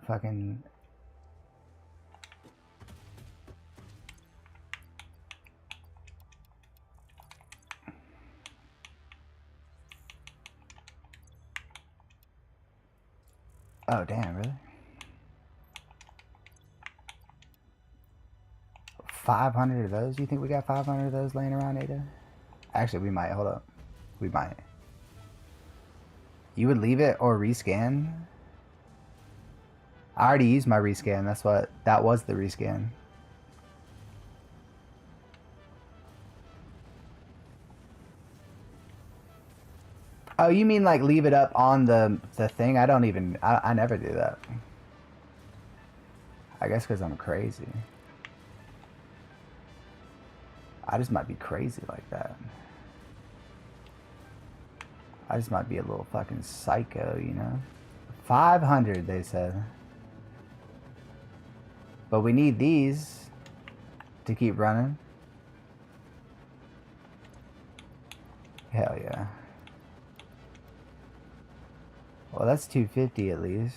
Fucking... Oh, damn, really? 500 of those? You think we got 500 of those laying around, Ada? Actually, we might. Hold up. We might. You would leave it or rescan? I already used my rescan. That was the rescan. Oh, you mean like leave it up on the thing? I never do that. I guess because I'm crazy. I just might be crazy like that. I just might be a little fucking psycho, you know? 500, they said. But we need these to keep running. Hell yeah. Well, that's 250 at least.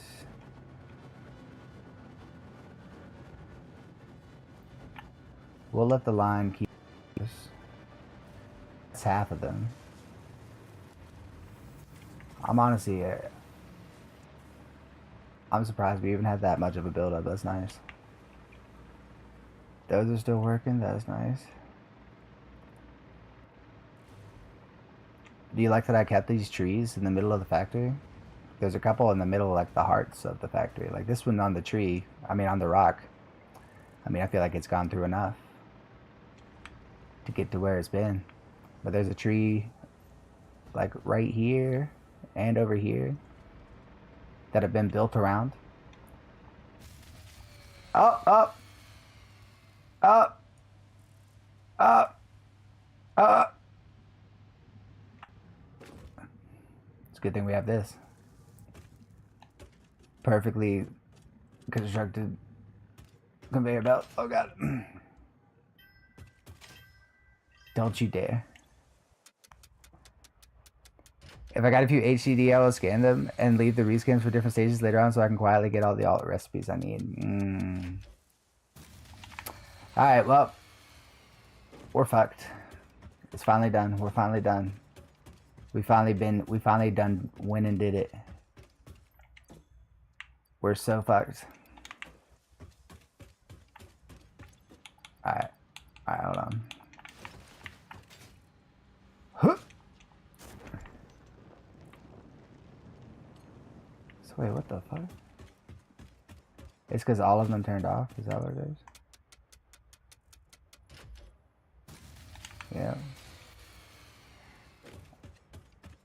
We'll let the line keep this. That's half of them. I'm surprised we even had that much of a build-up. That's nice. Those are still working. That's nice. Do you like that I kept these trees in the middle of the factory? There's a couple in the middle, like the hearts of the factory. Like this one on the tree, on the rock. I feel like it's gone through enough to get to where it's been. But there's a tree like right here and over here that have been built around. Up, up, up, up, up. It's a good thing we have this. Perfectly constructed conveyor belt. Oh god. Don't you dare. If I got a few HDD, I will scan them and leave the rescans for different stages later on so I can quietly get all the alt recipes I need. Alright, well. We're fucked. It's finally done. We're finally done. We finally done went and did it. We're so fucked. Alright. Alright, hold on. Huh. So wait, what the fuck? It's because all of them turned off? Is that what it is? Yeah.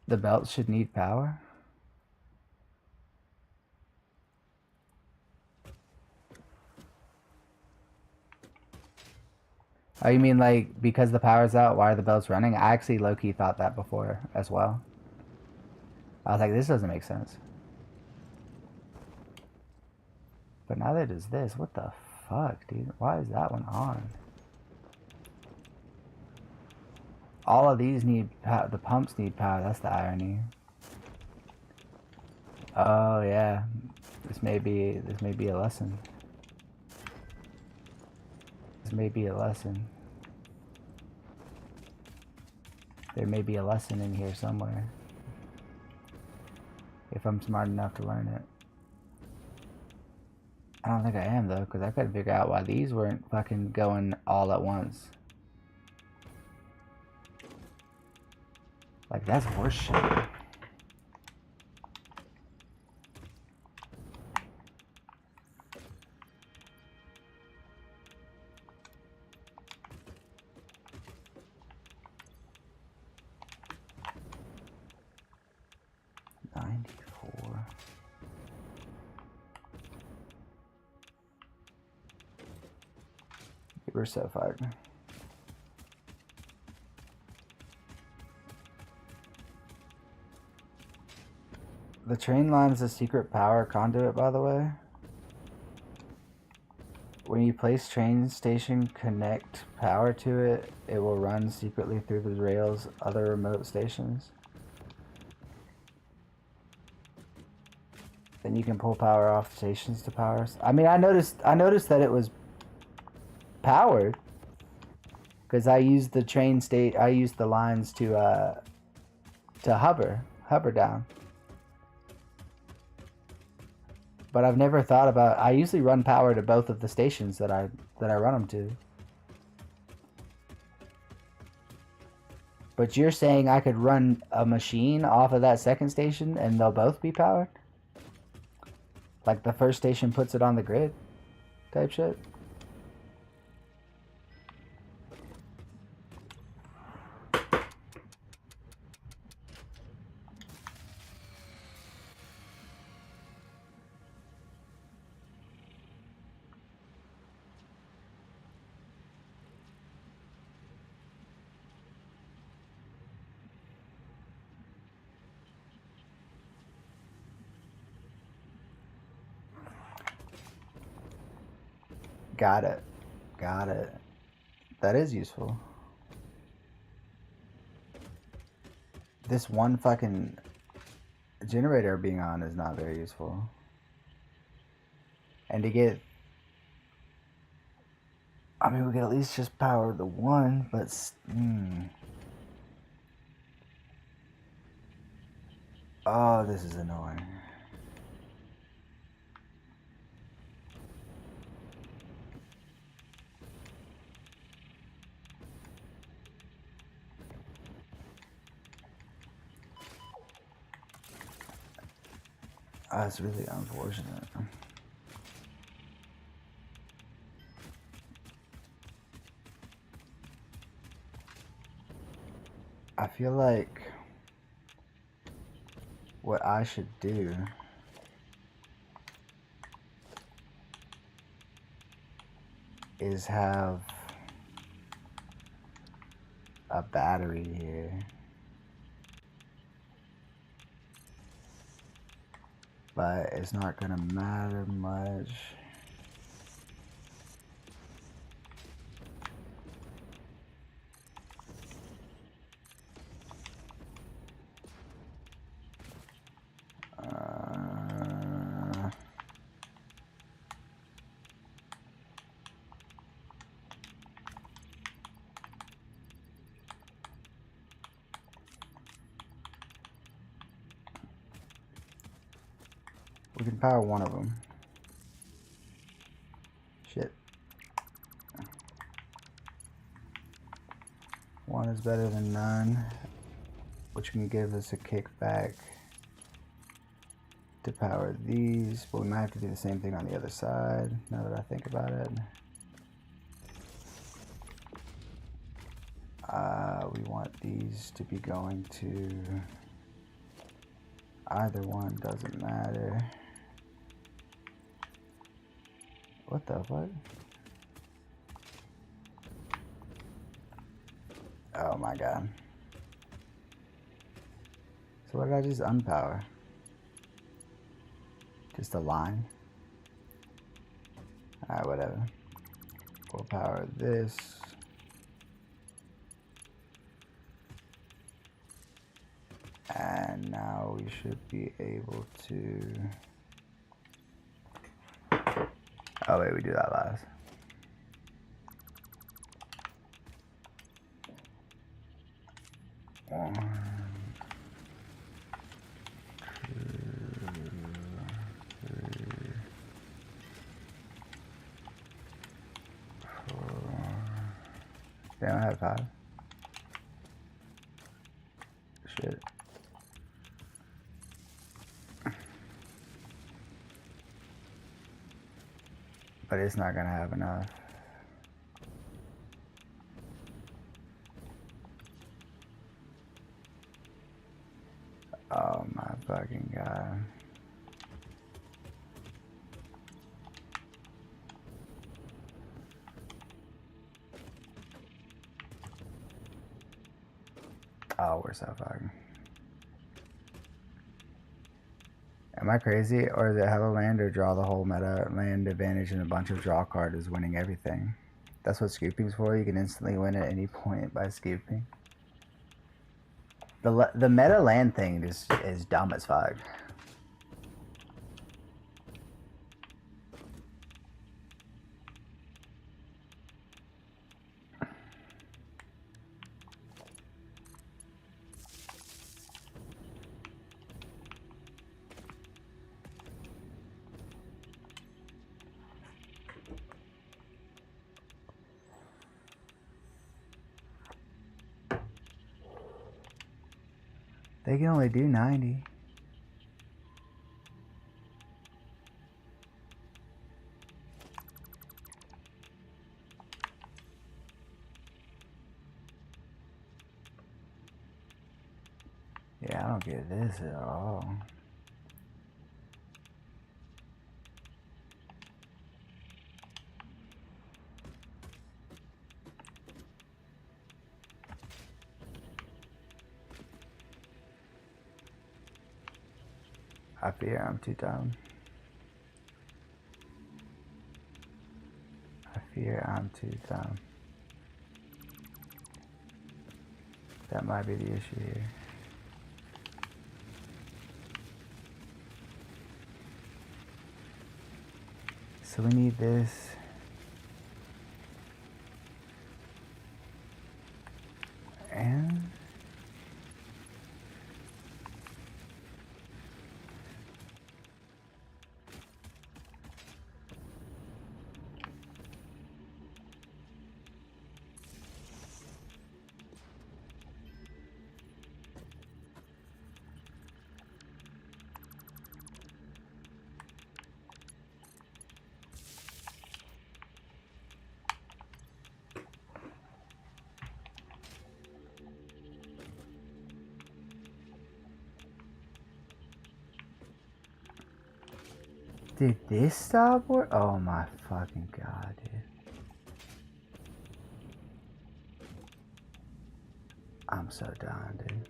The belt should need power? Oh, you mean like because the power's out, why are the belts running? I actually low-key thought that before as well. I was like, this doesn't make sense. But now that it's this, what the fuck, dude? Why is that one on? All of these need power. The pumps need power. That's the irony. Oh yeah, this may be a lesson. This may be a lesson. There may be a lesson in here somewhere. If I'm smart enough to learn it. I don't think I am though, because I couldn't figure out why these weren't fucking going all at once. Like, that's horse shit. We're so fucked. The train line is a secret power conduit, by the way. When you place train station connect power to it, it will run secretly through the rails other remote stations. Then you can pull power off stations to power. I mean, I noticed that it was powered because I used the train state. I used the lines to hover down. But I've never thought about. I usually run power to both of the stations that I run them to. But you're saying I could run a machine off of that second station and they'll both be powered? Like the first station puts it on the grid type shit? Got it. Got it. That is useful. This one fucking generator being on is not very useful. And to get... I mean, we could at least just power the one, but... Oh, this is annoying. That's really unfortunate. I feel like what I should do is have a battery here. But it's not gonna matter much. We can power one of them. Shit. One is better than none, which can give us a kickback to power these, but we might have to do the same thing on the other side, now that I think about it. We want these to be going to either one, doesn't matter. What the fuck? Oh my god. So what did I just unpower? Just a line? Alright, whatever. We'll power this. And now we should be able to... Oh wait, we do that last. One, two, three, four. Damn, I have 5. Shit. But it's not gonna have enough. Oh my fucking god. Oh, we're so fucking. Am I crazy, or is it hella land or draw the whole meta land advantage and a bunch of draw card is winning everything? That's what scooping's for. You can instantly win at any point by scooping. The meta land thing is dumb as fuck. They can only do 90. Yeah, I don't get this at all. I fear I'm too dumb. I fear I'm too dumb. That might be the issue here. So we need this. And did this stop work? Oh my fucking god, dude. I'm so done, dude.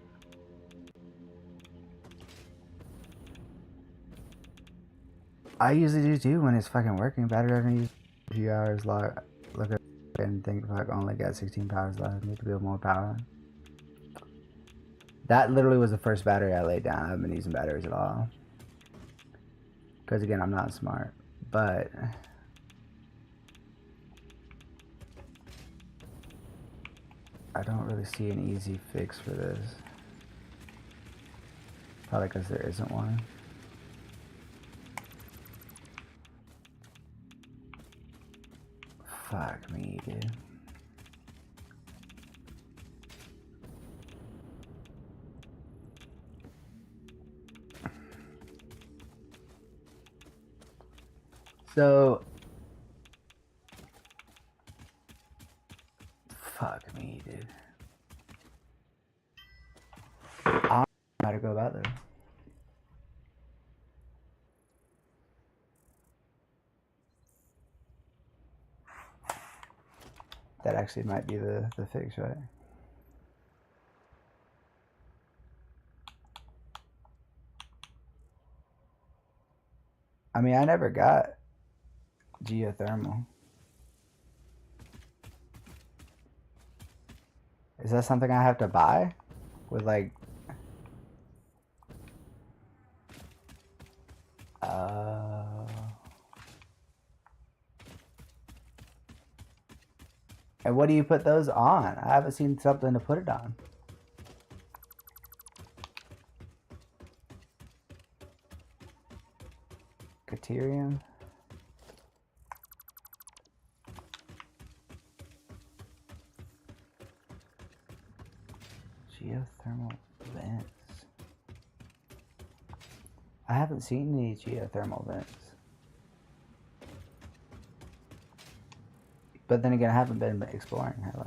I usually do too when it's fucking working. Battery doesn't use a few hours look at and think fuck only got 16 powers left. Need to build more power. That literally was the first battery I laid down. I haven't been using batteries at all. Because again, I'm not smart. But I don't really see an easy fix for this. Probably because there isn't one. Fuck me, dude. So, fuck me, dude. I don't know how to go about this. That actually might be the fix, right? I mean, I never got geothermal. Is that something I have to buy? With like... And what do you put those on? I haven't seen something to put it on. Caterium. Geothermal vents. I haven't seen any geothermal vents. But then again, I haven't been exploring, have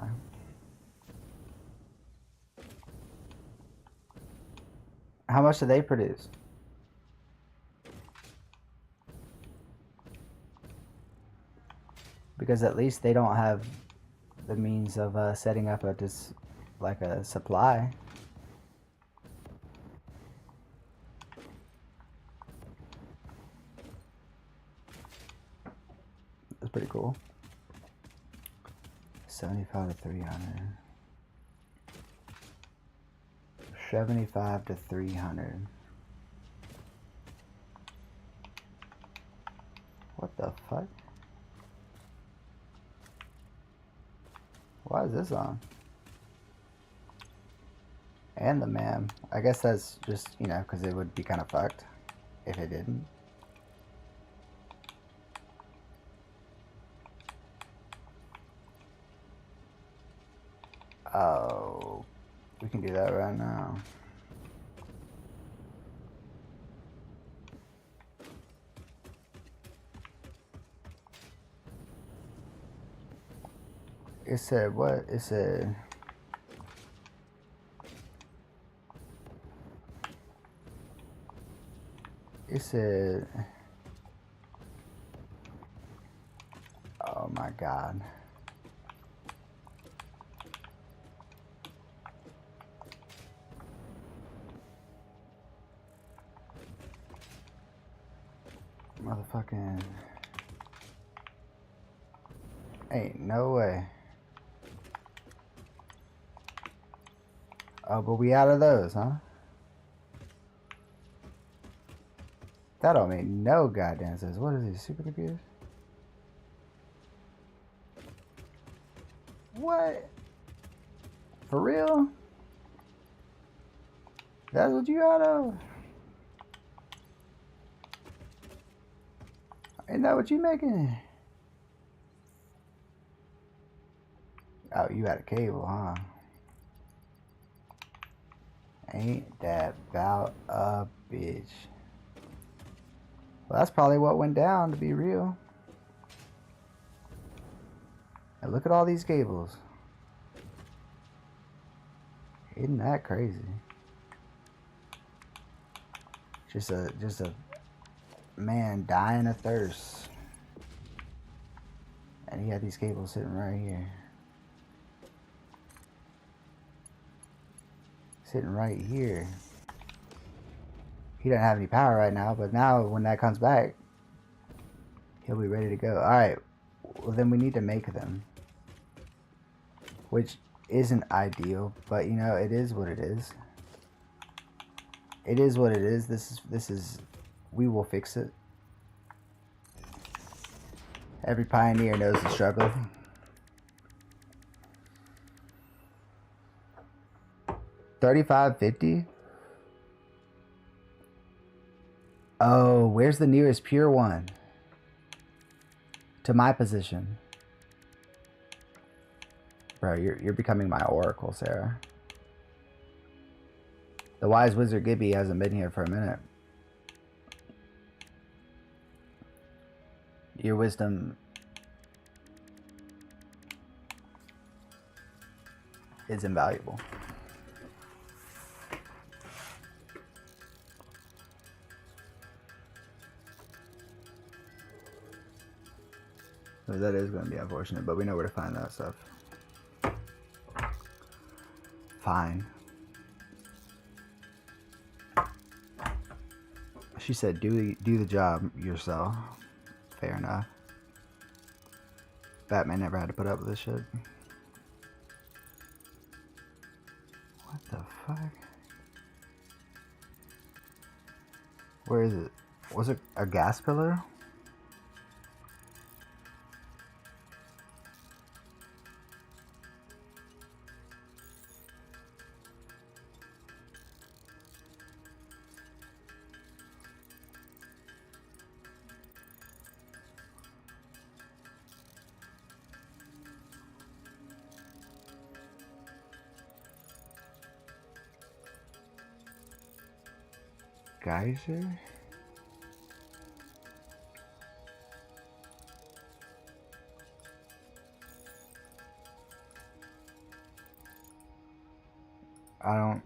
I? How much do they produce? Because at least they don't have the means of setting up like a supply. That's pretty cool. 75 to 300. 75 to 300. What the fuck? Why is this on? And the man. I guess that's just, you know, because it would be kind of fucked if it didn't. Oh, we can do that right now. It said what? It said oh my god. Motherfucking ain't no way. Oh, but we out of those, huh? That don't make no goddamn sense. What is this, supercomputers? What? For real? That's what you out of? Ain't that what you making? Oh, you got a cable, huh? Ain't that about a bitch? Well, that's probably what went down, to be real. And look at all these cables. Isn't that crazy? Just a man dying of thirst. And he had these cables sitting right here. Sitting right here. He doesn't have any power right now, but now when that comes back, he'll be ready to go. Alright, well then we need to make them. Which isn't ideal, but you know, it is what it is. It is what it is. This is we will fix it. Every pioneer knows the struggle. $35.50. Oh, where's the nearest pure one? To my position. Bro, you're becoming my oracle, Sarah. The wise wizard Gibby hasn't been here for a minute. Your wisdom is invaluable. So that is going to be unfortunate, but we know where to find that stuff. Fine. She said, do the job yourself. Fair enough. Batman never had to put up with this shit. What the fuck? Where is it? Was it a gas pillar? Geyser? I don't...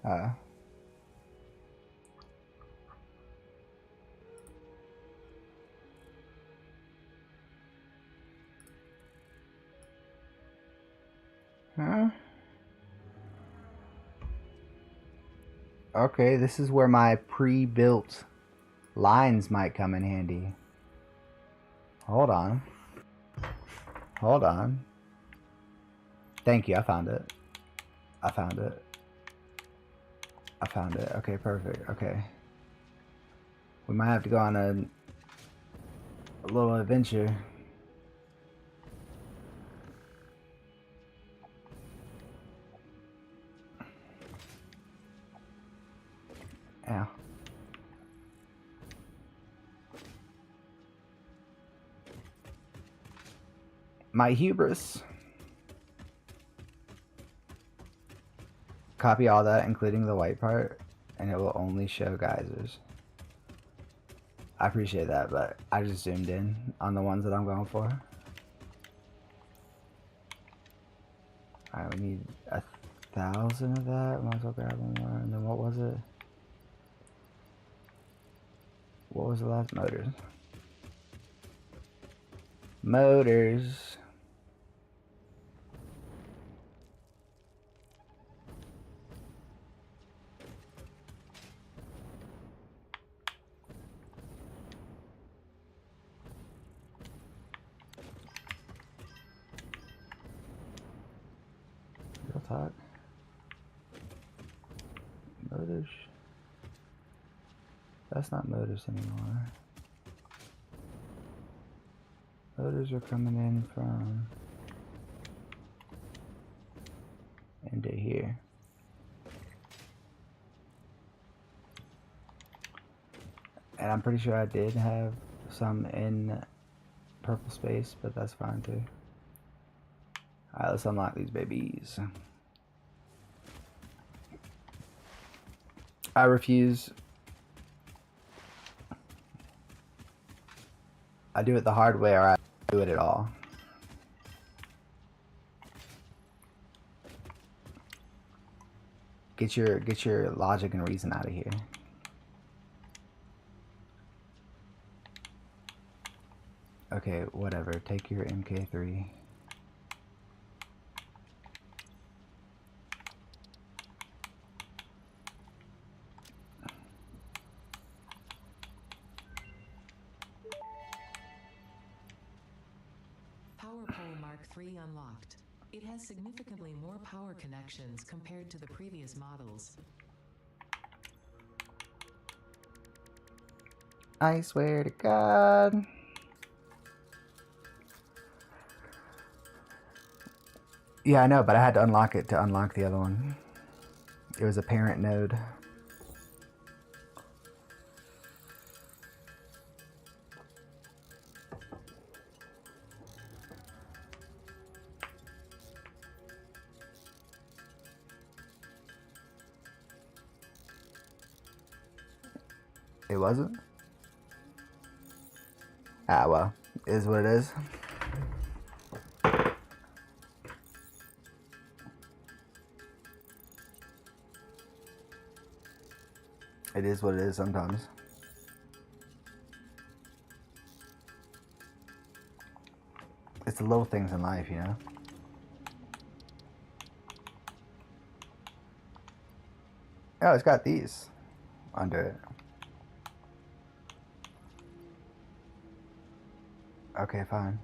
Huh? Okay, this is where my pre-built lines might come in handy. Hold on. Hold on. Thank you, I found it. I found it. I found it. Okay, perfect. Okay. We might have to go on a little adventure. Ow. My hubris. Copy all that, including the white part, and it will only show geysers. I appreciate that, but I just zoomed in on the ones that I'm going for. Alright, we need 1,000 of that. Might as well grab one more. And then what was it? What was the last? Motors. Motors. Real talk. Motors. That's not motors anymore. Motors are coming in from into here. And I'm pretty sure I did have some in purple space, but that's fine too. Alright, let's unlock these babies. I refuse. I do it the hard way, or I do it at all. Get your logic and reason out of here. Okay, whatever. Take your MK3. Power pole Mark III unlocked. It has significantly more power connections compared to the previous models. I swear to God. Yeah, I know, but I had to unlock it to unlock the other one. It was a parent node. It wasn't? Ah, well, it is what it is. It is what it is sometimes. It's the little things in life, you know? Oh, it's got these under it. Okay, fine.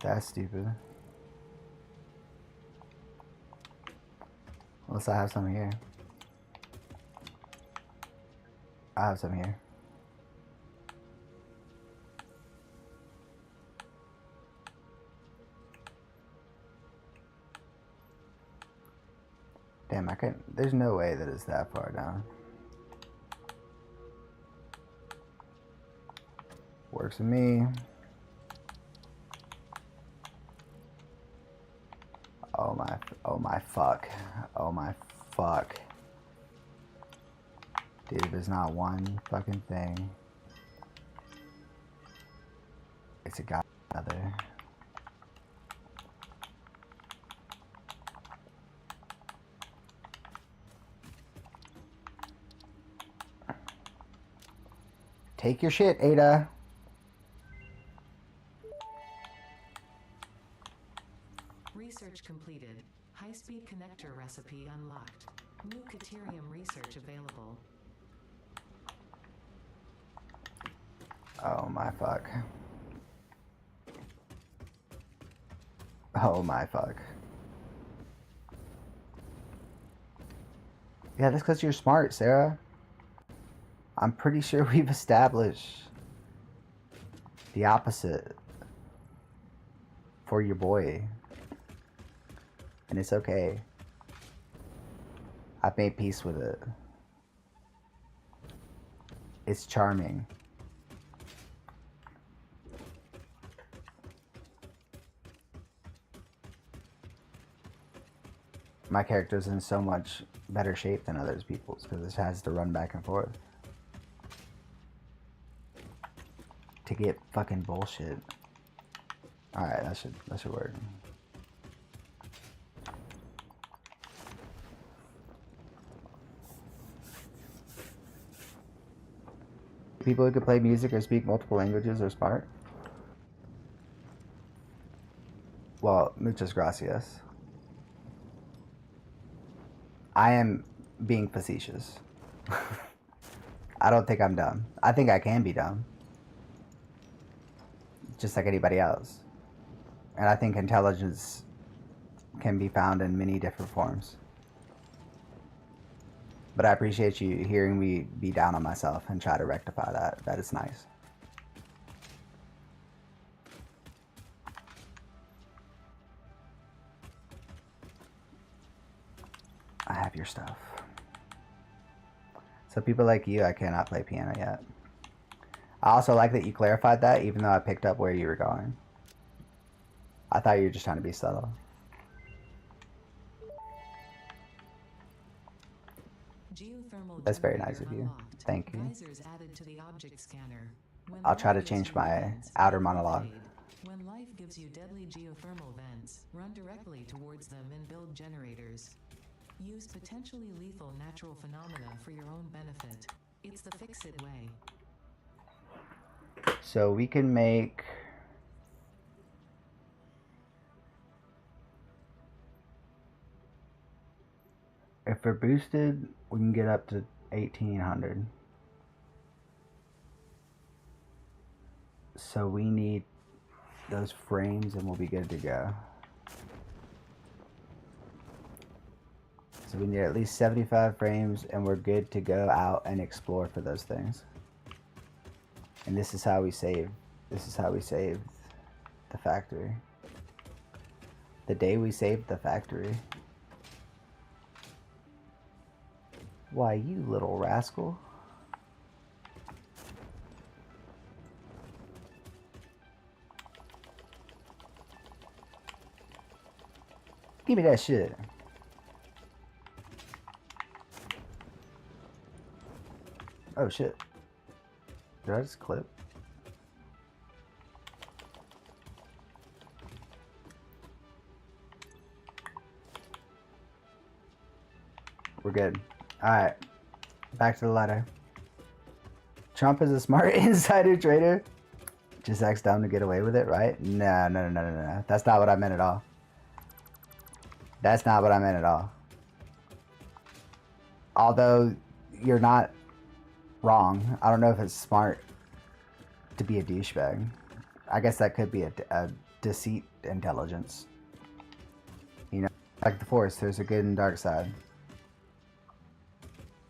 That's stupid. Unless I have some here. I have some here. Damn, I couldn't. There's no way that it's that far down. Works for me. Oh my fuck. Oh my fuck. Dude, there's not one fucking thing. It's a god other. Take your shit, Ada. Research completed. High-speed connector recipe unlocked. New Caterium research available. Oh my fuck. Oh my fuck. Yeah, that's because you're smart, Sarah. I'm pretty sure we've established the opposite for your boy. And it's okay. I've made peace with it. It's charming. My character's in so much better shape than others people's because it has to run back and forth to get fucking bullshit. All right, that should work. People who could play music or speak multiple languages are smart. Well, muchas gracias. I am being facetious. I don't think I'm dumb. I think I can be dumb. Just like anybody else. And I think intelligence can be found in many different forms. But I appreciate you hearing me be down on myself and try to rectify that. That is nice. I have your stuff. So people like you, I cannot play piano yet. I also like that you clarified that, even though I picked up where you were going. I thought you were just trying to be subtle. That's very nice of you. Thank you. I'll try to change my outer monologue. When life gives you deadly geothermal vents, run directly towards them and build generators. Use potentially lethal natural phenomena for your own benefit. It's the fix-it way. So we can make... If we're boosted, we can get up to 1800. So we need those frames and we'll be good to go. So we need at least 75 frames and we're good to go out and explore for those things. And this is how we save. This is how we saved the factory. The day we saved the factory. Why, you little rascal. Give me that shit. Oh shit. Did I just clip? We're good. Alright. Back to the ladder. Trump is a smart insider trader. Just acts dumb to get away with it, right? No. That's not what I meant at all. That's not what I meant at all. Although you're not wrong. I don't know if it's smart to be a douchebag. I guess that could be a deceit intelligence. You know, like the Force, there's a good and dark side.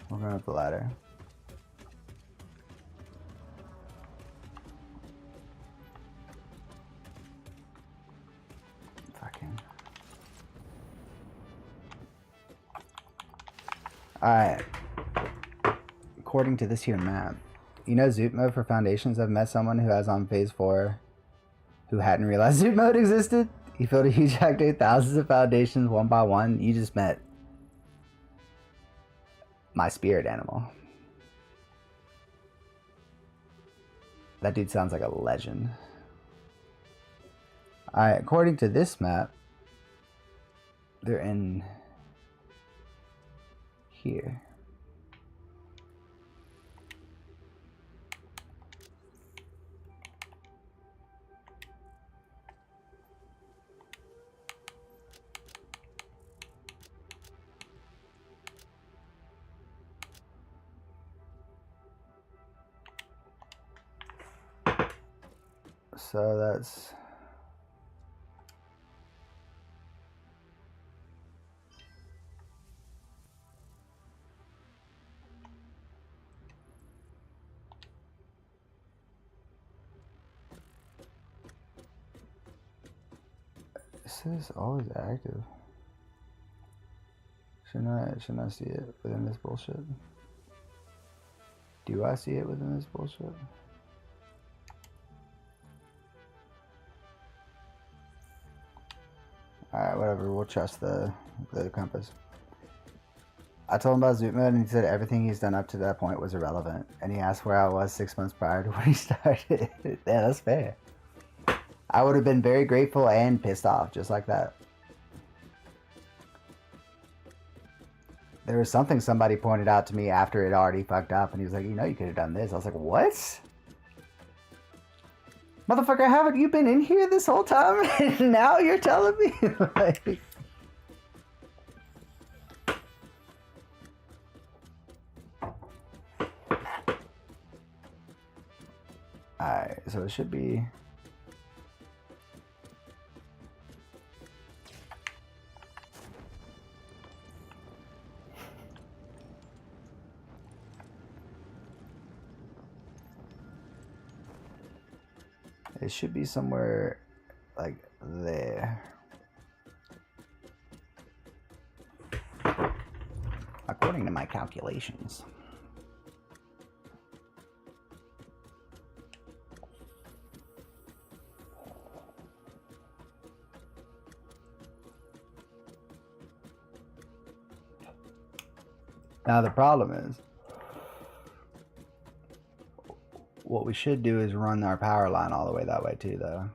We're going up the ladder. Fucking. Alright. According to this here map, you know Zoot mode for foundations? I've met someone who has on phase 4 who hadn't realized Zoot mode existed. He filled a huge factory, thousands of foundations one by one. You just met my spirit animal. That dude sounds like a legend. Alright, according to this map, they're in here. So that's it says always active. Shouldn't I see it within this bullshit? Do I see it within this bullshit? Alright, whatever, we'll trust the compass. I told him about Zoot Mode, and he said everything he's done up to that point was irrelevant. And he asked where I was 6 months prior to when he started. Yeah, that's fair. I would have been very grateful and pissed off, just like that. There was something somebody pointed out to me after it already fucked up, and he was like, you know, you could have done this. I was like, what? Motherfucker, haven't you been in here this whole time? And now you're telling me? Like... Alright, so it should be... It should be somewhere like there. According to my calculations. Now the problem is, what we should do is run our power line all the way that way too, though.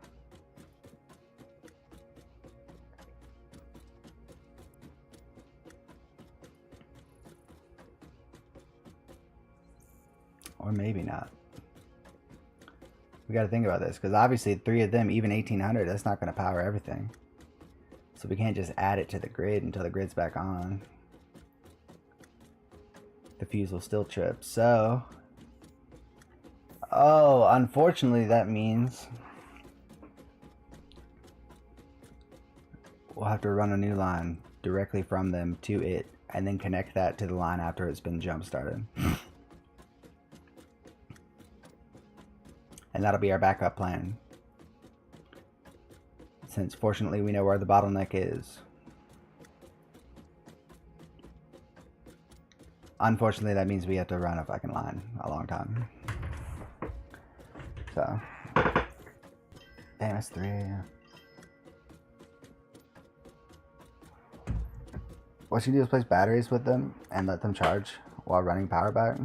Or maybe not. We got to think about this, because obviously 3 of them, even 1800, that's not going to power everything. So we can't just add it to the grid until the grid's back on. The fuse will still trip. So, oh, unfortunately that means we'll have to run a new line directly from them to it, and then connect that to the line after it's been jump started. And that'll be our backup plan, since fortunately we know where the bottleneck is. Unfortunately, that means we have to run a fucking line a long time. So, damn, it's 3 AM. What you do is place batteries with them and let them charge while running power back.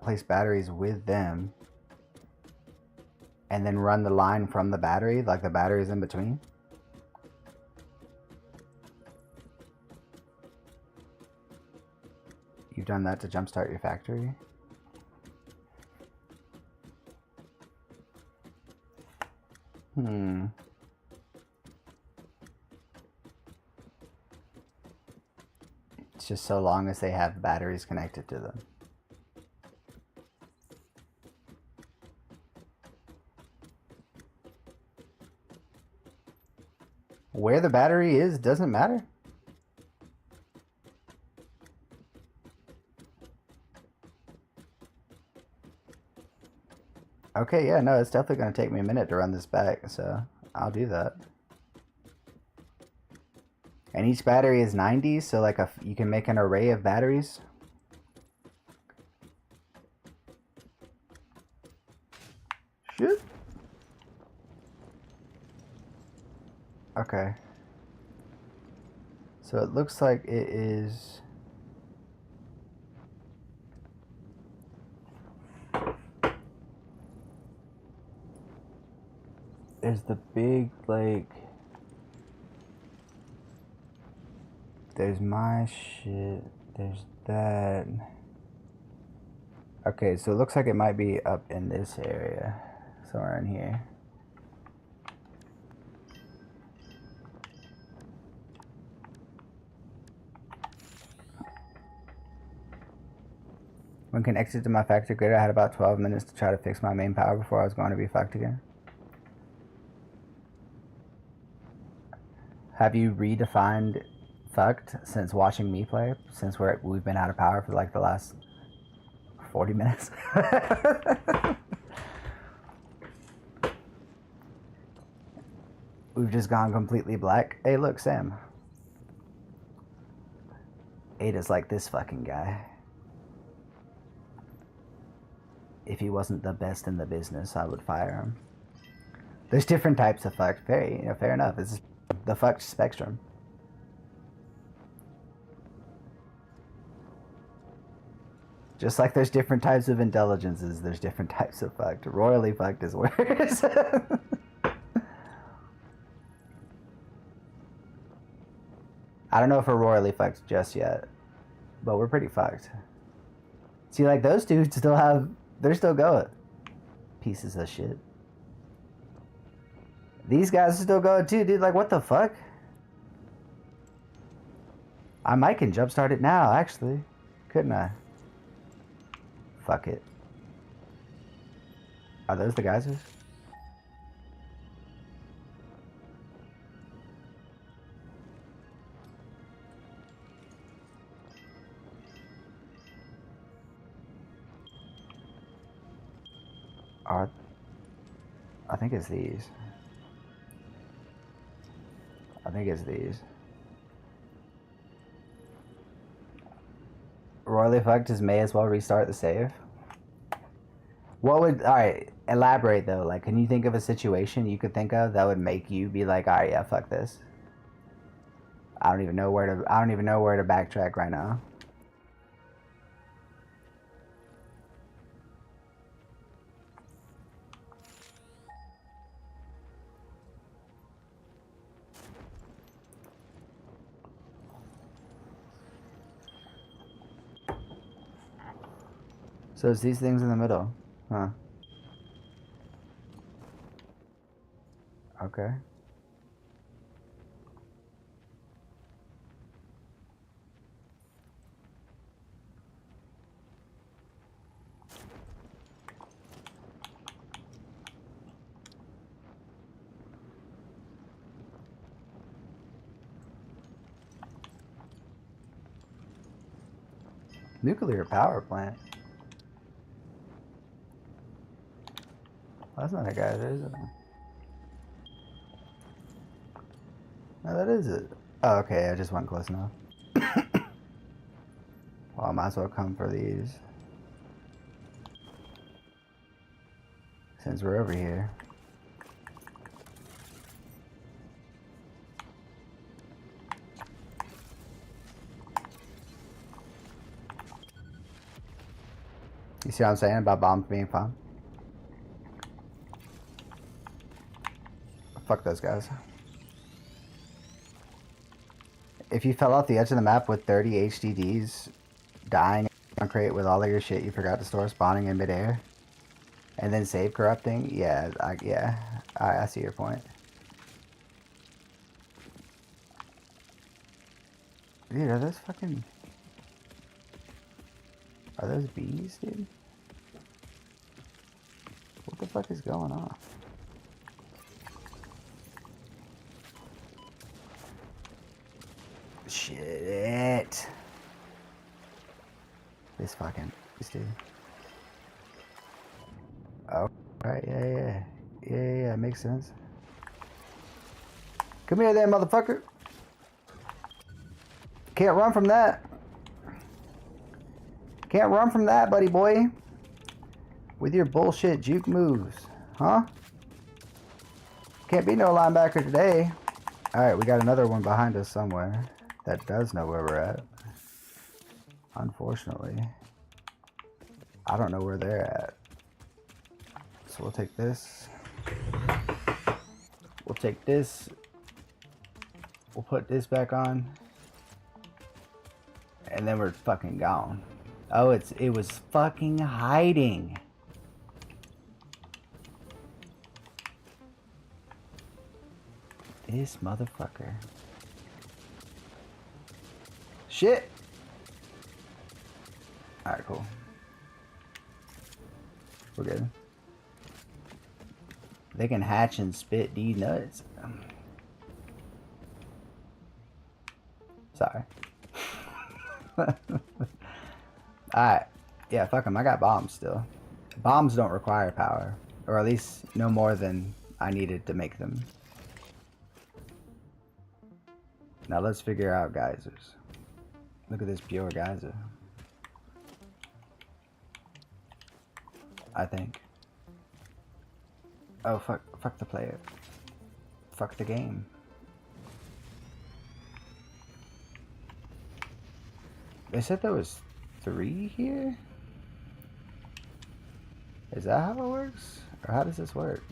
Place batteries with them and then run the line from the battery, like the battery's in between. You've done that to jumpstart your factory? It's just so long as they have batteries connected to them. Where the battery is doesn't matter. Okay, yeah, no, it's definitely going to take me a minute to run this back, so I'll do that. And each battery is 90, so like you can make an array of batteries. Shit. Okay. So it looks like it is... There's the big, like... There's my shit. There's that. Okay, so it looks like it might be up in this area. Somewhere in here. When connected to my factory grid, I had about 12 minutes to try to fix my main power before I was going to be fucked again. Have you redefined fucked since watching me play? Since we've been out of power for like the last 40 minutes? We've just gone completely black. Hey, look, Sam. Ada's like this fucking guy. If he wasn't the best in the business, I would fire him. There's different types of fucked. Fair enough. This is the fucked spectrum. Just like there's different types of intelligences, there's different types of fucked. Royally fucked is worse. I don't know if we're royally fucked just yet, but we're pretty fucked. See, like those dudes still have, they're still going. Pieces of shit. These guys are still going too, dude. Like, what the fuck? I might can jumpstart it now, actually. Couldn't I? Fuck it. Are those the geysers? I think it's these. I think it's these. Royally fucked just may as well restart the save. What would, alright, elaborate though. Like, can you think of a situation you could think of that would make you be like, alright, yeah, fuck this. I don't even know where to backtrack right now. So it's these things in the middle, huh? Okay. Nuclear power plant. Well, that's not a guy, is it? No, that is it. Oh, okay, I just went close enough. Well, I might as well come for these. Since we're over here. You see what I'm saying about bombs being fun? Fuck those guys. If you fell off the edge of the map with 30 HDDs, dying on crate with all of your shit you forgot to store spawning in midair, and then save corrupting, yeah, I see your point. Dude, are those fucking... Are those bees, dude? What the fuck is going on? Shit. This dude. Oh, right, yeah, makes sense. Come here then, motherfucker. Can't run from that. Can't run from that, buddy boy. With your bullshit juke moves. Huh? Can't be no linebacker today. Alright, we got another one behind us somewhere that does know where we're at. Unfortunately. I don't know where they're at. So we'll take this. We'll take this. We'll put this back on. And then we're fucking gone. Oh, it was fucking hiding. This motherfucker. Shit. Alright, cool. We're good. They can hatch and spit D nuts. Sorry. Alright. Yeah, fuck them. I got bombs still. Bombs don't require power. Or at least no more than I needed to make them. Now let's figure out geysers. Look at this pure geyser. I think. Oh, fuck the player. Fuck the game. They said there was 3 here? Is that how it works? Or how does this work?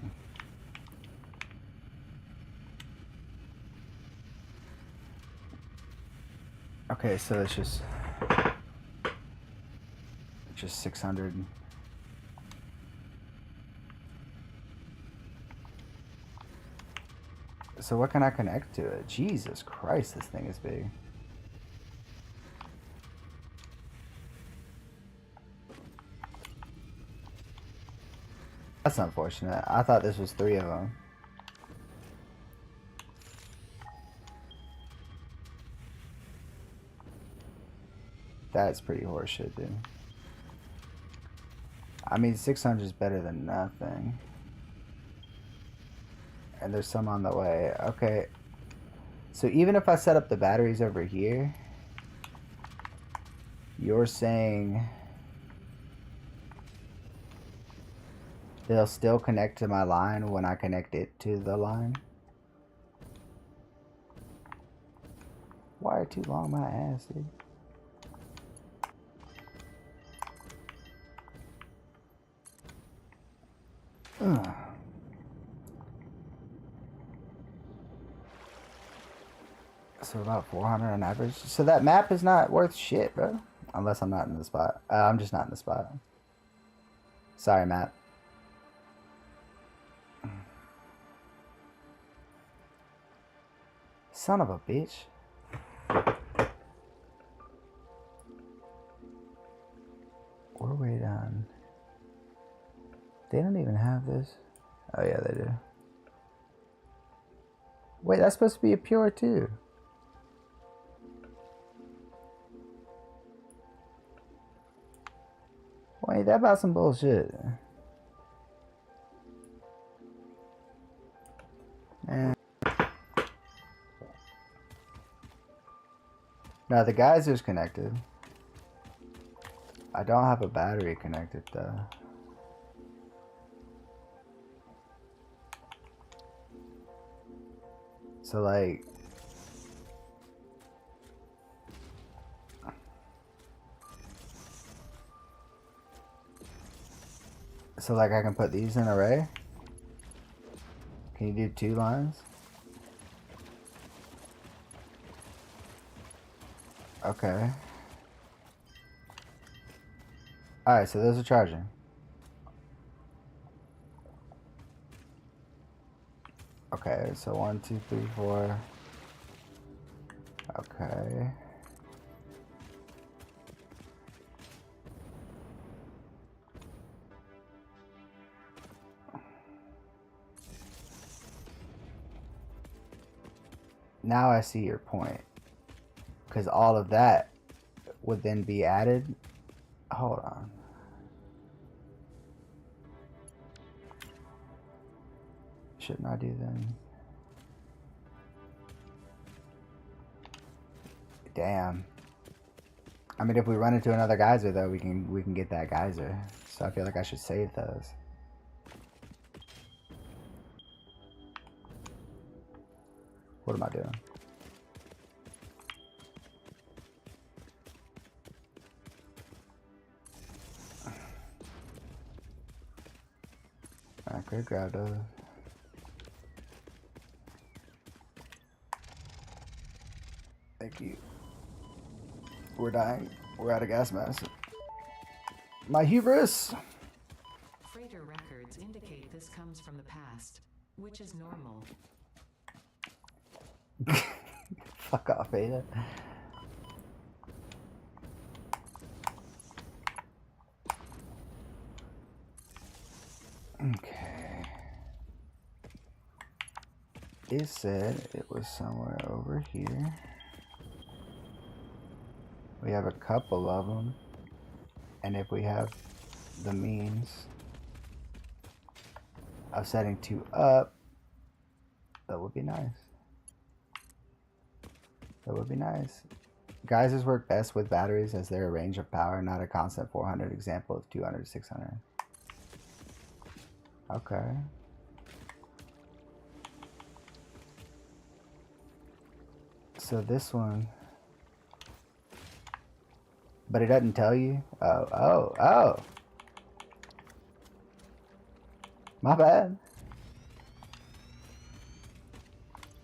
Okay, so it's just 600. So what can I connect to it? Jesus Christ, this thing is big. That's unfortunate. I thought this was 3 of them. That's pretty horseshit, dude. I mean, 600 is better than nothing. And there's some on the way. Okay. So even if I set up the batteries over here, you're saying they'll still connect to my line when I connect it to the line? Wire too long, my ass, dude. Ugh. So about 400 on average. So that map is not worth shit, bro. Unless I'm not in the spot. I'm just not in the spot. Sorry, map. Son of a bitch. We're way down. They don't even have this. Oh yeah, they do. Wait, that's supposed to be a pure too. Wait, that about some bullshit. Man. No, the geyser's connected. I don't have a battery connected though. So like, I can put these in an array. Can you do 2 lines? Okay. Alright, so those are charging. Okay, so 1, 2, 3, 4. Okay. Now I see your point. Because all of that would then be added. Hold on. Shouldn't I do then? Damn. I mean, if we run into another geyser though, we can get that geyser. So I feel like I should save those. What am I doing? I could grab those. Thank you. We're dying. We're out of gas mask. My hubris! Freighter records indicate this comes from the past, which is normal. Fuck off, Ada. Okay. It said it was somewhere over here. We have a couple of them. And if we have the means of setting 2 up, that would be nice. That would be nice. Geysers work best with batteries as they're a range of power, not a constant 400 example of 200 to 600. Okay. So this one, but it doesn't tell you. Oh. My bad.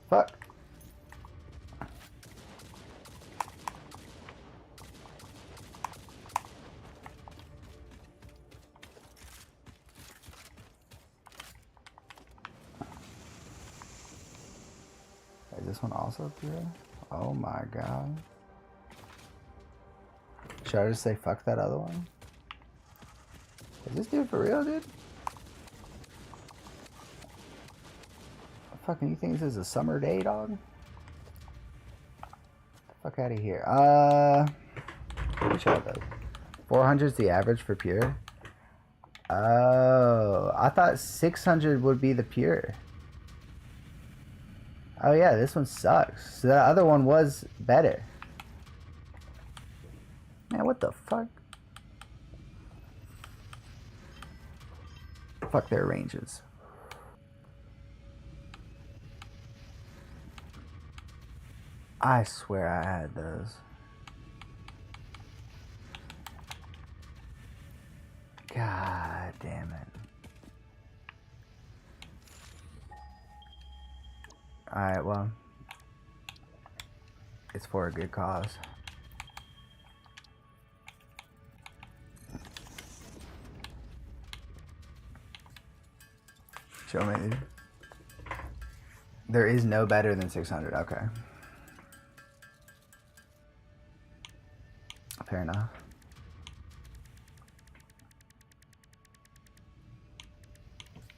Fuck. Is this one also pure? Oh my god. Should I just say fuck that other one? Is this dude for real, dude? Fucking, you think this is a summer day, dog? Get the fuck out of here. Which one though? 400 is the average for pure. Oh, I thought 600 would be the pure. Oh yeah, this one sucks. So the other one was better. Man, what the fuck? Fuck their ranges. I swear I had those. God damn it. Alright, well. It's for a good cause. Show me, dude. There is no better than 600. Okay. Fair enough.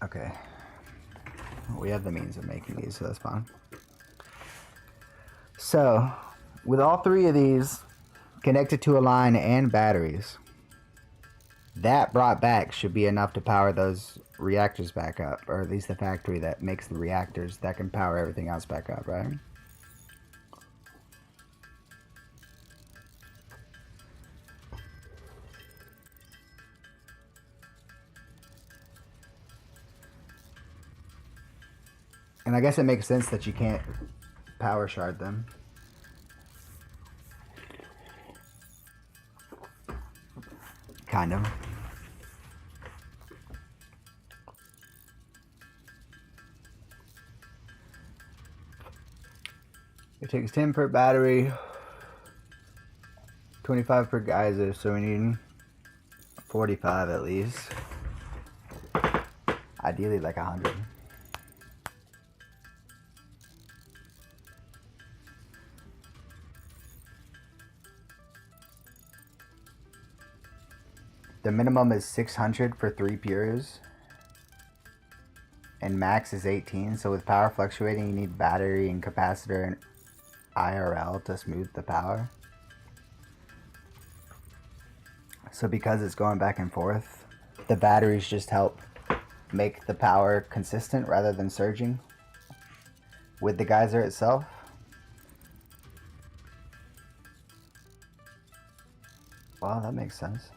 Okay. We have the means of making these, so that's fine. So, with all three of these connected to a line and batteries, that brought back should be enough to power those reactors back up, or at least the factory that makes the reactors that can power everything else back up, right? And I guess it makes sense that you can't power shard them. Kind of. It takes 10 per battery, 25 per geyser, so we need 45 at least. Ideally like 100. The minimum is 600 for 3 pures. And max is 18. So with power fluctuating, you need battery and capacitor and IRL to smooth the power. So because it's going back and forth, the batteries just help make the power consistent rather than surging with the geyser itself. Wow, that makes sense.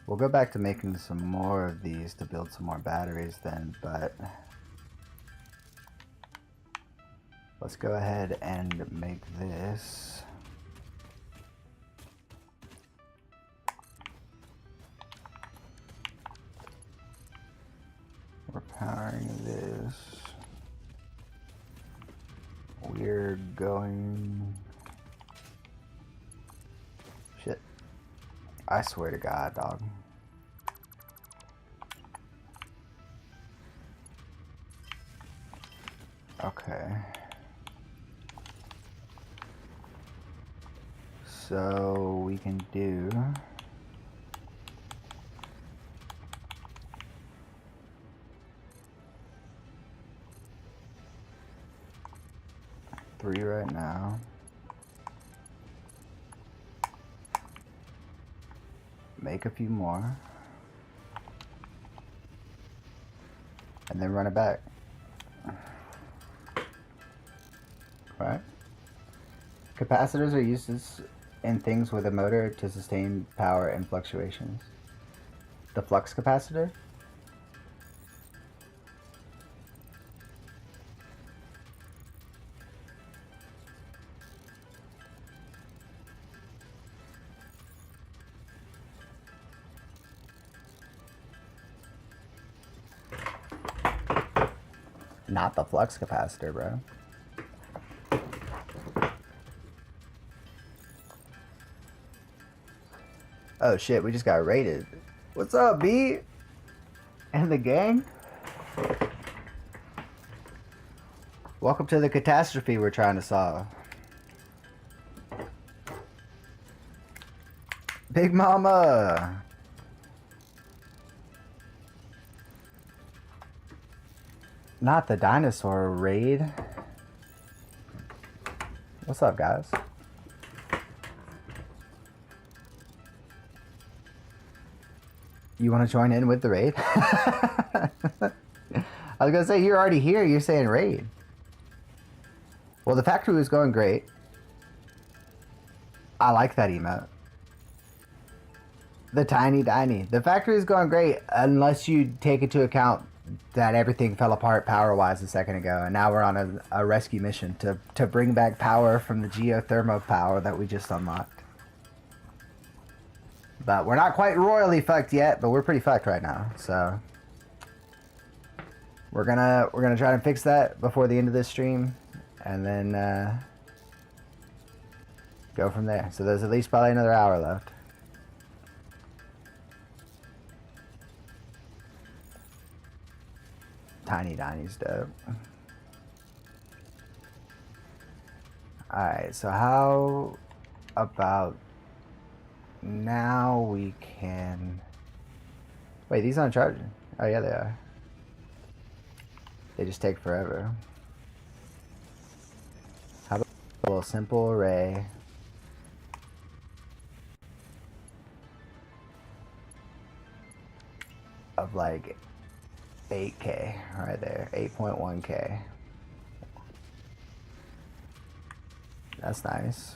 We'll go back to making some more of these to build some more batteries then, but let's go ahead and make this. We're powering this. We're going... Shit. I swear to God, dog. Okay. So we can do... three right now. Make a few more. And then run it back. Right? Capacitors are used in things with a motor to sustain power and fluctuations. The flux capacitor? Not the flux capacitor, bro. Oh shit, we just got raided. What's up, B? And the gang? Welcome to the catastrophe we're trying to solve. Big Mama! Not the dinosaur raid. What's up, guys? You want to join in with the raid? I was gonna say, you're already here, you're saying raid. Well, the factory was going great. I like that emote. The tiny. The factory is going great unless you take into account that everything fell apart power-wise a second ago, and now we're on a rescue mission to bring back power from the geothermal power that we just unlocked. But we're not quite royally fucked yet, but we're pretty fucked right now, so we're gonna try and fix that before the end of this stream, and then go from there. So there's at least probably another hour left. Tiny's dope. Alright, so how about now we can... Wait, these aren't charging. Oh yeah, they are. They just take forever. How about a little simple array of like 8K right there, 8.1K. That's nice.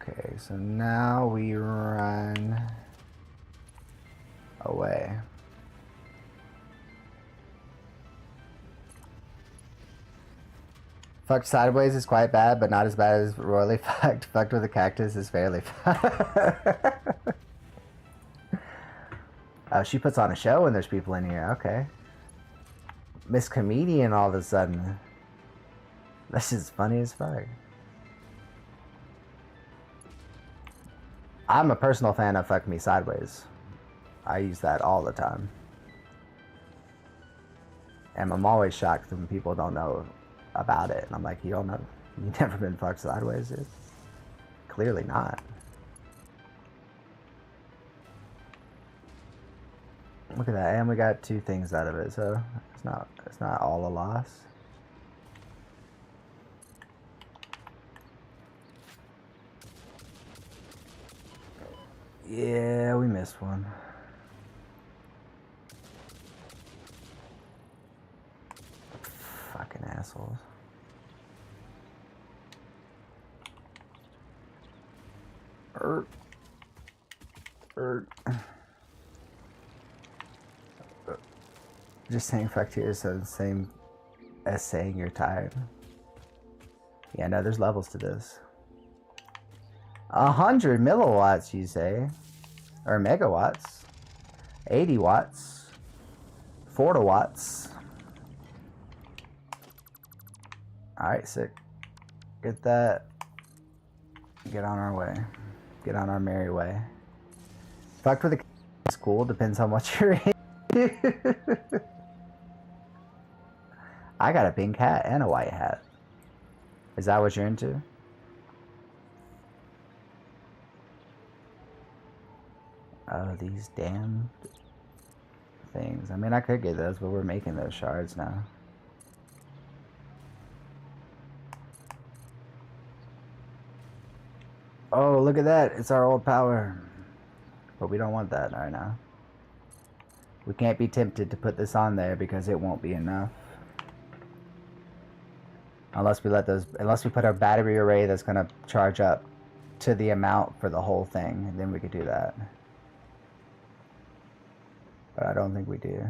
Okay, so now we run away. Fucked sideways is quite bad, but not as bad as royally fucked. Fucked with a cactus is fairly fucked. Oh, she puts on a show when there's people in here. Okay. Miss Comedian all of a sudden. That's just funny as fuck. I'm a personal fan of Fuck Me Sideways. I use that all the time. And I'm always shocked when people don't know about it. And I'm like, you don't know? You've never been fucked sideways, dude? Clearly not. Look at that. And we got 2 things out of it, so it's not all a loss. Yeah, we missed one. Fucking assholes. Just saying fuck here is the same as saying you're tired. Yeah, no, there's levels to this. 100 milliwatts, you say? Or megawatts? 80 watts? 40 watts? Alright, sick. Get that. Get on our way. Get on our merry way. Fucked with a cool, depends how much you're in. I got a pink hat and a white hat. Is that what you're into? Oh, these damn things. I mean, I could get those, but we're making those shards now. Oh, look at that. It's our old power. But we don't want that right now. We can't be tempted to put this on there because it won't be enough. Unless we put a battery array that's going to charge up to the amount for the whole thing. And then we could do that. But I don't think we do.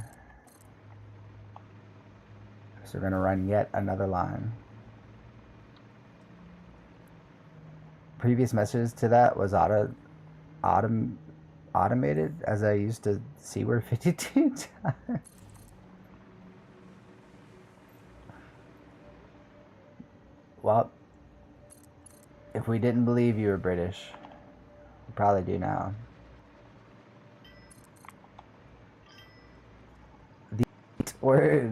So we're going to run yet another line. Previous message to that was automated as I used to see word 52 times. Well, if we didn't believe you were British, we probably do now. Or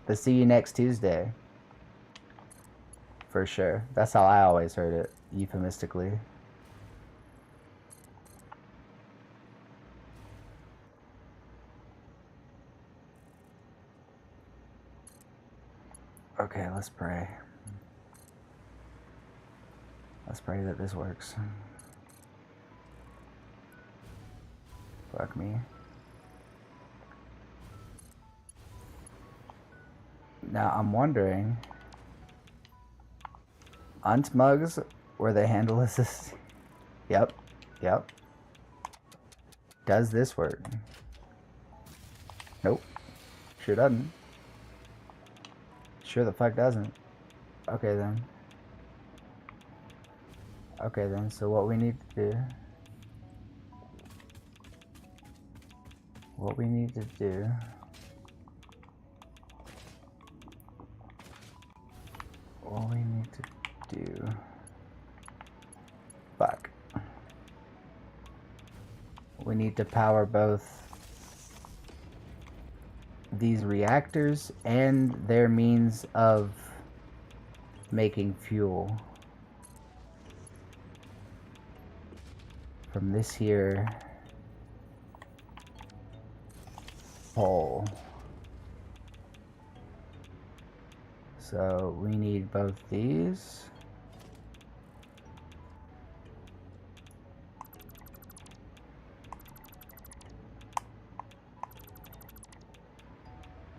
the see you next Tuesday. For sure. That's how I always heard it, euphemistically. Okay, let's pray. Let's pray that this works. Fuck me. Now I'm wondering, Untmugs, where they handle assist. Yep. Does this work? Nope. Sure doesn't. Sure the fuck doesn't. Okay then. So what we need to do. What we need to do. Fuck. We need to power both these reactors and their means of making fuel from this here pole. So we need both these.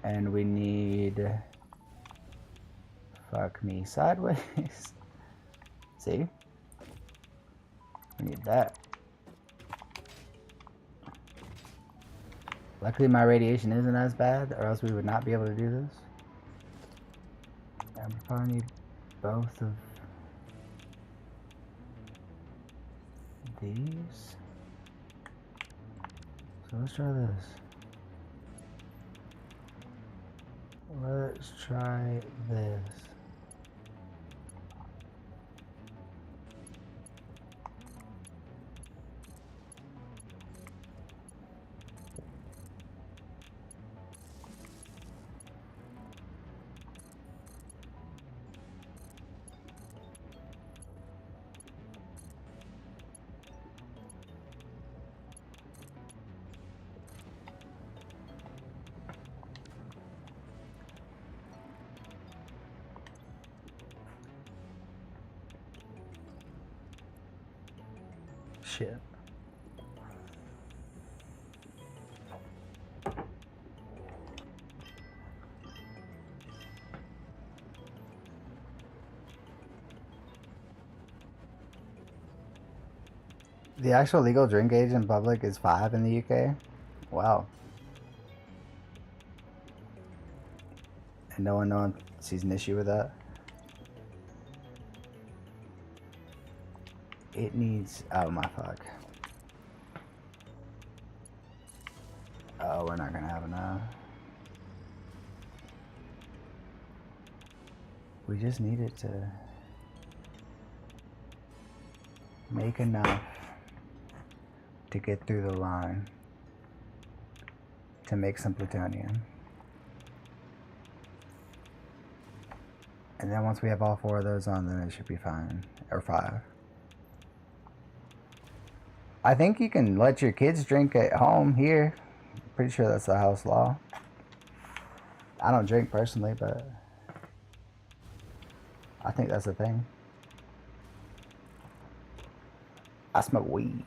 And we need, fuck me, sideways. See? We need that. Luckily my radiation isn't as bad, or else we would not be able to do this. And we probably need both of these. So let's try this. Let's try this. Shit. The actual legal drink age in public is 5 in the UK? Wow. And no one sees an issue with that? It needs, oh my fuck. Oh, we're not gonna have enough. We just need it to make enough to get through the line to make some plutonium. And then once we have all 4 of those on, then it should be fine. Or 5. I think you can let your kids drink at home here. Pretty sure that's the house law. I don't drink personally, but I think that's the thing. I smoke weed.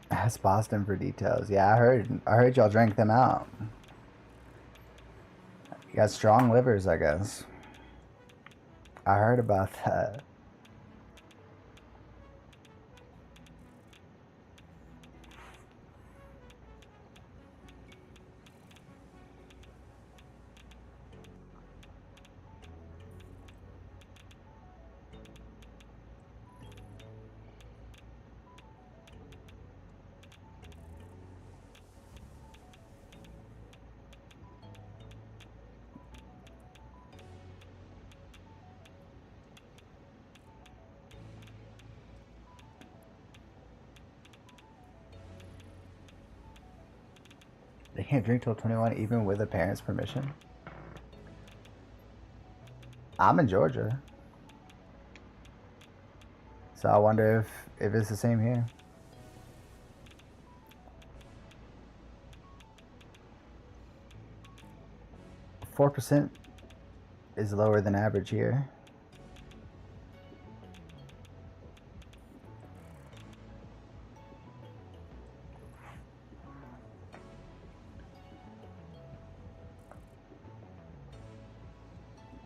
Ask Boston for details. Yeah, I heard y'all drank them out. got strong livers, I guess. I heard about that. They can't drink till 21 even with a parent's permission? I'm in Georgia. So I wonder if it's the same here. 4% is lower than average here.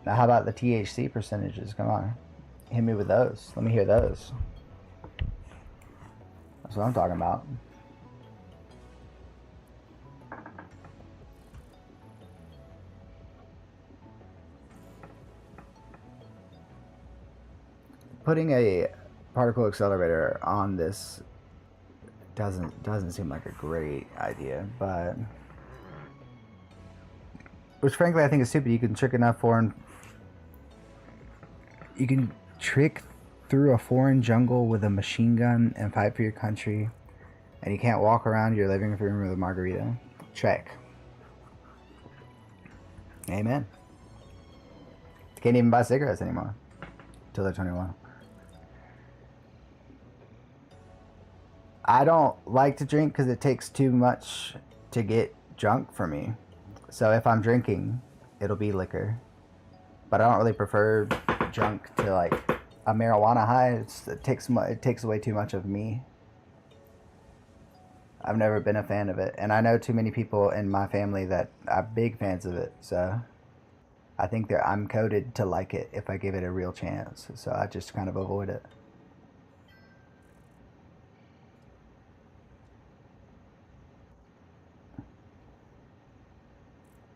Now, how about the THC percentages? Come on. Hit me with those. Let me hear those. That's what I'm talking about. Putting a particle accelerator on this doesn't seem like a great idea, but which frankly I think is stupid. You can trick through a foreign jungle with a machine gun and fight for your country, and you can't walk around your living room with a margarita. Check. Amen. You can't even buy cigarettes anymore until they're 21. I don't like to drink because it takes too much to get drunk for me. So if I'm drinking, it'll be liquor. But I don't really prefer drunk to like a marijuana high. It takes away too much of me. I've never been a fan of it, and I know too many people in my family that are big fans of it. So I think I'm coded to like it if I give it a real chance. So I just kind of avoid it.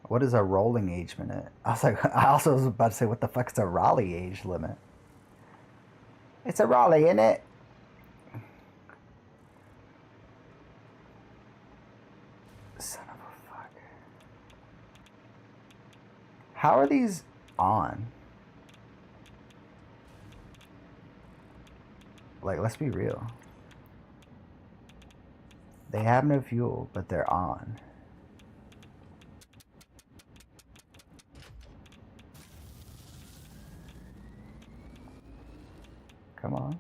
What is a rolling age limit? I also was about to say, what the fuck is a Raleigh age limit? It's a Raleigh, isn't it? Son of a fuck. How are these on? Like, let's be real. They have no fuel, but they're on. Come on.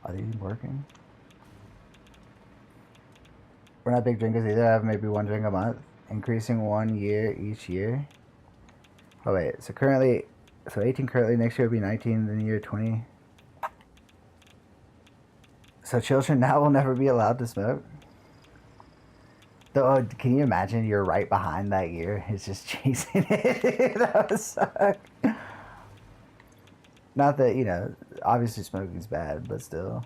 Are these working? We're not big drinkers either. I have maybe one drink a month. Increasing 1 year each year. Oh wait, so 18 currently, next year will be 19, then year 20. So children now will never be allowed to smoke? Though, can you imagine you're right behind that year? It's just chasing it. That would suck. Not that, you know, obviously smoking's bad, but still.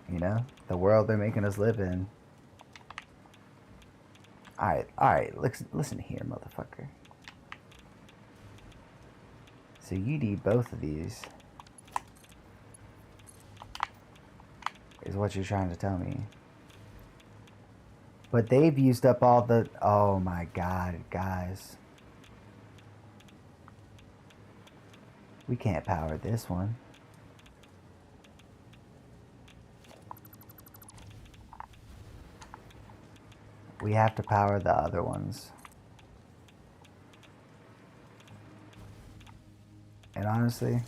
You know, the world they're making us live in. Alright, listen here, motherfucker. So you need both of these. Is what you're trying to tell me. But they've used up all the... Oh my god, guys. We can't power this one. We have to power the other ones. And honestly,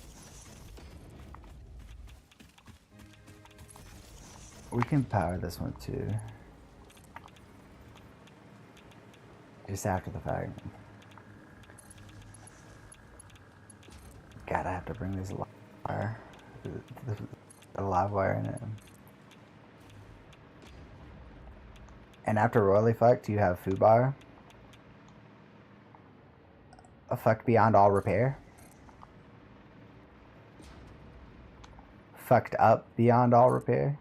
we can power this one too. Just after the fact. God, I have to bring this lighter. The live wire in it. And after royally fucked, you have food bar. A fucked beyond all repair. Fucked up beyond all repair.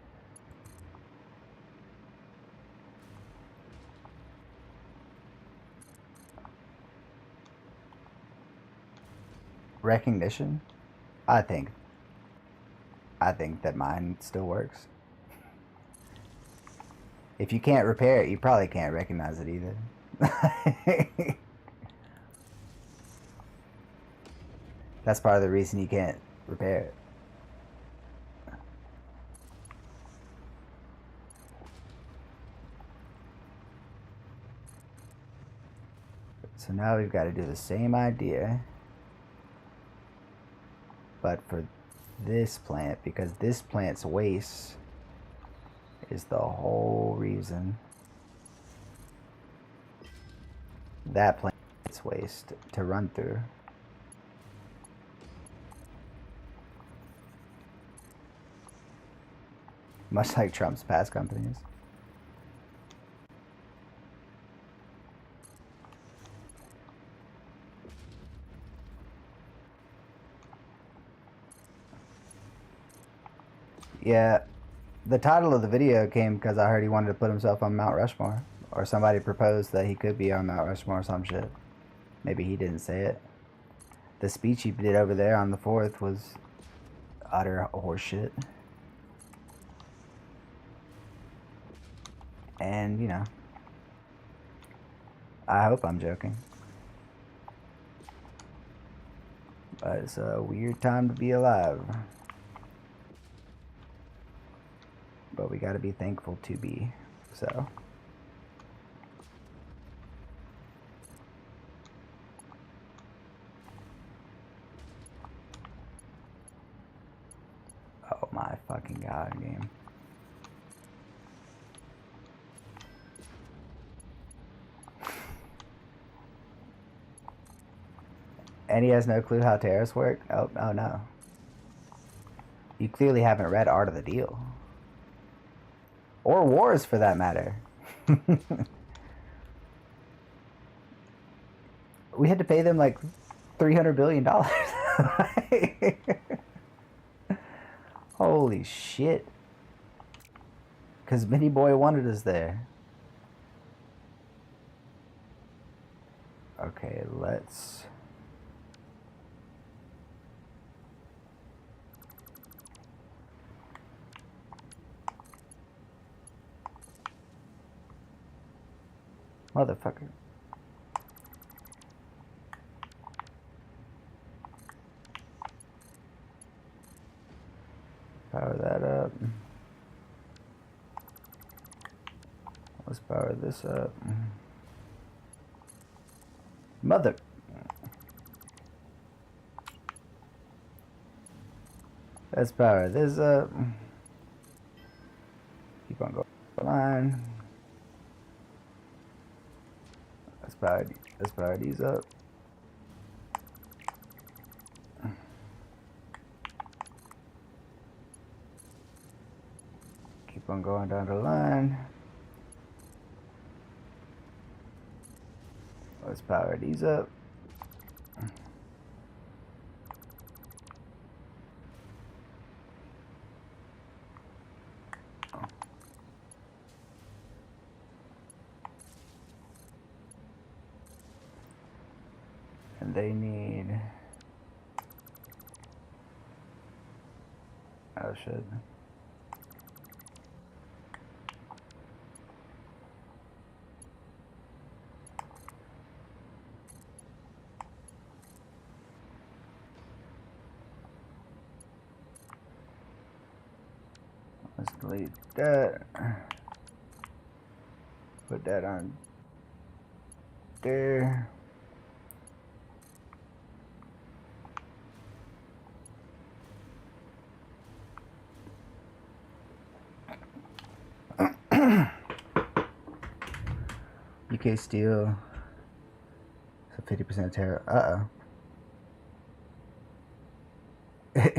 Recognition. I think that mine still works. If you can't repair it, you probably can't recognize it either. That's part of the reason you can't repair it. So now we've got to do the same idea, but for this plant, because this plant's waste is the whole reason that plant's waste to run through. Much like Trump's past companies. Yeah, the title of the video came because I heard he wanted to put himself on Mount Rushmore. Or somebody proposed that he could be on Mount Rushmore or some shit. Maybe he didn't say it. The speech he did over there on the 4th was utter horseshit. And, you know, I hope I'm joking. But it's a weird time to be alive. But we gotta be thankful to be, so. Oh my fucking god, game. And he has no clue how tariffs work? Oh no. You clearly haven't read Art of the Deal. Or Wars, for that matter. We had to pay them like $300 billion. Holy shit. Because Minnie Boy wanted us there. Okay, let's... Motherfucker. Power that up. Let's power this up. Mother. Let's power this up. Keep on going line. Let's power these up. Keep on going down the line. Let's power these up. And they need... Oh shit. Let's delete that. Put that on there. UK Steel. So 50% tariff. Uh-oh.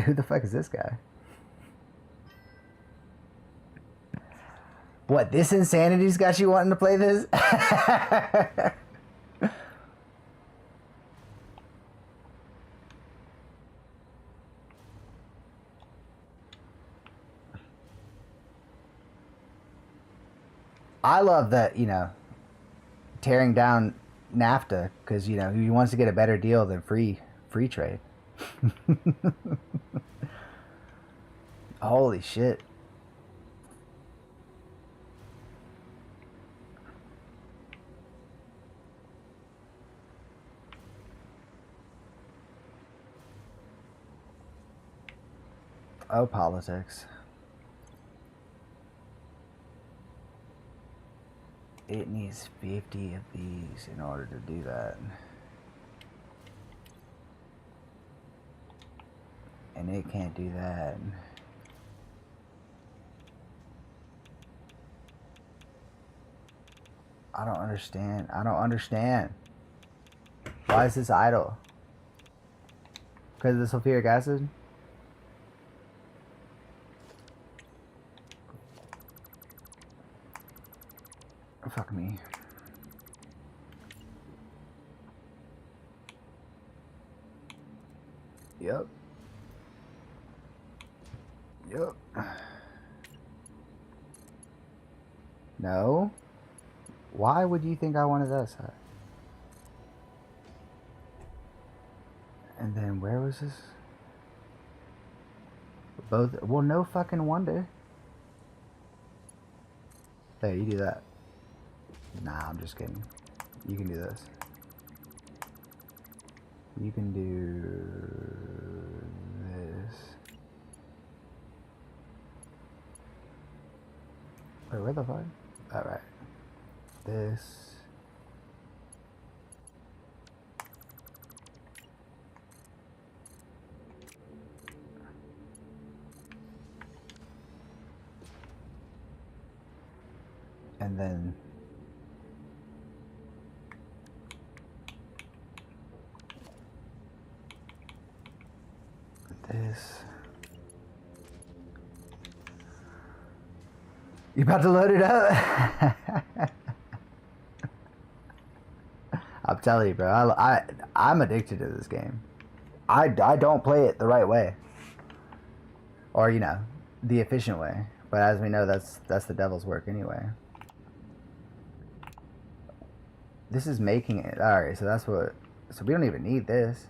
Who the fuck is this guy? What, this insanity's got you wanting to play this? I love that, you know, tearing down NAFTA because, you know, he wants to get a better deal than free trade. Holy shit. Oh, politics. It needs 50 of these in order to do that. And it can't do that. I don't understand. I don't understand. Why is this idle? Because of the sulfuric acid? Fuck me. Yep. Yep. No. Why would you think I wanted that side? And then where was this? Both. Well, no fucking wonder. Hey, you do that. Nah, I'm just kidding. You can do this. You can do this. Wait, where the fuck? Alright. This. And then this. You about to load it up? I'm telling you, bro. I'm addicted to this game. I don't play it the right way, or you know, the efficient way. But as we know, that's the devil's work anyway. This is making it. Alright, so that's what. So we don't even need this.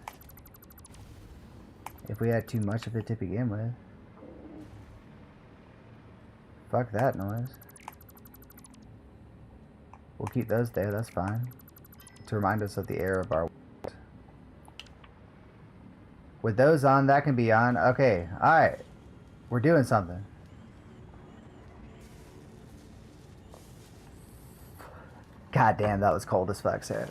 If we had too much of it to begin with. Fuck that noise. We'll keep those there, that's fine. To remind us of the air of our world. With those on, that can be on. Okay, alright. We're doing something. God damn, that was cold as fuck, Sarah.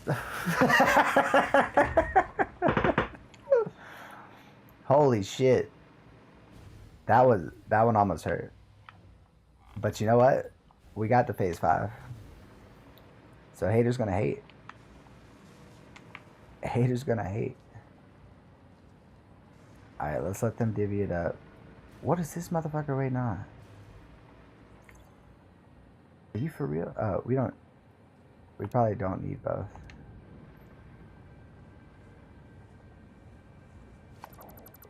Holy shit. That one almost hurt. But you know what? We got to phase 5. So haters gonna hate. Haters gonna hate. Alright, let's let them divvy it up. What is this motherfucker waiting on? Are you for real? Oh, we probably don't need both.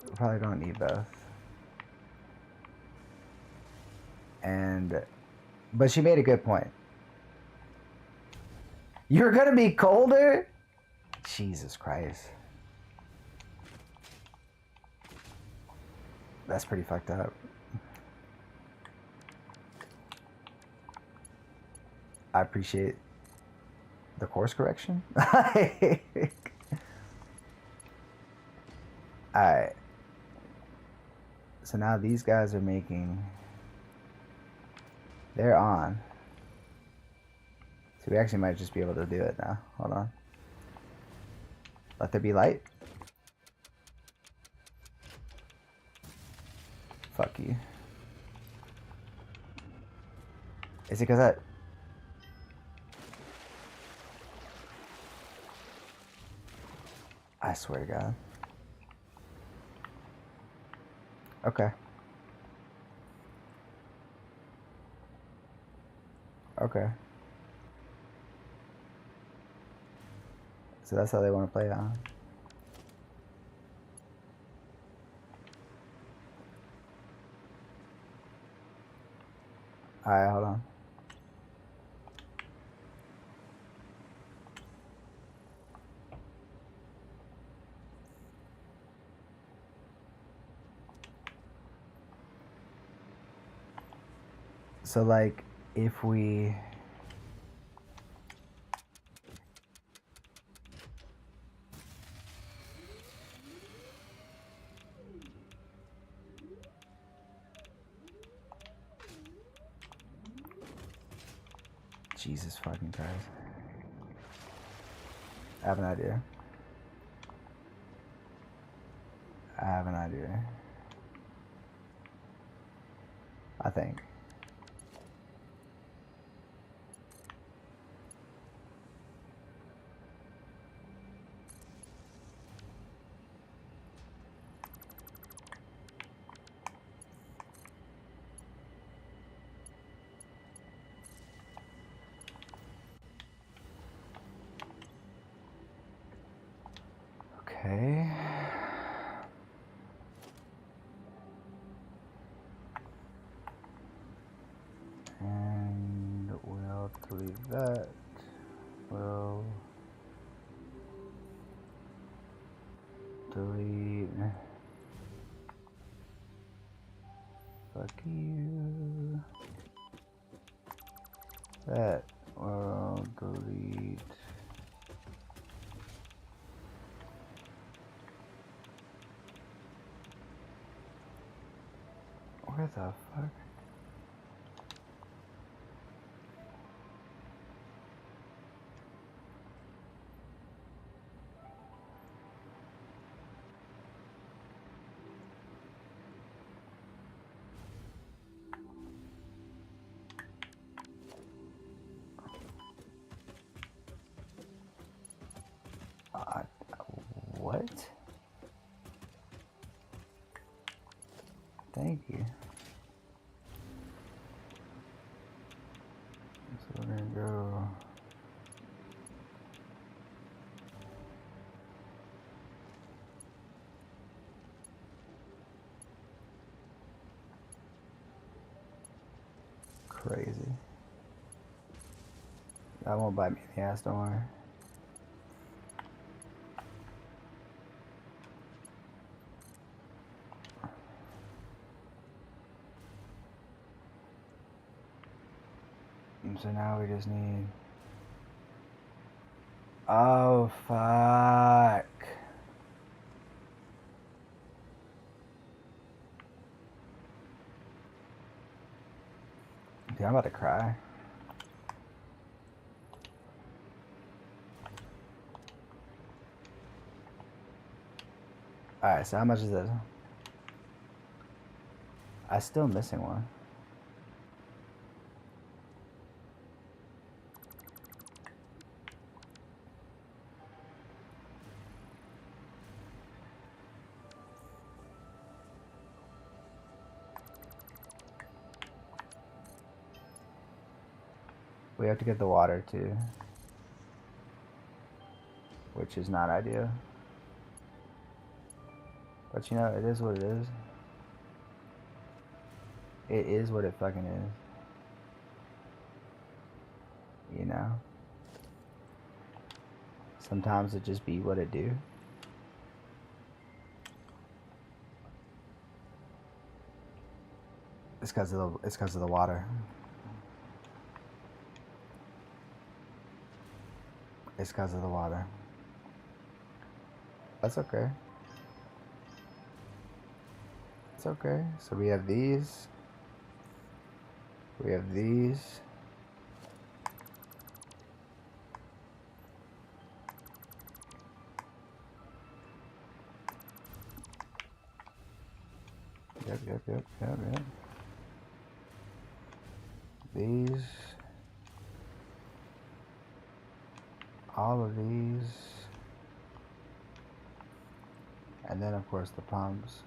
We probably don't need both. But she made a good point. You're gonna be colder? Jesus Christ. That's pretty fucked up. I appreciate the course correction. Alright. So now these guys are making... They're on. So we actually might just be able to do it now. Hold on. Let there be light. Fuck you. Is it because that... I swear to God. Okay. Okay. So that's how they want to play it, huh? Alright, hold on. So, like, if we... Jesus fucking Christ. I have an idea. I have an idea. I think. Okay. And we'll delete that. We'll delete. Fuck you. That. We'll delete. Where the fuck? What? Thank you. So we're gonna go. Crazy. That won't bite me in the ass, don't worry. And so now we just need... Oh, fuck. Dude, I'm about to cry. Alright, so how much is this? I'm still missing one. We have to get the water too, which is not ideal. But you know, it is what it is. It is what it fucking is. You know? Sometimes it just be what it do. It's because of the water. It's because of the water. That's okay. It's okay. So we have these. We have these. Yep. These. All of these. And then of course the pumps.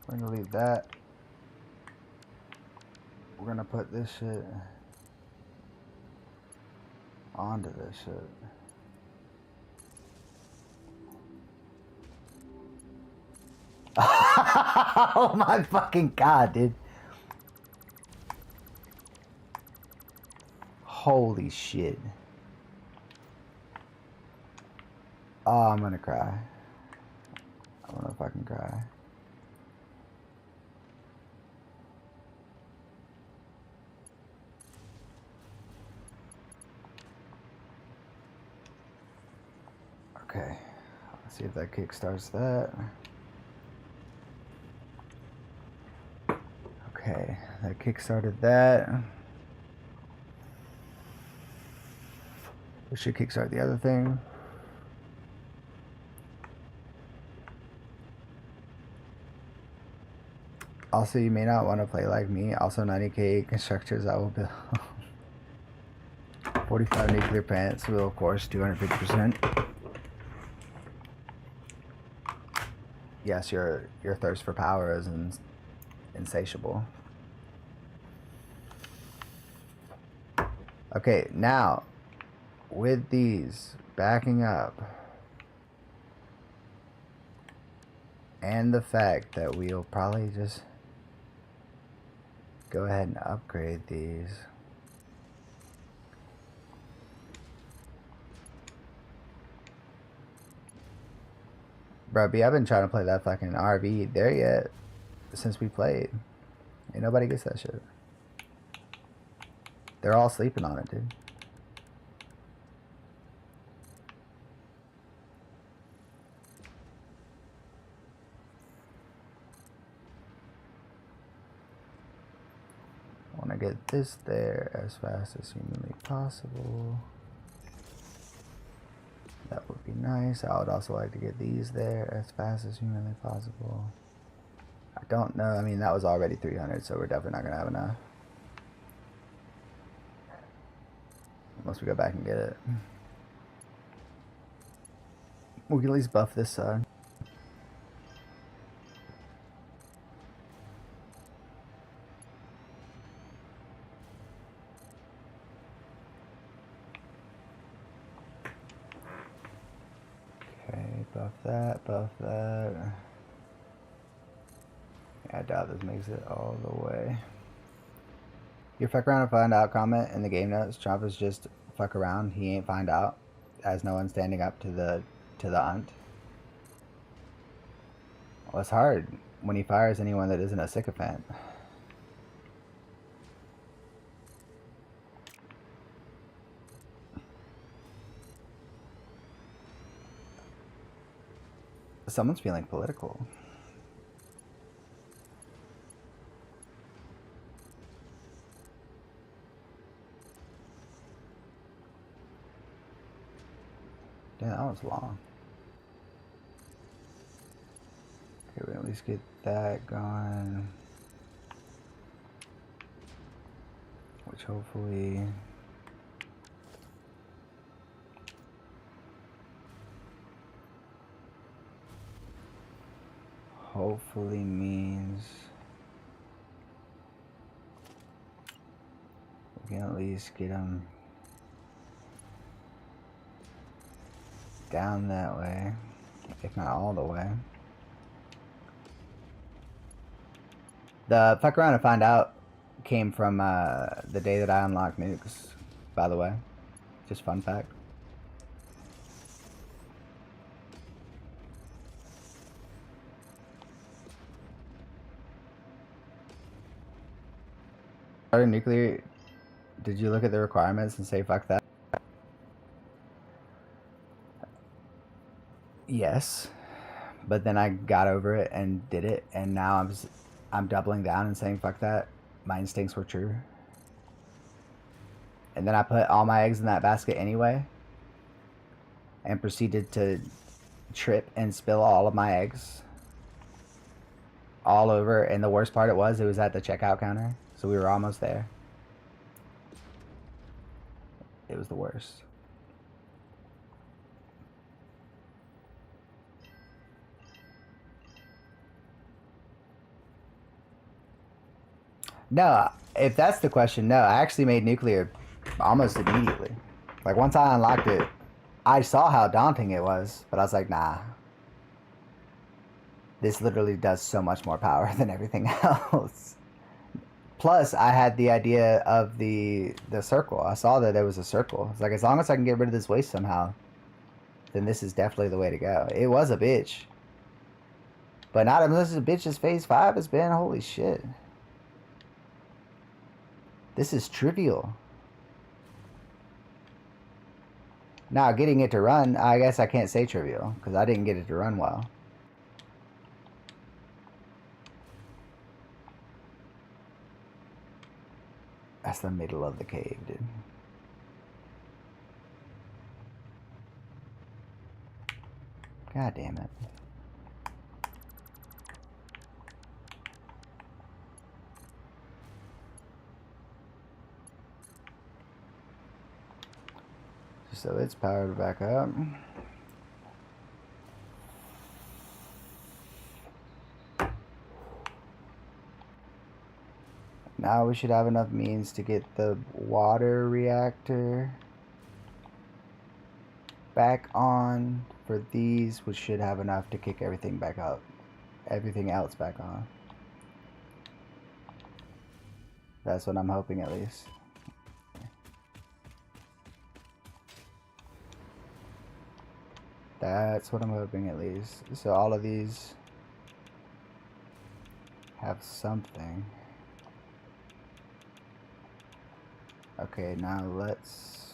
We're gonna leave that. we're gonna put this shit onto this shit. Oh my fucking god, dude. Holy shit. Oh, I'm gonna cry. I'm gonna fucking cry. Okay. Let's see if that kickstarts that. Okay, that kickstarted that. We should kickstart the other thing. Also, you may not want to play like me. Also, 90k constructors I will build. 45 nuclear plants will, of course, 250%. Yes, your thirst for power is insatiable. Okay, now, with these backing up, and the fact that we'll probably just go ahead and upgrade these. Bro, B, I've been trying to play that fucking RV there yet since we played. Ain't nobody gets that shit. They're all sleeping on it, dude. I want to get this there as fast as humanly possible. That would be nice. I would also like to get these there as fast as humanly possible. I don't know. I mean, that was already 300, so we're definitely not going to have enough. Unless we go back and get it. We can at least buff this side. Okay, buff that, buff that. Yeah, I doubt this makes it all the way. Your fuck around and find out comment in the game notes. Trump is just fuck around. He ain't find out. As no one standing up to the unt. Well, it's hard when he fires anyone that isn't a sycophant. Someone's feeling political. Yeah, that was long. Okay, we at least get that going. Which hopefully... hopefully means we can at least get them down that way, if not all the way. The fuck around and find out came from the day that I unlocked nukes, by the way. Just fun fact. Starting nuclear, did you look at the requirements and say fuck that? Yes, but then I got over it and did it, and now I'm doubling down and saying fuck that. My instincts were true. And then I put all my eggs in that basket anyway, and proceeded to trip and spill all of my eggs all over. And the worst part it was at the checkout counter, so we were almost there. It was the worst. No, If that's the question, no. I actually made nuclear almost immediately. Like, once I unlocked it, I saw how daunting it was, but I was like, nah. This literally does so much more power than everything else. Plus, I had the idea of the circle. I saw that there was a circle. It's like, as long as I can get rid of this waste somehow, then this is definitely the way to go. It was a bitch. But not as a bitch as Phase 5 has been. Holy shit. This is trivial. Now, getting it to run, I guess I can't say trivial, because I didn't get it to run well. That's the middle of the cave, dude. God damn it. So it's powered back up. Now we should have enough means to get the water reactor back on. For these, we should have enough to kick everything back up. Everything else back on. That's what I'm hoping, at least. That's what I'm hoping, at least. So all of these have something. Okay, now let's...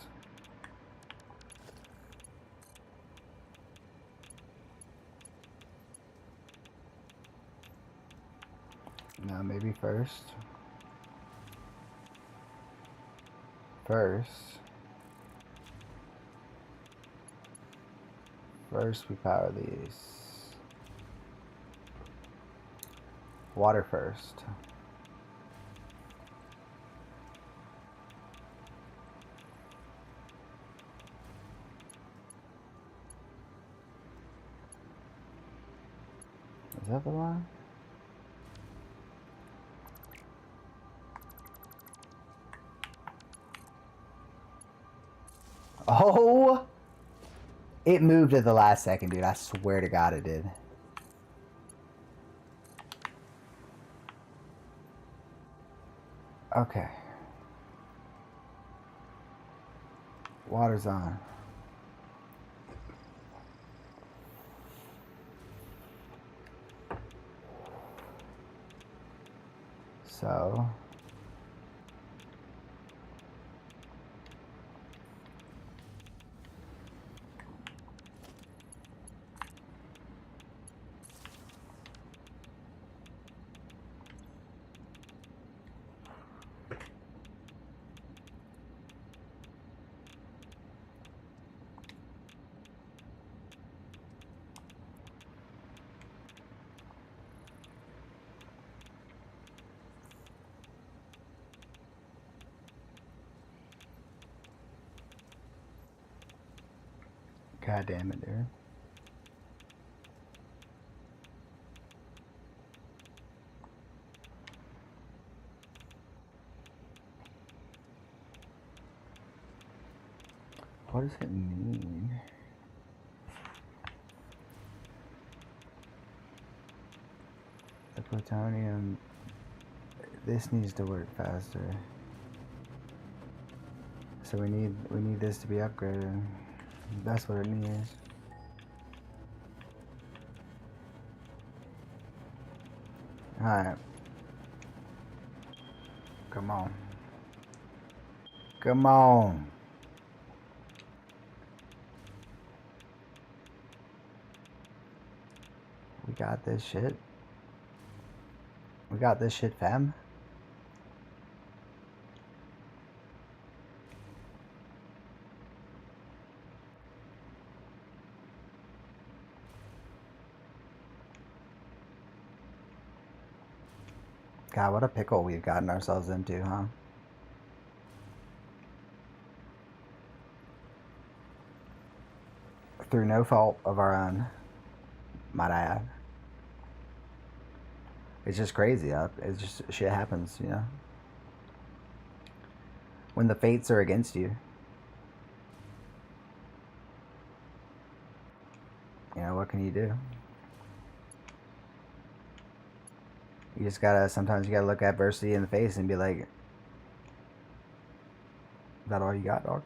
Now maybe first we power these. Water first. Is that the one? Oh! It moved at the last second, dude. I swear to God it did. Okay. Water's on. So... God damn it, dude. What does it mean? The plutonium... This needs to work faster. So we need this to be upgraded. That's what it needs. Alright. Come on. Come on. We got this shit. We got this shit, fam. God, what a pickle we've gotten ourselves into, huh? Through no fault of our own, might I add. It's just crazy, it's just, shit happens, you know? when the fates are against you. You know, what can you do? You just gotta, sometimes you gotta look adversity in the face and be like, is that all you got, dog?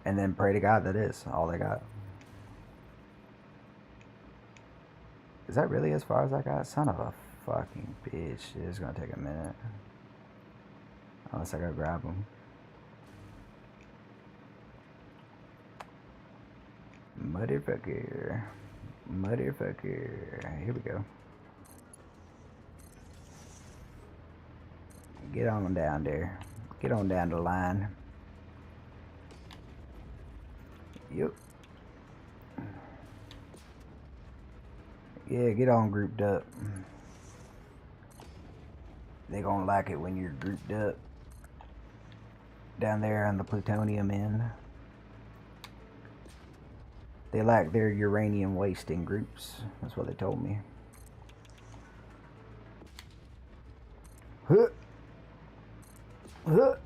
And then pray to God that is all they got. Is that really as far as I got? Son of a fucking bitch. It's gonna take a minute. Unless I go grab them. Motherfucker. Motherfucker. Here we go. Get on down there. Get on down the line. Yep. Yeah, get on grouped up. They gonna like it when you're grouped up. Down there on the plutonium end. They like their uranium waste in groups. That's what they told me. Huh. Huh.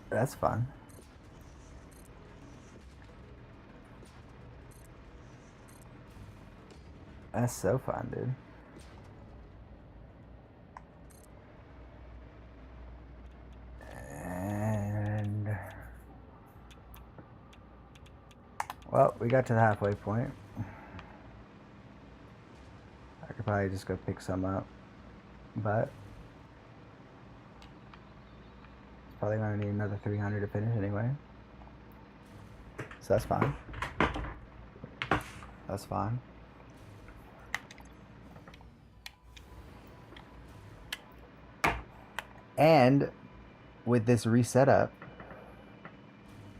That's fun. That's so fun, dude. And well, we got to the halfway point. I could probably just go pick some up, but probably gonna need another 300 to finish anyway. So that's fine. That's fine. And with this reset up,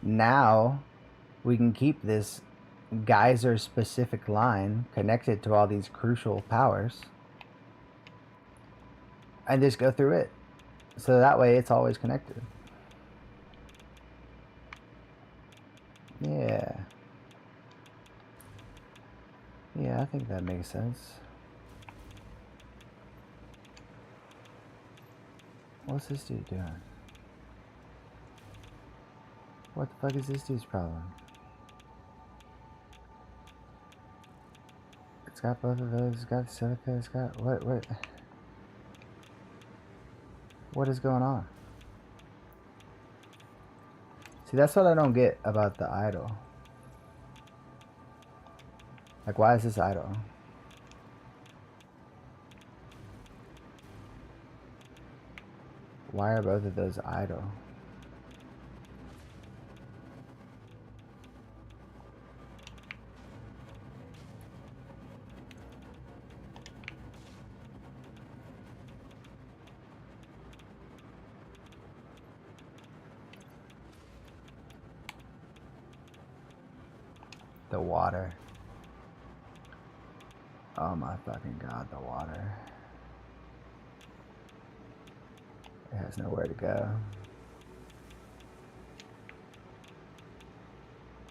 now we can keep this geyser specific line connected to all these crucial powers and just go through it. So that way it's always connected. Yeah. Yeah, I think that makes sense. What's this dude doing? What the fuck is this dude's problem? It's got both of those, it's got silica, it's got... What is going on? See, that's what I don't get about the idol. Like, why is this idle? Why are both of those idle? The water. Oh my fucking god, the water. It has nowhere to go.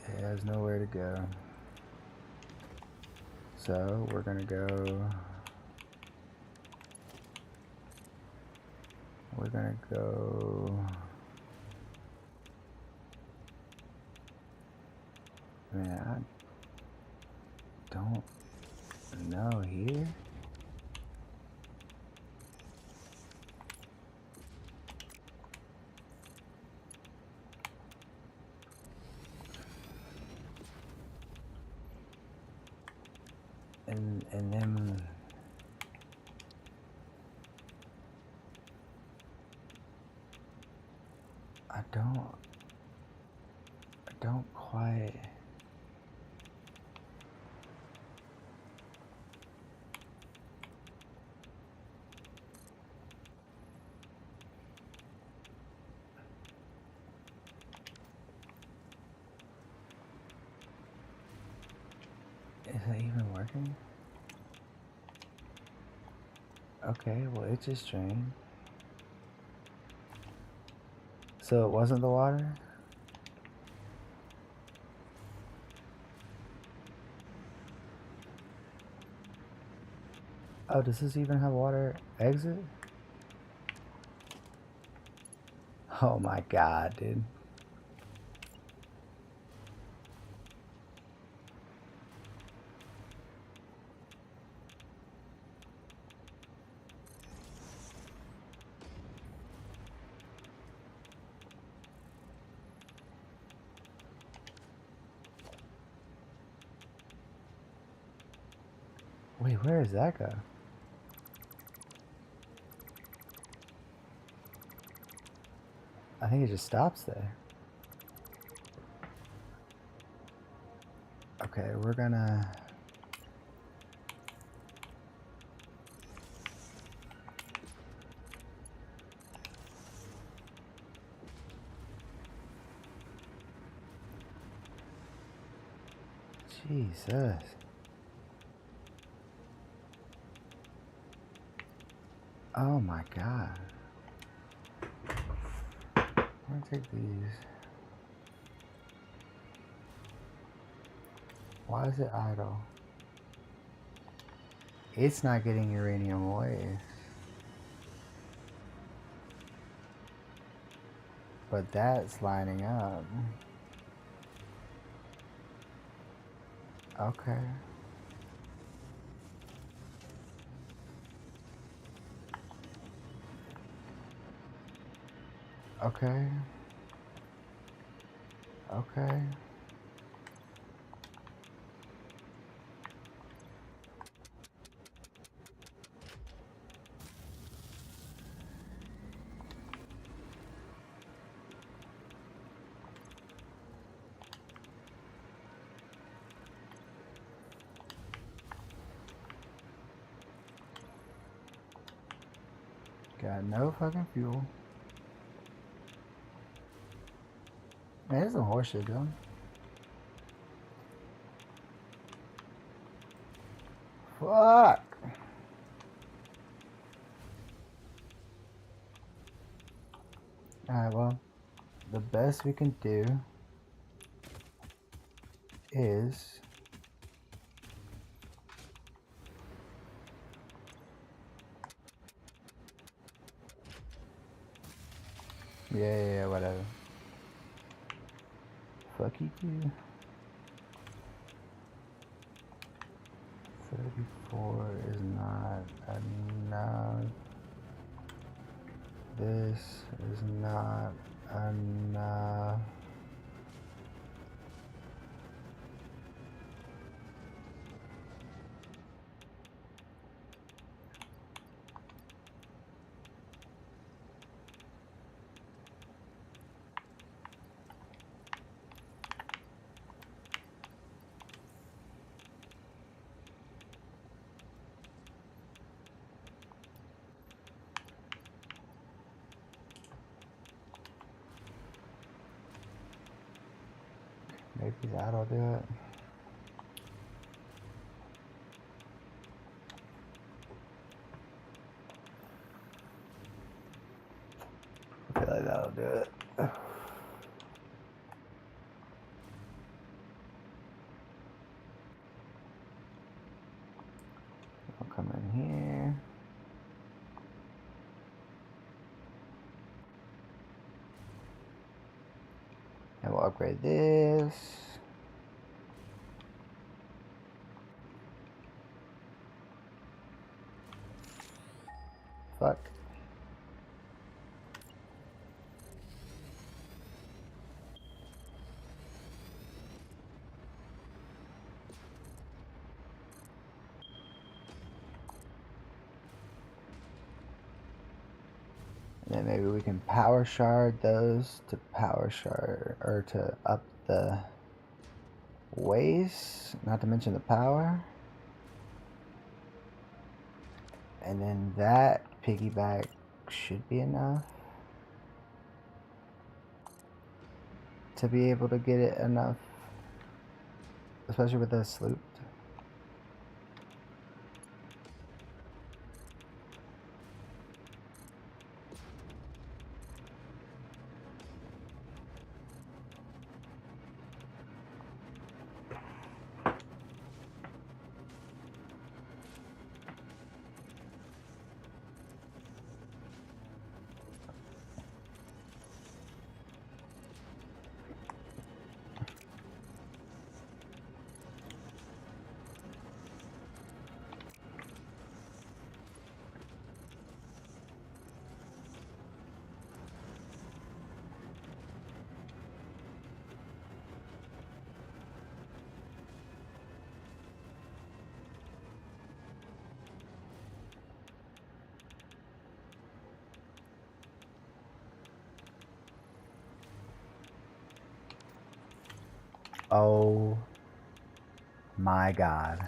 It has nowhere to go. So we're gonna go. We're gonna go. Man, I don't know here. And then I don't quite. Is it even working? Okay, well it just drained. So it wasn't the water? Oh, does this even have water exit? Oh my god, dude. Wait, where does that go? I think it just stops there. Okay, we're gonna... Jesus. Oh my god. I'm gonna take these. Why is it idle? It's not getting uranium waste. But that's lining up. Okay. Okay. Okay. Got no fucking fuel. Man, there's some horse shit going. Fuck! Alright, well, the best we can do is... Yeah, whatever. Fuck you. 34 is not enough. This is not enough. Maybe that'll do it. I feel like that'll do it. I'll come in here. And we'll upgrade this. Fuck. And then maybe we can power shard those to power shard, or to up the waste, not to mention the power. And then that piggyback should be enough to be able to get it enough, especially with the slooped. Oh my God.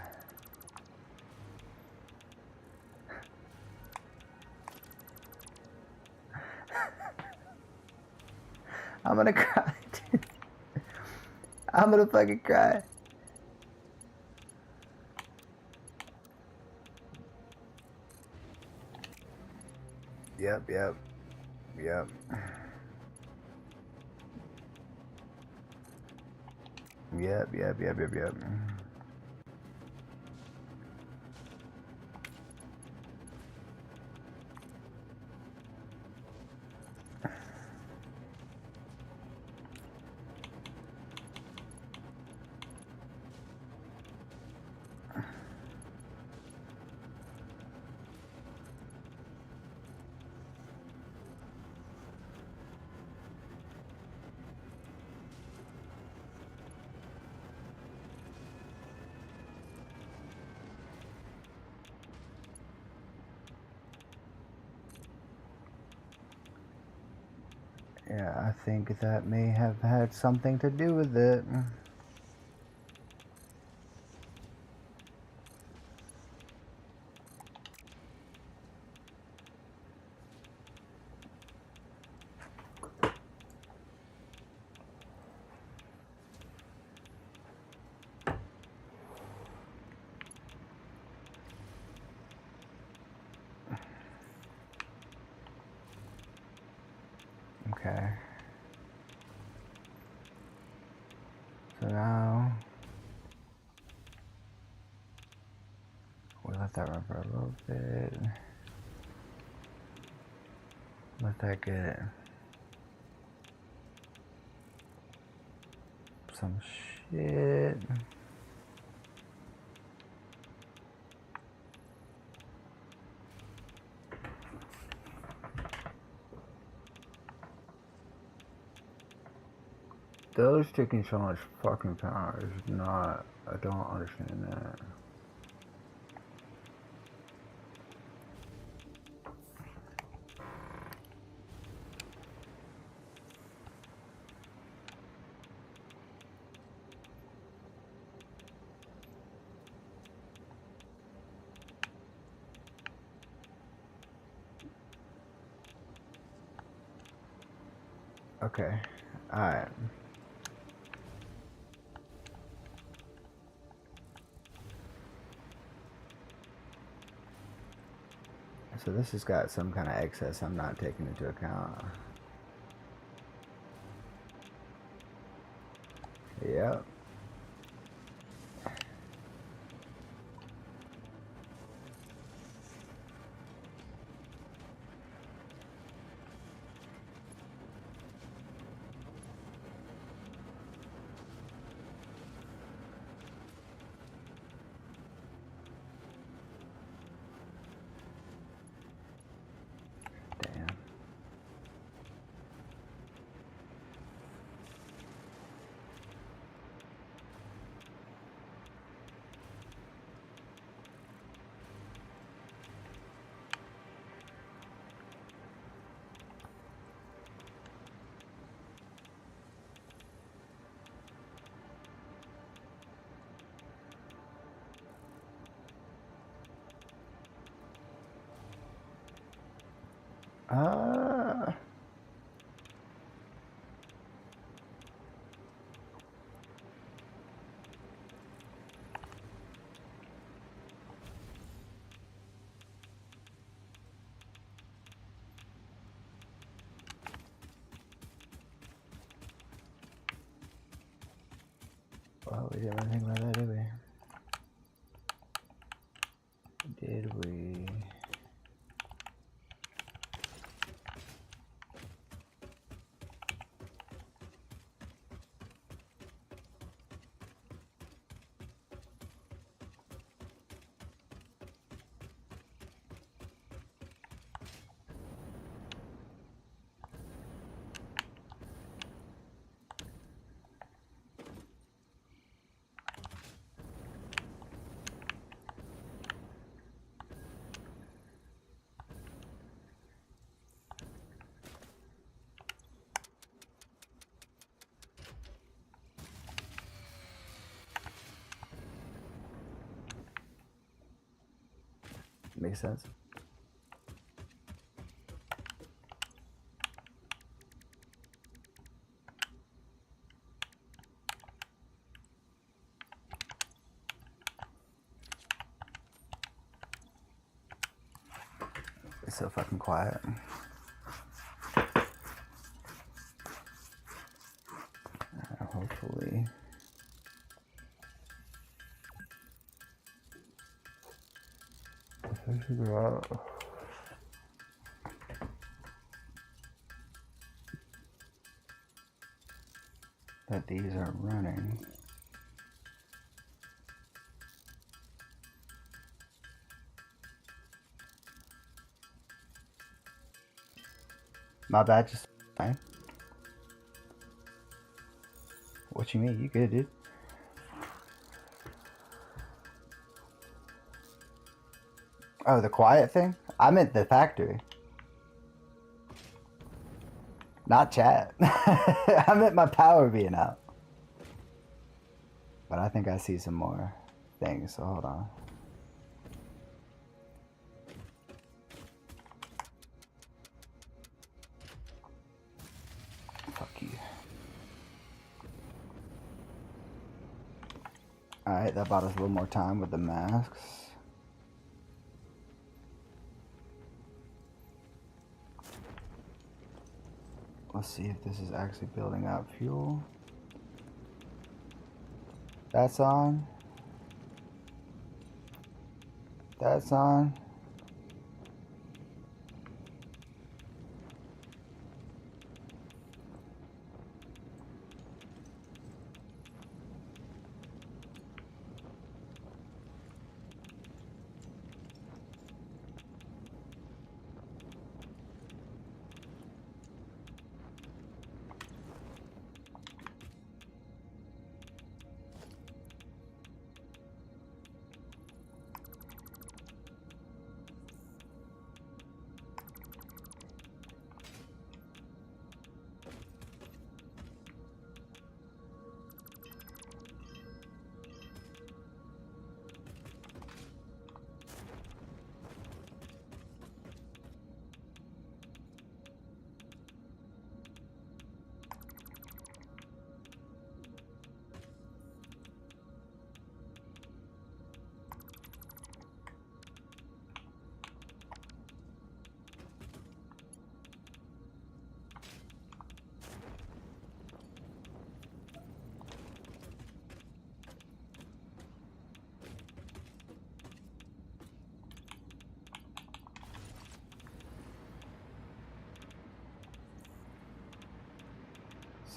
I'm gonna cry, dude. I'm gonna fucking cry. Yep. Yep. Yep. Yeah, I think that may have had something to do with it. Okay. So now we let that run for a little bit. Let that get some shit. Those taking so much fucking power is not. I don't understand that. Okay. Alright. So this has got some kind of excess I'm not taking into account. Yep. Damn. Uh, well, we didn't really think about that, did we? Did we? Makes sense. It's so fucking quiet. Hopefully. If I figure out that these are running. My bad, just fine. What you mean? You good, dude? Oh, the quiet thing? I meant the factory. Not chat. I meant my power being out. But I think I see some more things, so hold on. Fuck you. Alright, that bought us a little more time with the masks. Let's see if this is actually building up fuel. That's on. That's on.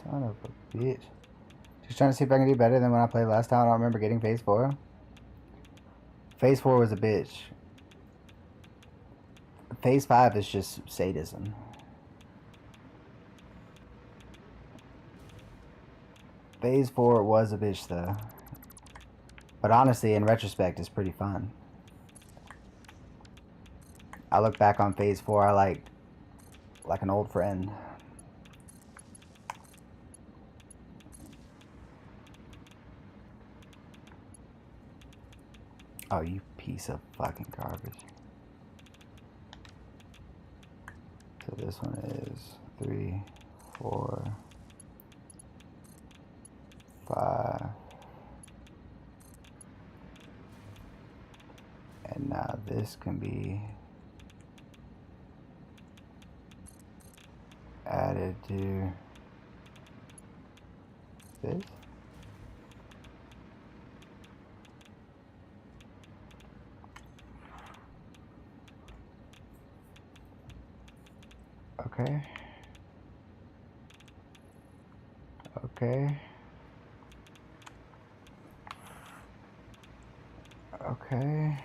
Son of a bitch. Just trying to see if I can do better than when I played last time. I don't remember getting phase 4. Phase 4 was a bitch. Phase 5 is just sadism. Phase 4 was a bitch though. But honestly, in retrospect, it's pretty fun. I look back on phase 4, I like an old friend. Oh, you piece of fucking garbage. So this one is 3, 4, 5. And now this can be added to this. Okay. Okay. Okay.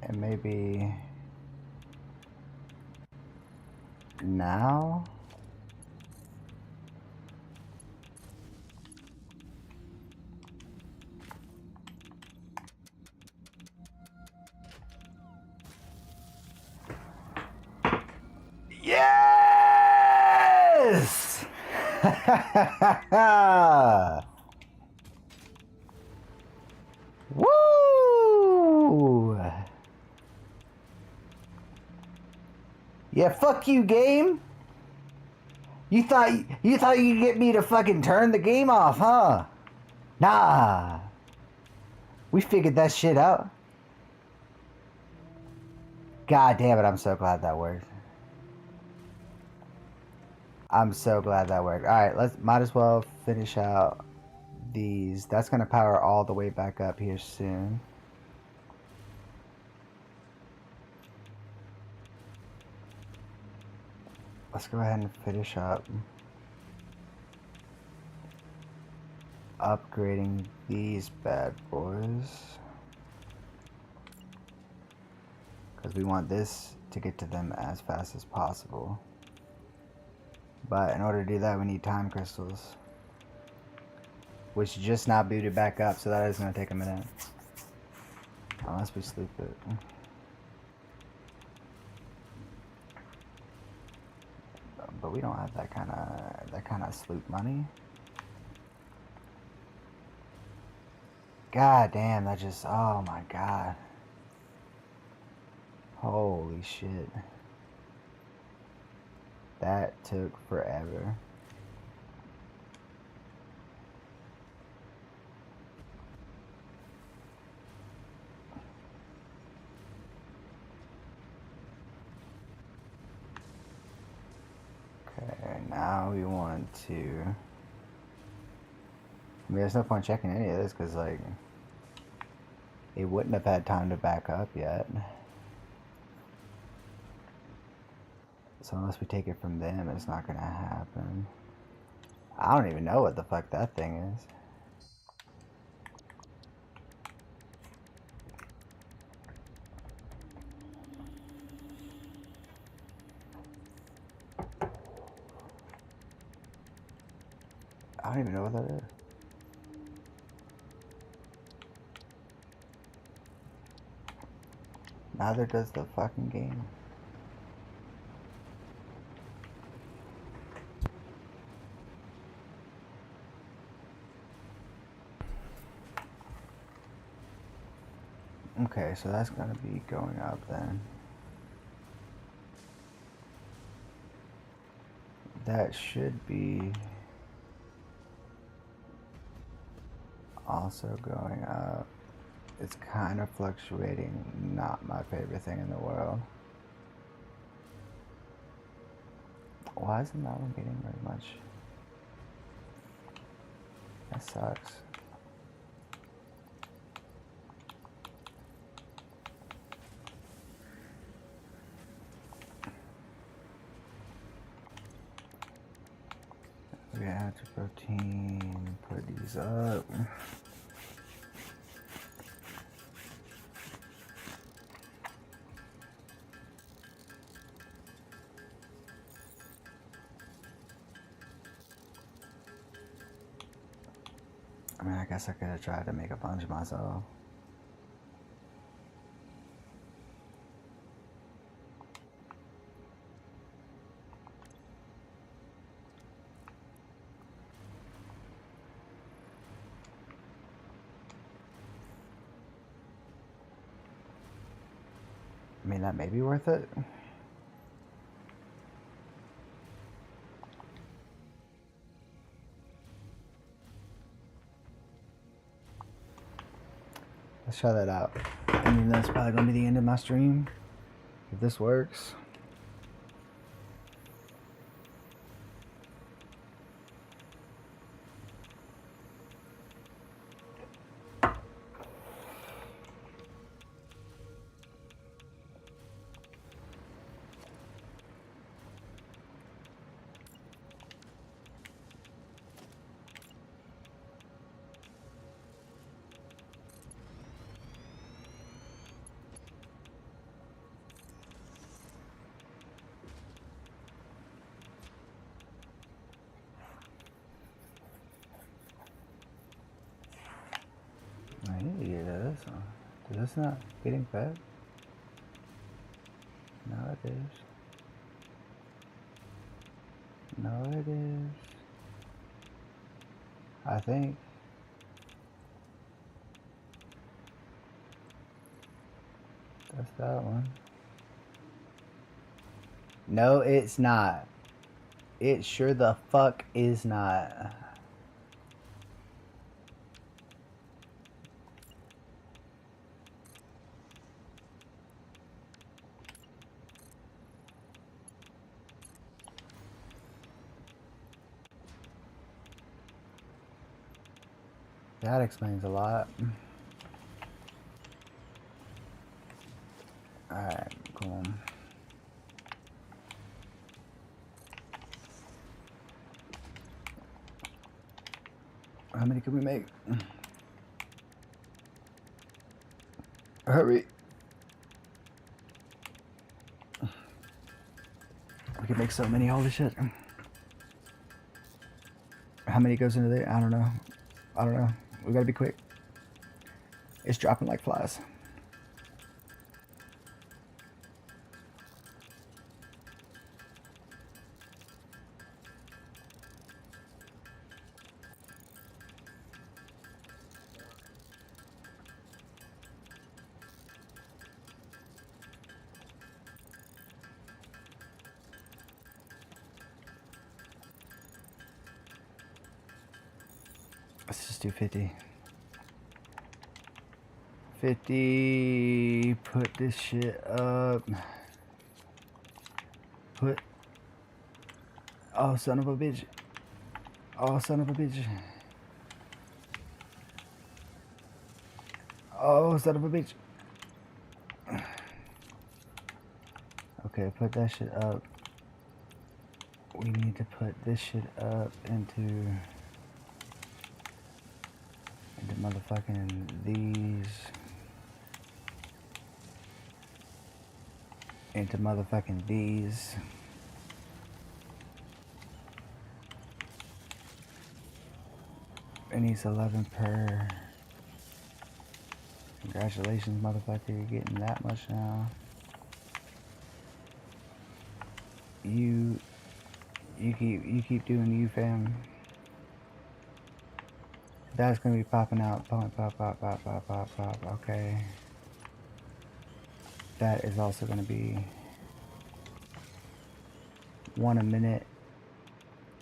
And maybe now. Yes! Woo! Yeah, fuck you, game. You thought you could get me to fucking turn the game off, huh? Nah. We figured that shit out. God damn it, I'm so glad that worked. I'm so glad that worked. Alright, might as well finish out these. That's gonna power all the way back up here soon. Let's go ahead and finish up upgrading these bad boys, because we want this to get to them as fast as possible. But in order to do that, we need time crystals, which just now booted back up, so that is going to take a minute. Unless we sleep it. But we don't have that kind of sloop money. God damn, that just, oh my god. Holy shit. That took forever. Okay, now we want to... I mean, there's no point checking any of this, because, like, it wouldn't have had time to back up yet. So unless we take it from them, it's not gonna happen. I don't even know what the fuck that thing is. I don't even know what that is. Neither does the fucking game. Okay, so that's gonna be going up then. That should be also going up. It's kind of fluctuating, not my favorite thing in the world. Why isn't that one getting very much? That sucks. We have to protein, put these up. I mean, I guess I could have tried to make a bunch myself. I mean, that may be worth it. Let's try that out. I mean, that's probably going to be the end of my stream, if this works. I need to get this one. Is this not getting fed? No, it is. No, it is. I think. That's that one. No, it's not. It sure the fuck is not. That explains a lot. Alright, cool. How many can we make? Hurry. We can make so many, holy shit. How many goes into there? I don't know. I don't know. We gotta be quick. It's dropping like flies. Let's just do 50. 50. Put this shit up. Put. Oh, son of a bitch. Oh, son of a bitch. Oh, son of a bitch. Okay, put that shit up. We need to put this shit up into motherfucking these. Into motherfucking these. It needs 11 per. Congratulations, motherfucker, you're getting that much now. You keep doing you, fam. That's gonna be popping out. Pop, pop, pop, pop, pop, pop, pop. Okay. That is also gonna be 1 a minute.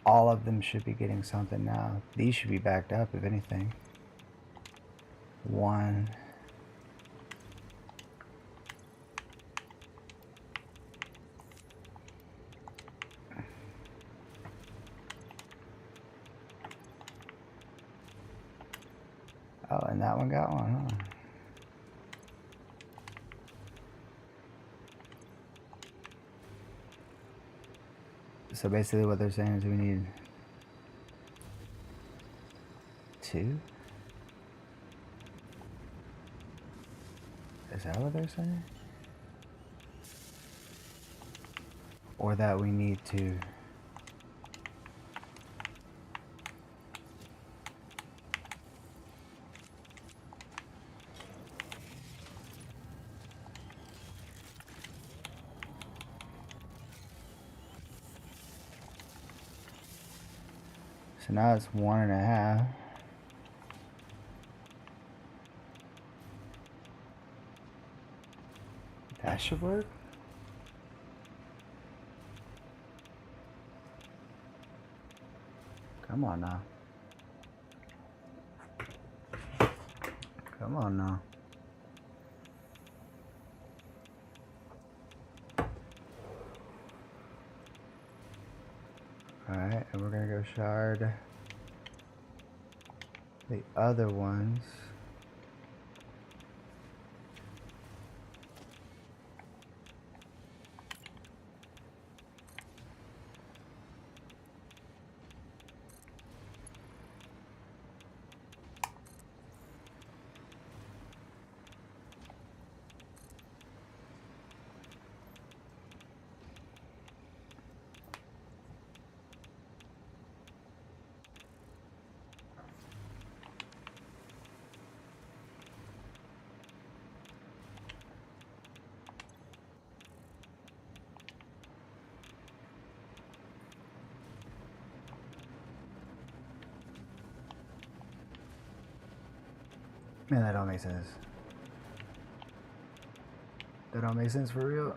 All of them should be getting something now. These should be backed up, if anything. 1. Oh, and that one got one, huh? So basically what they're saying is we need 2? Is that what they're saying? Or that we need to... So now it's 1.5. That should work. Come on now. Come on now. Alright, and we're gonna go shard the other ones. Man, that don't make sense. That don't make sense for real.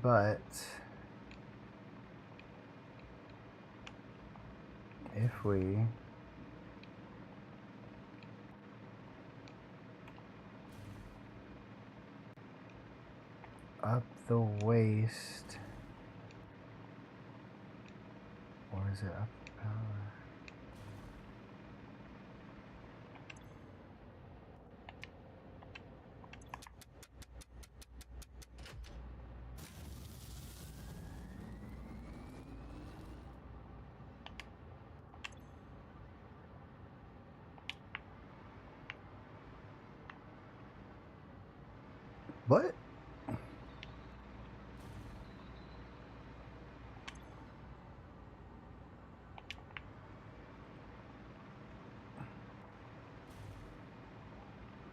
But if we up the waist, or is it up the power? What?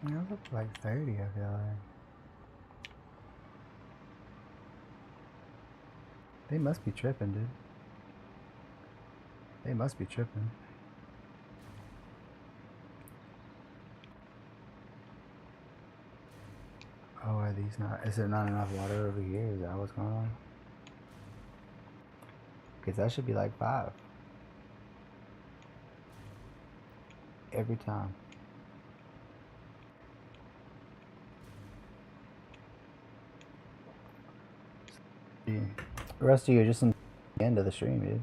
It look like 30, I feel like. They must be tripping, dude. They must be tripping. Oh, are these not? Is there not enough water over here? Is that what's going on? Because that should be like 5. Every time. Yeah. The rest of you are just in the end of the stream, dude.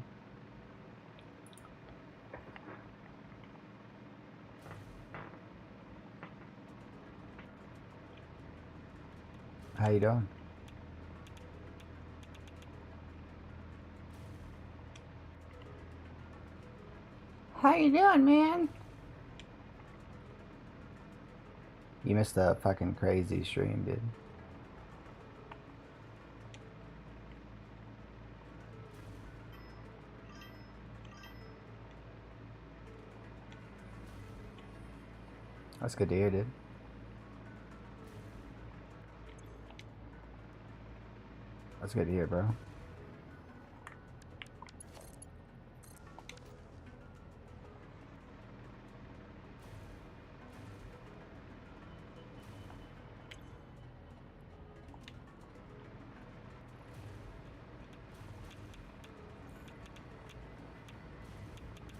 How you doing? How you doing, man? You missed a fucking crazy stream, dude. That's good to hear, dude. That's good to hear, bro.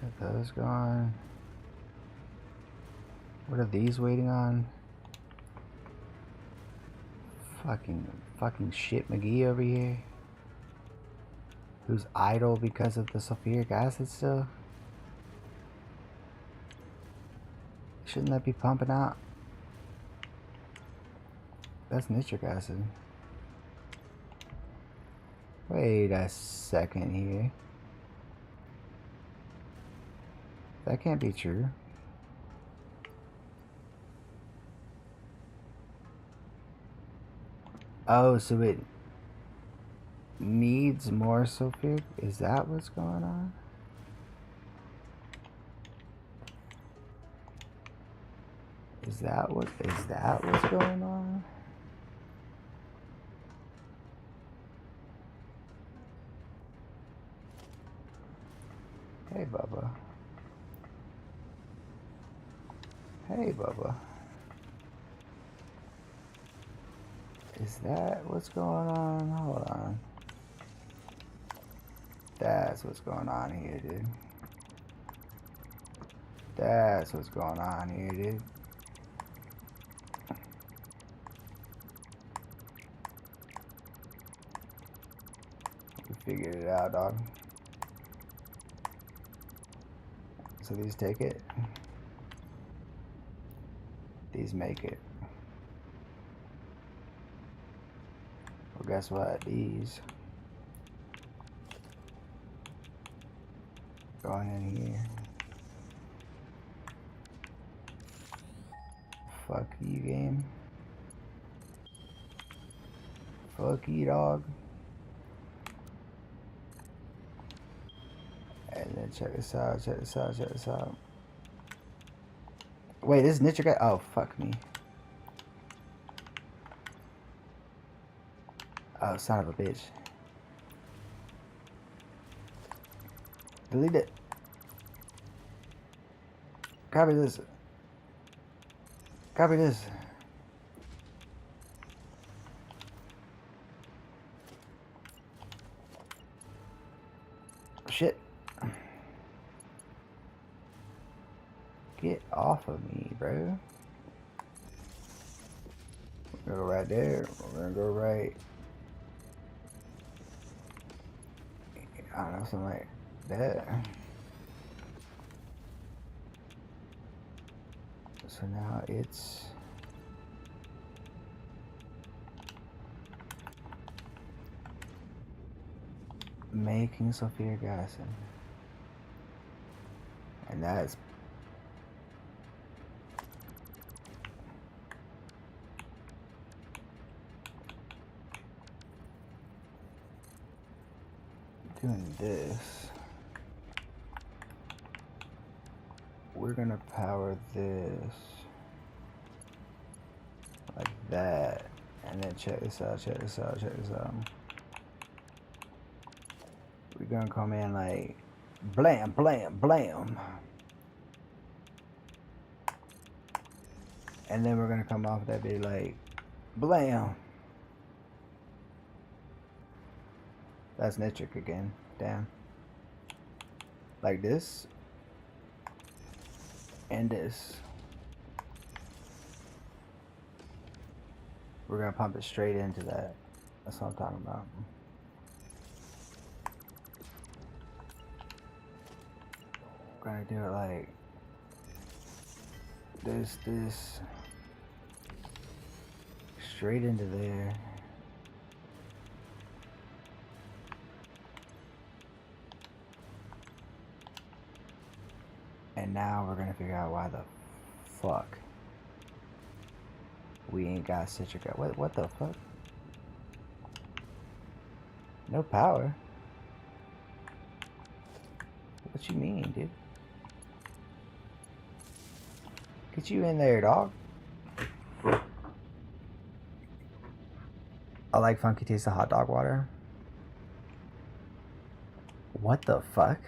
Get those going. What are these waiting on? Fucking shit McGee over here. Who's idle because of the sulfuric acid still? Shouldn't that be pumping out? That's nitric acid. Wait a second here. That can't be true. Oh, so it needs more sulfuric? Is that what's going on? Is that what's going on? Hey, Bubba. Hey, Bubba. Is that what's going on? Hold on. That's what's going on here, dude. That's what's going on here, dude. We figured it out, dog. So these take it. These make it. Well, guess what? These going in here. Fuck you, game. Fuck you, dog. And then check this out, check this out, check this out. Wait, this is nitric acid. Oh, fuck me. Oh, son of a bitch. Delete it. Copy this. Copy this. Shit. Get off of me, bro. We're gonna go right there. We're gonna go right. I don't know, something like that. So now it's making sulfuric acid, and that's doing this. We're gonna power this like that, and then check this out, check this out, check this out. We're gonna come in like blam, blam, blam, and then we're gonna come off that bit like blam. That's nitric again. Damn. Like this. And this. We're gonna pump it straight into that. That's what I'm talking about. We're gonna do it like this. Straight into there. And now we're gonna figure out why the fuck we ain't got citric acid. What the fuck? No power? What you mean, dude? Get you in there, dog. I like funky taste of hot dog water. What the fuck?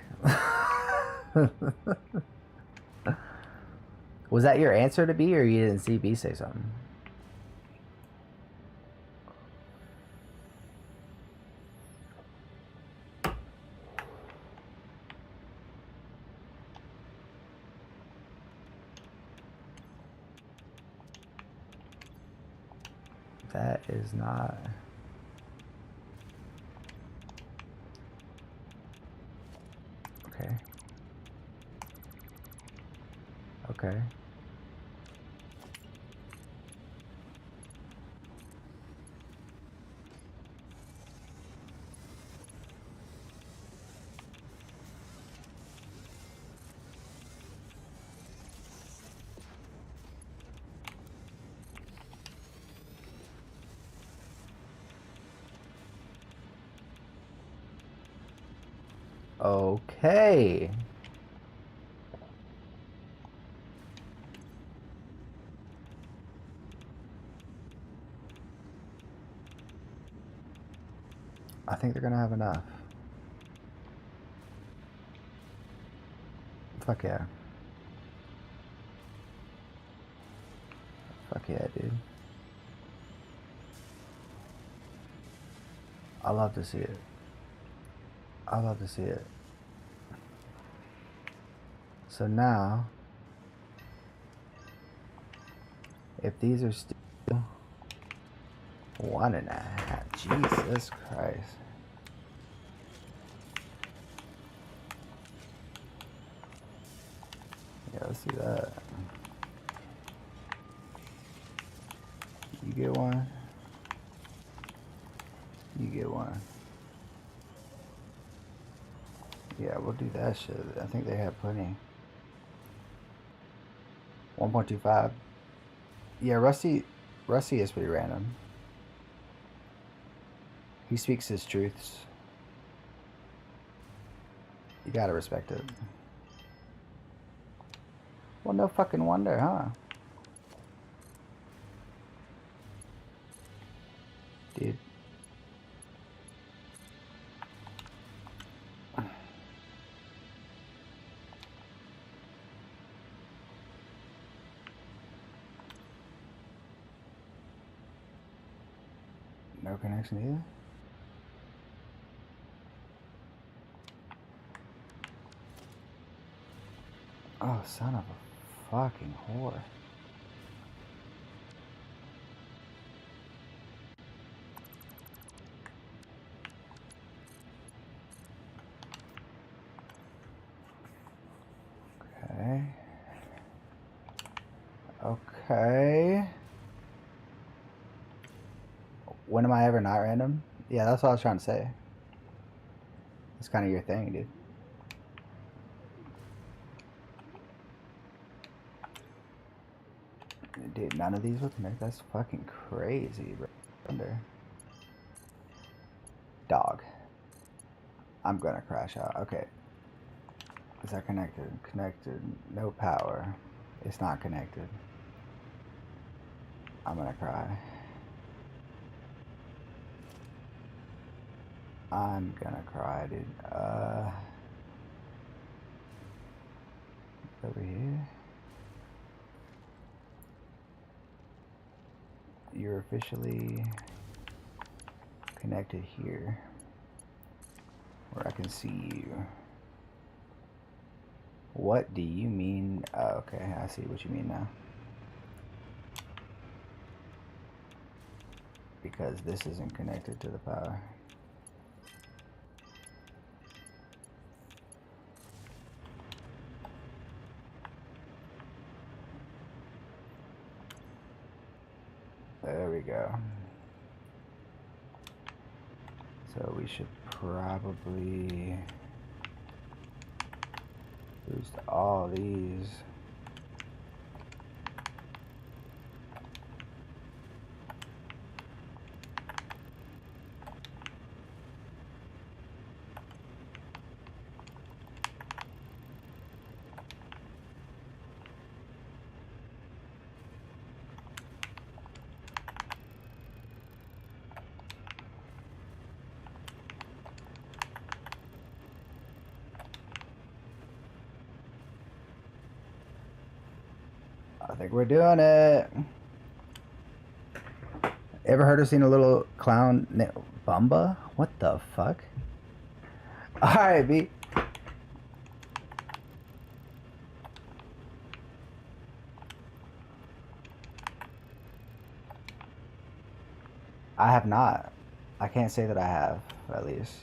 Was that your answer to B, or you didn't see B say something? That is not... Okay. Okay. Okay. I think they're gonna have enough. Fuck yeah. Fuck yeah, dude. I love to see it. I love to see it. So now, if these are still 1.5, Jesus Christ. Yeah, let's see that. You get one. You get one. Yeah, we'll do that shit. I think they have plenty. 1.25. Yeah, Rusty is pretty random. He speaks his truths. You gotta respect it. Well, no fucking wonder, huh? Dude. No connection either. Oh, son of a fucking whore. Okay. Okay. When am I ever not random? Yeah, that's what I was trying to say. It's kind of your thing, dude. Dude, none of these will connect. That's fucking crazy, bro. Dog. I'm gonna crash out. Okay. Is that connected? Connected. No power. It's not connected. I'm gonna cry. I'm gonna cry, dude. Over here. You're officially connected here, where I can see you. What do you mean? Oh, okay, I see what you mean now. Because this isn't connected to the power. There we go. So we should probably boost all these. I think we're doing it. Ever heard or seen a little clown named Bumba? What the fuck? Alright, B. I have not. I can't say that I have, at least.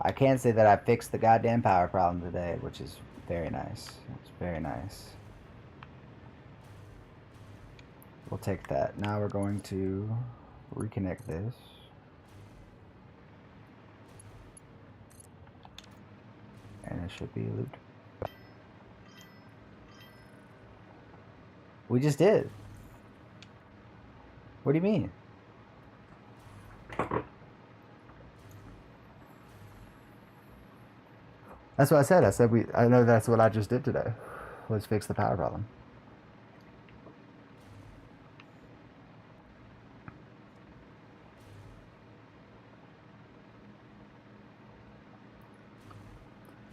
I can say that I fixed the goddamn power problem today, which is very nice. It's very nice. We'll take that. Now we're going to reconnect this. And it should be looped. We just did. What do you mean? That's what I said. I know that's what I just did today. Let's fix the power problem.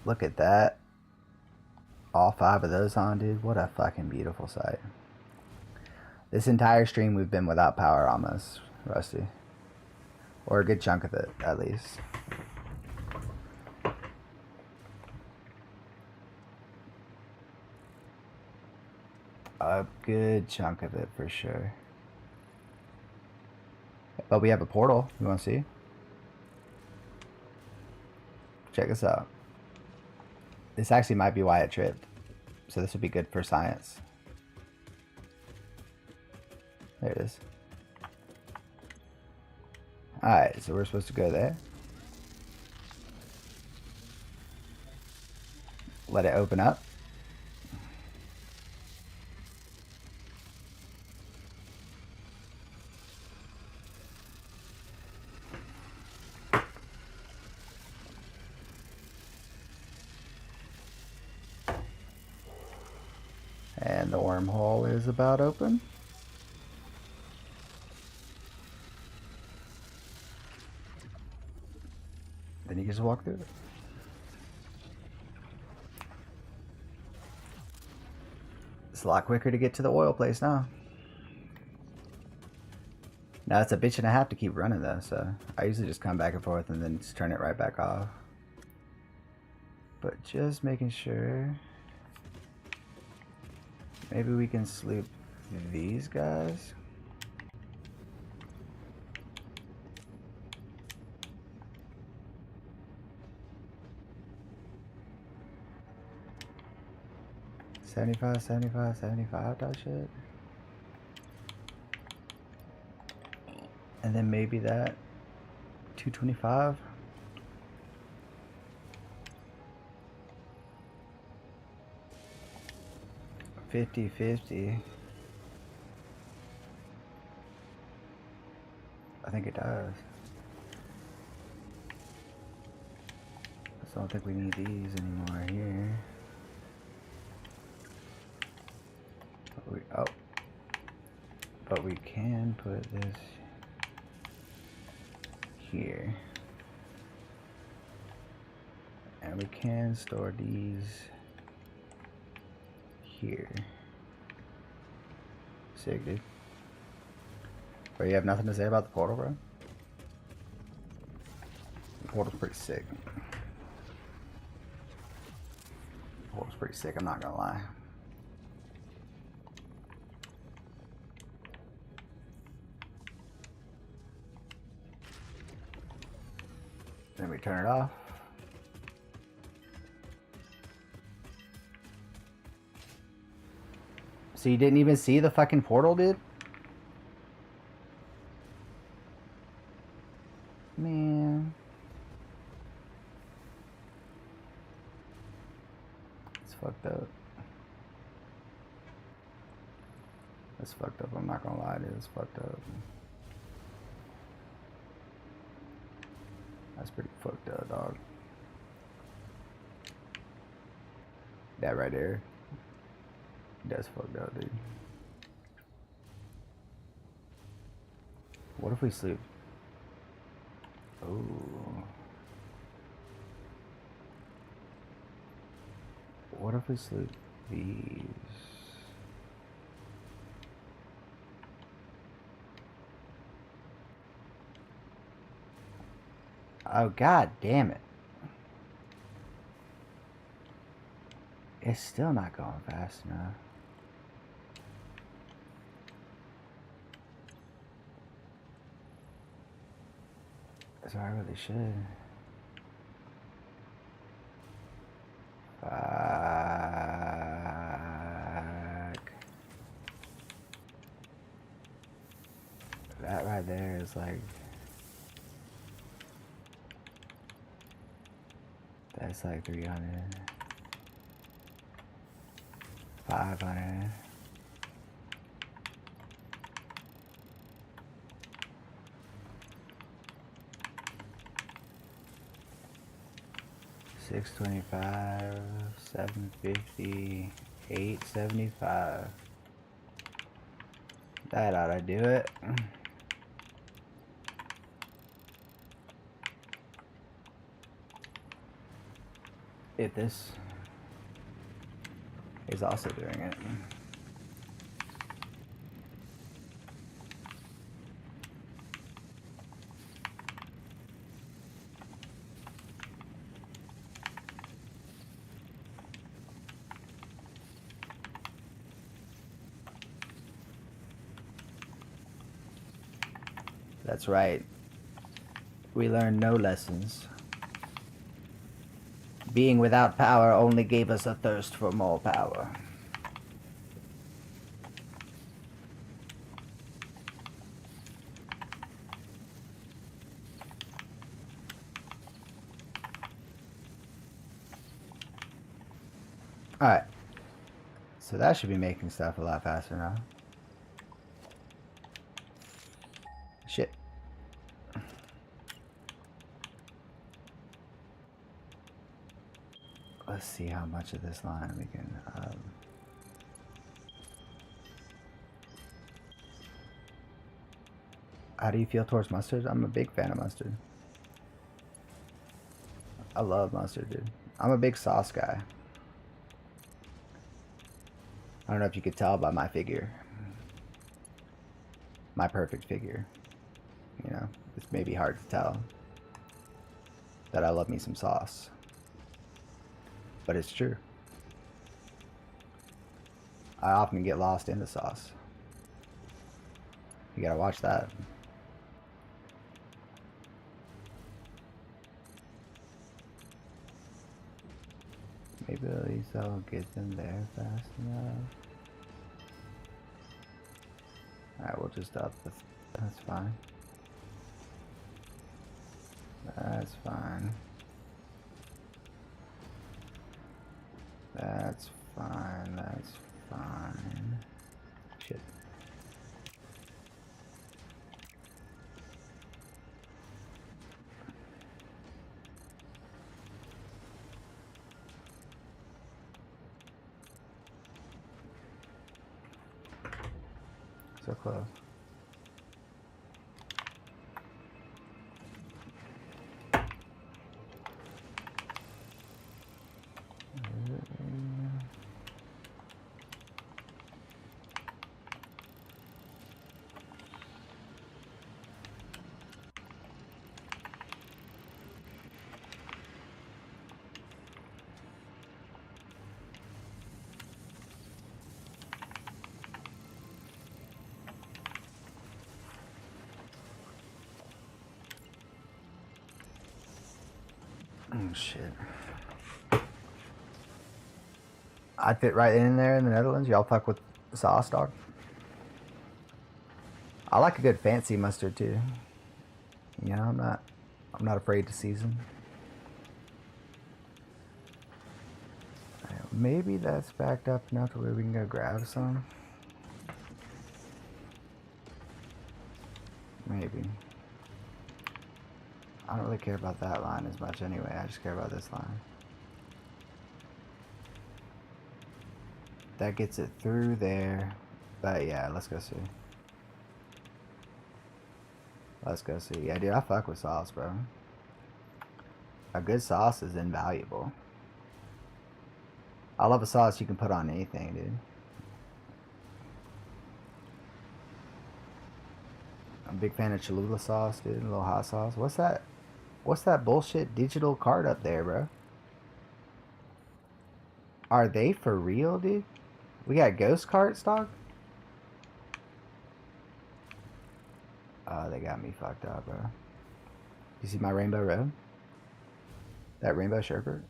Look at that. All 5 of those on, dude. What a fucking beautiful sight. This entire stream we've been without power almost, Rusty. Or a good chunk of it, at least. A good chunk of it, for sure. But we have a portal. You want to see? Check this out. This actually might be why it tripped. So this would be good for science. There it is. Alright, so we're supposed to go there. Let it open up. And the wormhole is about open. Then you just walk through it. It's a lot quicker to get to the oil place now. Now it's a bitch and a half to keep running though, so I usually just come back and forth and then just turn it right back off. But just making sure. Maybe we can sloop these guys. $75, $75, $75 type shit. And then maybe that $225. $50. I think it does. I just don't think we need these anymore here. But we can put this here. And we can store these here. Sick, dude. But you have nothing to say about the portal, bro? The portal's pretty sick. The portal's pretty sick, I'm not gonna lie. Then we turn it off. So you didn't even see the fucking portal, dude? Man. It's fucked up. It's fucked up, I'm not gonna lie, dude. It's fucked up. That's pretty fucked up, dog. That right there. That's fucked up, dude. What if we sleep? Oh. What if we sleep these? Oh, god damn it. It's still not going fast enough. So I really should. Fuck. That right there is like... That's like 300. 500. $625, $750, $875. That ought to do it. If this is also doing it. That's right. We learned no lessons. Being without power only gave us a thirst for more power. Alright. So that should be making stuff a lot faster now. Shit. Let's see how much of this line we can... How do you feel towards mustard? I'm a big fan of mustard. I love mustard, dude. I'm a big sauce guy. I don't know if you could tell by my figure. My perfect figure. You know, it's maybe hard to tell that I love me some sauce. But it's true. I often get lost in the sauce. You gotta watch that. Maybe at least I'll get them there fast enough. Alright, we'll just up the... That's fine. That's fine. That's fine. That's fine. Shit. So close. Oh shit. I fit right in there in the Netherlands. Y'all fuck with sauce, dog? I like a good fancy mustard too. You know, I'm not afraid to season. Maybe that's backed up enough to where we can go grab some. Maybe. I don't really care about that line as much anyway. I just care about this line. That gets it through there. But yeah, let's go see. Let's go see. Yeah, dude, I fuck with sauce, bro. A good sauce is invaluable. I love a sauce you can put on anything, dude. I'm a big fan of Cholula sauce, dude. A little hot sauce. What's that? What's that bullshit digital card up there, bro? Are they for real, dude? We got ghost carts, dog? Oh, they got me fucked up, bro. You see my rainbow road? That rainbow sherbet?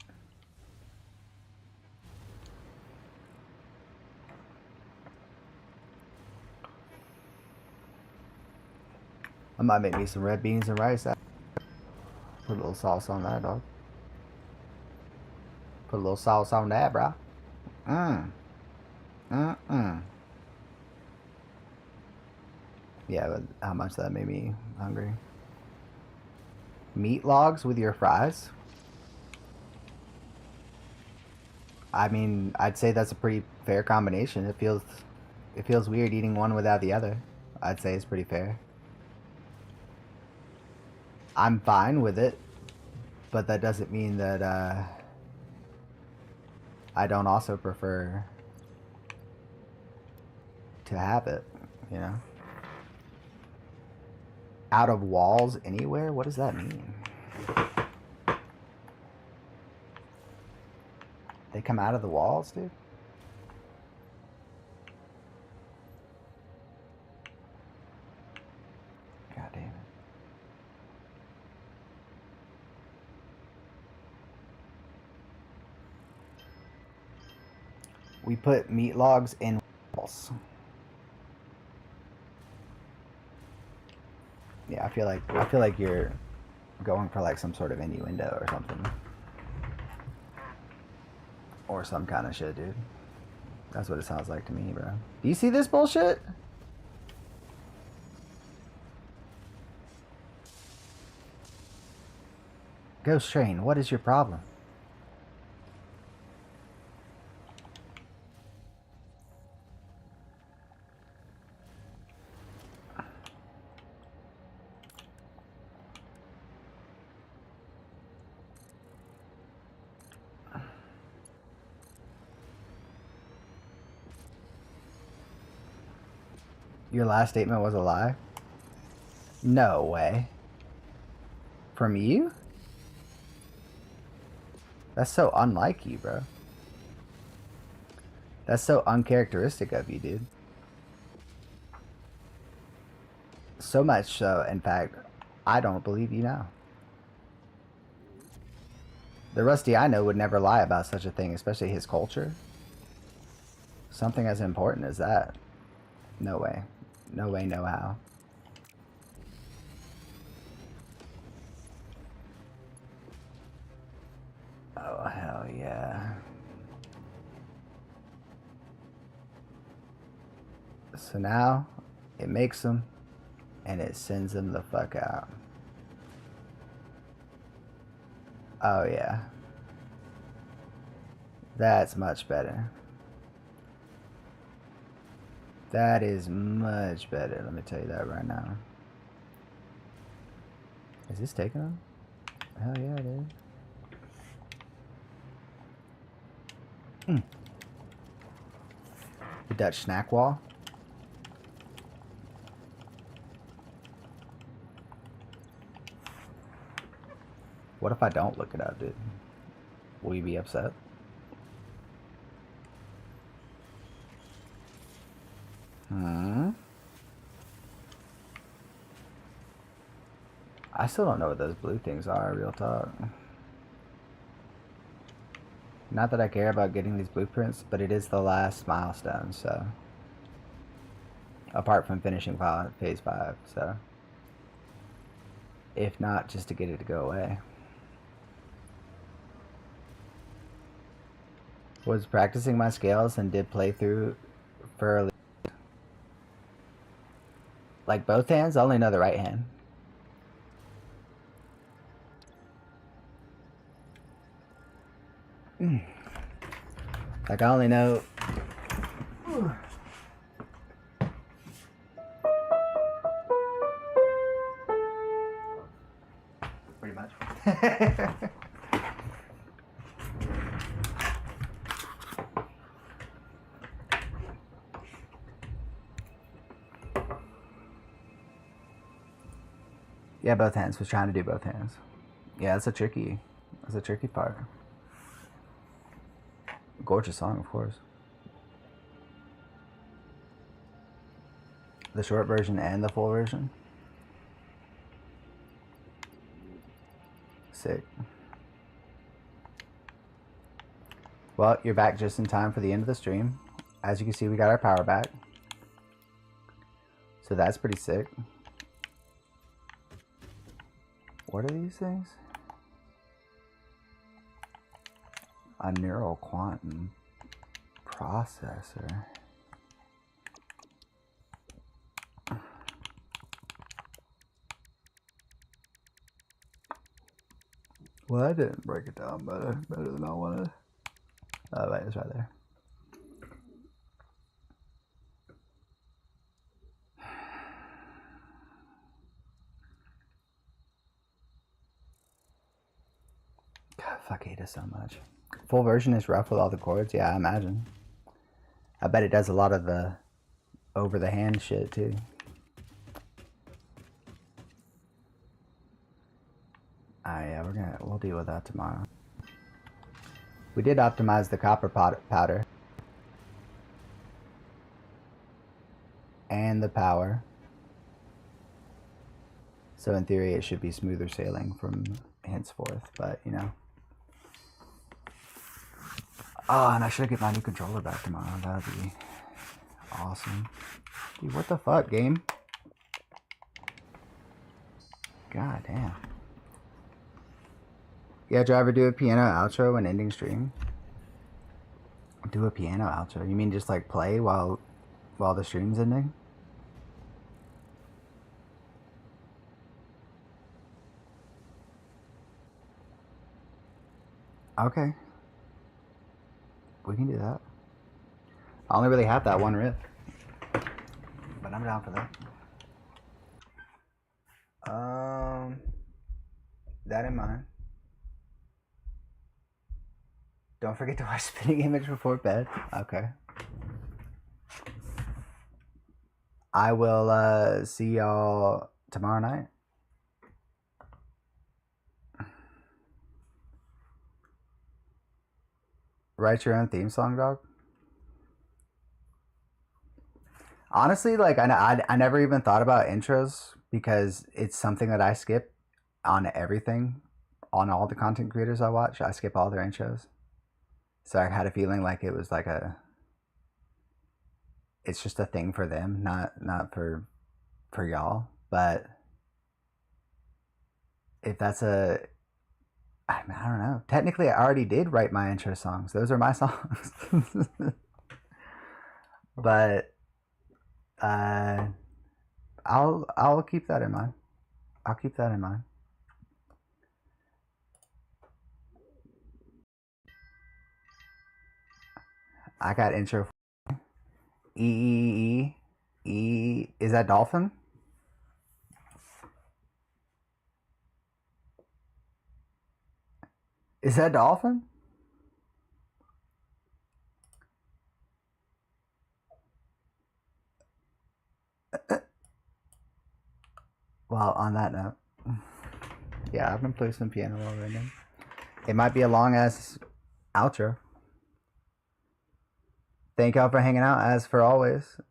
I might make me some red beans and rice. Put a little sauce on that, dog. Put a little sauce on that, bro. Yeah, but how much that made me hungry. Meat logs with your fries? I mean, I'd say that's a pretty fair combination. It feels weird eating one without the other. I'd say it's pretty fair. I'm fine with it, but that doesn't mean that I don't also prefer to have it, you know? Out of walls anywhere? What does that mean? They come out of the walls, dude? God damn it. We put meat logs in walls. Yeah, I feel like you're going for like some sort of innuendo or something. Or some kind of shit, dude. That's what it sounds like to me, bro. Do you see this bullshit? Ghost Train, what is your problem? Your last statement was a lie? No way. From you? That's so unlike you, bro. That's so uncharacteristic of you, dude. So much so, in fact, I don't believe you now. The Rusty I know would never lie about such a thing, especially his culture. Something as important as that. No way. No way, no how. Oh, hell yeah. So now, it makes them, and it sends them the fuck out. Oh, yeah. That's much better. That is much better, let me tell you that right now. Is this taking them? Hell yeah, it is. The Dutch snack wall. What if I don't look it up, dude? Will you be upset? I still don't know what those blue things are, real talk. Not that I care about getting these blueprints, but it is the last milestone, so. Apart from finishing phase 5, so. If not, just to get it to go away. Was practicing my scales and did playthrough for like both hands. I only know the right hand. Like I only know. Pretty much. Yeah, both hands. Was trying to do both hands. Yeah, that's a tricky part. Gorgeous song, of course. The short version and the full version. Sick. Well, you're back just in time for the end of the stream. As you can see, we got our power back. So that's pretty sick. What are these things? A neural quantum processor. Well, I didn't break it down better than I wanted. Oh, wait, it's right there. God, fuck, I hate it so much. Full version is rough with all the chords. Yeah, I imagine. I bet it does a lot of the over the hand shit too. Yeah, we'll deal with that tomorrow. We did optimize the copper powder and the power. So in theory it should be smoother sailing from henceforth, but you know. Oh, and I should get my new controller back tomorrow. That would be awesome. Dude, what the fuck, game? God damn. Yeah, driver, do a piano outro when ending stream. Do a piano outro? You mean just like play while the stream's ending? Okay. We can do that. I only really have that one riff. But I'm down for that. That in mind. Don't forget to watch Spinning Image before bed. Okay. I will see y'all tomorrow night. Write your own theme song, dog. Honestly, like I never even thought about intros because it's something that I skip on everything, on all the content creators I watch. I skip all their intros, so I had a feeling like it was like it's just a thing for them, not for y'all. But if that's I don't know. Technically, I already did write my intro songs. Those are my songs. But I'll keep that in mind. I'll keep that in mind. I got intro. E. Is that Dolphin? Is that Dolphin? Well, on that note, yeah, I've been playing some piano while random. It might be a long ass outro. Thank y'all for hanging out, as for always.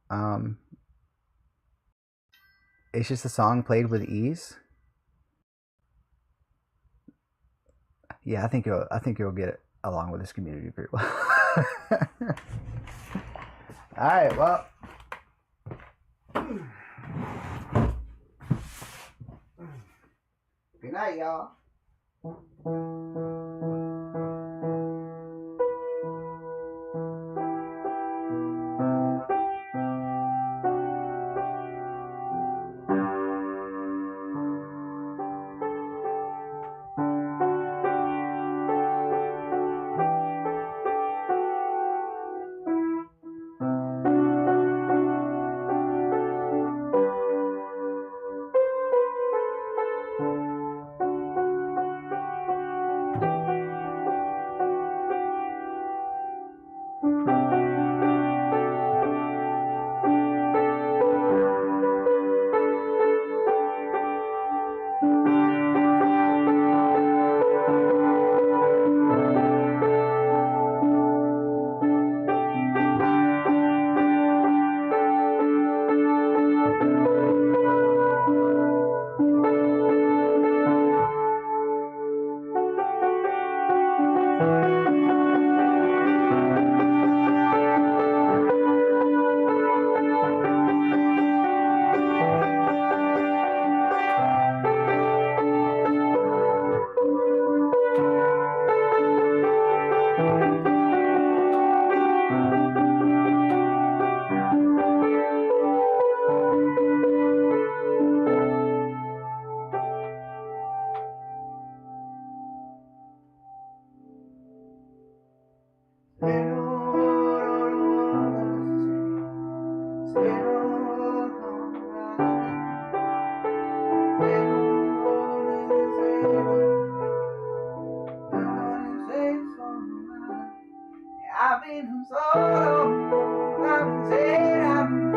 It's just a song played with ease. Yeah, I think you'll get along with this community pretty well. All right, well. Good night, y'all. I've been so long, I've been saying I'm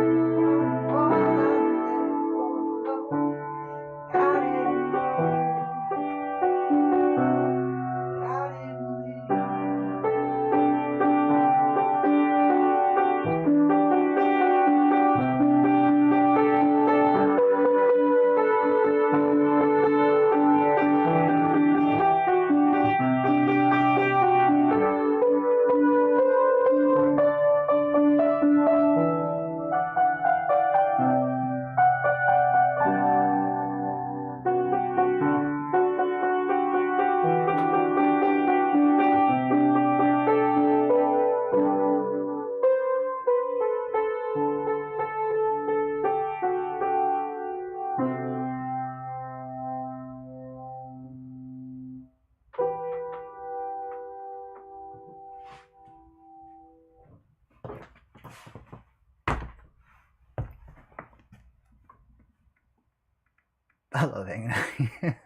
I love hanging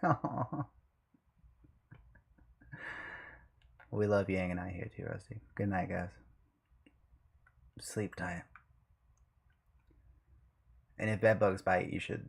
out. We love you hanging out here too, Rusty. Good night, guys. Sleep tight. And if bed bugs bite, you should